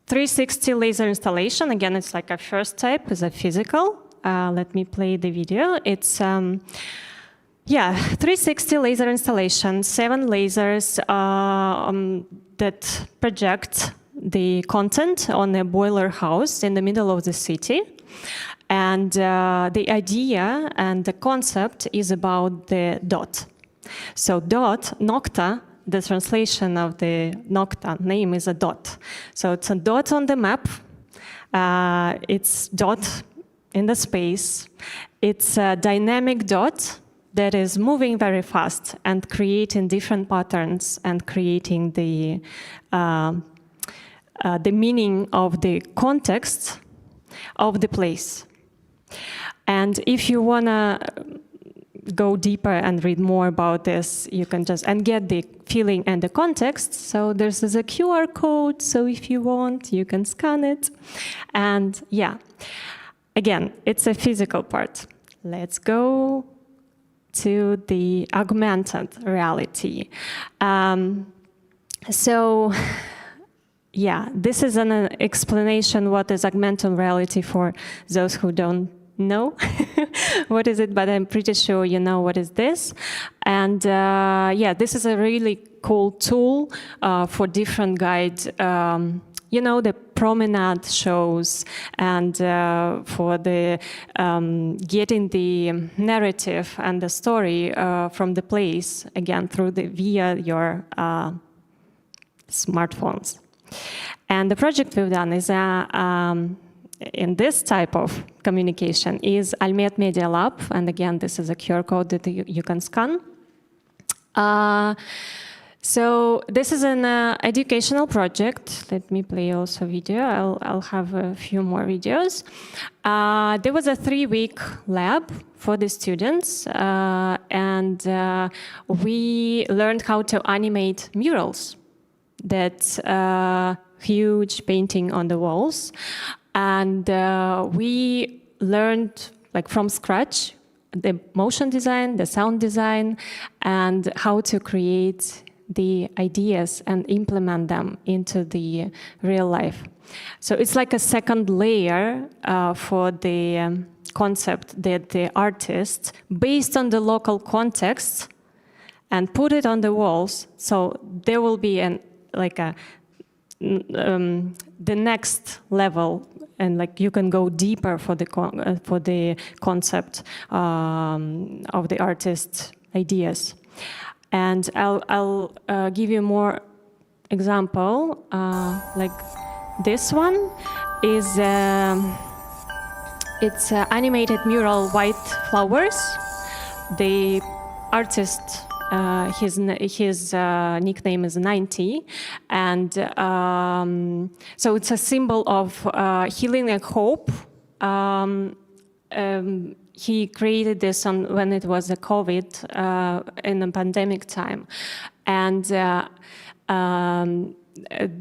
R: 360 laser installation. Again, it's like a first type is a physical. Let me play the video. It's 360 laser installation, 7 lasers that project the content on a boiler house in the middle of the city. And the idea and the concept is about the dot. So dot, nokta, the translation of the nokta name is a dot. So it's a dot on the map. It's dot in the space. It's a dynamic dot that is moving very fast and creating different patterns and creating the meaning of the context of the place. And if you want to go deeper and read more about this, you can just, and get the feeling and the context. So there's a QR code, so if you want, you can scan it. And yeah, again, it's a physical part. Let's go to the augmented reality. So yeah, this is an explanation what is augmented reality for those who don't know what is it, but I'm pretty sure you know what is this. And yeah, this is a really cool tool for different guide, you know, the promenade shows and for the getting the narrative and the story from the place, again, through via your smartphones. And the project we've done is in this type of communication is Almet Media Lab, and again, this is a QR code that you can scan. So this is an educational project. Let me play also video. I'll have a few more videos. There was a 3-week lab for the students, and we learned how to animate murals. That's huge painting on the walls. And we learned like from scratch the motion design, the sound design, and how to create the ideas and implement them into the real life. So it's like a second layer for the concept that the artist, based on the local context, and put it on the walls. So there will be the next level, and like you can go deeper for the concept of the artist's ideas. And I'll give you more example. Like this one is it's animated mural White Flowers. The artist, his nickname is 90, and so it's a symbol of healing and hope. He created this when it was a COVID in the pandemic time, and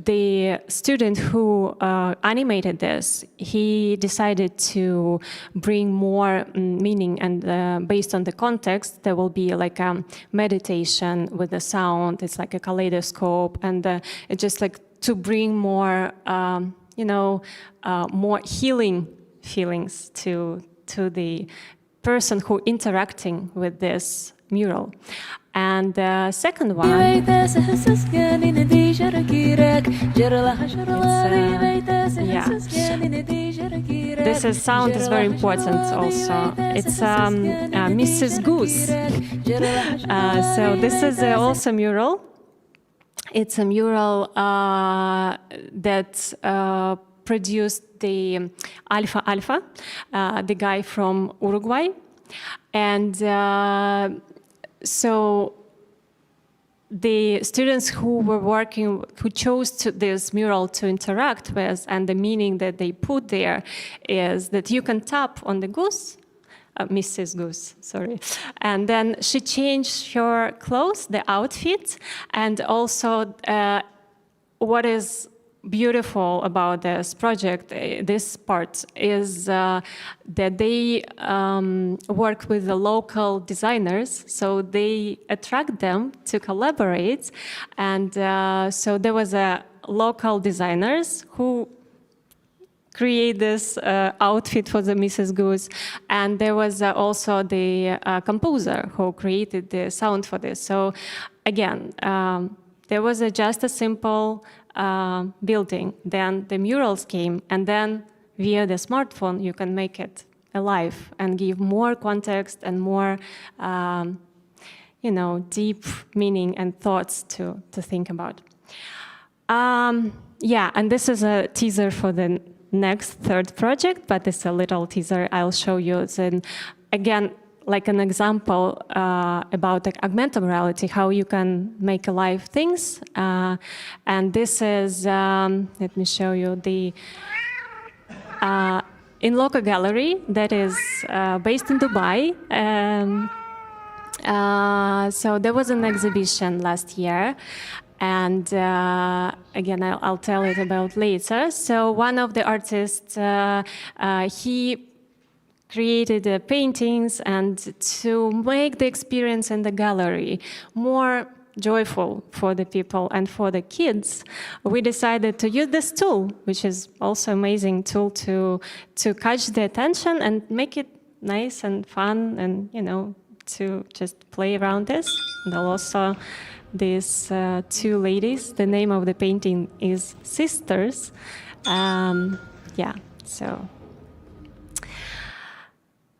R: the student who animated this, he decided to bring more meaning, and based on the context, there will be like a meditation with the sound. It's like a kaleidoscope, and it's just like to bring more, more healing feelings to the person who interacting with this mural. And the second one, this sound is very important also. It's Mrs. Goose. So this is also mural. It's a mural that produced the Alpha, the guy from Uruguay. And so the students who were working, who chose this mural to interact with, and the meaning that they put there is that you can tap on the goose, Mrs. Goose, sorry. And then she changed her clothes, the outfit, and also what is beautiful about this project, this part, is that they work with the local designers, so they attract them to collaborate. And so there was a local designers who create this outfit for the Mrs. Goose. And there was also the composer who created the sound for this. So again, there was just a simple building. Then the murals came, and then via the smartphone, you can make it alive and give more context and more, deep meaning and thoughts to think about. Yeah, and this is a teaser for the next third project, but it's a little teaser I'll show you. It's again, like an example about like, augmented reality, how you can make alive things. And this is, let me show you the Inloco Gallery that is based in Dubai. So there was an exhibition last year. And again, I'll tell it about later. So one of the artists, he created paintings, and to make the experience in the gallery more joyful for the people and for the kids, we decided to use this tool, which is also an amazing tool to catch the attention and make it nice and fun, and to just play around this. And also these two ladies, the name of the painting is Sisters. Yeah, so.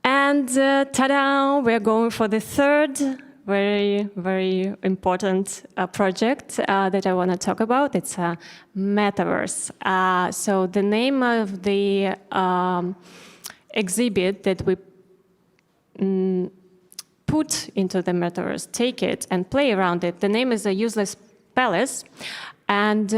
R: And ta-da, we're going for the third very, very important project that I want to talk about. It's a metaverse. So the name of the exhibit that we put into the metaverse, take it and play around it. The name is A Useless Palace. And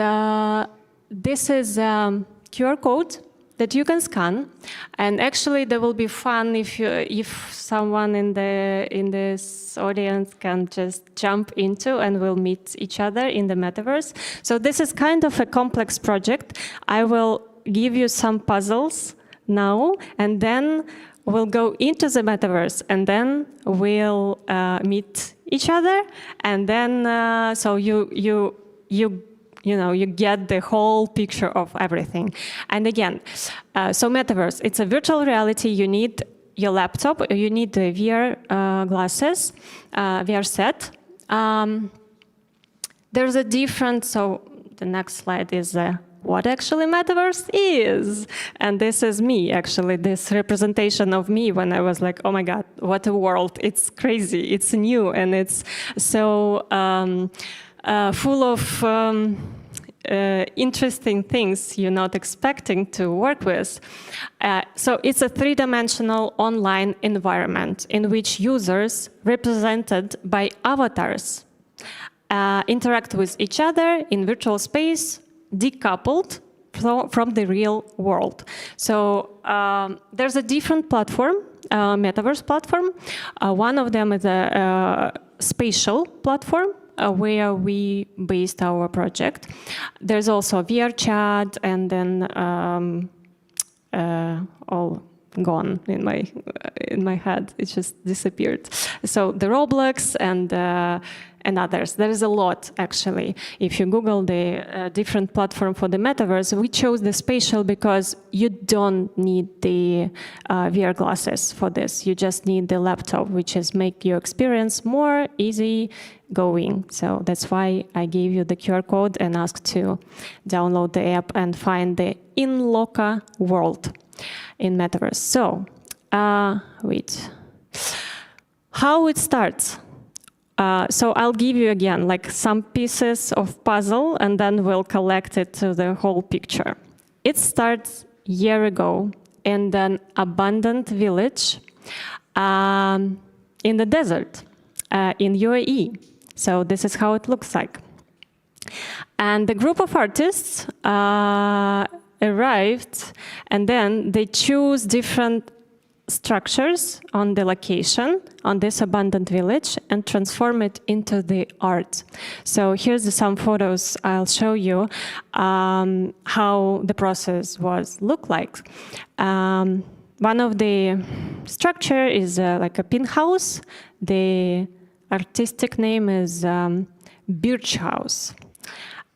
R: this is a QR code that you can scan. And actually, there will be fun if someone in this audience can just jump into, and we'll meet each other in the metaverse. So this is kind of a complex project. I will give you some puzzles now, and then we'll go into the metaverse, and then we'll meet each other, and then so you get the whole picture of everything. And again, so metaverse, it's a virtual reality. You need your laptop, you need the VR glasses, VR set. There's a different, so the next slide is what actually metaverse is. And this is me, actually, this representation of me when I was like, oh my God, what a world. It's crazy, it's new, and it's so full of interesting things you're not expecting to work with. So it's a three-dimensional online environment in which users, represented by avatars, interact with each other in virtual space, decoupled from the real world. So there's a different platform, metaverse platform. One of them is a spatial platform, where we based our project. There's also VR chat, and then all gone in my head. It just disappeared. So the Roblox and others. There is a lot, actually. If you Google the different platform for the metaverse, we chose the spatial because you don't need the VR glasses for this. You just need the laptop, which is make your experience more easy going. So that's why I gave you the QR code and asked to download the app and find the Inloco world in metaverse. So, wait. How it starts? So I'll give you again like some pieces of puzzle, and then we'll collect it to the whole picture. It starts a year ago in an abandoned village in the desert in UAE. So this is how it looks like. And the group of artists arrived, and then they choose different structures on the location, on this abandoned village, and transform it into the art. So here's some photos I'll show you how the process look like. One of the structure is like a pin house. The artistic name is Birch House.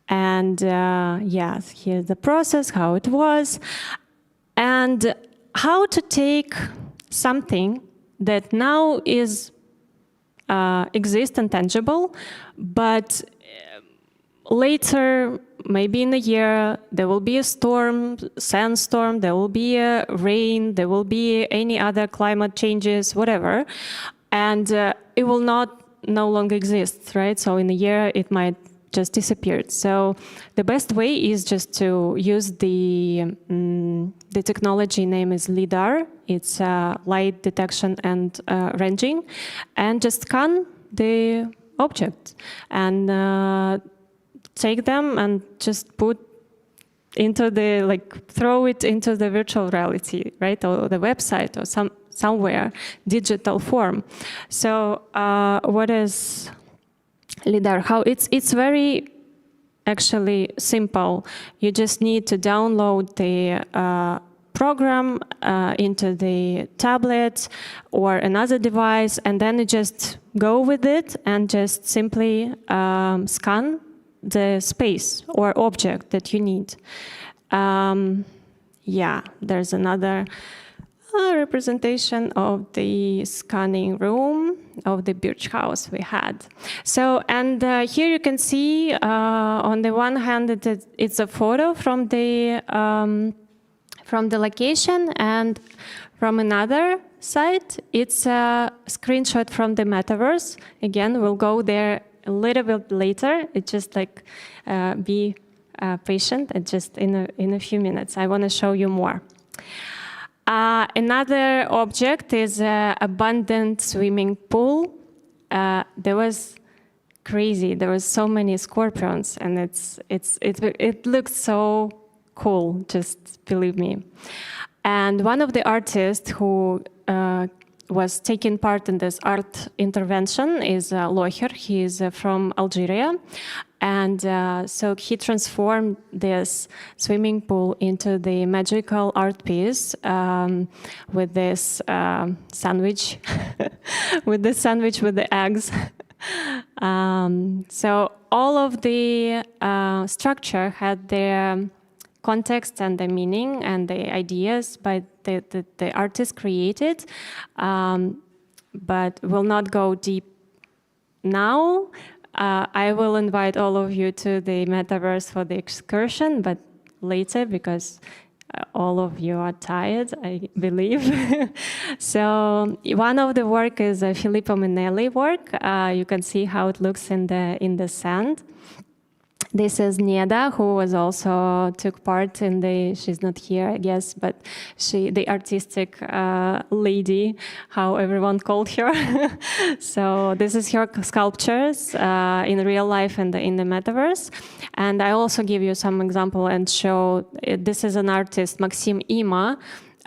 R: And yes, here's the process, how it was. And how to take something that now is exist and tangible, but later, maybe in a year, there will be a storm, sandstorm, there will be a rain, there will be any other climate changes, whatever, and it will no longer exist, right? So in a year, it might just disappear. So the best way is just to use the technology name is LIDAR. It's light detection and ranging, and just scan the object and take them and just put into the, throw it into the virtual reality, right? Or the website or somewhere, digital form. So what is LIDAR? How it's very actually simple. You just need to download the program into the tablet or another device, and then you just go with it and just simply scan the space or object that you need. Yeah, there's another representation of the scanning room of the birch house we had. So, and here you can see on the one hand it's a photo from the location, and from another side it's a screenshot from the metaverse. Again, we'll go there a little bit later. It's just be patient, and just in a few minutes I want to show you more. Another object is an abandoned swimming pool. There was crazy. There was so many scorpions, and it looks so cool. Just believe me. And one of the artists who was taking part in this art intervention is Loher. He is from Algeria. And so he transformed this swimming pool into the magical art piece with this sandwich, with the eggs. So all of the structure had their context and the meaning and the ideas by the artist created, but will not go deep now. I will invite all of you to the metaverse for the excursion, but later, because all of you are tired, I believe. So one of the work is a Filippo Minelli work. You can see how it looks in the sand. This is Nieda, who was also took part in she's not here, I guess, but the artistic lady, how everyone called her. So this is her sculptures in real life and in the metaverse. And I also give you some example and show, this is an artist, Maxim Ima,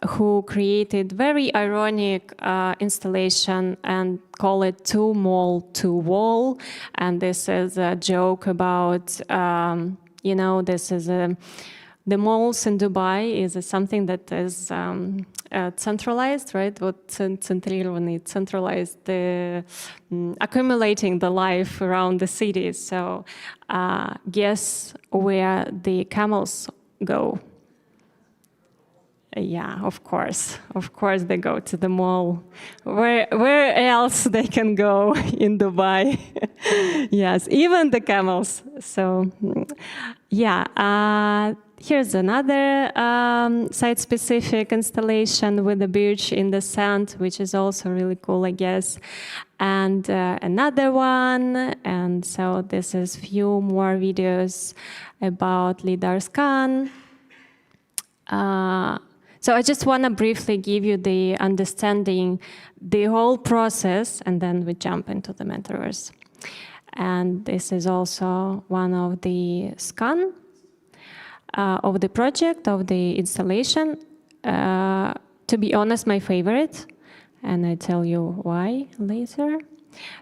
R: who created very ironic installation and call it Too Mall, Too Wall. And this is a joke about, this is the malls in Dubai is something that is centralized, right? Centralized, accumulating the life around the city. So guess where the camels go? Yeah, of course they go to the mall. Where else they can go in Dubai? Yes, even the camels. So, yeah. Here's another site-specific installation with the birch in the sand, which is also really cool, I guess. And another one. And so this is few more videos about LIDAR scan. So I just want to briefly give you the understanding, the whole process, and then we jump into the metaverse. And this is also one of the scan of the project, of the installation. To be honest, my favorite, and I tell you why later.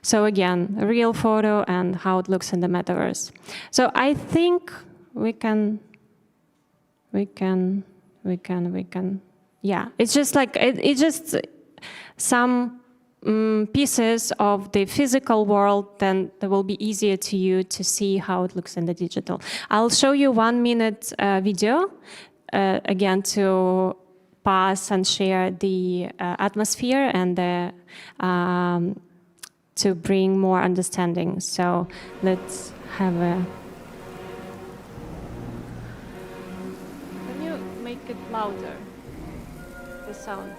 R: So again, a real photo and how it looks in the metaverse. So I think we can. Yeah, it's just it's just some pieces of the physical world, then that will be easier to you to see how it looks in the digital. I'll show you 1 minute video, again, to pass and share the atmosphere and to bring more understanding. So let's have a... Can you make it louder, the sound?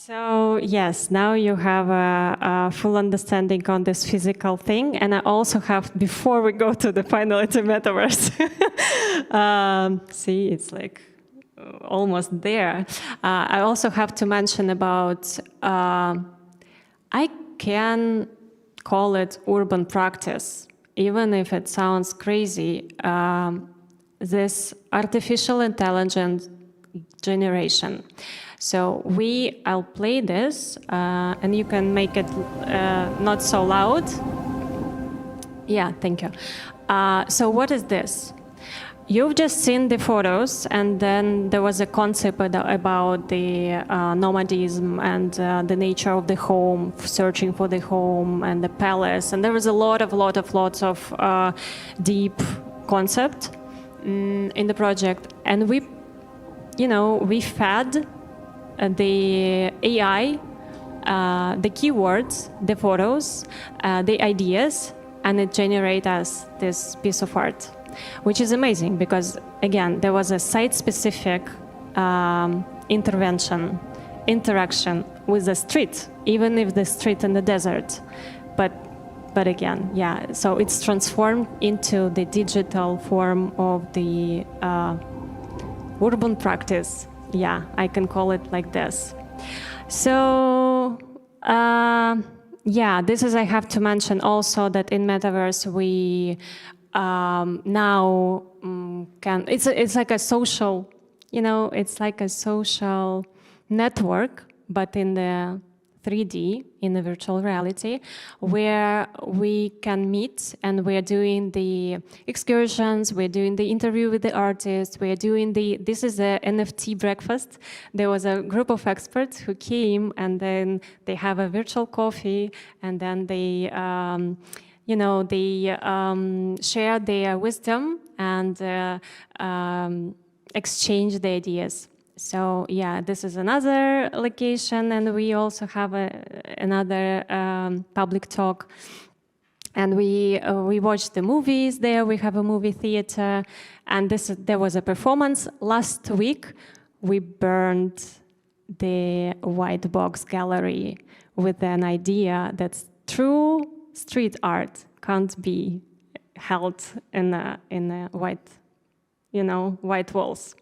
R: So yes, now you have a full understanding on this physical thing, and I also have, before we go to the finality metaverse, see, it's like almost there. I also have to mention about, I can call it urban practice, even if it sounds crazy, this artificial intelligence generation. So I'll play this, and you can make it not so loud. Yeah, thank you. So what is this? You've just seen the photos, and then there was a concept about the nomadism and the nature of the home, searching for the home and the palace, and there was a lots of deep concept in the project, and we fed the AI, the keywords, the photos, the ideas, and it generates us this piece of art, which is amazing because, again, there was a site-specific interaction with the street, even if the street in the desert. But again, yeah, so it's transformed into the digital form of the urban practice. Yeah, I can call it like this. So, this is, I have to mention also that in Metaverse we now it's like a social, it's like a social network, but in the 3D, in the virtual reality, where we can meet, and we're doing the excursions, we're doing the interview with the artists, we're doing this is a NFT breakfast. There was a group of experts who came, and then they have a virtual coffee, and then they, share their wisdom and exchange the ideas. So yeah, this is another location, and we also have another public talk. And we watched the movies there. We have a movie theater, and there was a performance last week. We burned the white box gallery with an idea that true street art can't be held in a white, white walls.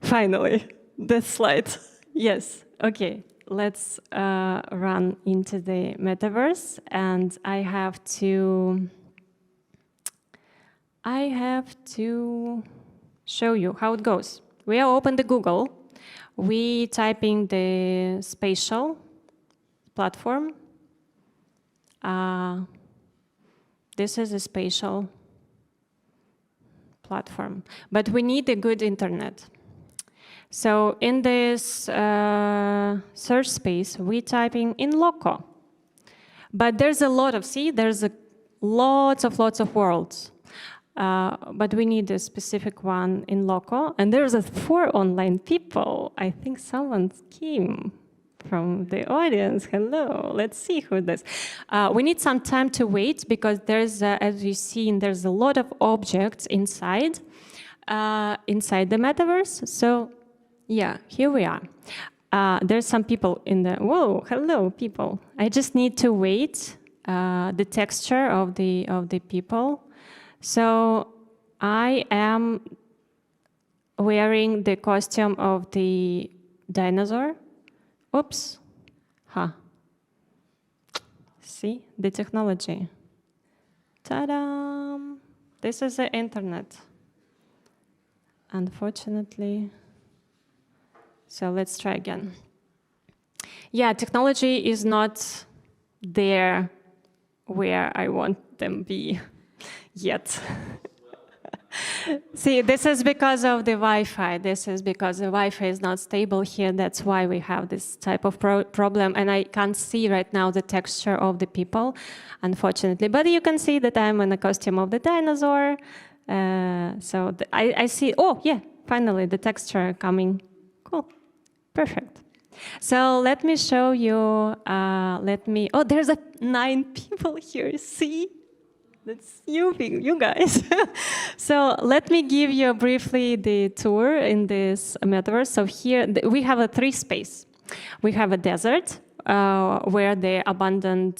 R: Finally, this slide. Yes, okay. Let's run into the metaverse, and I have to show you how it goes. We are open the Google. We typing the spatial platform. This is a spatial platform, but we need a good internet. So in this search space, we typing Inloco. But there's a lot of, lots of worlds. But we need a specific one, Inloco. And there's 4 online people. I think someone came from the audience. Hello, let's see who this. We need some time to wait because there's, as you've seen, there's a lot of objects inside the metaverse. So Yeah, here we are. There's some people in the, whoa, hello people. I just need to wait the texture of the people. So I am wearing the costume of the dinosaur. Oops. Huh. See, the technology. Ta-da! This is the internet. Unfortunately. So let's try again. Yeah, technology is not there where I want them be yet. See, this is because of the Wi-Fi. This is because the Wi-Fi is not stable here. That's why we have this type of problem. And I can't see right now the texture of the people, unfortunately. But you can see that I'm in the costume of the dinosaur. So I see, oh, yeah, finally the texture coming. Cool, perfect. So let me show you, oh, there's 9 people here, see? That's you guys. So let me give you briefly the tour in this metaverse. So here we have a 3 space. We have a desert where the abandoned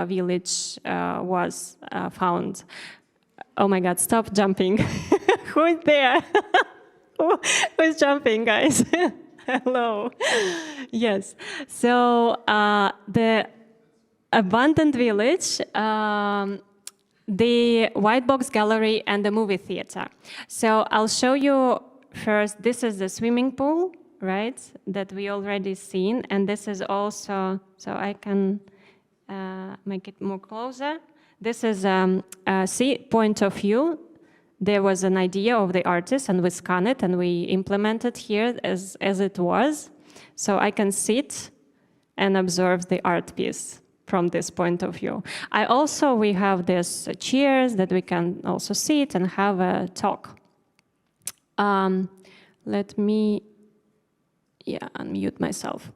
R: village was found. Oh my God, stop jumping. Who is there? Who's jumping, guys? Hello. Yes. So the abandoned village, the white box gallery, and the movie theater. So I'll show you first, this is the swimming pool, right, that we already seen. And this is also, so I can make it more closer. This is point of view. There was an idea of the artist, and we scan it, and we implement it here as it was. So I can sit and observe the art piece from this point of view. We have this chairs that we can also sit and have a talk. Let me, unmute myself.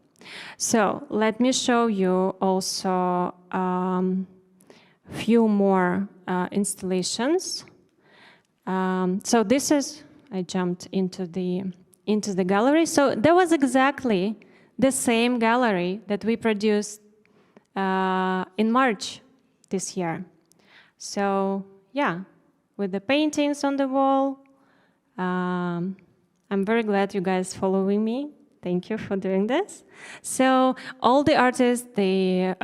R: So let me show you also few more installations. So this is, I jumped into the gallery. So there was exactly the same gallery that we produced in March this year. So yeah, with the paintings on the wall. I'm very glad you guys following me. Thank you for doing this. So all the artists, the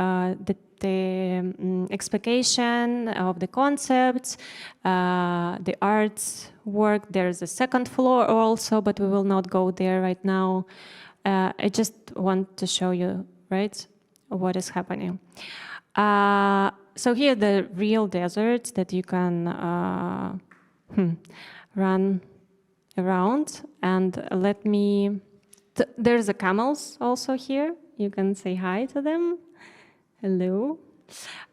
R: explication of the concepts, the art's work. There's a 2nd floor also, but we will not go there right now. I just want to show you, right, what is happening. So here the real deserts that you can run around. And let me, there's the camels also here. You can say hi to them. Hello.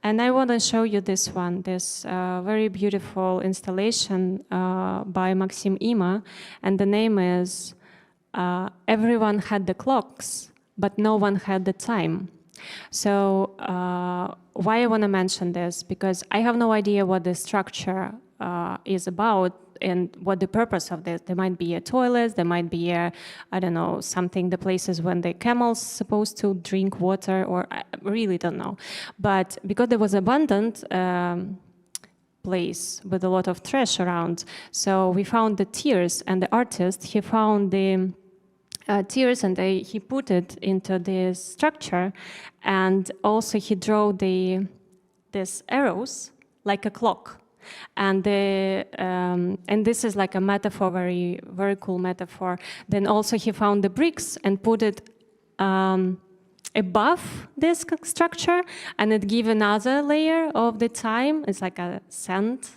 R: And I want to show you this one, this very beautiful installation by Maxim Ima. And the name is Everyone Had the Clocks, but No One Had the Time. So why I want to mention this? Because I have no idea what the structure is about and what the purpose of this. There might be a toilet, there might be a, I don't know, something, the places when the camels supposed to drink water, or I really don't know. But because there was abundant place with a lot of trash around, so we found the tiers, and the artist, he found the tiers, and he put it into this structure, and also he drew these arrows like a clock. And this is like a metaphor, very, very cool metaphor. Then also he found the bricks and put it above this structure, and it gave another layer of the time. It's like a sand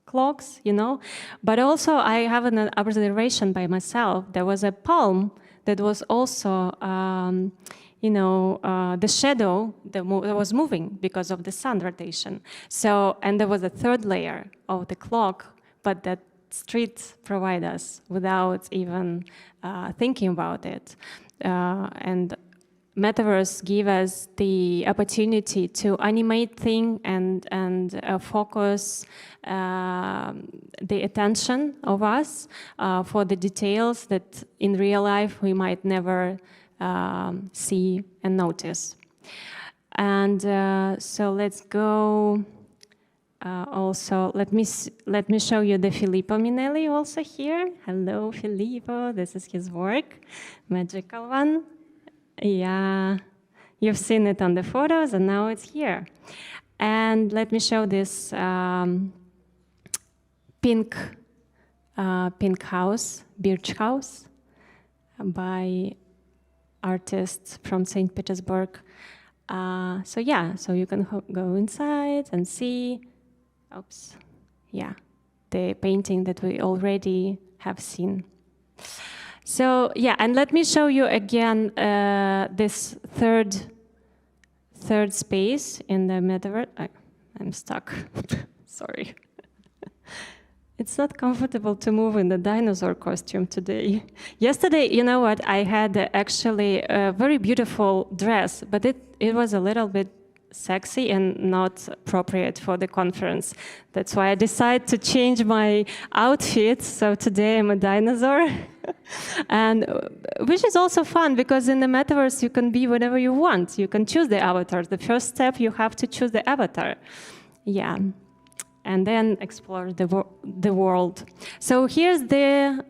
R: clocks, you know. But also I have an observation by myself. There was a palm that was also, the shadow that was moving because of the sun rotation. So, and there was a 3rd layer of the clock, but that street provide us without even thinking about it. And metaverse give us the opportunity to animate things and focus the attention of us for the details that in real life we might never see and notice. And so let's go. Also, let me show you the Filippo Minelli also here. Hello, Filippo. This is his work, magical one. Yeah, you've seen it on the photos, and now it's here. And let me show this pink house, birch house, by artists from St. Petersburg. So yeah, so you can go inside and see. Oops, yeah, the painting that we already have seen. So yeah, and let me show you again this third space in the metaverse. I'm stuck. Sorry. It's not comfortable to move in the dinosaur costume today. Yesterday, you know what? I had actually a very beautiful dress, but it was a little bit sexy and not appropriate for the conference. That's why I decided to change my outfit. So today I'm a dinosaur, and which is also fun because in the metaverse you can be whatever you want. You can choose the avatar. The first step, you have to choose the avatar. Yeah. And then explore the world. So here's the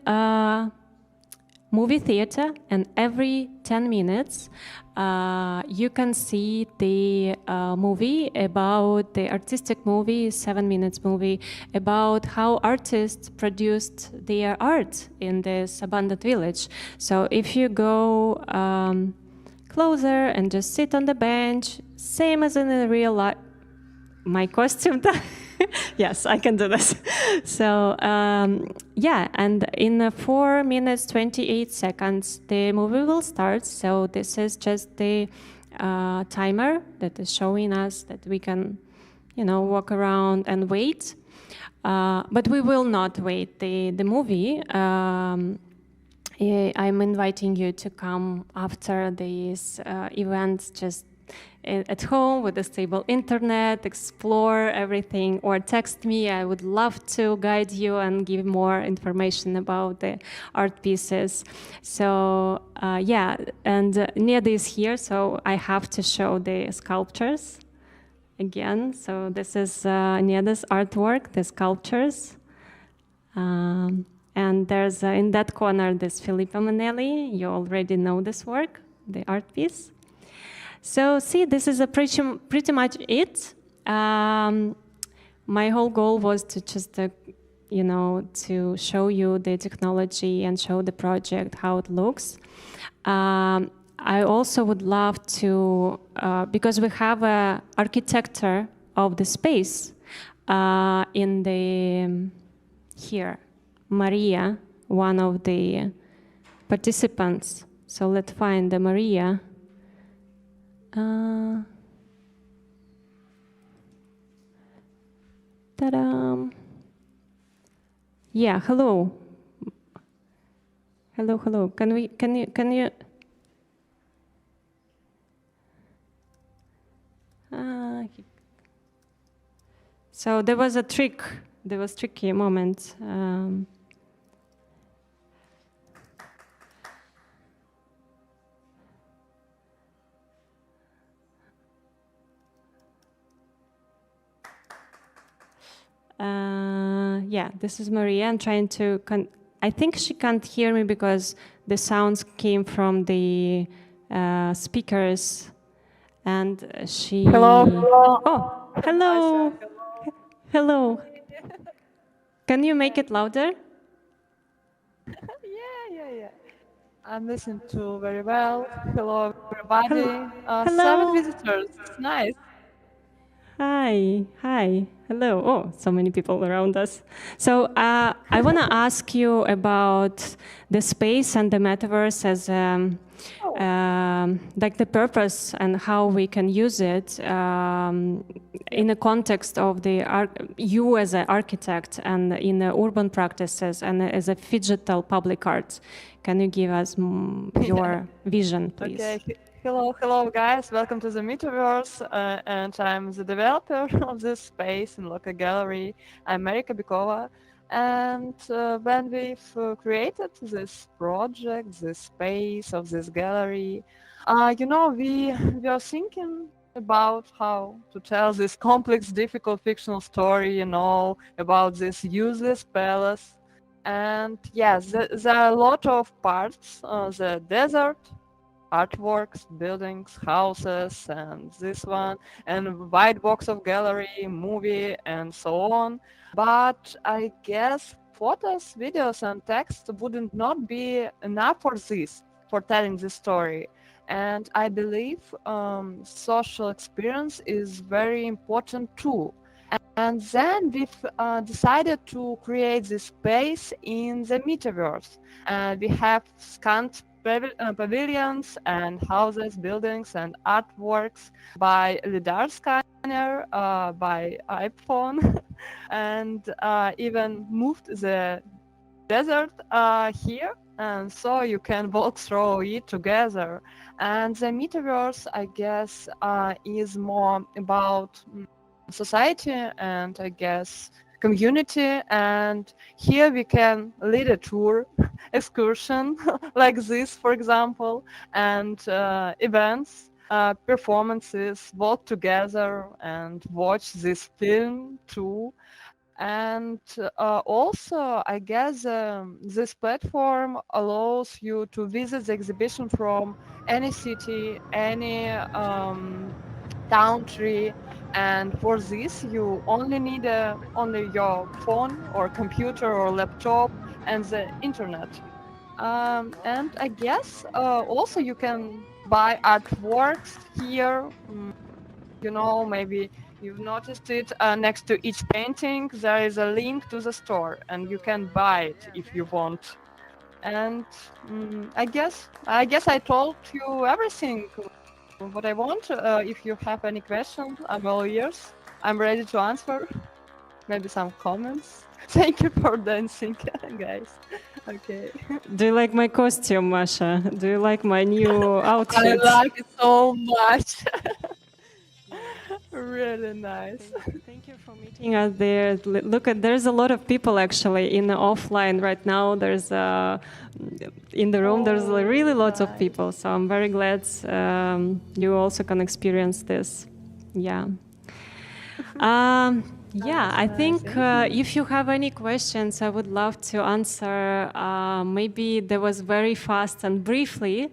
R: movie theater, and every 10 minutes you can see the movie about the artistic movie, 7 minutes movie, about how artists produced their art in this abandoned village. So if you go closer and just sit on the bench, same as in the real life, my costume. Yes, I can do this. So yeah, and in 4 minutes 28 seconds the movie will start. So this is just the timer that is showing us that we can, you know, walk around and wait. But we will not wait the movie. I'm inviting you to come after this event, just at home with a stable internet, explore everything, or text me. I would love to guide you and give more information about the art pieces. So yeah, and Neda is here, so I have to show the sculptures again. So this is Neda's artwork, the sculptures. And there's in that corner this Filippo Manelli. You already know this work, the art piece. So see, this is pretty much it. My whole goal was to just, you know, to show you the technology and show the project, how it looks. I also would love to, because we have a architecture of the space in the, here, Maria, one of the participants. So let's find the Maria. Ta-da! Yeah, hello. Hello. Can you? So there was a trick. There was tricky moment. Yeah, this is Maria. I'm trying to. I think she can't hear me because the sounds came from the speakers, and she.
S: Hello.
R: Oh, hello. Hello. Can you make it louder?
S: Yeah. I'm listening to very well. Hello, everybody.
R: Hello.
S: 7 visitors. It's nice.
R: Hi. Hello. Oh, so many people around us. So I want to ask you about the space and the metaverse as like the purpose and how we can use it in the context of you as an architect and in the urban practices and as a digital public art. Can you give us your vision, please?
S: Okay. Hello, guys. Welcome to the Metaverse, and I'm the developer of this space in Inloco Gallery. I'm Marika Bikova, and when we've created this project, this space of this gallery, we are thinking about how to tell this complex, difficult fictional story, about this useless palace. And yes, there are a lot of parts, the desert, artworks, buildings, houses, and this one, and white box of gallery, movie, and so on. But I guess photos, videos, and text wouldn't not be enough for this, for telling this story. And I believe social experience is very important too. And then we've decided to create this space in the metaverse. We have scanned pavilions and houses, buildings, and artworks by LiDAR scanner, by iPhone, and even moved the desert here. And so you can walk through it together. And the metaverse, I guess, is more about society and I guess community, and here we can lead a tour excursion like this, for example, and events, performances, walk together and watch this film too. And also, I guess this platform allows you to visit the exhibition from any city, any country, and for this you only need only your phone or computer or laptop and the internet. And I guess also you can buy artworks here. Maybe you've noticed it next to each painting there is a link to the store and you can buy it if you want. And I guess I told you everything what I want. If you have any questions, I'm all ears. I'm ready to answer. Maybe some comments. Thank you for dancing, guys. Okay.
R: Do you like my costume, Masha? Do you like my new outfit?
S: I like it so much. Really nice.
R: Thank you for meeting us there. Look at, there's a lot of people actually in the offline right now. There's in the room. There's really lots of people. So I'm very glad you also can experience this. Yeah. Yeah, I think if you have any questions, I would love to answer. Maybe there was very fast and briefly,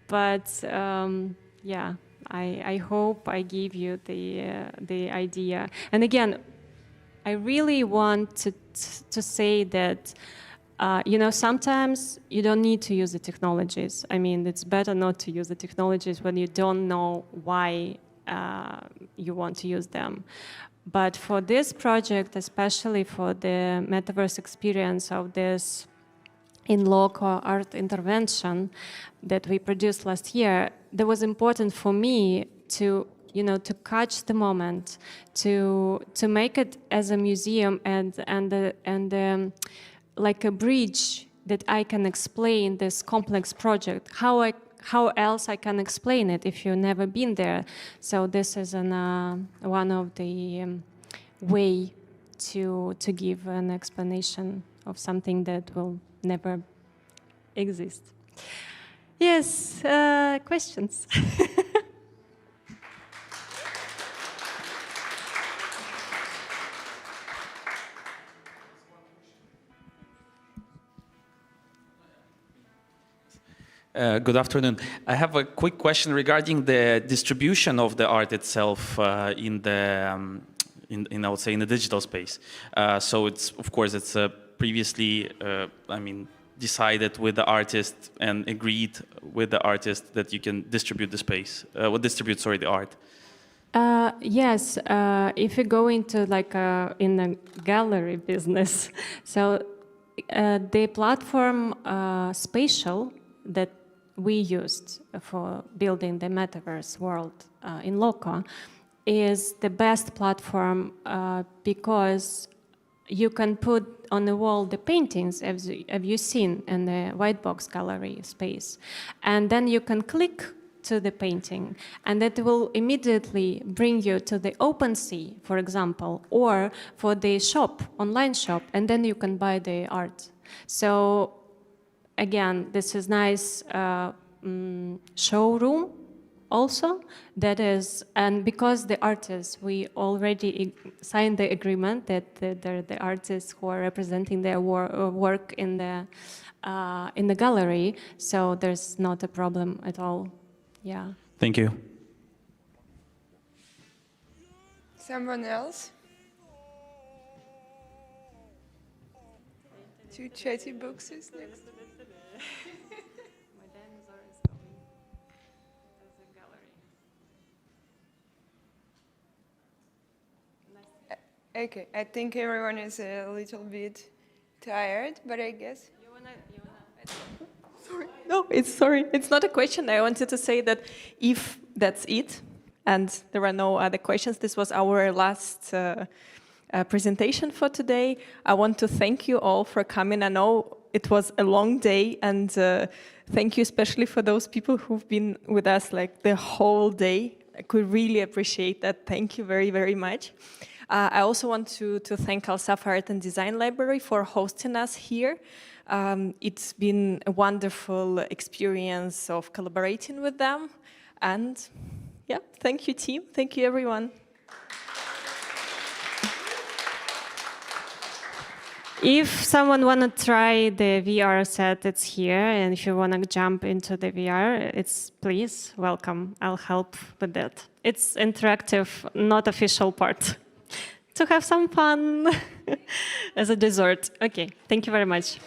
R: but yeah. I hope I gave you the idea. And again, I really want to say that sometimes you don't need to use the technologies. I mean, it's better not to use the technologies when you don't know why you want to use them. But for this project, especially for the metaverse experience of this Inloco art intervention that we produced last year, that was important for me to catch the moment, to make it as a museum and like a bridge that I can explain this complex project. How else I can explain it if you've never been there? So this is one of the way to give an explanation of something that will never exist. Yes, questions?
T: Good afternoon. I have a quick question regarding the distribution of the art itself in I would say in the digital space. So it's of course it's previously decided with the artist and agreed with the artist that you can distribute the space, the art.
R: Yes, if you go into in the gallery business, so the platform Spatial that we used for building the metaverse world in Inloco is the best platform because you can put on the wall the paintings, have you seen in the white box gallery space, and then you can click to the painting, and that will immediately bring you to the OpenSea, for example, or for the shop, online shop, and then you can buy the art. So again, this is nice showroom also, that is, and because the artists, we already signed the agreement that they're the artists who are representing their work in the gallery, so there's not a problem at all. Yeah.
T: Thank you.
B: Someone else? Two chatty boxes next. Okay, I think everyone is a little bit tired, but I guess.
A: Sorry. No, it's not a question. I wanted to say that if that's it, and there are no other questions, this was our last presentation for today. I want to thank you all for coming. I know it was a long day, and thank you especially for those people who've been with us like the whole day. I could really appreciate that. Thank you very, very much. I also want to thank Safa Art and Design Library for hosting us here. It's been a wonderful experience of collaborating with them. And yeah, thank you, team. Thank you, everyone.
R: If someone want to try the VR set, it's here. And if you want to jump into the VR, it's please welcome. I'll help with that. It's interactive, not official part. To have some fun as a dessert. Okay, thank you very much.